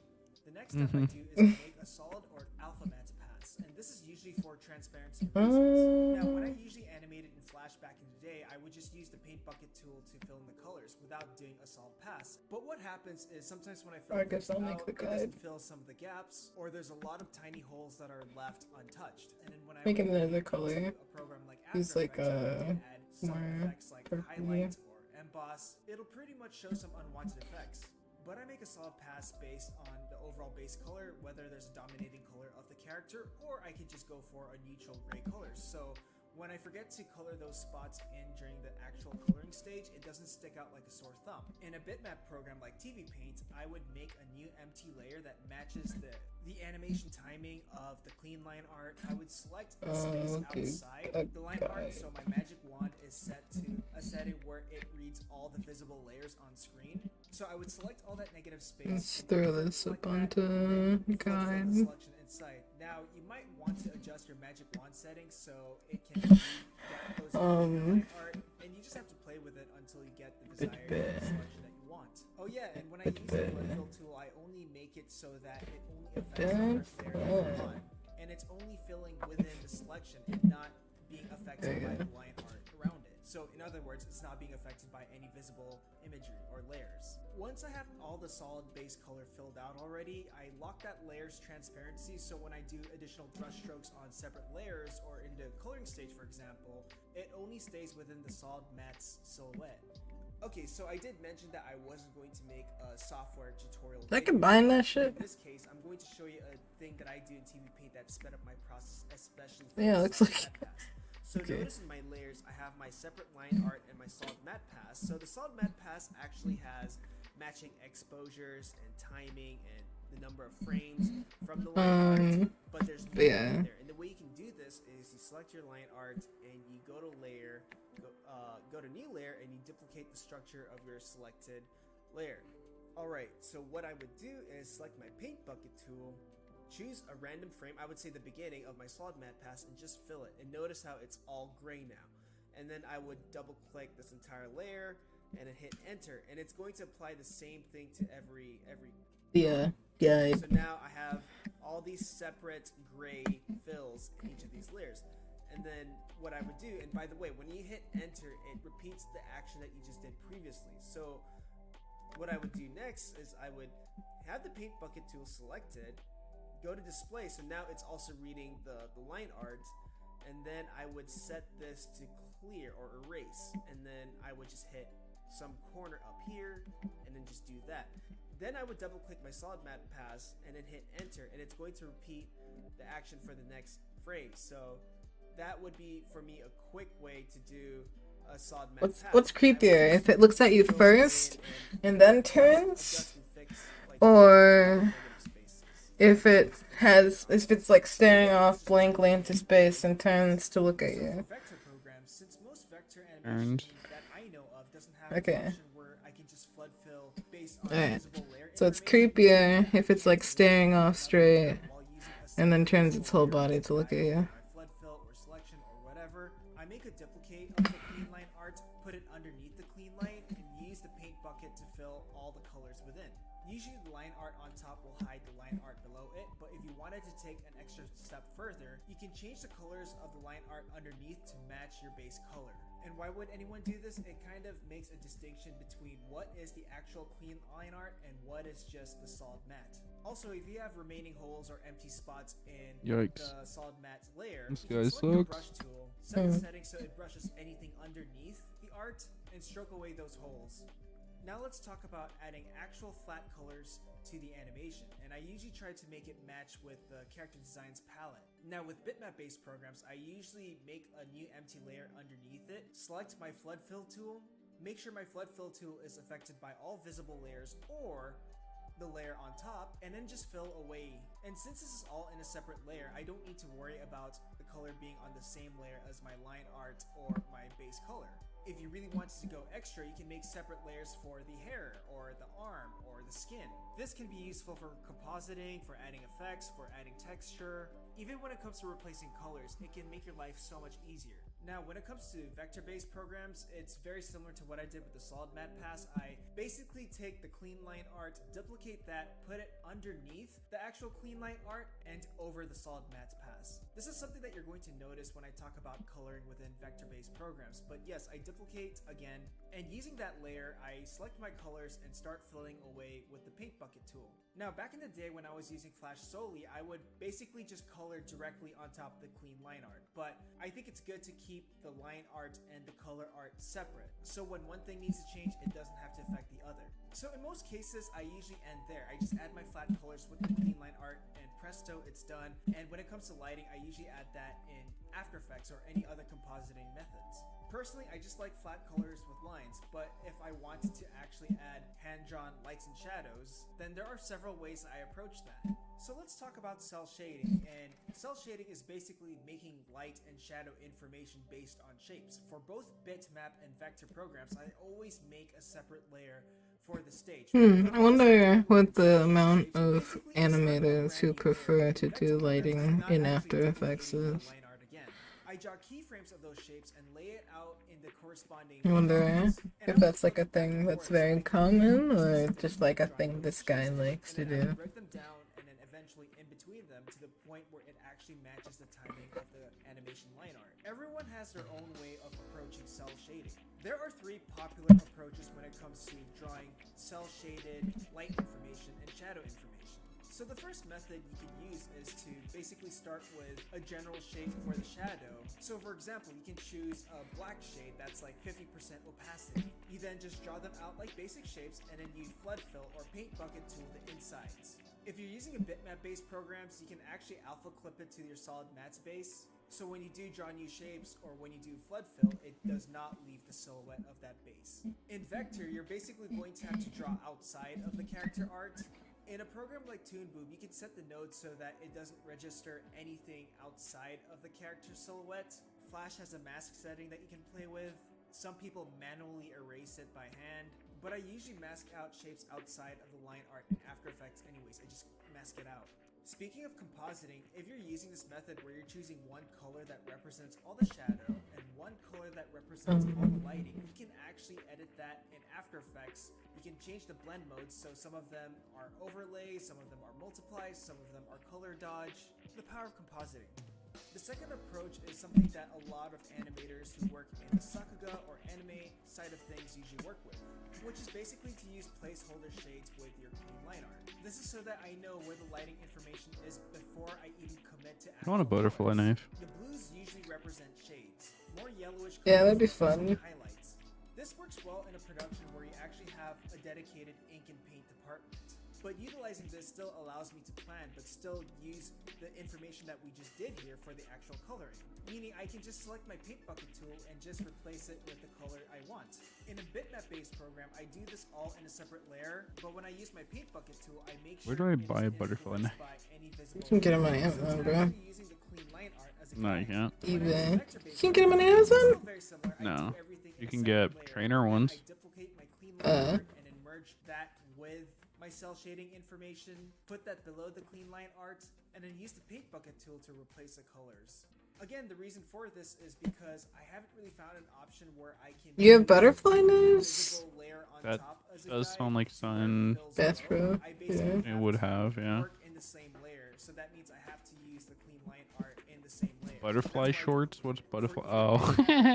The next step I do is to make a solid or alpha matte pass, and this is usually for transparency reasons. Now, when I usually animated in Flash back in the day, I would just use the paint bucket tool to fill in the colors without doing a solid pass. But what happens is sometimes when I fill I things guess I'll make out, the it doesn't guide. fill some of the gaps, or there's a lot of tiny holes that are left untouched. And then when I Make would another into color. a program like Use After like Effects, where I a can add some more effects like purpley. highlights or emboss, it'll pretty much show some unwanted effects. But I make a solid pass based on the overall base color, whether there's a dominating color of the character, or I could just go for a neutral gray color. So when I forget to color those spots in during the actual coloring stage, it doesn't stick out like a sore thumb. In a bitmap program like TV Paint, I would make a new empty layer that matches the animation timing of the clean line art. I would select the space outside the line art, so my magic wand is set to a setting where it reads all the visible layers on screen. So I would select all that negative space. Let's throw this up onto guide. Selection inside. Now you might want to adjust your magic wand settings so it can read gap closing art, and you just have to play with it until you get the desired selection that you want. Oh yeah, and when I use the flood fill tool, I only make it so that it only affects the first layer that you're on, and it's only filling within the selection and not being affected by the line art around it. So in other words, it's not being affected by any visible imagery or layers. Once I have all the solid base color filled out already, I lock that layer's transparency, so when I do additional brush strokes on separate layers or in the coloring stage, for example, it only stays within the solid matte's silhouette. Okay, so I did mention that I wasn't going to make a software tutorial. I combine that shit. In this case, I'm going to show you a thing that I do in TV Paint that sped up my process, especially for Yeah, the looks solid like- matte pass. So notice in my layers, I have my separate line art and my solid matte pass. So the solid matte pass actually has matching exposures and timing and the number of frames from the line art, but there's no line there. And the way you can do this is you select your line art and you go to layer, go to new layer, and you duplicate the structure of your selected layer. Alright, so what I would do is select my paint bucket tool, choose a random frame, I would say the beginning of my solid matte pass, and just fill it. And notice how it's all gray now. And then I would double click this entire layer and then hit enter, and it's going to apply the same thing to every Yeah. Yeah. So now I have all these separate gray fills in each of these layers. And then what I would do, and by the way, when you hit enter, it repeats the action that you just did previously. So what I would do next is I would have the paint bucket tool selected, go to display, so now it's also reading the line art, and then I would set this to clear or erase, and then I would just hit some corner up here, and then just do that. Then I would double click my solid matte pass and then hit enter, and it's going to repeat the action for the next frame. So that would be for me a quick way to do a solid matte pass. What's creepier, if it looks at you first and then turns, or if it's like staring off blankly into space and turns to look at you? Vector programs, since most vector animation that I know of doesn't have Okay. an option where I can just flood fill based on Alright. visible layer So it's information, creepier if it's like staring off straight while using a and then single turns its whole body to look at you. my flood fill or selection or whatever, I make a duplicate of the clean line art, put it underneath the clean line, and use the paint bucket to fill all the colors within. Usually the line art on top will hide the line art below it, but if you wanted to take an extra step further, you can change the colors of the line art underneath to match your base color. And why would anyone do this? It kind of makes a distinction between what is the actual clean line art and what is just the solid matte. Also, if you have remaining holes or empty spots in Yikes. the solid matte layer, This you guy can select your sucks. brush tool, set the settings so it brushes anything underneath the art, and stroke away those holes. Now let's talk about adding actual flat colors to the animation, and I usually try to make it match with the character designs palette. Now with bitmap based programs, I usually make a new empty layer underneath it, select my flood fill tool, make sure my flood fill tool is affected by all visible layers or the layer on top, and then just fill away. And since this is all in a separate layer, I don't need to worry about the color being on the same layer as my line art or my base color. If you really wanted to go extra, you can make separate layers for the hair or the arm or the skin. This can be useful for compositing, for adding effects, for adding texture. Even when it comes to replacing colors, it can make your life so much easier. Now, when it comes to vector-based programs, it's very similar to what I did with the solid matte pass. I basically take the clean line art, duplicate that, put it underneath the actual clean line art and over the solid matte pass. This is something that you're going to notice when I talk about coloring within vector-based programs, but yes, I duplicate again, and using that layer, I select my colors and start filling away with the paint bucket tool. Now, back in the day when I was using Flash solely, I would basically just color directly on top of the clean line art, but I think it's good to keep the line art and the color art separate, so when one thing needs to change, it doesn't have to affect the other. So in most cases, I usually end there. I just add my flat colors with the clean line art, and presto, it's done. And when it comes to lighting, I usually add that in After Effects or any other compositing methods. Personally, I just like flat colors with lines, but if I wanted to actually add hand-drawn lights and shadows, then there are several ways I approach that. So let's talk about cell shading, and cell shading is basically making light and shadow information based on shapes. For both bitmap and vector programs, I always make a separate layer for the stage. I wonder what the amount of animators who prefer to do lighting in After Effects is. I draw keyframes of those shapes and lay it out in the corresponding. I wonder if that's like a thing that's very common or just like a thing this guy likes to do. Break them down and then eventually in between them to the point where it actually matches the timing of the animation line art. Everyone has their own way of approaching cell shading. There are three popular approaches when it comes to drawing cell shaded light information and shadow information. So the first method you can use is to basically start with a general shape for the shadow. So for example, you can choose a black shade that's like 50% opacity. You then just draw them out like basic shapes and then use flood fill or paint bucket tool the insides. If you're using a bitmap-based programs, you can actually alpha clip it to your solid matte base. So when you do draw new shapes or when you do flood fill, it does not leave the silhouette of that base. In vector, you're basically going to have to draw outside of the character art. In a program like Toon Boom, you can set the node so that it doesn't register anything outside of the character silhouette. Flash has a mask setting that you can play with. Some people manually erase it by hand. but I usually mask out shapes outside of the line art in After Effects anyways. I just mask it out. Speaking of compositing, if you're using this method where you're choosing one color that represents all the shadow and one color that represents all the lighting, you can actually edit that in After Effects. You can change the blend modes, so some of them are overlays, some of them are multiplies, some of them are color dodge. The power of compositing. The second approach is something that a lot of animators who work in the Sakuga or anime side of things usually work with, which is basically to use placeholder shades with your clean line art. This is so that I know where the lighting information is before I even commit to I want a butterfly knife. The blues usually represent shades, more yellowish Yeah, that'd be colors fun. highlights. This works well in a production where you actually have a dedicated ink and paint department. But utilizing this still allows me to plan, but still use the information that we just did here for the actual coloring. Meaning I can just select my paint bucket tool and just replace it with the color I want. In a bitmap-based program, I do this all in a separate layer, but when I use my paint bucket tool, I make sure Where do I it buy a isn't butterfly influenced knife? by any visible You can get them on light. So Amazon, it's bro. actually using the clean line art as a No, you guide. can't. eBay. You can get them on Amazon? Still very similar. I No. do everything in You a can separate get layer, trainer and then ones. I duplicate my clean line art and then merge that with my cell shading information, put that below the clean line art, and then use the paint bucket tool to replace the colors. Again, the reason for this is because I haven't really found an option where I can You have use butterfly a knives? visible layer on That top as a does guide sound like to where it something fills Bass below. Pro. I basically Yeah. it would to have, yeah. work in the same layer, so that means I have to use the clean line art in the same layer. Butterfly That's why shorts? What's for butterfly? either Oh.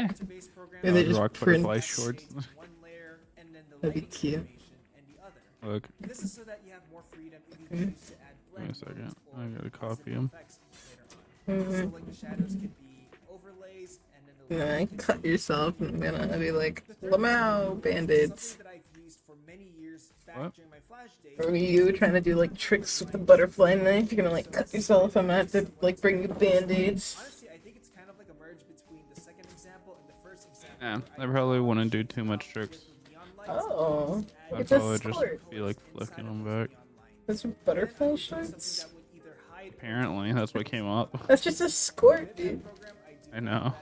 vector-based programs, Yeah, they I would just rock print. butterfly add shorts. shades in one layer and then the That'd be lighting cute. information in the other. Look, This is so that you have more freedom if you Mhm. choose to add give me blend a second. modes or I gotta positive copy 'em. effects later on. So Mhm. like the shadows could be overlays and then the Yeah, lighting could cut be yourself and then I'll be like, the third Lamau is band-aids. something that I've used for many years back What? during my Flash days. Or you trying to do like tricks with the butterfly knife, you're gonna like cut yourself. I'm gonna have to like bring you band-aids. Honestly, I think it's kind of like a merge between the second example and the first example. Yeah, where I probably draw wouldn't do shapes too much out tricks. with the neon lights Oh, and just add I'd it's a probably just skirt. be like colors flicking inside them of those back. neon lines. Those are And then I butterfly would do something shorts? that would either hide or Apparently, that's what came up. That's just a skirt, dude. I know.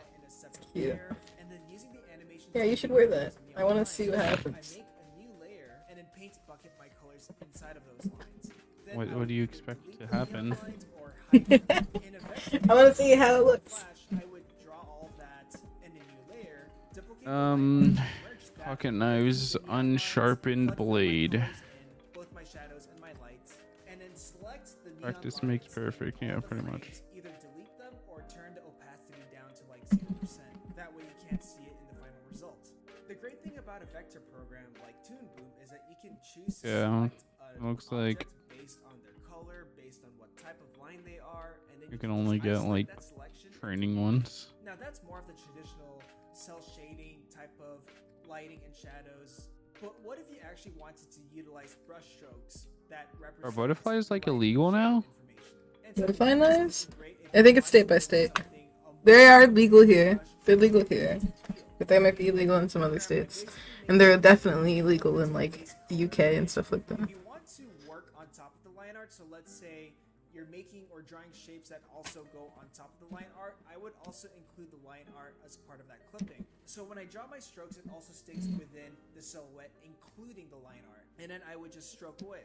Cute. And then using the animation Yeah, you should wear that. I want to see what happens. I make a new layer and then paint bucket my colors inside of those lines. Then What- I what would do you either expect delete to the neon happen? lines or hide them. In a vector I want to see how it looks. Flash, I would draw all that in a new layer, duplicate the Um, line, merge that, pocket knives, delete the neon lines, unsharpened flood my blade. colors in both my shadows and my lights, and then select the neon Practice makes lines in perfect, all yeah, the pretty much. frames, either delete them or turn the opacity down to like 0%. That way you can't see it in the final result. The great thing about a vector program like Toon Boom is that you can choose to Yeah, select an looks like- object based on their color, based on what type of line they are, and then You you can just only get, isolate like, that selection. Training ones. Now that's more of the traditional cell shading type of lighting and shadows. But what if you actually wanted to utilize brush strokes that represent butterflies, like, lighting illegal and shadow now? information? And so Butterfly this is knives? great if I you think it's want state by to state. do something They are almost legal here. brush They're stroke legal makes here. you feel. But they might be illegal in some other states. And they're definitely illegal in like the UK and stuff like that. If you want to work on top of the line art, so let's say you're making or drawing shapes that also go on top of the line art, I would also include the line art as part of that clipping. So when I draw my strokes, it also stays within the silhouette, including the line art. And then I would just stroke away,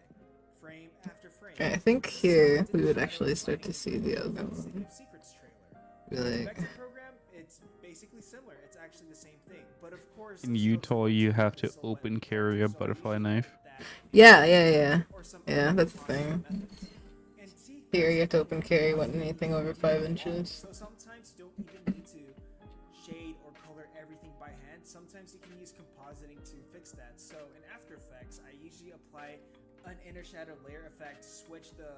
frame after frame. I think here we would actually start to see the other City one. of Secrets trailer. Be The like, vector program, it's basically similar. It's actually the same thing, but of course. In the Utah, strokes you are have the to silhouette open of the carry a color, so I butterfly usually knife. put that yeah. or some Yeah, other that's the composite thing. methods. And see, Here you have to open carry when anything over 5 inches. so sometimes you don't even need to shade or color everything by hand. Sometimes you can use compositing to fix that. So in After Effects, I usually apply an inner shadow layer effect, switch the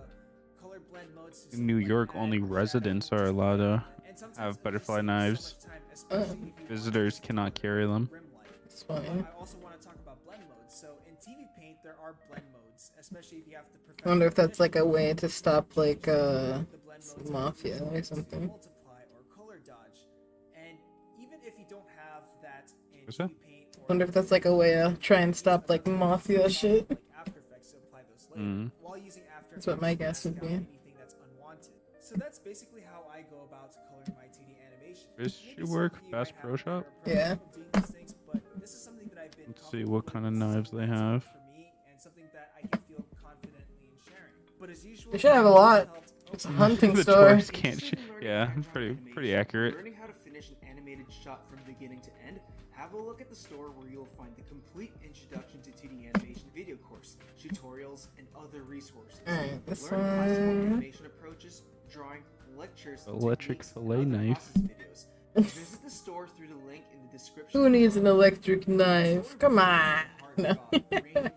color blend modes to In New something York, like only add residents shadow, are allowed to and sometimes have it'll butterfly save you so much knives. time, especially if you want Visitors to cannot carry them. rim light. It's But fine. I also want to talk about blend modes. So in TV Paint, there are blend modes, especially if you have to perfect I wonder if that's like a definition. way to stop like The blend modes mafia are or to something. multiply or color dodge. And even if you don't have that in What's that? TV Paint or Wonder if that's like a way to try and stop like mafia shit. like After Effects to apply those later, Mm. while using After That's what my Effects to guess would mask out be. anything that's unwanted. So that's basically how I go about coloring my 2D animation. This Maybe should some work. of you Bass might Pro have a Shop? better approach Yeah. of doing these things, but this is something that I've been Let's see what kind of knives they have. For me, and something that I can feel confidently in sharing. But as usual, They should have a lot. It's a hunting The store. tourists can't. Yeah, pretty accurate. Learning how to finish an animated shot from beginning to end. Have a look at the store where you'll find the complete introduction to 2D animation video course, tutorials, and other resources. Alright, this Learn classical one. animation approaches, drawing, lectures, Electric techniques, and fillet other knife. process videos. Visit the store through the link in the description. Who needs an electric knife? Come on. No. Ranging from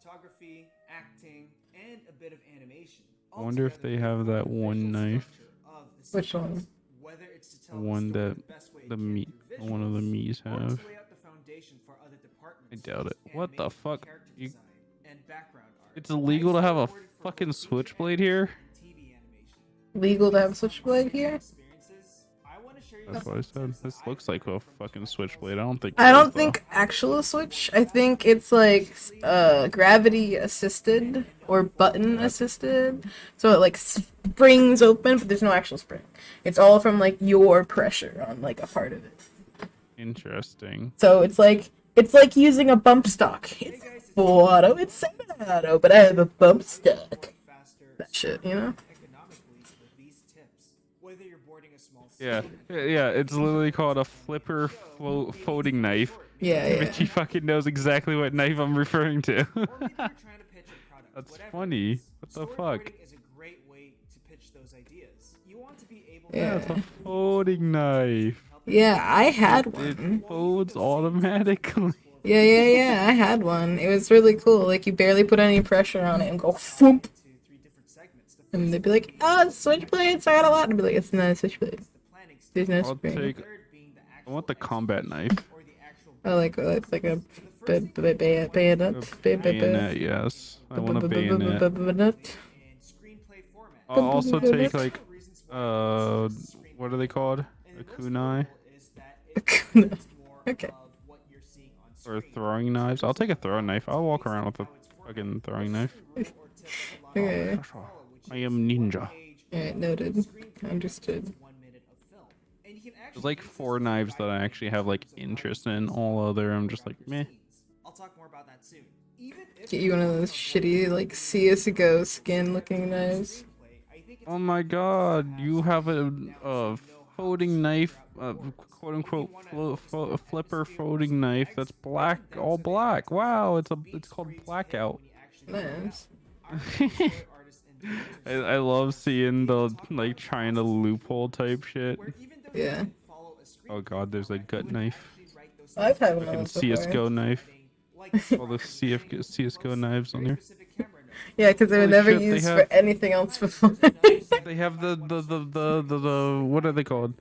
cinematography, acting, and a bit of animation. I wonder if they have that one knife. Which one? Whether it's to The tell one story that the best way the it can me, through one of the visuals, me's or to have. lay out the foundation for other departments, I doubt such it. as What the animation, fuck? character You, design, and background art. it's illegal to have a I storyboarded for fucking both feature switchblade here? and TV animation. Legal to have switchblade here? Experiences, I want to share you That's some what I said. tips This that looks I've like a learned from fucking tutorials. switchblade. I don't think. I it don't is, think actual switch. I think it's like gravity assisted or button assisted. So it like springs open, but there's no actual spring. It's all from like your pressure on like a part of it. though. Interesting. So it's like using a bump stock. It's auto, it's semi-auto, but I have a bump stock. That shit, you know? Economically with these tips. Whether you're boarding a small Yeah, scene, yeah. It's literally called a flipper folding knife. Yeah, yeah. Richie fucking knows exactly what knife I'm referring to. or maybe you're trying to pitch a product. That's whatever funny. it is, What the fuck? storyboarding is a great way to pitch those ideas. You want to be able Yeah. It's a folding knife. Yeah, I had It one. folds automatically. Yeah, I had one. It was really cool. Like, you barely put any pressure on it and go thump. to 3 different segments. The And first they'd be like, oh, switchblade, so I got a lot. And I'd be like, it's not a switchblade. is the planning stage. There's no I'll spring. take. Third being the I actual want the combat knife. or the actual I like a bayonet. Bayonet, yes. I want a bayonet. in screenplay format. I'll also take like, Reasons why what are they called? A kunai is that A it kunai. reflects more Okay. of what you're seeing on or screen. throwing knives. I'll take a throwing knife. I'll walk around with a fucking throwing knife. Okay. I am ninja. Alright, noted. Understood. There's like 4 knives that I actually have like interest in. All other, I'm just like meh. I'll talk more about that soon. Even if Get you one of those shitty, like, CSGO skin looking knives. I think it's Oh my god, you have a folding knife, quote unquote flipper folding knife that's black, all black. Wow, it's called blackout. Nice. I love seeing the like trying to loophole type shit. Yeah. Oh god, there's a gut knife. I've had one of Fucking those before. CSGO knife. All the CSGO knives on there. Yeah, because they were Holy never shit, they used have- for anything else before. They have the what are they called?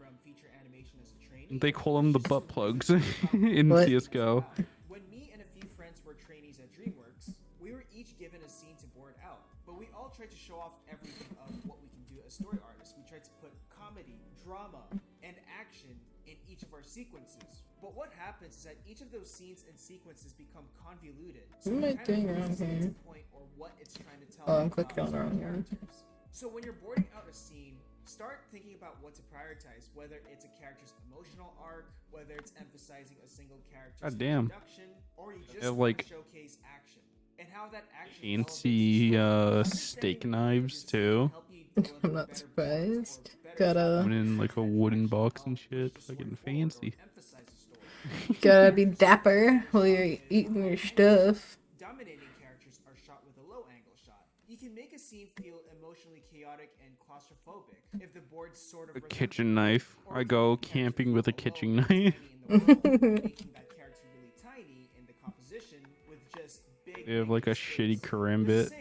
They call them the butt plugs in What? CSGO. When me and a few friends were trainees at DreamWorks, we were each given a scene to board out, but we all tried to show off everything of what we can do as story artists. We tried to put comedy, drama, and action in each of our sequences. But what happens is that each of those scenes and sequences become convoluted. So What am you I kind of doing lose wrong its here? point or what it's trying to tell Oh, I'm you clicking on the about wrong one. characters. So when you're boarding out a scene, start thinking about what to prioritize, whether it's a character's emotional arc, whether it's emphasizing a single character's God damn. introduction, or you just have, want like, to showcase action. And how that action Fancy steak knives too. I'm not surprised. Gotta Coming in like a wooden box and shit. Fucking fancy. gotta be dapper while you're eating your stuff. Dominating characters are shot with a low angle shot. You can make a scene feel emotionally chaotic and claustrophobic if the board sort of A resembles kitchen knife. I go camping with a kitchen knife. making that character really tiny in the composition with just big They have like a shitty karambit,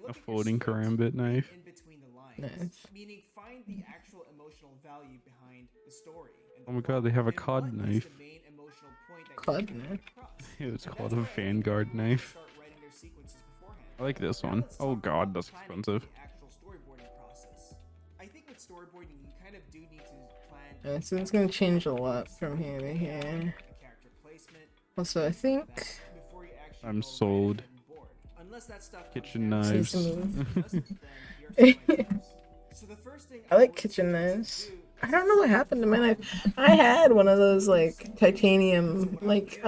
a folding karambit knife. in between the lines. Nice. Meaning find the actual emotional value behind the story. and the Oh my god, they have a plot, cod and what is knife. the main emotional point that Cod you're trying to knife? get across. It's And called that's a why Vanguard everyone knife. start writing their sequences beforehand. I like this Now one. let's Oh talk god, about that's planning expensive. the actual storyboarding process. I think with storyboarding, you kind of do need to plan Alright, so it's gonna change a lot from here to here. the character placement Also, I think before you actually I'm go right sold. ahead and board. Unless that stuff comes Kitchen naturally. knives. Sesame. Doesn't, then you're fine. So the first thing I like would kitchen suggest knives. you do I don't know what happened to my knife. I had one of those like titanium like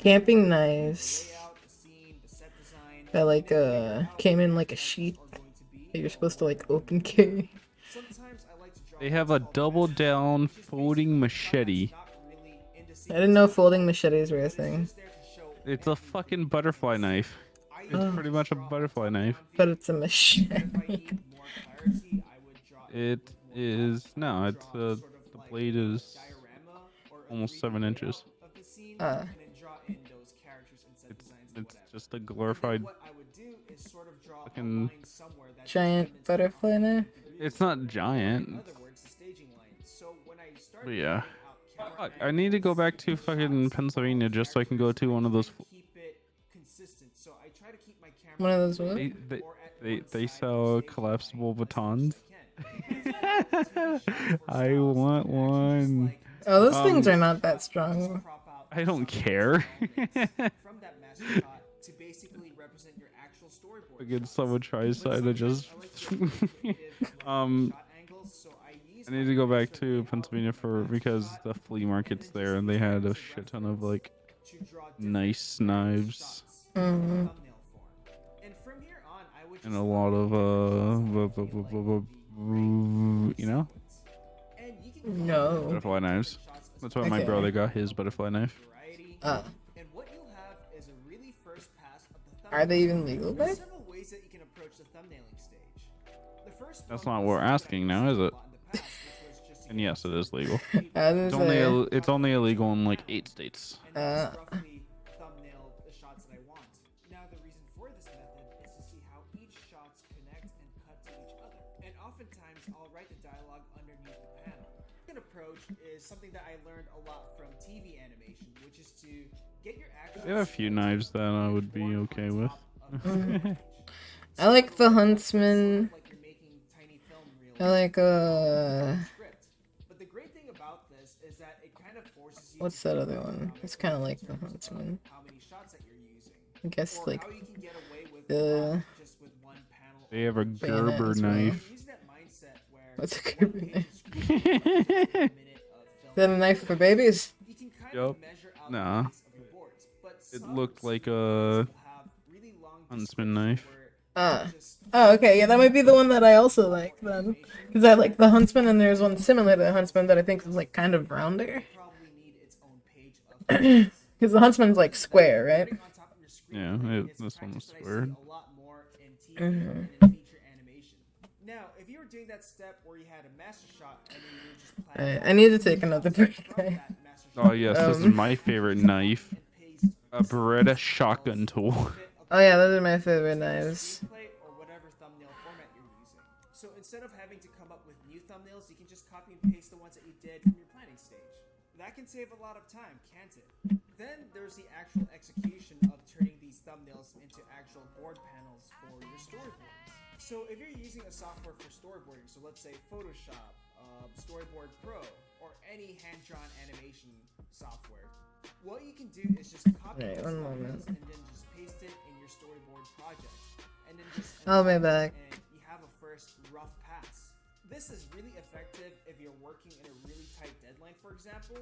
camping knives layout, the scene, the set design, that like and how came the in like a characters sheath are going to be that you're and supposed to what like they're going to open be. carry. Sometimes I like to draw They have a what's called double master shot, down which is folding basically a shot that's machete. not really into I didn't know sequence at folding all, machetes were a but it's thing. just there to show It's a everything fucking at butterfly once. knife. I It's usually pretty just much a draw butterfly top-down knife. But view, it's a but if I machete. need more clarity, I would draw It with more is depth. I no, would it's draw sort of the like blade a is diorama or a almost 3D 7 layout inches. of the scene, Uh. and then draw in those characters and set It's designs and it's whatever. just a And then glorified what I would do is sort of draw a fucking. line somewhere that's Giant extended to butterfly knife. 180 degrees. It's not Or giant. in other words, the staging line. So when I start But yeah. planning out camera Fuck, I need to go back to angles, fucking shots, Pennsylvania just so I can go to one of those. keep it consistent. So I try to keep my camera One of those what? They they or at they, one they side of sell the stage collapsible line as much batons. as I can. I want one. Oh, those things are not that strong. I don't care. From that master shot to basically represent your actual storyboard. Again, someone tries to just. um, I need to go back to Pennsylvania because the flea market's there and they had a shit ton of like nice knives Mm-hmm. and a lot of you know, No. butterfly knives. That's why my Okay. brother got his butterfly knife. Uh. And what you'll have is a really first pass of the Are they thumbnail. even legal There's there? several ways that you can approach the thumbnailing stage. The first That's one not was what we're what I asking used now, is a it? lot in the past, which was just to And get yes, it is legal. It's Only illegal in like 8 states. and then just roughly thumbnail the shots that I want. Now the reason for this method is to see how each shots connect and cut to each other. And oftentimes I'll write the dialogue underneath the panel. An approach is something that I learned a lot from TV animation, which is to get your actual They have a few knives that I would be okay with. I like the Huntsman. like you're making tiny film reels. I like Script. But the great thing about this is that it kind of forces you what's to that be other one? It's kind of like the Huntsman. how many shots that you're using. I guess Or like how you can get away with the just with one panel. They have a bayonet Gerber as well. knife. Use that mindset where What's a one Gerber page knife? of script is a minute of Is that a knife for babies? You can kind Yup. of measure out Nah. the lengths of your boards, but It some looked like a will have really long Huntsman knife. Oh, okay, yeah, that might be the one that I also like then, because I like the Huntsman, and there's one similar to the Huntsman that I think is like kind of rounder. probably need its own page of Because the Huntsman's like square, right? on top of your screen. Yeah, It's this a one was practice that I see squared. a lot more in TV Mhm. and in feature animation. Now, if you were doing that step where you had a master shot and then you were just planning I need to take another break. from that master Oh shot, yes, this is my favorite knife. and paste A Beretta shotgun tool. Oh yeah, those are my favorite knives. screenplay or whatever thumbnail format you're using. So instead of having to come up with new thumbnails, you can just copy and paste the ones that you did from your planning stage. That can save a lot of time, can't it? Then there's the actual execution of turning these thumbnails into actual board panels for your storyboards. So if you're using a software for storyboarding, so let's say Photoshop, Storyboard Pro, or any hand-drawn animation software, what you can do is just copy Right, those one thumbnails moment. and then just paste it in your storyboard project. And then just I'll be back. and you have a first rough pass. This is really effective if you're working in a really tight deadline, for example.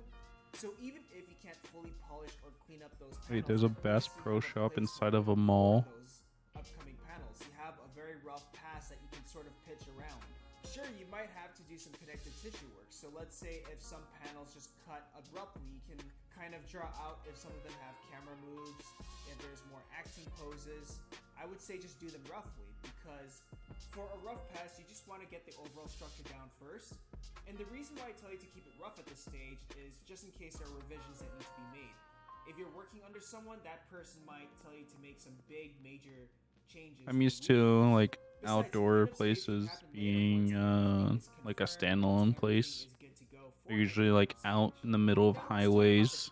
So even if you can't fully polish or clean up those panels, Wait, there's a at Bass least you Pro have a Shop place inside to of a record mall. those upcoming panels. You have a very rough pass that you can sort of pitch around. Sure, you might have to do some connective tissue work. So let's say if some panels just cut abruptly, you can kind of draw out if some of them have camera moves, if there's more acting poses. I would say just do them roughly, because for a rough pass, you just want to get the overall structure down first. And the reason why I tell you to keep it rough at this stage is just in case there are revisions that need to be made. If you're working under someone, that person might tell you to make some big major changes. I'm used to like outdoor places being like a standalone place. They're usually like out in the middle of highways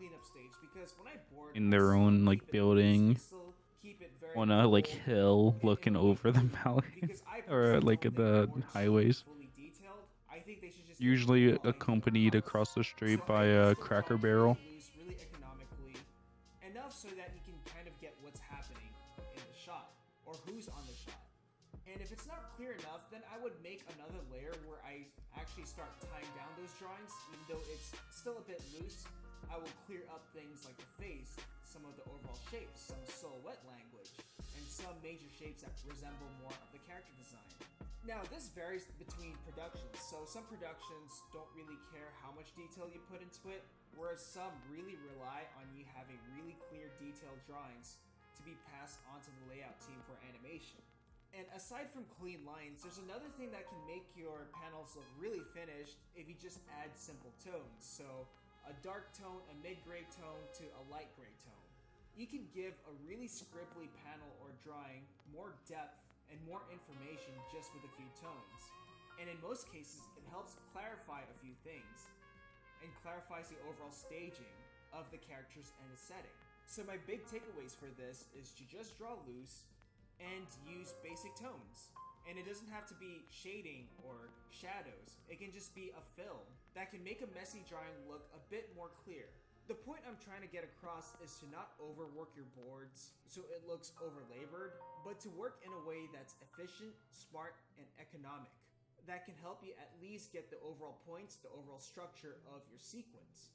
in their own like building on a like hill looking over the valley or like at the highways. Usually accompanied across the street by a Cracker Barrel. Really economically, enough so that you can kind of get what's happening in the shot or who's on the shot. And if it's not clear enough, then I would make another layer where I actually start tying down those drawings, even though it's still a bit loose. I will clear up things like the face, some of the overall shapes, some silhouette language, and some major shapes that resemble more of the character design. Now, this varies between productions, so some productions don't really care how much detail you put into it, whereas some really rely on you having really clear detailed drawings to be passed on to the layout team for animation. And aside from clean lines, there's another thing that can make your panels look really finished if you just add simple tones. So a dark tone, a mid-gray tone to a light gray tone. You can give a really scribbly panel or drawing more depth and more information just with a few tones. And in most cases, it helps clarify a few things and clarifies the overall staging of the characters and the setting. So my big takeaways for this is to just draw loose and use basic tones. And it doesn't have to be shading or shadows. It can just be a fill that can make a messy drawing look a bit more clear. The point I'm trying to get across is to not overwork your boards so it looks overlabored, but to work in a way that's efficient, smart, and economic. That can help you at least get the overall points, the overall structure of your sequence.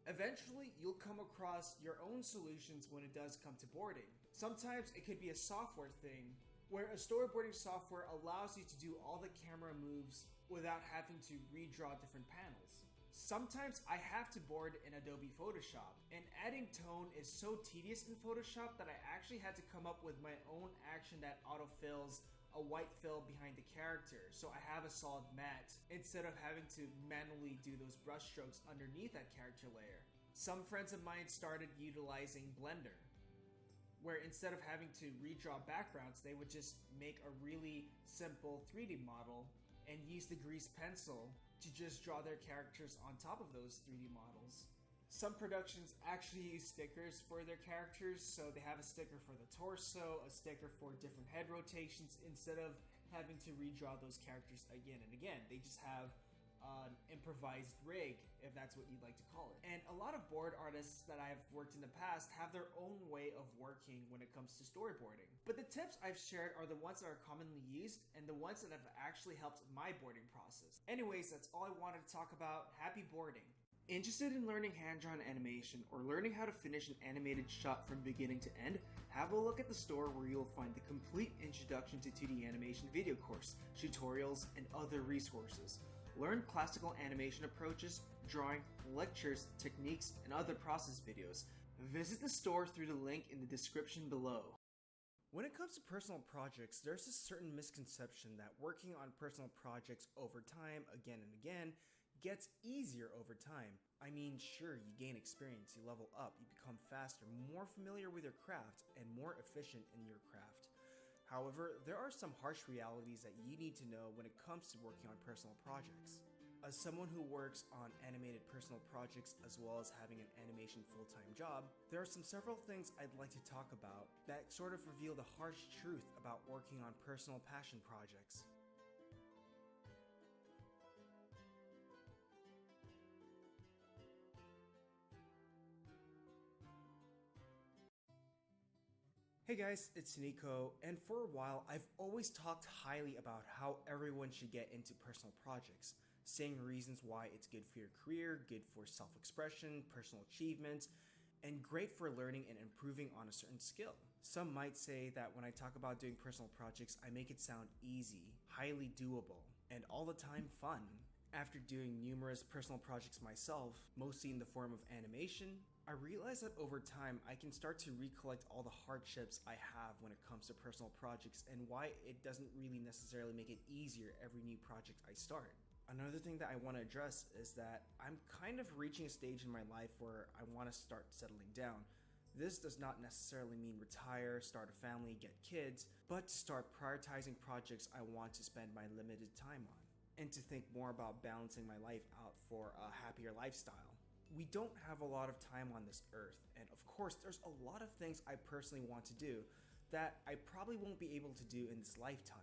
Eventually, you'll come across your own solutions when it does come to boarding. Sometimes it could be a software thing, where a storyboarding software allows you to do all the camera moves without having to redraw different panels. Sometimes I have to board in Adobe Photoshop, and adding tone is so tedious in Photoshop that I actually had to come up with my own action that autofills a white fill behind the character, so I have a solid matte instead of having to manually do those brush strokes underneath that character layer. Some friends of mine started utilizing Blender, where instead of having to redraw backgrounds, they would just make a really simple 3D model and use the grease pencil to just draw their characters on top of those 3D models. Some productions actually use stickers for their characters, so they have a sticker for the torso, a sticker for different head rotations, instead of having to redraw those characters again and again. They just have an improvised rig, if that's what you'd like to call it. And a lot of board artists that I've worked in the past have their own way of working when it comes to storyboarding. But the tips I've shared are the ones that are commonly used and the ones that have actually helped my boarding process. Anyways, that's all I wanted to talk about. Happy boarding! Interested in learning hand-drawn animation or learning how to finish an animated shot from beginning to end? Have a look at the store where you'll find the complete Introduction to 2D Animation video course, tutorials, and other resources. Learn classical animation approaches, drawing, lectures, techniques, and other process videos. Visit the store through the link in the description below. When it comes to personal projects, there's a certain misconception that working on personal projects over time, again and again, gets easier over time. I mean, sure, you gain experience, you level up, you become faster, more familiar with your craft, and more efficient in your craft. However, there are some harsh realities that you need to know when it comes to working on personal projects. As someone who works on animated personal projects as well as having an animation full-time job, there are several things I'd like to talk about that sort of reveal the harsh truth about working on personal passion projects. Hey guys, it's Nico, and for a while I've always talked highly about how everyone should get into personal projects, saying reasons why it's good for your career, good for self-expression, personal achievements, and great for learning and improving on a certain skill. Some might say that when I talk about doing personal projects, I make it sound easy, highly doable, and all the time fun. After doing numerous personal projects myself, mostly in the form of animation, I realized that over time I can start to recollect all the hardships I have when it comes to personal projects and why it doesn't really necessarily make it easier every new project I start. Another thing that I want to address is that I'm kind of reaching a stage in my life where I want to start settling down. This does not necessarily mean retire, start a family, get kids, but to start prioritizing projects I want to spend my limited time on, and to think more about balancing my life out for a happier lifestyle. We don't have a lot of time on this earth, and of course there's a lot of things I personally want to do that I probably won't be able to do in this lifetime.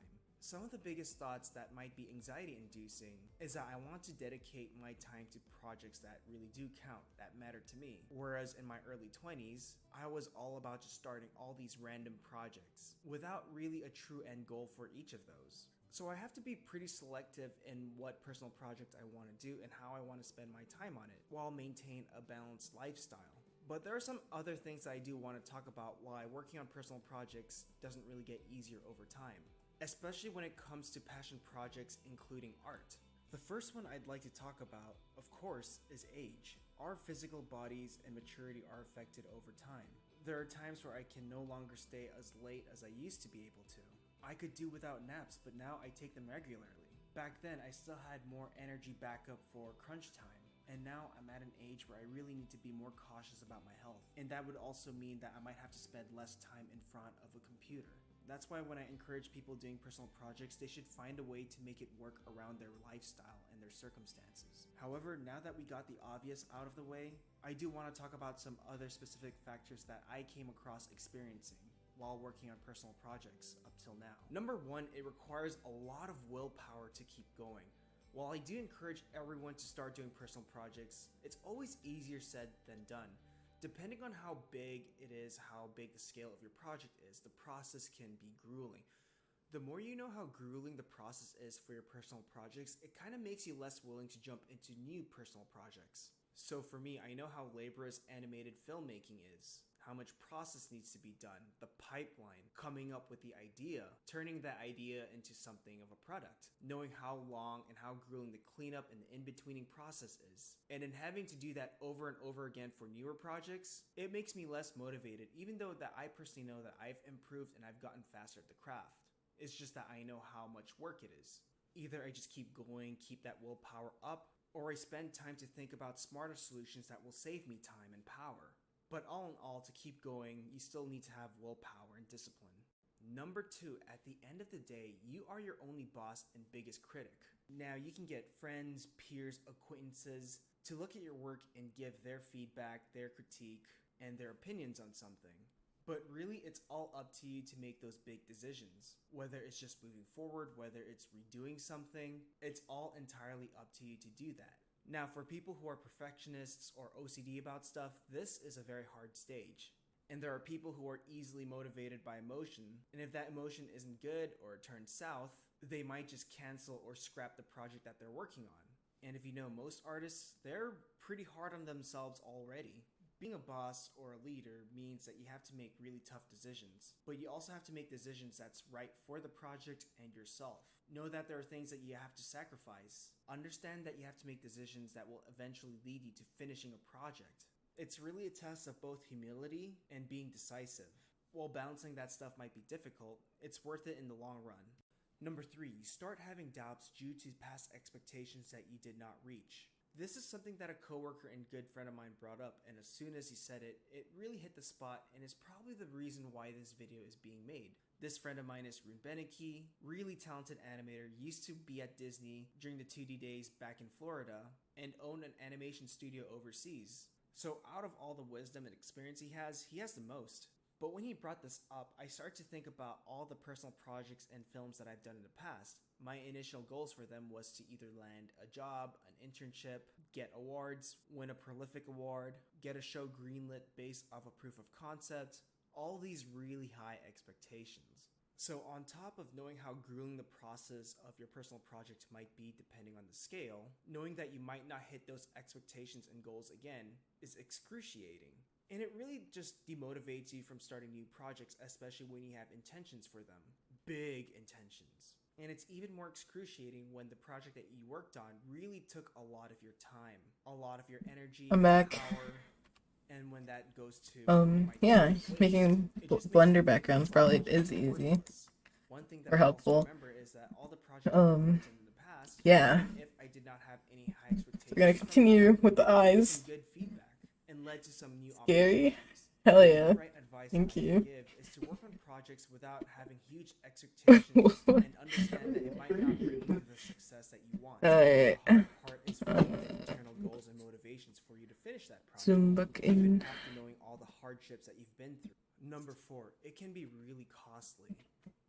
Some of the biggest thoughts that might be anxiety inducing is that I want to dedicate my time to projects that really do count, that matter to me. Whereas in my early 20s, I was all about just starting all these random projects without really a true end goal for each of those. So I have to be pretty selective in what personal project I want to do and how I want to spend my time on it while maintain a balanced lifestyle. But there are some other things that I do want to talk about why working on personal projects doesn't really get easier over time, especially when it comes to passion projects including art. The first one I'd like to talk about, of course, is age. Our physical bodies and maturity are affected over time. There are times where I can no longer stay as late as I used to be able to. I could do without naps, but now I take them regularly. Back then, I still had more energy backup for crunch time. And now I'm at an age where I really need to be more cautious about my health. And that would also mean that I might have to spend less time in front of a computer. That's why when I encourage people doing personal projects, they should find a way to make it work around their lifestyle and their circumstances. However, now that we got the obvious out of the way, I do want to talk about some other specific factors that I came across experiencing while working on personal projects up till now. Number one, it requires a lot of willpower to keep going. While I do encourage everyone to start doing personal projects, it's always easier said than done. Depending on how big it is, how big the scale of your project is, the process can be grueling. The more you know how grueling the process is for your personal projects, it kind of makes you less willing to jump into new personal projects. So for me, I know how laborious animated filmmaking is, how much process needs to be done, the pipeline, coming up with the idea, turning that idea into something of a product, knowing how long and how grueling the cleanup and the in-betweening process is. And in having to do that over and over again for newer projects, it makes me less motivated, even though that I personally know that I've improved and I've gotten faster at the craft. It's just that I know how much work it is. Either I just keep going, keep that willpower up, or I spend time to think about smarter solutions that will save me time and power. But all in all, to keep going, you still need to have willpower and discipline. Number two, at the end of the day, you are your only boss and biggest critic. Now, you can get friends, peers, acquaintances to look at your work and give their feedback, their critique, and their opinions on something. But really, it's all up to you to make those big decisions. Whether it's just moving forward, whether it's redoing something, it's all entirely up to you to do that. Now, for people who are perfectionists or OCD about stuff, this is a very hard stage. And there are people who are easily motivated by emotion, and if that emotion isn't good or it turns south, they might just cancel or scrap the project that they're working on. And if you know most artists, they're pretty hard on themselves already. Being a boss or a leader means that you have to make really tough decisions, but you also have to make decisions that's right for the project and yourself. Know that there are things that you have to sacrifice. Understand that you have to make decisions that will eventually lead you to finishing a project. It's really a test of both humility and being decisive. While balancing that stuff might be difficult, it's worth it in the long run. Number three, you start having doubts due to past expectations that you did not reach. This is something that a coworker and good friend of mine brought up, and as soon as he said it, it really hit the spot and is probably the reason why this video is being made. This friend of mine is Rune Beneke, really talented animator, used to be at Disney during the 2D days back in Florida, and owned an animation studio overseas. So out of all the wisdom and experience he has the most. But when he brought this up, I started to think about all the personal projects and films that I've done in the past. My initial goals for them was to either land a job, an internship, get awards, win a prolific award, get a show greenlit based off a proof of concept, all these really high expectations. So on top of knowing how grueling the process of your personal project might be depending on the scale, knowing that you might not hit those expectations and goals again is excruciating. And it really just demotivates you from starting new projects, especially when you have intentions for them. Big intentions. And it's even more excruciating when the project that you worked on really took a lot of your time, a lot of your energy, I'm back. power, and when that goes to yeah, making Blender backgrounds probably is easy One thing or helpful. Remember is that all the projects I've worked in the past, Yeah. if I did not have any high expectations, We're gonna continue with the eyes. good feedback and led to some new Scary. opportunities. Hell yeah. The right advice Thank I you. can give is to work on projects without having huge expectations and understand that it might not bring you the success that you want. Alright. The hard part is finding the internal goals and motivations for you to finish that project, Zoom back even in. after knowing all the hardships that you've been through. Number four, it can be really costly.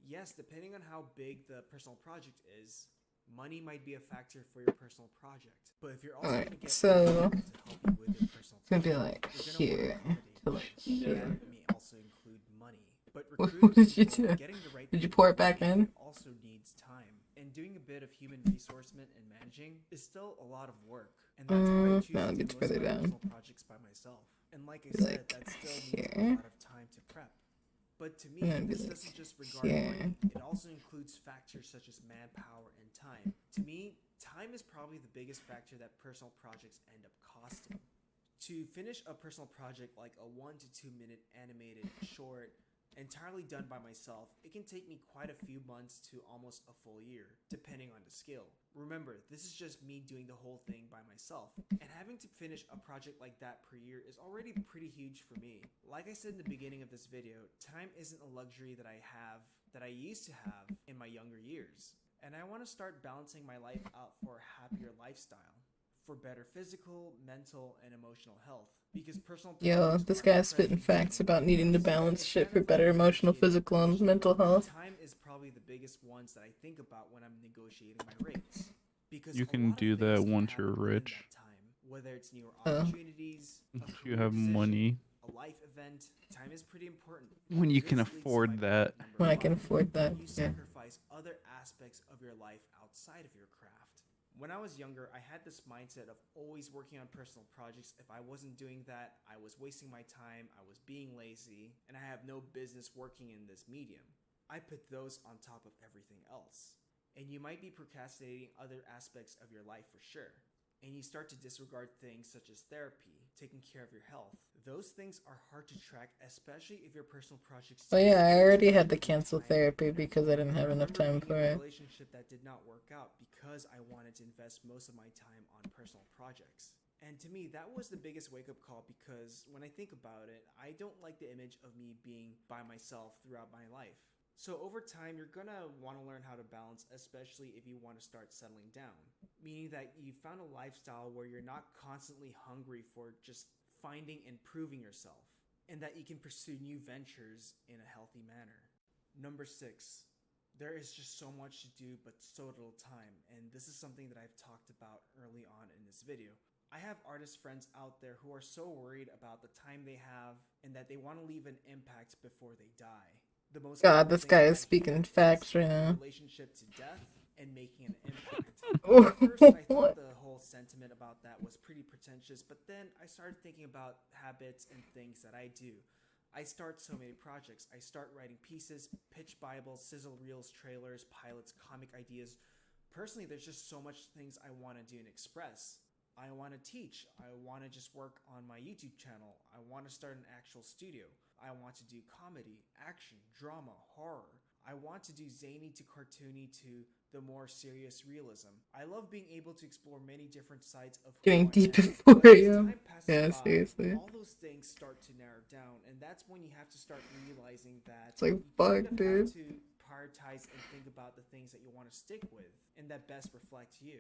Yes, depending on how big the personal project is, money might be a factor for your personal project. But if you're also Alright, going to get so people to help you with your personal it's gonna be project, like you're going to here want to to like accommodate here. that may also include money. But What recruiting did you people, do? getting the right Did you people pour it back in? also needs time. And doing a bit of human resourcement and managing is still a lot of work. And that's why I choose No, to it do gets most of further my down. personal projects by myself. And like I Be said, like that still needs here. a lot of time to prep. But to me, And then be this like doesn't just regard here. money. It also includes factors such as manpower and time. To me, time is probably the biggest factor that personal projects end up costing. To finish a personal project like a 1 to 2 minute animated short entirely done by myself, it can take me quite a few months to almost a full year, depending on the skill. Remember, this is just me doing the whole thing by myself, and having to finish a project like that per year is already pretty huge for me. Like I said in the beginning of this video, time isn't a luxury that I used to have in my younger years, and I want to start balancing my life out for a happier lifestyle, for better physical, mental, and emotional health. Because personal Yo, projects this aren't guy's spitting treasure facts you about needing to use. balance It's shit kind for of better like emotional, negotiating physical, and commission. mental health. Time is probably the biggest ones that I think about when I'm negotiating my rates. Because You a can lot do of that things can once you're happen within rich. that time. Whether it's new Oh. opportunities, a If you career have decision, money, a life event, time is pretty important. when you This can leads to my afford point that. number When I can 5. afford that, You yeah. sacrifice other aspects of your life outside of your craft. When I was younger, I had this mindset of always working on personal projects. If I wasn't doing that, I was wasting my time, I was being lazy, and I have no business working in this medium. I put those on top of everything else. And you might be procrastinating other aspects of your life for sure. And you start to disregard things such as therapy, taking care of your health. Those things are hard to track, especially if your personal projects. Well, yeah, I already had to take cancel time therapy and because I didn't have enough remember time being for in a it. relationship that did not work out because I wanted to invest most of my time on personal projects. And to me, that was the biggest wake-up call because when I think about it, I don't like the image of me being by myself throughout my life. So over time, you're gonna want to learn how to balance, especially if you want to start settling down. Meaning that you found a lifestyle where you're not constantly hungry for just finding and proving yourself, and that you can pursue new ventures in a healthy manner. Number 6, there is just so much to do but so little time, and this is something that I've talked about early on in this video. I have artist friends out there who are so worried about the time they have and that they want to leave an impact before they die. The most God, common this thing guy I is speaking hear facts is right now. relationship to death and making an impact. At first, I thought What? the whole sentiment about that was pretty pretentious, but then I started thinking about habits and things that I do. I start so many projects. I start writing pieces, pitch bibles, sizzle reels, trailers, pilots, comic ideas. Personally, there's just so much things I want to do and express. I want to teach. I want to just work on my YouTube channel. I want to start an actual studio. I want to do comedy, action, drama, horror. I want to do zany to cartoony to the more serious realism. I love being able to explore many different sides of who Doing I deep am. before But as you. time passes Yeah, by, seriously. all those things start to narrow down, and that's when you have to start realizing that It's like, you fuck, kind of dude. have to prioritize and think about the things that you want to stick with and that best reflect you.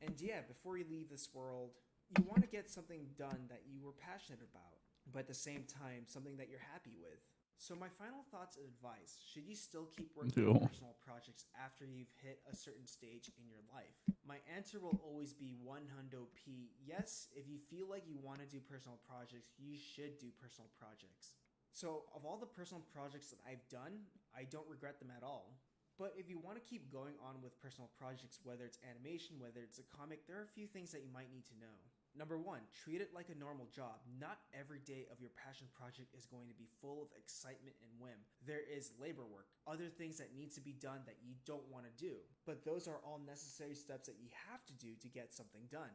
And yeah, before you leave this world, you want to get something done that you were passionate about, but at the same time, something that you're happy with. So my final thoughts and advice, should you still keep working on Yeah. personal projects after you've hit a certain stage in your life? My answer will always be 100p. Yes, if you feel like you want to do personal projects, you should do personal projects. So of all the personal projects that I've done, I don't regret them at all. But if you want to keep going on with personal projects, whether it's animation, whether it's a comic, there are a few things that you might need to know. Number 1, treat it like a normal job. Not every day of your passion project is going to be full of excitement and whim. There is labor work, other things that need to be done that you don't want to do. But those are all necessary steps that you have to do to get something done.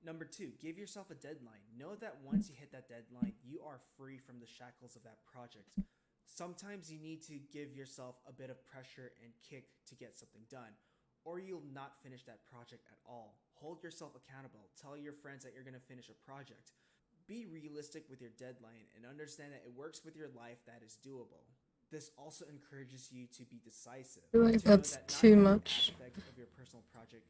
Number 2, give yourself a deadline. Know that once you hit that deadline, you are free from the shackles of that project. Sometimes you need to give yourself a bit of pressure and kick to get something done, or you'll not finish that project at all. Hold yourself accountable. Tell your friends that you're going to finish a project. Be realistic with your deadline and understand that it works with your life that is doable. This also encourages you to be decisive. I feel like to know that's that not too every much. aspect of your personal project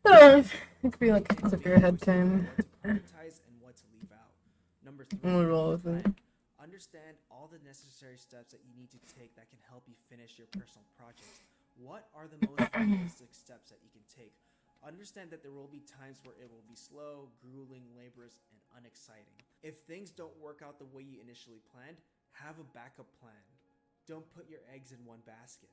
It could be like a It's click being your head choosy time. what to prioritize and what to leave out. Number 3, I'm gonna roll with it. plan. Understand all the necessary steps that you need to take that can help you finish your personal projects. What are the most realistic steps that you can take? Understand that there will be times where it will be slow, grueling, laborious, and unexciting. If things don't work out the way you initially planned, have a backup plan. Don't put your eggs in one basket.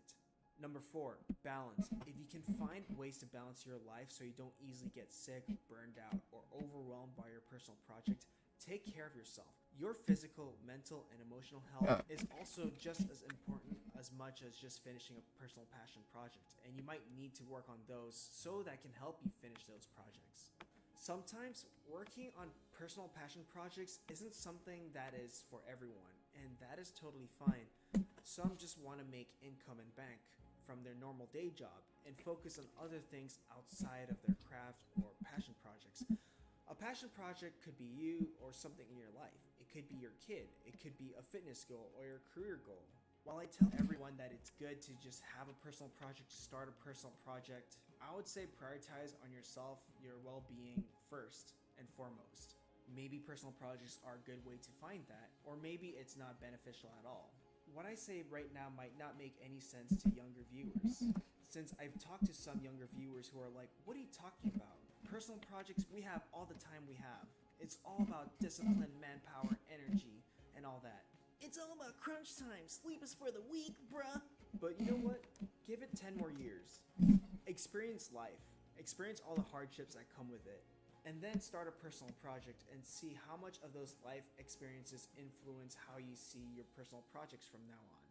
Number 4, balance. If you can find ways to balance your life so you don't easily get sick, burned out, or overwhelmed by your personal project, take care of yourself. Your physical, mental, and emotional health is also just as important as much as just finishing a personal passion project, and you might need to work on those so that can help you finish those projects. Sometimes working on personal passion projects isn't something that is for everyone, and that is totally fine. Some just want to make income and bank from their normal day job and focus on other things outside of their craft or passion projects. A passion project could be you or something in your life. It could be your kid. It could be a fitness goal or your career goal. While I tell everyone that it's good to just have a personal project, to start a personal project, I would say prioritize on yourself, your well-being first and foremost. Maybe personal projects are a good way to find that, or maybe it's not beneficial at all. What I say right now might not make any sense to younger viewers, since I've talked to some younger viewers who are like, what are you talking about? Personal projects, we have all the time we have. It's all about discipline, manpower, energy, and all that. It's all about crunch time. Sleep is for the weak, bruh. But you know what? Give it 10 more years. Experience life. Experience all the hardships that come with it. And then start a personal project and see how much of those life experiences influence how you see your personal projects from now on.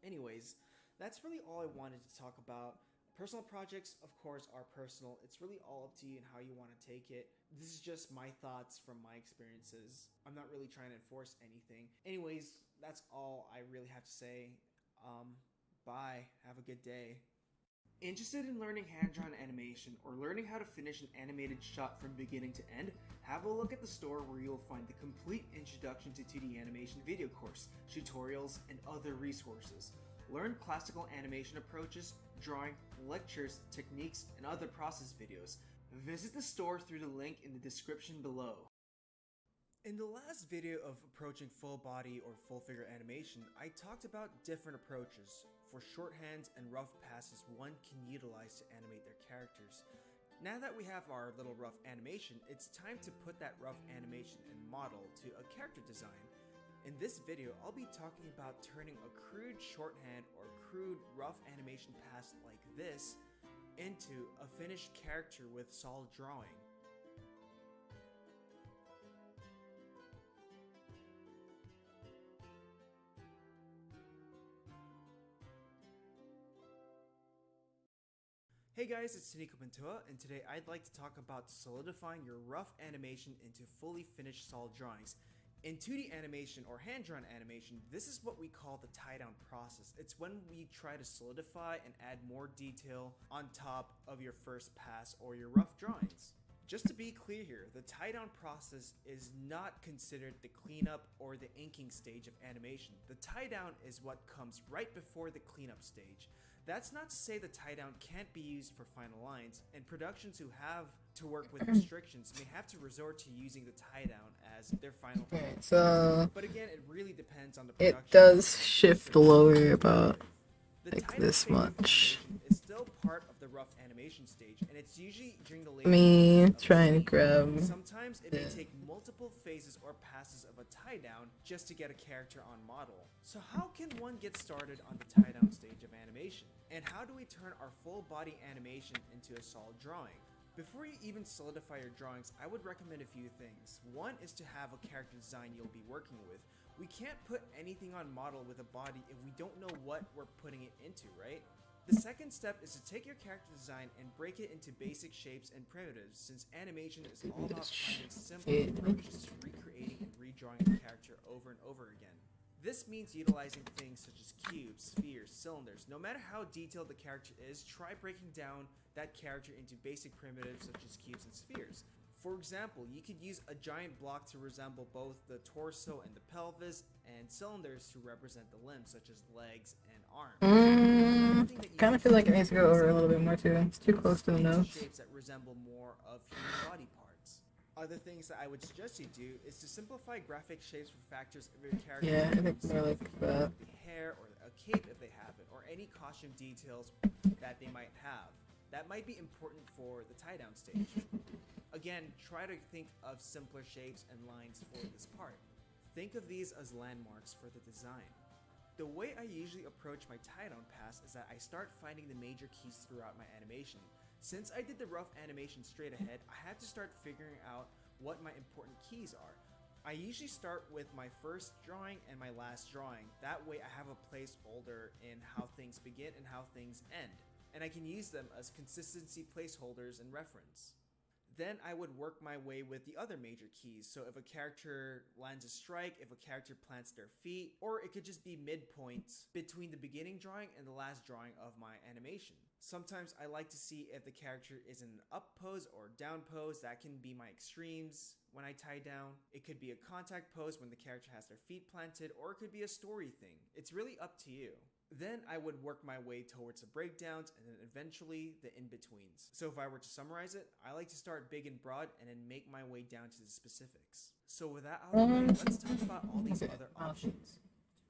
Anyways, that's really all I wanted to talk about. Personal projects, of course, are personal. It's really all up to you and how you want to take it. This is just my thoughts from my experiences. I'm not really trying to enforce anything. Anyways, that's all I really have to say. Bye. Have a good day. Interested in learning hand-drawn animation or learning how to finish an animated shot from beginning to end? Have a look at the store where you'll find the complete Introduction to 2D Animation video course, tutorials, and other resources. Learn classical animation approaches, drawing, lectures, techniques, and other process videos. Visit the store through the link in the description below. In the last video of approaching full body or full figure animation, I talked about different approaches for shorthands and rough passes one can utilize to animate their characters. Now that we have our little rough animation, it's time to put that rough animation and model to a character design. In this video, I'll be talking about turning a crude shorthand or crude rough animation pass like this into a finished character with solid drawing. Hey guys, it's Taniko Pintua, and today I'd like to talk about solidifying your rough animation into fully finished solid drawings. In 2D animation or hand-drawn animation, this is what we call the tie-down process. It's when we try to solidify and add more detail on top of your first pass or your rough drawings. Just to be clear here, the tie-down process is not considered the cleanup or the inking stage of animation. The tie-down is what comes right before the cleanup stage. That's not to say the tie-down can't be used for final lines, and productions who have to work with restrictions may have to resort to using the tie-down as their final. Okay, so but again, it really depends on the production. it does shift lower about The like tie-down this stage of much. animation is still part of the rough animation stage, and it's usually during the later Me phases of the trying to scene. grab Sometimes it may the- take multiple phases or passes of a tie-down just to get a character on model. So how can one get started on the tie-down stage of animation? And how do we turn our full body animation into a solid drawing? Before you even solidify your drawings, I would recommend a few things. One is to have a character design you'll be working with. We can't put anything on model with a body if we don't know what we're putting it into, right? The second step is to take your character design and break it into basic shapes and primitives, since animation is all about finding simple approaches to recreating and redrawing a character over and over again. This means utilizing things such as cubes, spheres, cylinders. No matter how detailed the character is, try breaking down that character into basic primitives such as cubes and spheres. For example, you could use a giant block to resemble both the torso and the pelvis, and cylinders to represent the limbs such as legs and arms. Kind of feel like it needs to go over a little bit more too. It's too close to the into nose. shapes that resemble more of human body parts. Other things that I would suggest you do is to simplify graphic shapes for factors of your character. Yeah, I think more like that. The hair or the a cape if they have it, or any costume details that they might have. That might be important for the tie down stage. Again, try to think of simpler shapes and lines for this part. Think of these as landmarks for the design. The way I usually approach my tie-down pass is that I start finding the major keys throughout my animation. Since I did the rough animation straight ahead, I had to start figuring out what my important keys are. I usually start with my first drawing and my last drawing. That way I have a placeholder in how things begin and how things end, and I can use them as consistency placeholders and reference. Then I would work my way with the other major keys. So if a character lands a strike, if a character plants their feet, or it could just be midpoints between the beginning drawing and the last drawing of my animation. Sometimes I like to see if the character is in an up pose or down pose. That can be my extremes when I tie down. It could be a contact pose when the character has their feet planted, or it could be a story thing. It's really up to you. Then I would work my way towards the breakdowns and then eventually the in-betweens. So if I were to summarize it, I like to start big and broad and then make my way down to the specifics. So with that out of the way, let's talk about all these other options.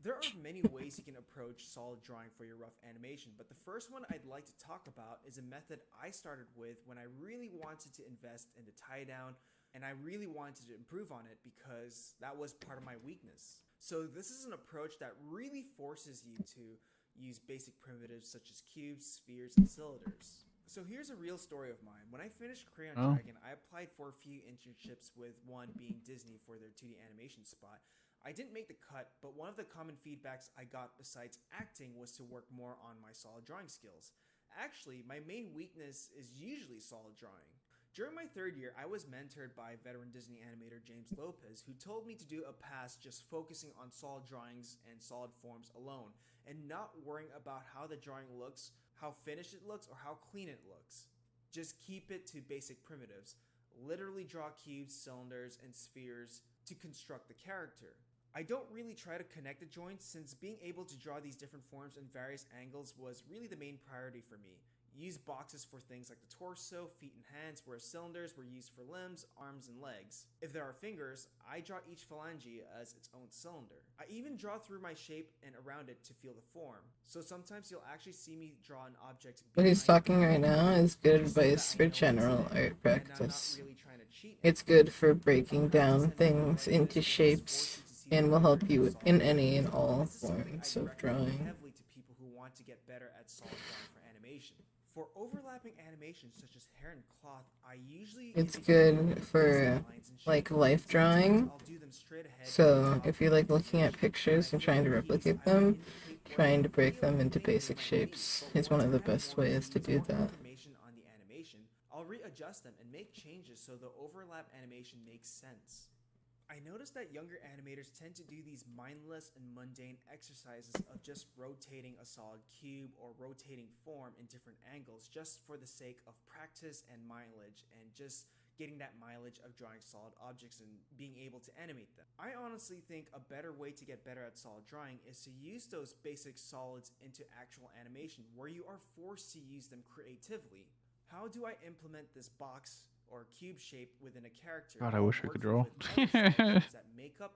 There are many ways you can approach solid drawing for your rough animation, but the first one I'd like to talk about is a method I started with when I really wanted to invest in the tie down and I really wanted to improve on it because that was part of my weakness. So this is an approach that really forces you to use basic primitives such as cubes, spheres, and cylinders. So here's a real story of mine. When I finished Crayon Dragon, I applied for a few internships with one being Disney for their 2D animation spot. I didn't make the cut, but one of the common feedbacks I got besides acting was to work more on my solid drawing skills. Actually, my main weakness is usually solid drawing. During my third year, I was mentored by veteran Disney animator James Lopez, who told me to do a pass just focusing on solid drawings and solid forms alone, and not worrying about how the drawing looks, how finished it looks, or how clean it looks. Just keep it to basic primitives. Literally draw cubes, cylinders, and spheres to construct the character. I don't really try to connect the joints since being able to draw these different forms in various angles was really the main priority for me. Use boxes for things like the torso, feet, and hands, whereas cylinders were used for limbs, arms, and legs. If there are fingers, I draw each phalange as its own cylinder. I even draw through my shape and around it to feel the form. So sometimes you'll actually see me draw an object What he's talking right now is good advice for general art practice. It's good for breaking down things into shapes and will help you in any and all forms of drawing. Heavily to people who want to get better at solid drawing for animation. For overlapping animations such as hair and cloth, I usually It's good for like life drawing. So if you like looking at pictures and trying to replicate them, trying to break them into basic shapes is one of the best ways to do that. On the animation, I'll readjust them and make changes so the overlap animation makes sense. I noticed that younger animators tend to do these mindless and mundane exercises of just rotating a solid cube or rotating form in different angles just for the sake of practice and mileage and just getting that mileage of drawing solid objects and being able to animate them. I honestly think a better way to get better at solid drawing is to use those basic solids into actual animation where you are forced to use them creatively. How do I implement this box or cube shape within a character? God, I wish I could draw.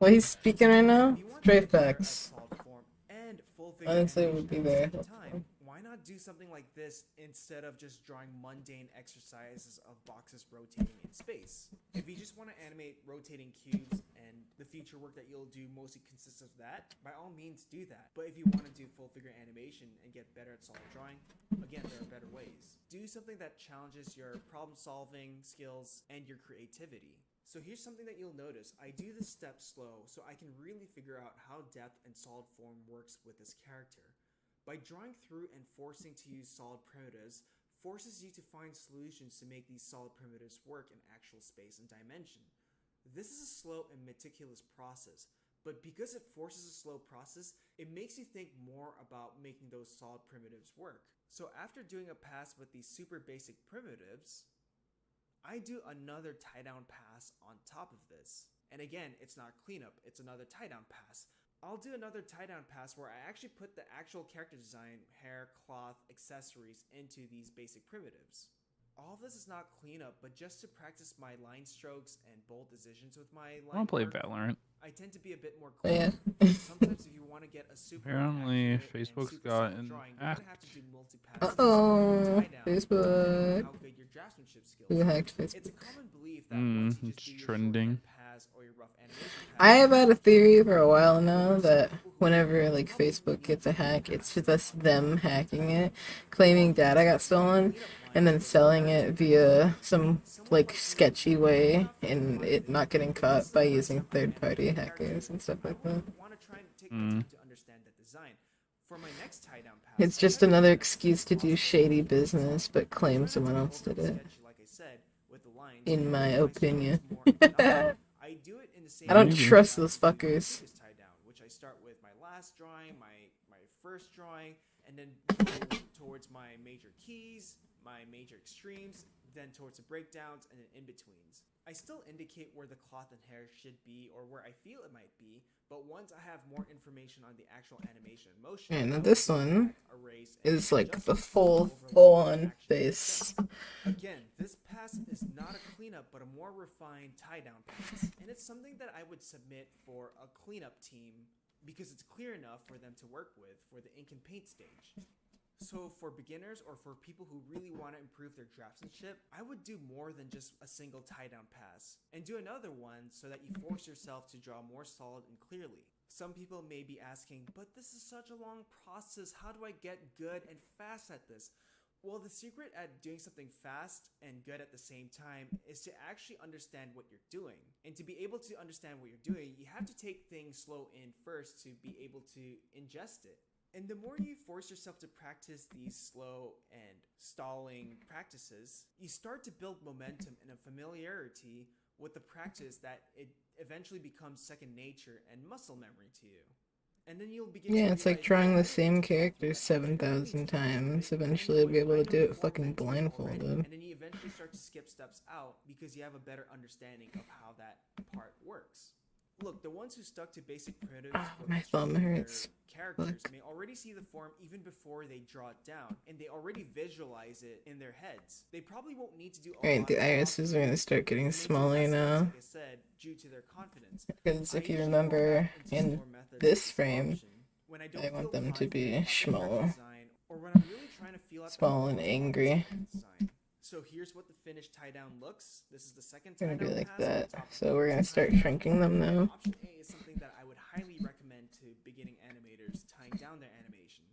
Well, he's speaking right now. Straight facts. Honestly, it would be very helpful. Why not do something like this instead of just drawing mundane exercises of boxes rotating in space? If you just want to animate rotating cubes and the future work that you'll do mostly consists of that, by all means do that. But if you want to do full figure animation and get better at solid drawing, again, there are better ways. Do something that challenges your problem solving skills and your creativity. So here's something that you'll notice. I do this step slow so I can really figure out how depth and solid form works with this character. By drawing through and forcing to use solid primitives forces you to find solutions to make these solid primitives work in actual space and dimension. This is a slow and meticulous process, but because it forces a slow process, it makes you think more about making those solid primitives work. So after doing a pass with these super basic primitives, I do another tie-down pass on top of this. And again, it's not cleanup, it's another tie-down pass. I'll do another tie-down pass where I actually put the actual character design, hair, cloth, accessories into these basic primitives. All of this is not cleanup, but just to practice my line strokes and bold decisions with my line I want to play work. Valorant. I tend to be a bit more But yeah. sometimes if you want to get a super Apparently, accurate and Facebook's super solid gotten drawing, you're gonna have to hacked. do multi-pass Uh-oh. tie down, Facebook. how good your draftsmanship skills Who are. hacked It's a Facebook? common belief that once you just It's do your trending. shorthand pass or your rough animation I pass, have had a theory for a while now there's that some people who whenever like probably Facebook need gets a to hack, pass it's or just them pass. hacking it, claiming data got stolen, and then selling it via some like sketchy way, and it not getting caught by using third-party hackers and stuff like that. Want to try and take my time to understand that design. For my next tie down pass, It's just another excuse to do shady business, but claim someone else did it. like I said, with the lines, In my opinion. I do it in the same I don't Maybe. trust those fuckers. tie down, which I start with my last drawing, my first drawing, and then go towards my major keys, my major extremes, then towards the breakdowns, and then in betweens. I still indicate where the cloth and hair should be or where I feel it might be, but once I have more information on the actual animation and motion, And I will this go one back, erase, and is like adjust the it to full overlap on with action face. Again, this pass is not a cleanup, but a more refined tie-down pass, and it's something that I would submit for a cleanup team because it's clear enough for them to work with for the ink and paint stage. So for beginners or for people who really want to improve their draftsmanship, I would do more than just a single tie-down pass, and do another one so that you force yourself to draw more solid and clearly. Some people may be asking, but this is such a long process, how do I get good and fast at this? Well, the secret at doing something fast and good at the same time is to actually understand what you're doing. And to be able to understand what you're doing, you have to take things slow in first to be able to ingest it. And the more you force yourself to practice these slow and stalling practices, you start to build momentum and a familiarity with the practice that it eventually becomes second nature and muscle memory to you. And then you'll begin Yeah, to it's like realize, drawing oh, the I don't same need to draw character like that. I don't need 7,000 to draw like times. that. Eventually, I'll be able to do it fucking blindfolded. And then you eventually start to skip steps out because you have a better understanding of how that part works. Look, the ones who stuck to basic primitives for My each thumb of their hurts. characters Fuck. may already see the form even before they draw it down, and they already visualize it in their heads. They probably won't need to do a Alright, lot the of irises are gonna start getting and they do smaller less now. like I said, due to their confidence. Because I if you usually fall remember, back into in slower methods this such as frame, option when I don't I want feel them to be confident about the small. character design, or when I'm really trying to feel out the Small and nuances of angry. the design. So here's what the finished tie down looks. This is the second It's gonna tie be down like pass on that. top of So the we're first gonna start tie down. shrinking them now. Option A is something that I would highly recommend to beginning animators tying down their animation.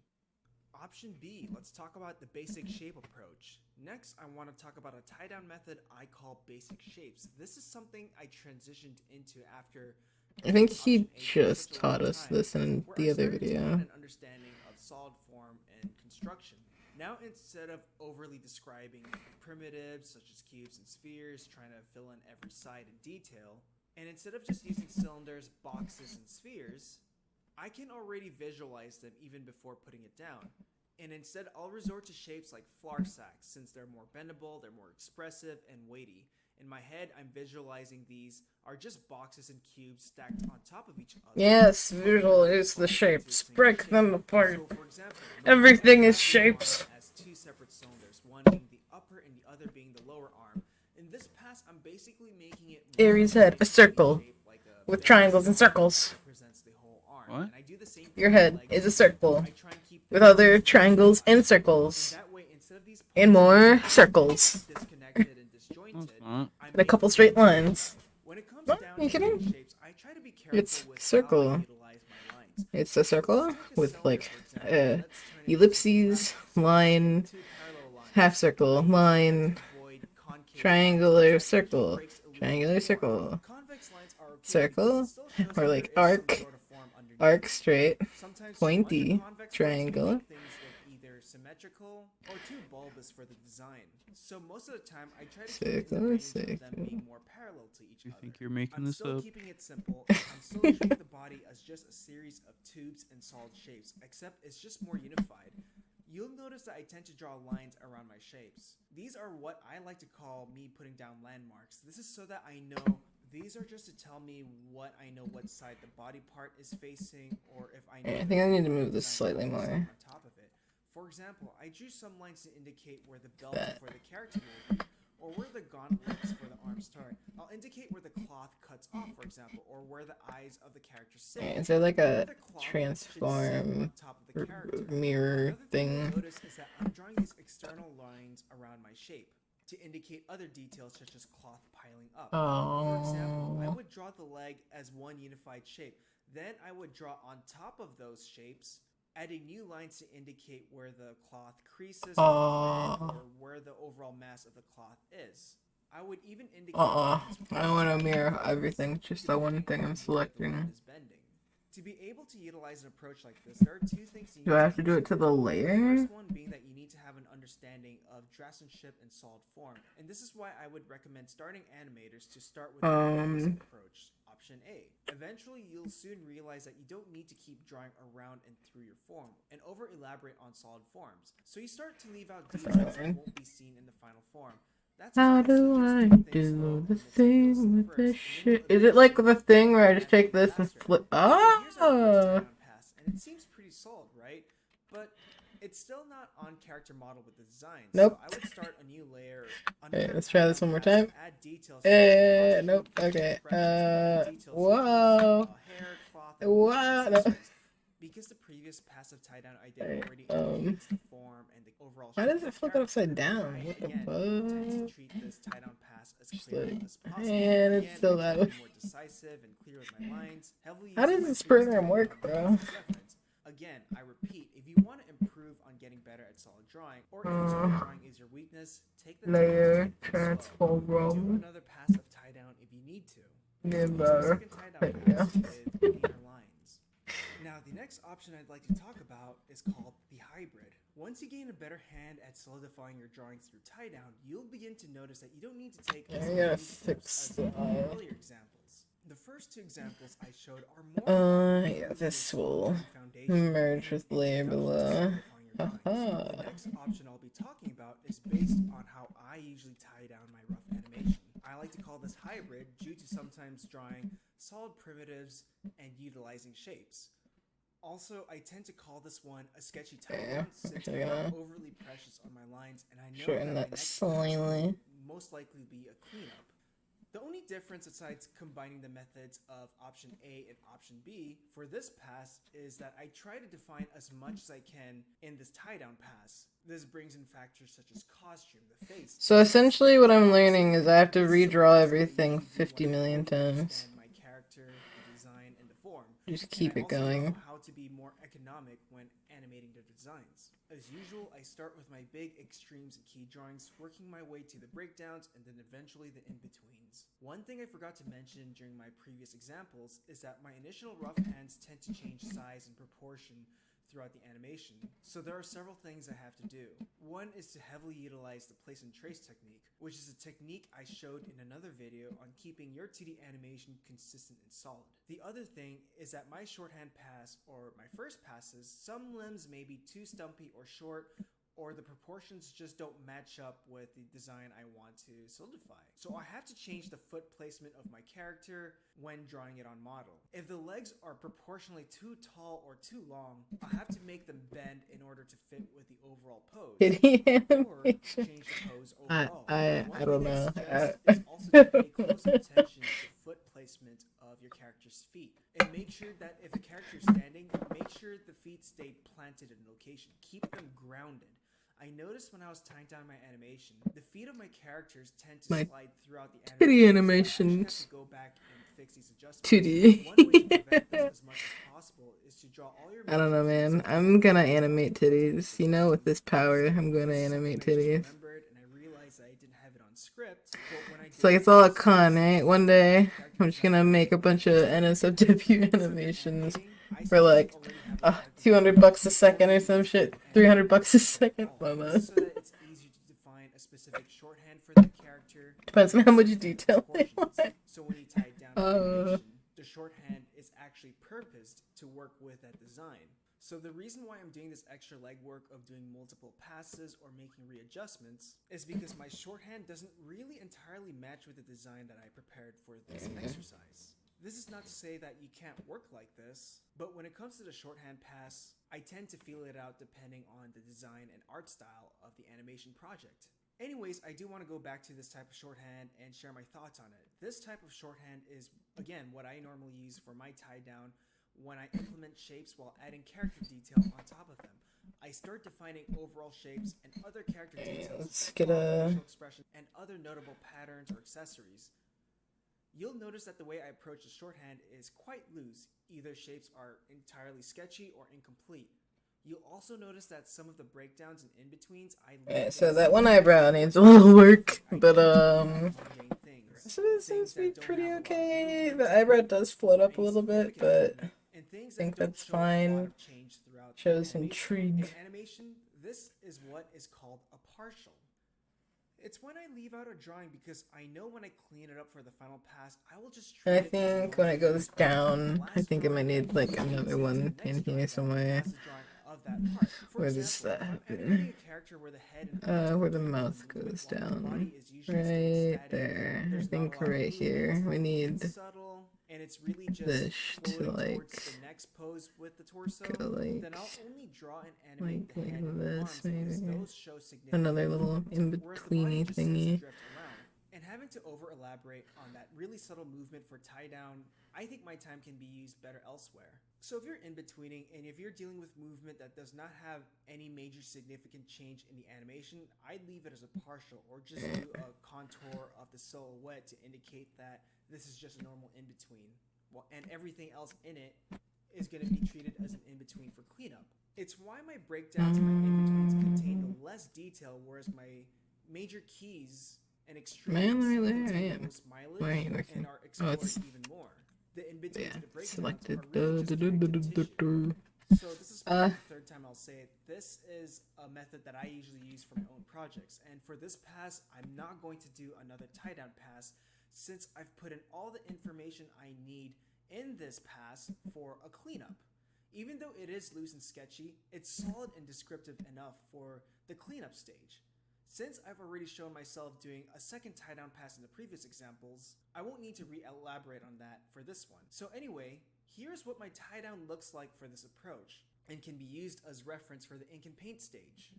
Option B, let's talk about the basic shape approach. Next, I want to talk about a tie down method I call basic shapes. This is something I transitioned into after I think he Option A for just such a taught long us time, this in where the I other started to gain video. an understanding of solid form and construction. Now, instead of overly describing primitives such as cubes and spheres, trying to fill in every side in detail, and instead of just using cylinders, boxes, and spheres, I can already visualize them even before putting it down. And instead, I'll resort to shapes like flour sacks, since they're more bendable, they're more expressive, and weighty. In my head, I'm visualizing these are just boxes and cubes stacked on top of each other. Yes, visualize the shapes. Break them apart. So, for example, Everything is I shapes. as two separate cylinders, one being the upper and the other being the lower arm. In this pass, I'm basically making it Aries head, a circle like with triangles and circles. represents the whole arm. What? And I do the same Your thing head with is a legs. circle I try and keep with other triangles and circles. that way, instead of these And parts more being circles. disconnected and disjointed, That's not. I And a make couple them straight work. lines. When it comes What? down Are you to kidding? making shapes, I try to be careful It's with circle. how I utilize my lines. It's a circle Let's take a with cylinder, like for example. Let's turn it into ellipses, line, two parallel lines. half circle, line, Avoid concave triangular lines, circle, breaks illusion triangular form. circle, Convex lines are okay circle, because it still shows or that like there is some arc, sort of form underneath. arc straight, Sometimes pointy, too much of convex lines can triangle. make things look either symmetrical or too bulbous for the design. So most of the time, I try to keep it in the Circle, range of them circle. being more parallel to each You other. think you're making I'm this still up? keeping it simple. And I'm still treating the body as just a series of tubes and solid shapes, except it's just more unified. You'll notice that I tend to draw lines around my shapes. These are what I like to call me putting down landmarks. This is so that I know these are just to tell me what I know what side the body part is facing, or if I know I that think I need to the move this design slightly is more. on top of it. For example, I drew some lines to indicate where the belt That. for the character will be, or where the gauntlets for the arms start. I'll indicate where the cloth cuts off, for example, or where the eyes of the character sit. Is there like Where a the cloth should sit transform on top of the character. mirror Another thing you'll thing? notice is that I'm drawing these external lines around my shape to indicate other details such as cloth piling up. For example, I Oh, would draw the leg as one unified shape. Then I would draw on top of those shapes, adding new lines to indicate where the cloth creases or where the overall mass of the cloth is. I would even indicate I if don't want to mirror everything, just the one thing I'm selecting. is bending. To be able to utilize an approach like this, there are two things you need Do I have to do it to the The layer? first one being that you need to have an understanding of draftsmanship in solid form, and this is why I would recommend starting animators to start with this approach, option A. Eventually, you'll soon realize that you don't need to keep drawing around and through your form and over elaborate on solid forms, so you start to leave out details that won't be seen in the final form. That's How why I do suggest I doing things do slow the and thing with meticulously this first, and then shit? you'll Is it like the eventually thing where I just add take this and faster. flip? So here's our first tie-down pass, and it seems pretty solid, right? But it's still not on character model with the design. Nope. So I would start a new layer. Alright, let's try this one more time. Add details. such as Nope. costume, Okay. expressions, details such as, Whoa. hair, cloth, Whoa. No. accessories. Because the previous passive tie-down I did Alright, already indicates the form and the overall Why shape does of it the flip it character, upside down? I, What the again, tend to fuck? treat this tie-down pass as Just clear like, as possible. and it's Again, still I that try to way. be more decisive and clear with my lines, heavily How using does my this previous program work, tie-down bro? as reference. Again, I repeat, if you want to improve on getting better at solid drawing, or if solid drawing is your weakness, take the time to Layer take things slow. Do transform. another passive tie-down if you need to. Get Use the better. second tie-down There pass you go. with cleaner lines. Now, the next option I'd like to talk about is called the hybrid. Once you gain a better hand at solidifying your drawings through tie-down, you'll begin to notice that you don't need to take as I gotta many steps fix as the in eye. earlier examples. The first two examples I showed are more Yeah, this will merge with layer below. Haha. The next option I'll be talking about is based on how I usually tie down my rough animation. I like to call this hybrid due to sometimes drawing solid primitives and utilizing shapes. Also, I tend to call this one a sketchy tie-down since I'm not overly precious on my lines, and I know Shorten that my that next pass will slightly. most likely be a cleanup. The only difference besides combining the methods of option A and option B for this pass is that I try to define as much as I can in this tie-down pass. This brings in factors such as costume, the face. So essentially what I'm learning is I have to redraw everything 50 million times. My character, the design, and the form. Just keep it I also going. know how to be more economic when animating the designs. As usual, I start with my big extremes and key drawings, working my way to the breakdowns and then eventually the in-betweens. One thing I forgot to mention during my previous examples is that my initial rough hands tend to change size and proportion throughout the animation, so there are several things I have to do. One is to heavily utilize the place and trace technique, which is a technique I showed in another video on keeping your 2D animation consistent and solid. The other thing is that my shorthand pass, or my first passes, some limbs may be too stumpy or short, or the proportions just don't match up with the design I want to solidify. So I have to change the foot placement of my character when drawing it on model. If the legs are proportionally too tall or too long, I have to make them bend in order to fit with the overall pose. Kitty Or animation. change the pose overall. I don't know. Is also to pay close attention to the foot placement of your character's feet. And make sure that if a character is standing, make sure the feet stay planted in location. Keep them grounded. I noticed when I was tying down my animation, the feet of my characters tend to slide throughout the animation. Kitty So I animations. have to go back and fix these adjustments. 2D. One way to prevent this as much as possible is to draw all your I don't know, man. I'm gonna animate titties. You know, with this power, I'm gonna animate titties. It's like it's all a con, right? One day, I'm just gonna make a bunch of NSFW animations for like $200 a second or some shit, $300 a second. Mama. So that it's easier to define a specific shorthand for the character. Depends on how much detail they want. So when you tie it down animation, the shorthand is actually purposed to work with that design. So the reason why I'm doing this extra legwork of doing multiple passes or making readjustments is because my shorthand doesn't really entirely match with the design that I prepared for this exercise. This is not to say that you can't work like this, but when it comes to the shorthand pass, I tend to feel it out depending on the design and art style of the animation project. Anyways, I do want to go back to this type of shorthand and share my thoughts on it. This type of shorthand is, again, what I normally use for my tie down when I implement shapes while adding character detail on top of them. I start defining overall shapes and other character details, let's get a facial expression, and other notable patterns or accessories. You'll notice that the way I approach the shorthand is quite loose. Either shapes are entirely sketchy or incomplete. You'll also notice that some of the breakdowns and in-betweens I leave Okay, things so that one eyebrow needs a little work, but mundane things. so it seems to be Things that don't pretty have a lot of okay. movement, The eyebrow does float up a make little bit, significant but movement, and things I think that don't that's show a lot fine. of change throughout the Shows animation. intrigue. In animation, this is what is called a partial. It's when I leave out a drawing because I know when I clean it up for the final pass, I will just treat And I it as think a when it normal goes drawing. down, The I last think it might drawing need like another leads one into the in next here drawing somewhere. as the drawing of that part. For Where example, does if that I'm happen? animating a character where the head and arms Where are the doing mouth movement goes while the body down. is usually staying Right static, there. I there's not a think lot of right here. movement, We need it's subtle, and it's really just this to floating towards like the next pose with the torso, go like then I'll only draw and animate the like head and the this arms because maybe. those show significant Another little movement, in whereas the body betweeny just seems to thingy. drift around. And having to over elaborate on that really subtle movement for tie down, I think my time can be used better elsewhere. So if you're in betweening and if you're dealing with movement that does not have any major significant change in the animation, I'd leave it as a partial or just do a contour of the silhouette to indicate that this is just a normal in between. Well, and everything else in it is going to be treated as an in between for cleanup. It's why my breakdowns and my in betweens contain less detail, whereas my major keys and extremes Man, right there, I contain am. the most mileage Why are you working? and are explored it's even more. The in-betweens yeah, and the breakdowns selected. are really just connective tissue. So this is probably the third time I'll say it. This is a method that I usually use for my own projects. And for this pass, I'm not going to do another tie-down pass since I've put in all the information I need in this pass for a cleanup. Even though it is loose and sketchy, it's solid and descriptive enough for the cleanup stage. Since I've already shown myself doing a second tie-down pass in the previous examples, I won't need to re-elaborate on that for this one. So anyway, here's what my tie-down looks like for this approach, and can be used as reference for the ink and paint stage.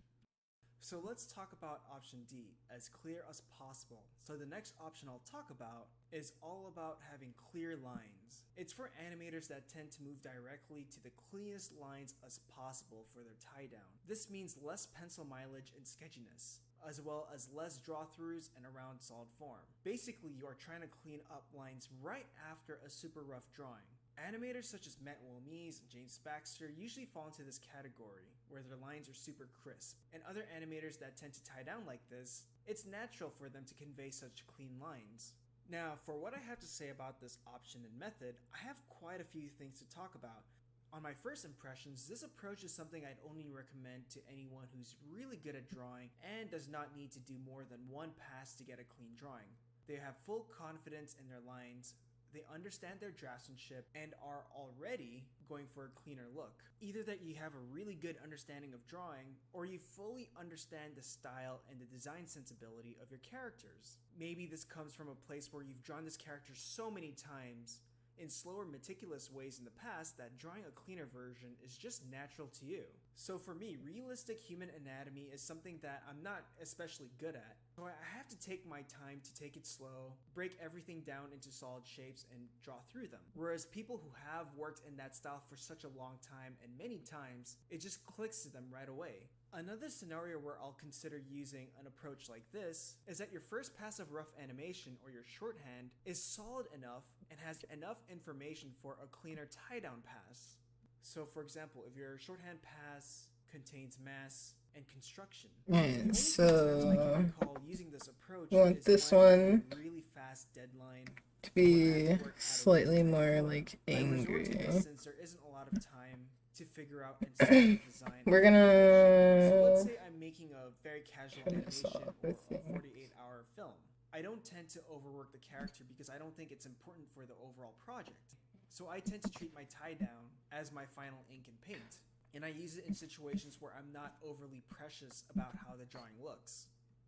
So let's talk about option D, as clear as possible. So the next option I'll talk about is all about having clear lines. It's for animators that tend to move directly to the cleanest lines as possible for their tie down. This means less pencil mileage and sketchiness, as well as less draw-throughs and around solid form. Basically, you are trying to clean up lines right after a super rough drawing. Animators such as Matt Wilmies and James Baxter usually fall into this category, where their lines are super crisp. And other animators that tend to tie down like this, it's natural for them to convey such clean lines. Now, for what I have to say about this option and method, I have quite a few things to talk about. On my first impressions, this approach is something I'd only recommend to anyone who's really good at drawing and does not need to do more than one pass to get a clean drawing. They have full confidence in their lines, they understand their draftsmanship, and are already going for a cleaner look. Either that you have a really good understanding of drawing, or you fully understand the style and the design sensibility of your characters. Maybe this comes from a place where you've drawn this character so many times in slower, meticulous ways in the past that drawing a cleaner version is just natural to you. So for me, realistic human anatomy is something that I'm not especially good at. So I have to take my time to take it slow, break everything down into solid shapes, and draw through them. Whereas people who have worked in that style for such a long time and many times, it just clicks to them right away. Another scenario where I'll consider using an approach like this is that your first pass of rough animation or your shorthand is solid enough and has enough information for a cleaner tie-down pass. So for example, if your shorthand pass contains mass and construction, the only Alright, times I can so recall using this approach we want is this when I have one a really fast deadline to or I have be to work at a slightly really tight more deadline. like I resort to angry. this since there isn't a lot of time to figure out and set the design. We're So let's gonna say I'm making a very casual turn this animation off, or I a think. 48-hour film. I don't tend to overwork the character because I don't think it's important for the overall project. So I tend to treat my tie down as my final ink and paint. And I use it in situations where I'm not overly precious about how the drawing looks.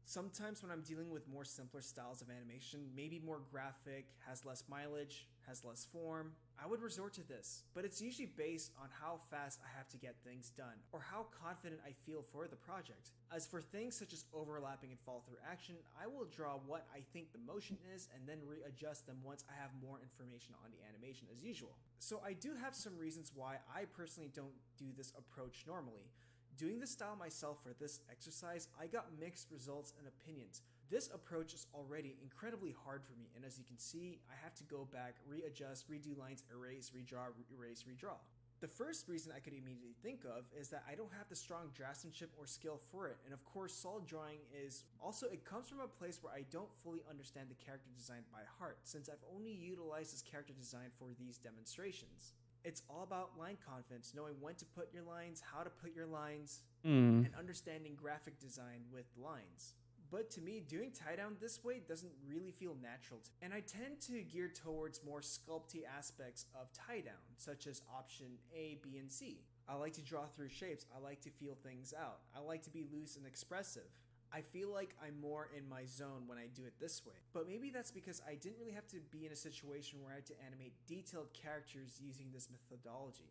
Sometimes when I'm dealing with more simpler styles of animation, maybe more graphic, has less mileage, has less form, I would resort to this, but it's usually based on how fast I have to get things done, or how confident I feel for the project. As for things such as overlapping and follow through action, I will draw what I think the motion is and then readjust them once I have more information on the animation as usual. So I do have some reasons why I personally don't do this approach normally. Doing this style myself for this exercise, I got mixed results and opinions. This approach is already incredibly hard for me, and as you can see, I have to go back, readjust, redo lines, erase, redraw, erase, redraw. The first reason I could immediately think of is that I don't have the strong draftsmanship or skill for it, and of course solid drawing is also, it comes from a place where I don't fully understand the character design by heart, since I've only utilized this character design for these demonstrations. It's all about line confidence, knowing when to put your lines, how to put your lines, and understanding graphic design with lines. But to me, doing tie down this way doesn't really feel natural to me. And I tend to gear towards more sculpty aspects of tie down, such as option A, B, and C. I like to draw through shapes, I like to feel things out, I like to be loose and expressive. I feel like I'm more in my zone when I do it this way. But maybe that's because I didn't really have to be in a situation where I had to animate detailed characters using this methodology.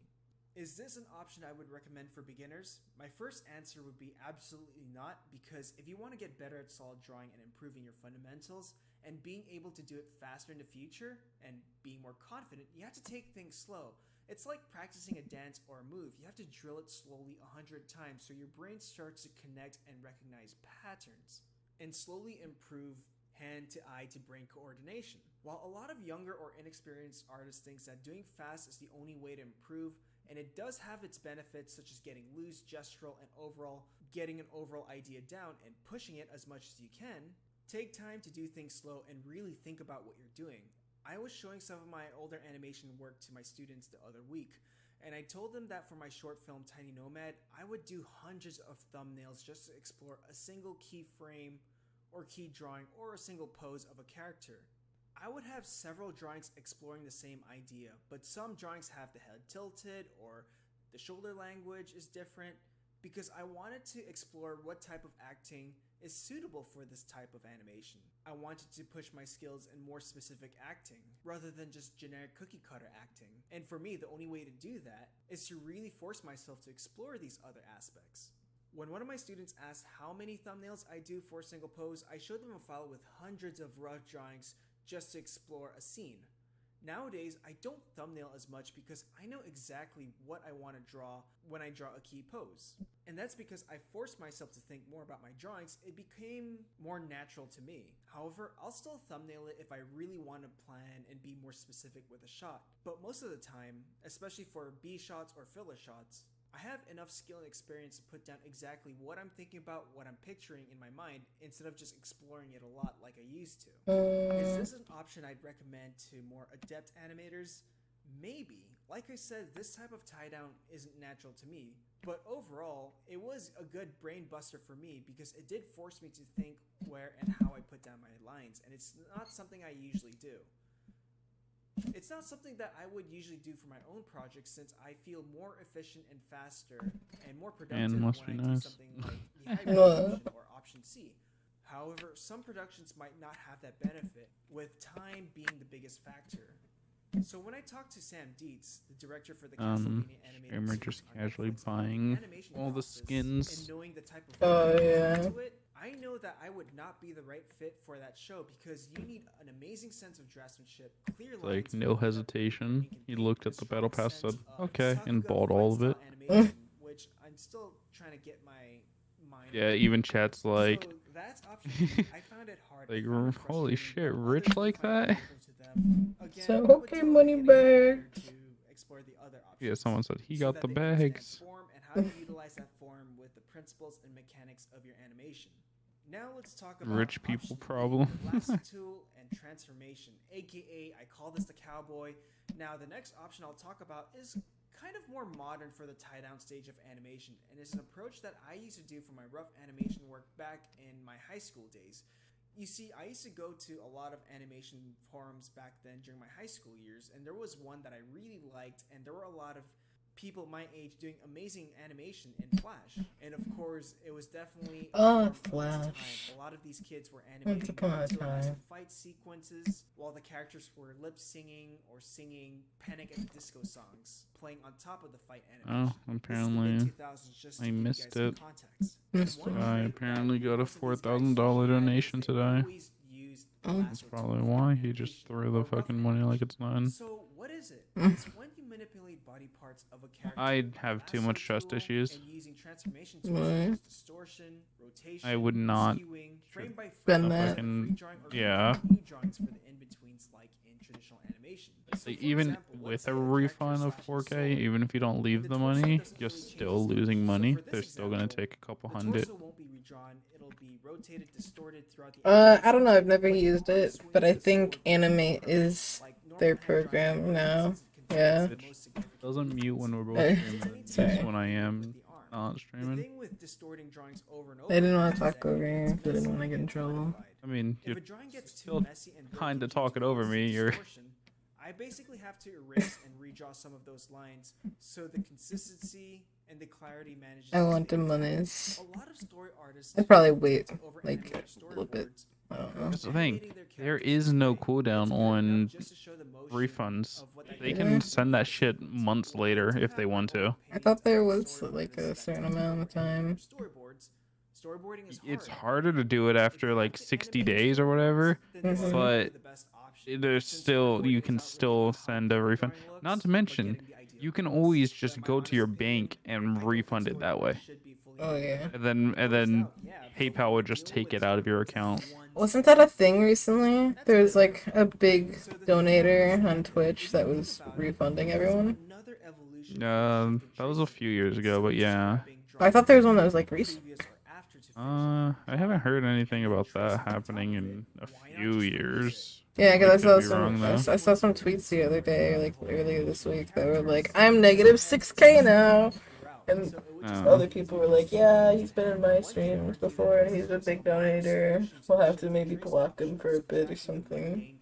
Is this an option I would recommend for beginners? My first answer would be absolutely not, because if you want to get better at solid drawing and improving your fundamentals and being able to do it faster in the future and being more confident, you have to take things slow. It's like practicing a dance or a move. You have to drill it slowly 100 times so your brain starts to connect and recognize patterns and slowly improve hand to eye to brain coordination. While a lot of younger or inexperienced artists think that doing fast is the only way to improve, and it does have its benefits such as getting loose, gestural, and overall getting an overall idea down and pushing it as much as you can, take time to do things slow and really think about what you're doing. I was showing some of my older animation work to my students the other week, and I told them that for my short film Tiny Nomad, I would do hundreds of thumbnails just to explore a single keyframe or key drawing or a single pose of a character. I would have several drawings exploring the same idea, but some drawings have the head tilted or the shoulder language is different, because I wanted to explore what type of acting is suitable for this type of animation. I wanted to push my skills in more specific acting rather than just generic cookie cutter acting. And for me, the only way to do that is to really force myself to explore these other aspects. When one of my students asked how many thumbnails I do for a single pose, I showed them a file with hundreds of rough drawings just to explore a scene. Nowadays, I don't thumbnail as much because I know exactly what I want to draw when I draw a key pose. And that's because I forced myself to think more about my drawings. It became more natural to me. However, I'll still thumbnail it if I really want to plan and be more specific with a shot. But most of the time, especially for B shots or filler shots, I have enough skill and experience to put down exactly what I'm thinking about, what I'm picturing in my mind, instead of just exploring it a lot like I used to. Is this an option I'd recommend to more adept animators? Maybe. Like I said, this type of tie down isn't natural to me, but overall, it was a good brain buster for me because it did force me to think where and how I put down my lines, and it's not something I usually do. It's not something that I would usually do for my own projects, since I feel more efficient and faster and more productive must when be I do nice. something like the hybrid option or option C. However, some productions might not have that benefit, with time being the biggest factor. So when I talked to Sam Dietz, the director for the Castlevania animated Streamer series just on casually Netflix, about buying animation all the process skins. and knowing the type of Oh, work that yeah. goes into it, I know that I would not be the right fit for that show because you need an amazing sense of draftsmanship, clear lines, Like, for no ink and hesitation. ink and He paint, looked and at a the battle strong pass, said, sense of okay, and Sakuga bought all of fight it. style animation, which I'm still trying to get my mind Yeah, around. even chat's like, So that's option B. I found it hard. I like, found it holy frustrating, shit, while rich others would like find it that? helpful to them. Again, So, I would okay, do a money getting a back. to explore the other options. Yeah, someone said he so got that the they understand bags. form and how to utilize that form with the principles and mechanics of your animation. Now let's talk about Rich people option B, problem. the lasso tool and transformation, aka I call this the cowboy. Now the next option I'll talk about is kind of more modern for the tie down stage of animation, and it's an approach that I used to do for my rough animation work back in my high school days. You see, I used to go to a lot of animation forums back then during my high school years, and there was one that I really liked, and there were a lot of people my age doing amazing animation in Flash. And of course, it was definitely Oh, a Flash. time. A lot of these kids were Once animating upon a into massive time. fight sequences while the characters were lip singing or singing Panic at the Disco songs, playing on top of the fight animation. Oh, apparently This is the mid-2000s, just to I give you missed guys some it. context. Missed One it. I trick apparently that got a most of these guys $4,000 usually had is donation they today. always used the Oh. lasso That's tool probably for why he animation, just threw or the rough fucking money like animation. it's mine. So what is it? Mm. It's when you manipulate body parts of a character I with a have too lasso much trust tool issues. and using transformation tools Why? such as distortion, rotation, I would not skewing, frame by Spend frame, that. free fucking drawing, or yeah. new drawings for the in-betweens like in traditional animation. So Like, for even example, let's with say a character refund of slashes 4K, sword, even if you don't leave the the torso money, doesn't you're really change still as much. losing So money. for this They're still gonna example, take a couple the hundred. torso won't be redrawn. It'll be rotated, distorted throughout the I don't know. I've never but the used arm it, swinging but I the think sword will be Animate perfect, is like normal their hand drawing program would, now. since it contains Yeah. the Bitch most significant doesn't mute when we're both Eh, streaming. Sorry. It sorry. mutes when I with am the arm. not The streaming. thing with distorting drawings over and over I didn't want is to talk that over it you. gets I didn't messy want to get in and trouble. modified. I mean, If you're a drawing gets too still messy and kind of broken talking due to over constant me. You're distortion, I basically have to erase and redraw some of those lines so the consistency and the clarity manages I to want stay the intact. monies. A lot of story artists I'd probably tend wait, to like, over-animate a little bit. storyboards I don't know. because That's the thing. animating their There characters is this no way, cooldown it's good on enough just to show the motion refunds. of what that They Yeah. can character's send that doing shit in the months scene. Or I later do if they have my want own to. I opinions thought there about was story like a artists that certain tend to amount of over-animate time. their storyboards. Storyboarding is It's hard. harder to do it If after you like have to 60 animate days or storyboards, whatever, then this is Mhm. probably but the best option, there's since still you storyboarding can is not really still about how send a good the refund. drawing Not looks, to but mention, getting the idea you can across. always But just in my go to honest your opinion, bank I and don't think refund it that storyboards way, should be fully Oh, yeah. animated. and then Closed out, yeah, but PayPal when would you just deal take with it out of your storyboards account. as one Wasn't that a thing single recently? that's There was what I like learned. a big So the thing about donator this on method, Twitch if you that think was about it, refunding is everyone. another evolution for shift and That was a tracing. few years ago, Instead but of yeah. describing I thought there was one that drawing was like recent. previous or after to finish the I haven't heard drawing, anything and then about that tracing on top happening of it. in a Why not few just release it? years. Yeah, I because I could saw be wrong though. I saw some tweets the other day, like earlier this week, that were like, Characters "I'm that negative had 6K now," throughout. and So it would just Oh. other people were like, "Yeah, he's been in my streams before, and he's a big donator. We'll have to maybe block him for a bit or something."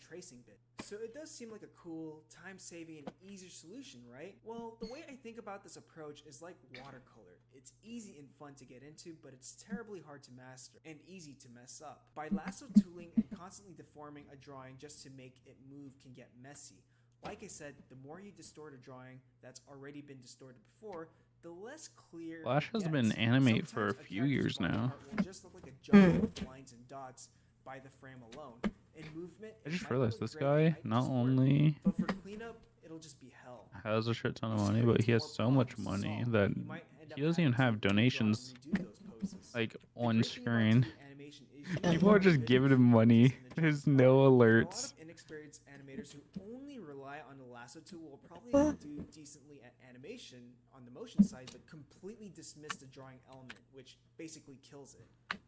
So it does seem like a cool, time-saving, and easier solution, right? Well, the way I think about this approach is like watercolor. It's easy and fun to get into, but it's terribly hard to master and easy to mess up. By lasso tooling and constantly deforming a drawing just to make it move can get messy. Like I said, the more you distort a drawing that's already been distorted before, the less clear Flash it has been gets. Animate for a Sometimes few character's years body now. part will just look like a jumble of lines and dots by the frame alone. In movement, I it just might realized look this great guy and might not just work, only but for cleanup, it'll just be hell. has a shit ton of This money, but creates he has more so much problems to money solve. that You might end up he doesn't even having have to redraw and donations redo those poses. like The on great thing about screen. 2D animation is People People are usually just giving him changes money. in the There's drawing no part. And a lot alerts. of inexperienced animators who only rely on the lasso tool will probably do decently at animation on the motion side, but completely dismiss the drawing element, which basically kills it.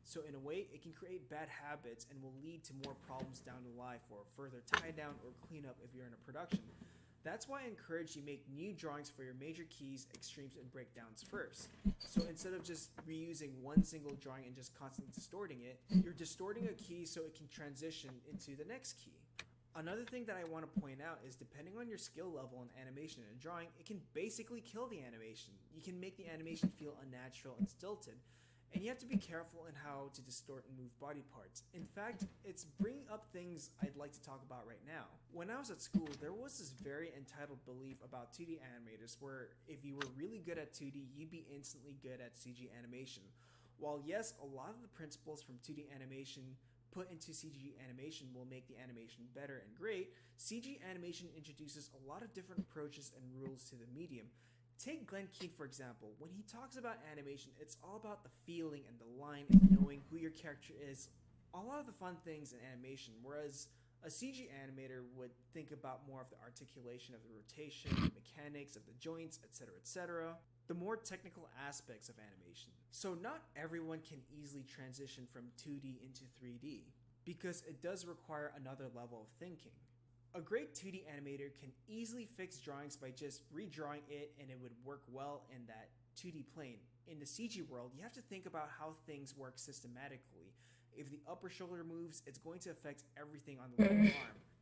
So in a way, it can create bad habits and will lead to more problems down the line for further tie down or cleanup if you're in a production. That's why I encourage you make new drawings for your major keys, extremes, and breakdowns first. So instead of just reusing one single drawing and just constantly distorting it, you're distorting a key so it can transition into the next key. Another thing that I want to point out is depending on your skill level in animation and drawing, it can basically kill the animation. You can make the animation feel unnatural and stilted. And you have to be careful in how to distort and move body parts. In fact, it's bringing up things I'd like to talk about right now. When I was at school, there was this very entitled belief about 2D animators where if you were really good at 2D, you'd be instantly good at CG animation. While yes, a lot of the principles from 2D animation put into CG animation will make the animation better and great, CG animation introduces a lot of different approaches and rules to the medium. Take Glenn Keane, for example. When he talks about animation, it's all about the feeling and the line and knowing who your character is. A lot of the fun things in animation, whereas a CG animator would think about more of the articulation of the rotation, the mechanics of the joints, etc., the more technical aspects of animation. So not everyone can easily transition from 2D into 3D, because it does require another level of thinking. A great 2D animator can easily fix drawings by just redrawing it and it would work well in that 2D plane. In the CG world, you have to think about how things work systematically. If the upper shoulder moves, it's going to affect everything on the lower arm.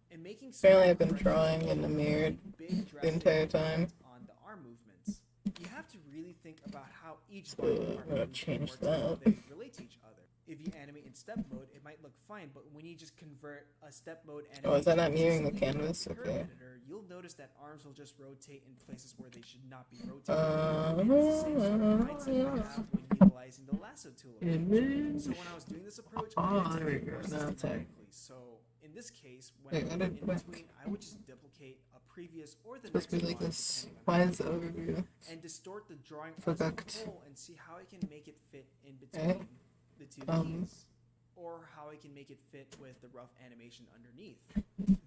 And making Apparently I've been drawing in the mirror the entire time. on the arm movements. You have to really think about how each body So, part I'm gonna movement change works and how that. they relate to each other. If you animate in step mode, it might look fine, but when you just convert a step mode animation Oh, is that not into mirroring the something like canvas? the curve Okay. editor, you'll notice that arms will just rotate in places where they should not be rotating. And it's the same sort of mindset you have when utilizing the lasso tool approach. So when I was doing this approach, I had to there we think go. more Now it's systematically. So in this case, when Wait, I what put did- in what? between, I would just duplicate a previous or the Supposed next to be like drawing, this. depending on Why how is the I want it, overview? and distort the drawing as a Forgot. whole and see how I can make it fit in between Okay. the two Um, keys, or how I can make it fit with the rough animation underneath.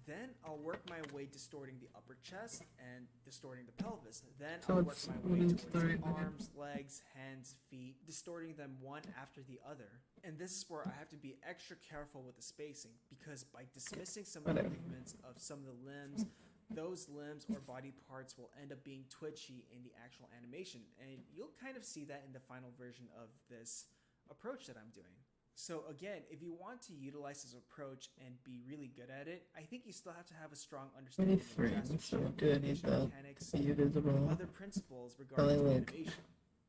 Then I'll work my way distorting the upper chest and distorting the pelvis. Then So I'll work what's- my what way is towards the the right way? arms, legs, hands, feet, distorting them one after the other. And this is where I have to be extra careful with the spacing, because by dismissing some of the Whatever. movements of some of the limbs, those limbs or body parts will end up being twitchy in the actual animation. And you'll kind of see that in the final version of this approach that I'm doing. So again, if you want to utilize this approach and be really good at it, I think you still have to have a strong understanding of frames, so draftsmanship, do I need animation that mechanics, to be visible? other principles regarding Probably like animation.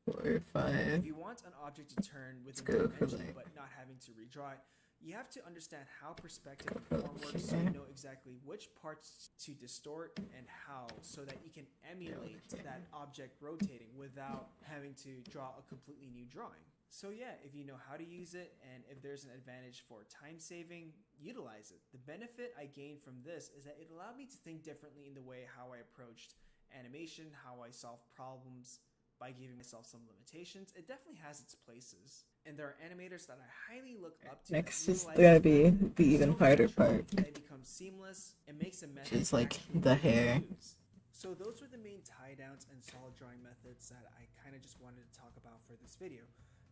4 or 5. If you want an object to turn within go for dimension like- but not having to redraw it, you have to understand how perspective Go and for form like works, so you here. know exactly which parts to distort and how, so that you can emulate that object rotating without having to draw a completely new drawing. So yeah, if you know how to use it, and if there's an advantage for time saving, utilize it. The benefit I gained from this is that it allowed me to think differently in the way how I approached animation, how I solved problems, by giving myself some limitations. It definitely has its places. And there are animators that I highly look up to. Next that is utilize gotta this be method the even so harder naturally part, that it becomes seamless and makes a method is like actually the easy to hair. use. So those were the main tie downs and solid drawing methods that I kind of just wanted to talk about for this video.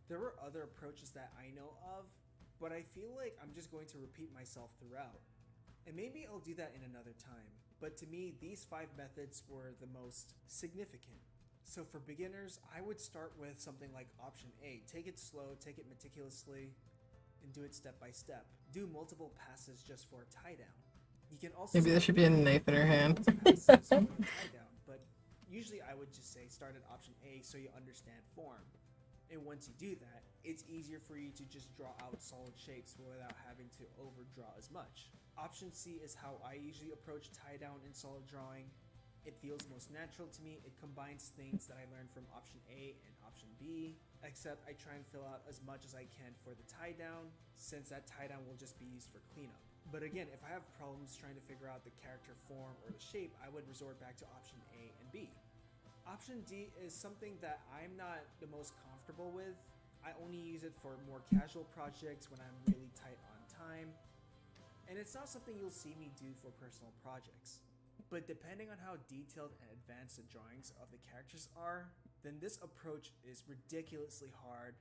There were other approaches that I know of, but I feel like I'm just going to repeat myself throughout. And maybe I'll do that in another time. But to me, these 5 methods were the most significant. So for beginners, I would start with something like option A. Take it slow, take it meticulously, and do it step by step. Do multiple passes just for a tie down. You can also Maybe there start should be a with knife in her hand. multiple passes for a tie down, but usually I would just say start at option A so you understand form. And once you do that, it's easier for you to just draw out solid shapes without having to overdraw as much. Option C is how I usually approach tie down in solid drawing. It feels most natural to me. It combines things that I learned from option A and option B, except I try and fill out as much as I can for the tie down, since that tie down will just be used for cleanup. But again, if I have problems trying to figure out the character form or the shape, I would resort back to option A and B. Option D is something that I'm not the most comfortable with. I only use it for more casual projects when I'm really tight on time, and it's not something you'll see me do for personal projects. But depending on how detailed and advanced the drawings of the characters are, then this approach is ridiculously hard,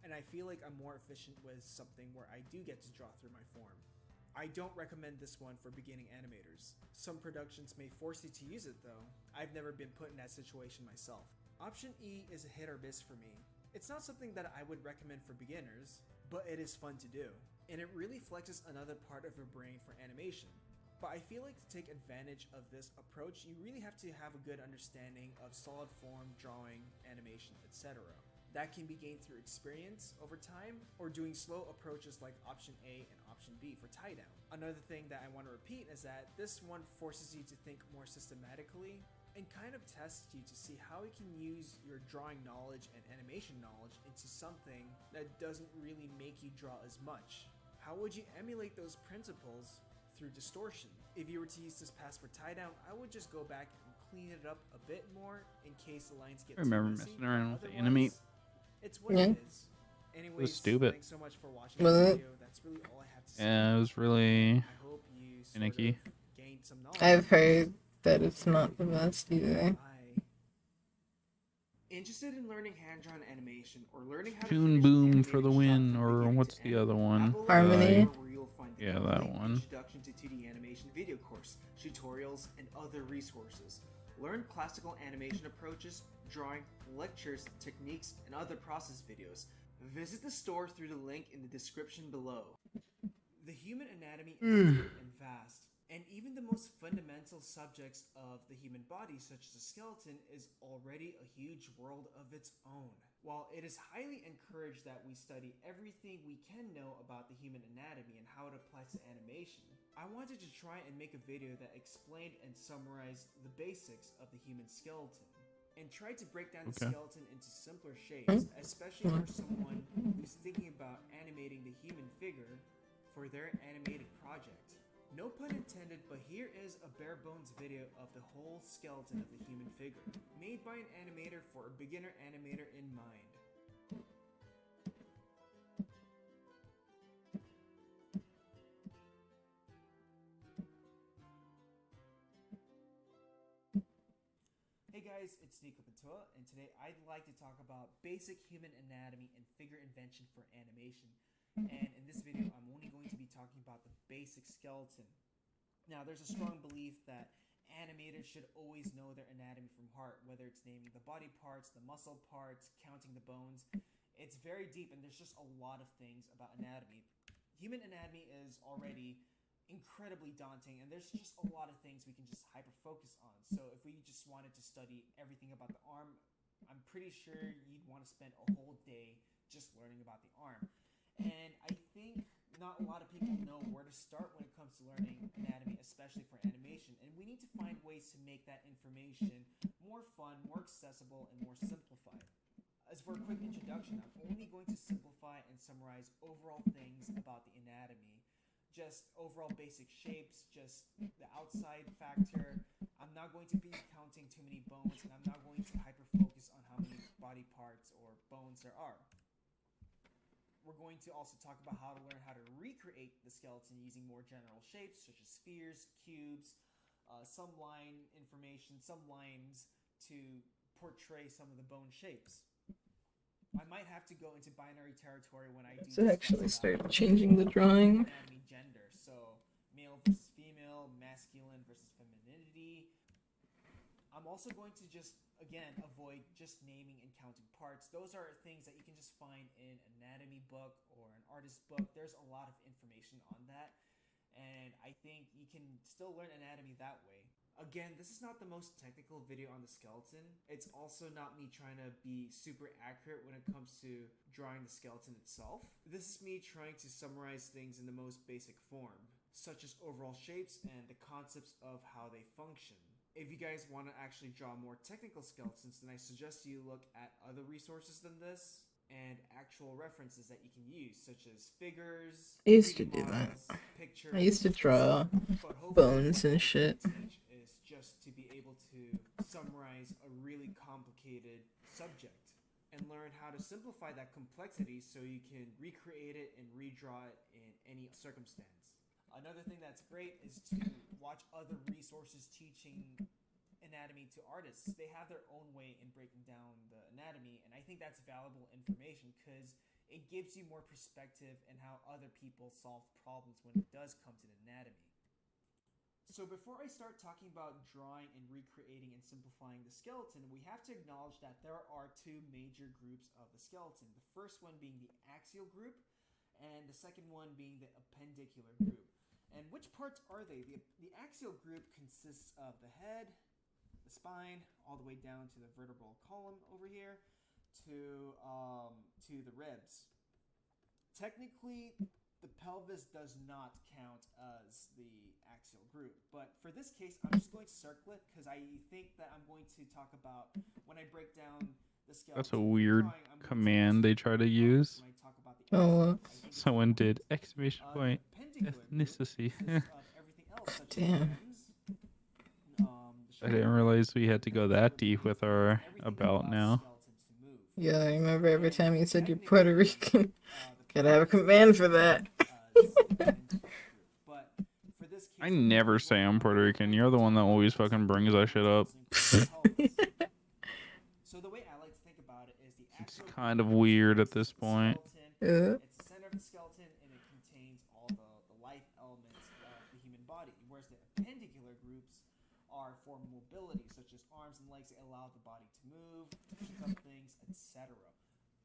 and I feel like I'm more efficient with something where I do get to draw through my form. I don't recommend this one for beginning animators. Some productions may force you to use it though. I've never been put in that situation myself. Option E is a hit or miss for me. It's not something that I would recommend for beginners, but it is fun to do, and it really flexes another part of your brain for animation. But I feel like to take advantage of this approach, you really have to have a good understanding of solid form, drawing, animation, etc. That can be gained through experience over time, or doing slow approaches like option A and option B for tie down. Another thing that I want to repeat is that this one forces you to think more systematically and kind of tests you to see how you can use your drawing knowledge and animation knowledge into something that doesn't really make you draw as much. How would you emulate those principles through distortion? If you were to use this pass for tie down, I would just go back and clean it up a bit more in case the lines get I remember too messy, messing around with the otherwise, Animate. it's what Yeah. it is. Anyways, stupid. thanks so much for watching Was this it? video. That's really all I have to say. Yeah, it was really I hope you sort finicky. of gained some knowledge. I've heard that it's not the best either. Bye. Interested in learning hand-drawn animation or learning how to Toon finish Boom an for the animated shot win, from or beginning what's to the end? other one? I will Harmony. link where you'll find the Yeah, complete that one. Introduction to 2D animation video course, tutorials, and other resources. Learn classical animation approaches, drawing, lectures, techniques, and other process videos. Visit the store through the link in the description below. The human anatomy is deep and vast, and even the most fundamental subjects of the human body, such as the skeleton, is already a huge world of its own. While it is highly encouraged that we study everything we can know about the human anatomy and how it applies to animation, I wanted to try and make a video that explained and summarized the basics of the human skeleton, and tried to break down the skeleton into simpler shapes, especially for someone who's thinking about animating the human figure for their animated project. No pun intended, but here is a bare bones video of the whole skeleton of the human figure, made by an animator for a beginner animator in mind. Hey guys, it's Nico Pantoa, and today I'd like to talk about basic human anatomy and figure invention for animation. And in this video, I'm only going to be talking about the basic skeleton. Now, there's a strong belief that animators should always know their anatomy from heart, whether it's naming the body parts, the muscle parts, counting the bones. It's very deep, and there's just a lot of things about anatomy. Human anatomy is already incredibly daunting, and there's just a lot of things we can just hyper focus on. So if we just wanted to study everything about the arm, I'm pretty sure you'd want to spend a whole day just learning about the arm. And I think not a lot of people know where to start when it comes to learning anatomy, especially for animation. And we need to find ways to make that information more fun, more accessible, and more simplified. As for a quick introduction, I'm only going to simplify and summarize overall things about the anatomy. Just overall basic shapes, just the outside factor. I'm not going to be counting too many bones, and I'm not going to hyper focus on how many body parts or bones there are. We're going to also talk about how to learn how to recreate the skeleton using more general shapes such as spheres, cubes, some line information, some lines to portray some of the bone shapes. I might have to go into binary territory when I do To actually start changing the drawing. Anatomy, gender, so male versus female, masculine versus femininity. I'm also going to just, again, avoid just naming and counting parts. Those are things that you can just find in an anatomy book or an artist book. There's a lot of information on that, and I think you can still learn anatomy that way. Again, this is not the most technical video on the skeleton. It's also not me trying to be super accurate when it comes to drawing the skeleton itself. This is me trying to summarize things in the most basic form, such as overall shapes and the concepts of how they function. If you guys want to actually draw more technical skeletons, then I suggest you look at other resources than this and actual references that you can use, such as figures, I used to 3D do that. models, pictures. I used to draw But hopefully bones what and I shit. can teach is just to be able to summarize a really complicated subject and learn how to simplify that complexity so you can recreate it and redraw it in any circumstance. Another thing that's great is to watch other resources teaching anatomy to artists. They have their own way in breaking down the anatomy, and I think that's valuable information because it gives you more perspective in how other people solve problems when it does come to the anatomy. So before I start talking about drawing and recreating and simplifying the skeleton, we have to acknowledge that there are two major groups of the skeleton. The first one being the axial group, and the second one being the appendicular group. And which parts are they? The axial group consists of the head, the spine, all the way down to the vertebral column over here, to the ribs. Technically, the pelvis does not count as the axial group, but for this case, I'm just going to circle it because I think that I'm going to talk about when I break down the skeleton. That's a weird command they try to use. When I talk about the Oh, axis, I think it's Someone important. did exclamation point The appendicular group ethnicity. consists of everything else, such as Damn. limbs, I didn't realize we had to go that deep with our about now. Yeah, I remember every time you said you're Puerto Rican. Gotta have a command for that. I never say I'm Puerto Rican. You're the one that always fucking brings that shit up. So the way I like to think about it is the It's axial kind of group weird at consists this of the point. skeleton. It's the center of the skeleton, and it contains all the life elements of the human body. Whereas the appendicular groups are for mobility, such as arms and legs that allow the body to move, to pick up things, etc.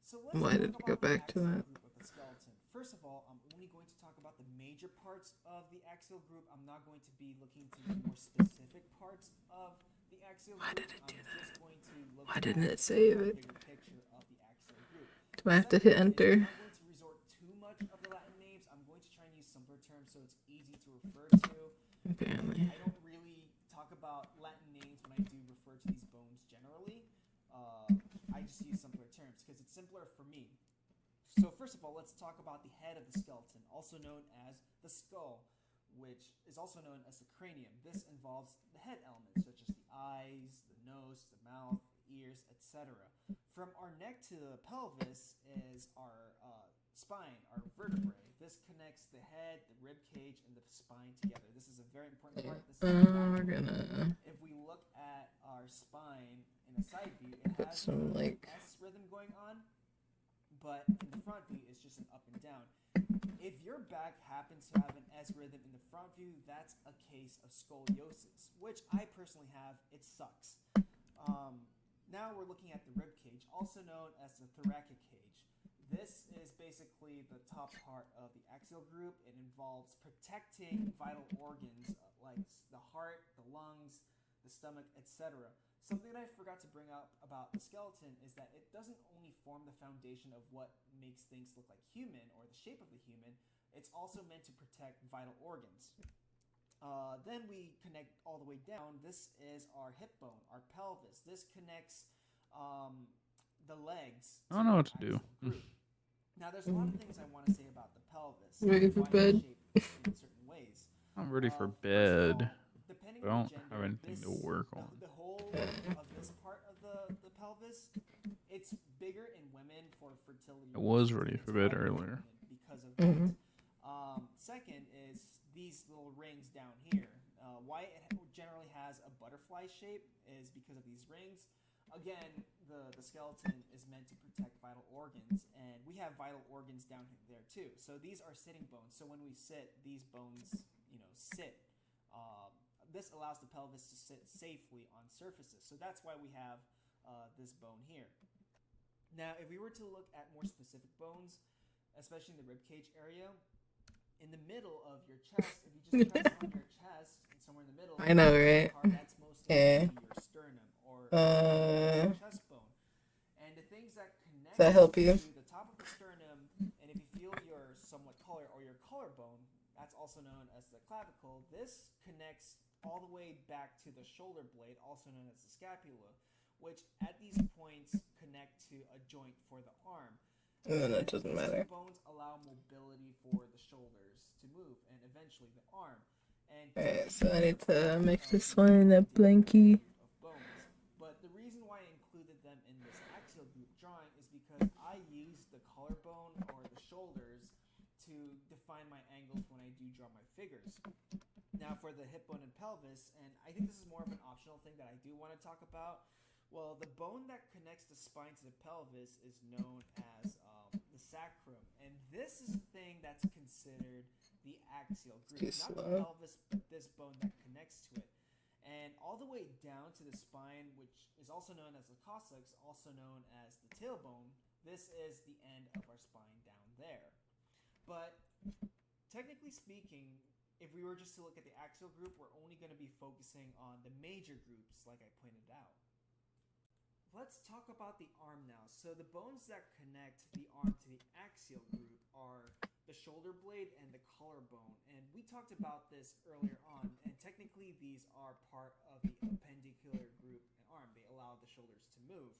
So let's Why talk did it about go the back to axial that? group of the skeleton. first of all, I'm only going to talk about the major parts of the axial group. I'm not going to be looking into the more specific parts of the axial group. I'm just going to look Why didn't it at save a it? bigger picture of the axial group. Do I have to hit Second is, enter? I'm not going to resort too much of the Latin names. I'm going to try and use simpler terms so it's easy to refer to. Apparently. I don't really talk about Latin names when I do refer to these bones generally. I just use simpler terms because it's simpler for me. So first of all, let's talk about the head of the skeleton, also known as the skull, which is also known as the cranium. This involves the head elements such as the eyes, the nose, the mouth, the ears, etc. From our neck to the pelvis is our spine, our vertebrae. This connects the head, the rib cage, and the spine together. This is a very important part. This is We're gonna if we look at our spine in a side view, it put has some like S rhythm going on, but in the front view, it's just an up and down. If your back happens to have an S rhythm in the front view, that's a case of scoliosis, which I personally have. It sucks. Now we're looking at the rib cage, also known as the thoracic cage. This is basically the top part of the axial group. It involves protecting vital organs like the heart, the lungs, the stomach, etc. Something that I forgot to bring up about the skeleton is that it doesn't only form the foundation of what makes things look like human or the shape of the human, it's also meant to protect vital organs. Then we connect all the way down. This is our hip bone, our pelvis. This connects the legs. I don't know what to do. Now, there's a lot of things I want to say about the pelvis. Ready for why bed? it's shaped in certain ways. I'm ready for First of bed. all, depending I on don't the gender, have anything to work on. The whole of this part of the pelvis, it's bigger in women for fertility. I was reasons, ready and for it's bed wider in earlier. women because of that. Mhm. Second is these little rings down here. Why it generally has a butterfly shape is because of these rings. Again, the skeleton is meant to protect vital organs, and we have vital organs down there too. So these are sitting bones. So when we sit, these bones, sit. This allows the pelvis to sit safely on surfaces. So that's why we have this bone here. Now, if we were to look at more specific bones, especially in the ribcage area, in the middle of your chest, if you just press on your chest and somewhere in the middle, I know, right? part that's mostly Yeah. your sternum or Uh, chest bone. And the things that connect Does that help you? to the top of the sternum, and if you feel your somewhat collar or your collarbone, that's also known as the clavicle. This connects all the way back to the shoulder blade, also known as the scapula, which at these points connect to a joint for the arm. no, that doesn't These matter. two bones allow mobility for the shoulders to move and eventually the arm. And Alright, so I need to make this one in a blankie. of bones. But the reason why I included them in this axial group drawing is because I use the collarbone or the shoulders to define my angles when I do draw my figures. Now for the hip bone and pelvis, and I think this is more of an optional thing that I do want to talk about. Well, the bone that connects the spine to the pelvis is known as the sacrum, and this is the thing that's considered the axial group, Too not the slow. pelvis, but this bone that connects to it. And all the way down to the spine, which is also known as the coccyx, also known as the tailbone, this is the end of our spine down there. But technically speaking, if we were just to look at the axial group, we're only going to be focusing on the major groups, like I pointed out. Let's talk about the arm now. So the bones that connect the arm to the axial group are the shoulder blade and the collarbone. And we talked about this earlier on, and technically these are part of the appendicular group and arm. They allow the shoulders to move.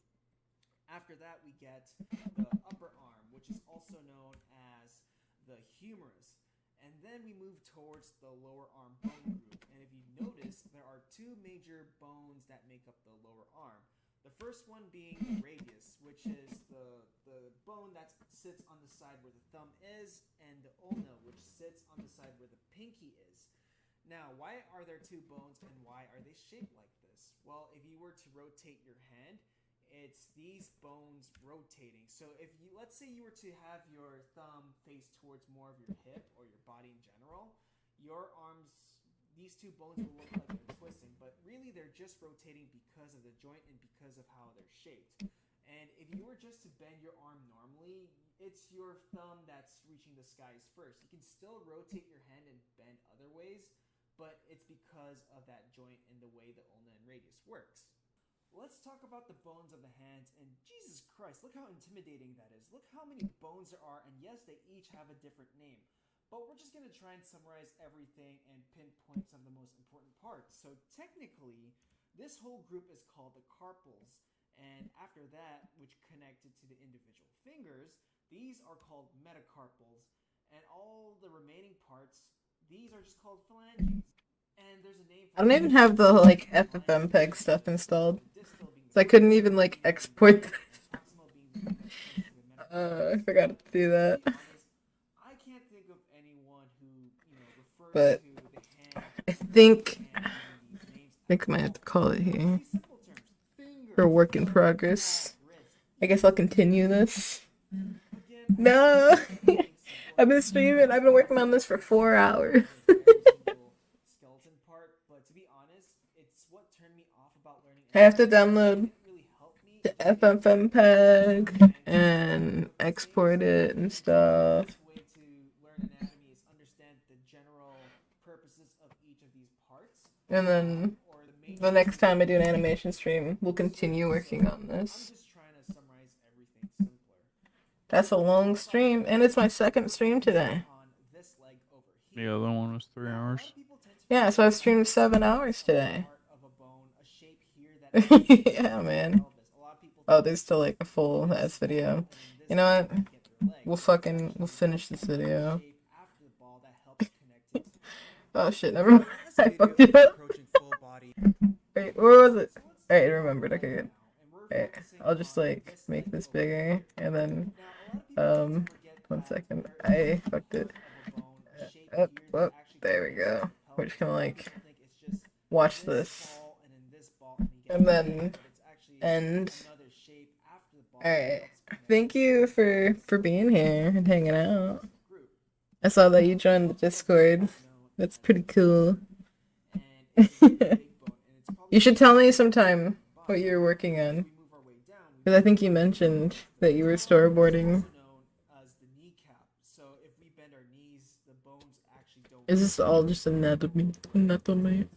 After that, we get the upper arm, which is also known as the humerus. And then we move towards the lower arm bone group. And if you notice, there are two major bones that make up the lower arm. The first one being the radius, which is the bone that sits on the side where the thumb is, and the ulna, which sits on the side where the pinky is. Now, why are there two bones, and why are they shaped like this? Well, if you were to rotate your hand, it's these bones rotating. So if you, let's say you were to have your thumb face towards more of your hip or your body in general, your arms, these two bones will look like they're twisting, but really they're just rotating because of the joint and because of how they're shaped. And if you were just to bend your arm normally, it's your thumb that's reaching the skies first. You can still rotate your hand and bend other ways, but it's because of that joint in the way the ulna and radius works. Let's talk about the bones of the hands, and Jesus Christ, look how intimidating that is. Look how many bones there are, and yes, they each have a different name. But we're just going to try and summarize everything and pinpoint some of the most important parts. So technically, this whole group is called the carpals, and after that, which connected to the individual fingers, these are called metacarpals, and all the remaining parts, these are just called phalanges. And there's a name for I don't even have the like FFmpeg stuff installed, so I couldn't even like export this. I forgot to do that. I can't think of anyone who, refers But to the hand I think and these names I might have to call it here these simple terms. Finger, for work in progress. I guess I'll continue this. No, I've been streaming. I've been working on this for 4 hours. skeleton part, but to be honest, it's what turned me off about learning. I have to download It really helped me. the FFmpeg and export it and stuff. The way to learn anatomy is understand the general purposes of each of these parts. And then Or the main the next time I do an animation stream, we'll continue working on I'm this. just trying to summarize everything simpler. That's a long stream, and it's my second stream today. On this leg over The here. other one was 3 Now, a lot hours. of people tend to Yeah, so I've streamed 7 hours today. part of a bone, a shape here that Yeah, man. pelvis. A lot of people Oh, there's still like a full ass video. You know what? We'll finish this video. shape after the ball that helps connect it to Oh shit, never mind. I fucked it up. Wait, where was it? Alright, I remembered. Okay, good. Alright, I'll just like make this bigger and then one second. I fucked it. Up, there we go. We're just gonna like watch this and then end. Alright. Thank you for being here and hanging out. I saw that you joined the Discord. That's pretty cool. You should tell me sometime what you're working on. Because I think you mentioned that you were storyboarding. Is this all just anatomy? Anatomy.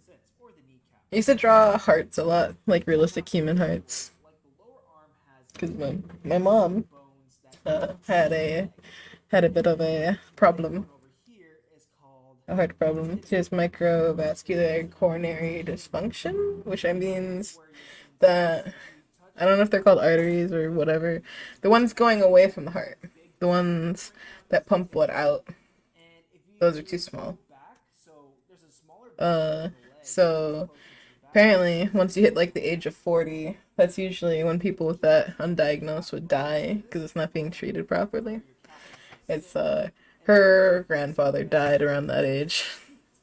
I used to draw hearts a lot, like realistic human hearts. Because my mom had a bit of a problem. A heart problem. She has microvascular coronary dysfunction, which means that I don't know if they're called arteries or whatever. The ones going away from the heart, the ones that pump blood out, those are too small. So apparently, once you hit like the age of 40, that's usually when people with that undiagnosed would die because it's not being treated properly. It's her grandfather died around that age,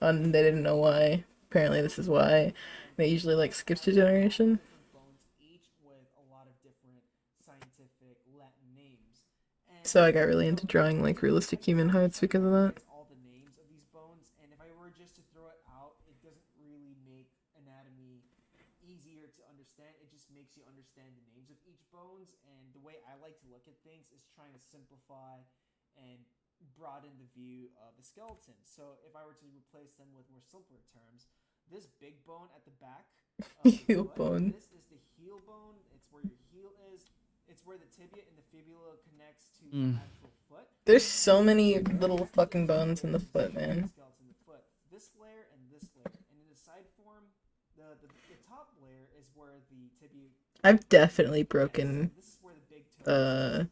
and they didn't know why. Apparently, this is why. They usually like skips a generation. So I got really into drawing like realistic human hearts because of that. all the names of these bones, and if I were just to throw it out, it doesn't really make anatomy easier to understand. It just makes you understand the names of each bones, and the way I like to look at things is trying to simplify and broaden the view of the skeleton. So if I were to replace them with more simpler terms, this big bone at the back of the Heel foot, bone. this is the heel bone. It's where your heel is. It's where the tibia and the fibula connects to the actual foot. There's so many little fucking bones in the foot, man. Skeleton, the foot. This layer and this layer. And in the side form, the top layer is where the tibia. I've definitely broken This is where the big toe.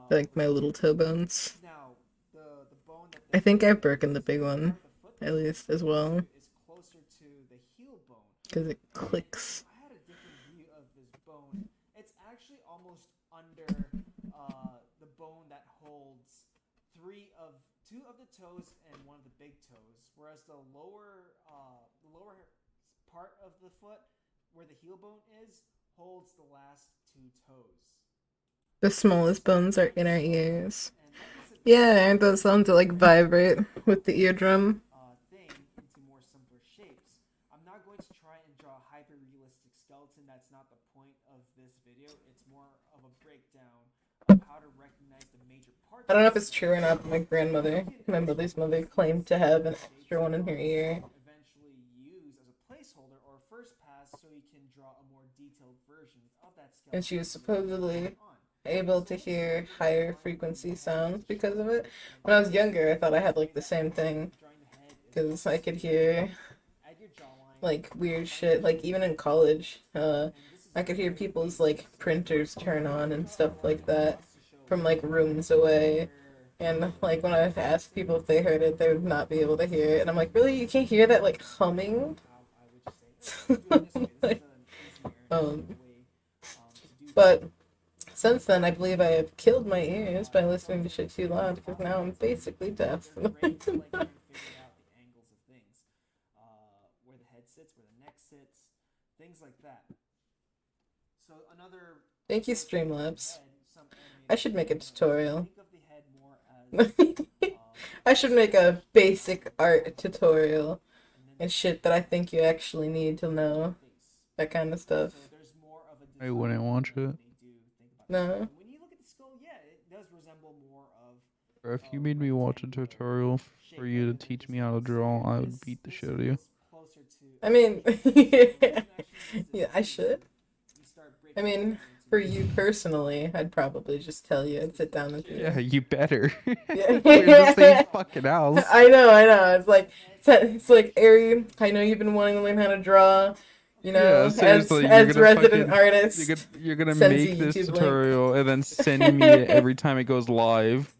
like my little toe bones. Now, the bone that I think I've broken the big one, at least as well, is closer to the heel bone. because it clicks. I had a different view of this bone. It's actually almost under the bone that holds two of the toes and one of the big toes, whereas the lower part of the foot, where the heel bone is, holds the last two toes. The smallest bones are in our ears. Yeah, aren't those ones that like vibrate with the eardrum? Thing into more simpler shapes. I'm not going to try and draw a hyper-realistic skeleton. That's not the point of this video. It's more of a breakdown how to recognize the major parts. I don't know if it's true or not, but my mother's mother, claimed to have an extra one in her ear. Eventually use as a placeholder or first pass so you can draw a more detailed version of that skeleton. And she was supposedly able to hear higher frequency sounds because of it. When I was younger, I thought I had like the same thing because I could hear like weird shit. Like even in college, I could hear people's like printers turn on and stuff like that from like rooms away. And like when I would ask people if they heard it, they would not be able to hear it. And I'm like, really? You can't hear that like humming? Like, but since then, I believe I have killed my ears by listening to shit too loud because now I'm basically deaf. Where the head sits, where the neck sits, things like that. So another. Thank you, Streamlabs. I should make a tutorial. I should make a basic art tutorial and shit that I think you actually need to know. That kind of stuff. I wouldn't watch it. No. When you look at the skull, yeah, it does resemble more of. Or if you made me watch a tutorial for you to teach me how to draw, I would beat the shit out of you. I mean, yeah, I should. I mean, for you personally, I'd probably just tell you and sit down with you. Yeah, you better. Yeah. We're in the same fucking house. I know. It's like Ari. I know you've been wanting to learn how to draw. You know, Yeah, seriously, as resident artist, you're gonna sends make you this YouTube tutorial and then send me it every time it goes live.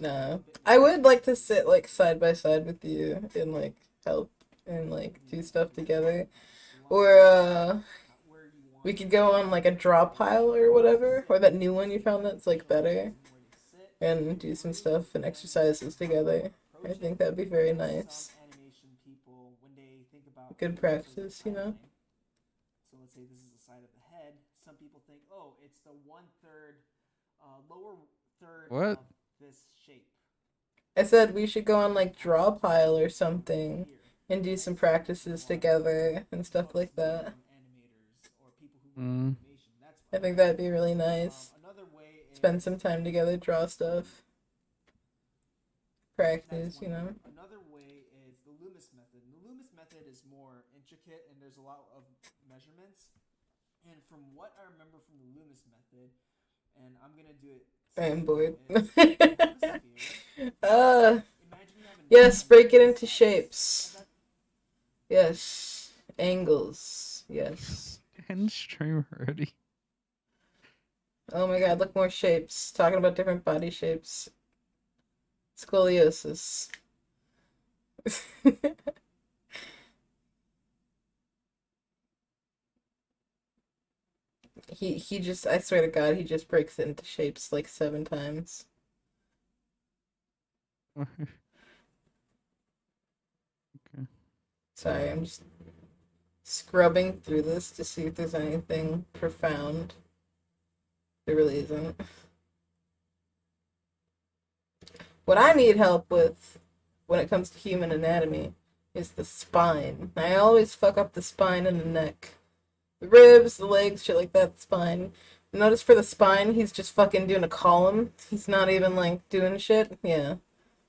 No, I would like to sit like side by side with you and like help and like do stuff together, or we could go on like a draw pile or whatever, or that new one you found that's like better, and do some stuff and exercises together. I think that'd be very nice. Good practice, you know. So let's say this is the side of the head. Some people think, oh, it's the 1/3, lower third What? of this shape. I said we should go on like draw pile or something and do some practices together and stuff like that. I think that'd be really nice. Spend some time together, draw stuff. Practice, you know. Another way is the Loomis method. The Loomis method is more intricate and there's a lot of measurements. And from what I remember from the Loomis method, and I'm gonna do it. I am bored. Yes, break it into shapes. Yes, angles. Yes. End stream already. Oh my god, look more shapes. Talking about different body shapes. Scoliosis. He just, I swear to God, he just breaks it into shapes like 7 times. Okay. Sorry, I'm just scrubbing through this to see if there's anything profound. There really isn't. What I need help with when it comes to human anatomy is the spine. I always fuck up the spine and the neck. The ribs, the legs, shit like that, the spine. Notice for the spine, he's just fucking doing a column. He's not even, like, doing shit. Yeah.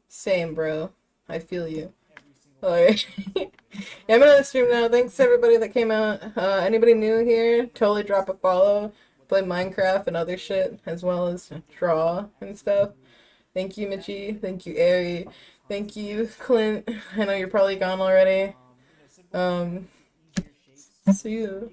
Same, bro. I feel you. Alright. Yeah, I'm gonna stream now. Thanks everybody that came out. Anybody new here, totally drop a follow. Play Minecraft and other shit, as well as draw and stuff. Thank you, Mitchie. Thank you, Ari. Thank you, Clint. I know you're probably gone already. See you.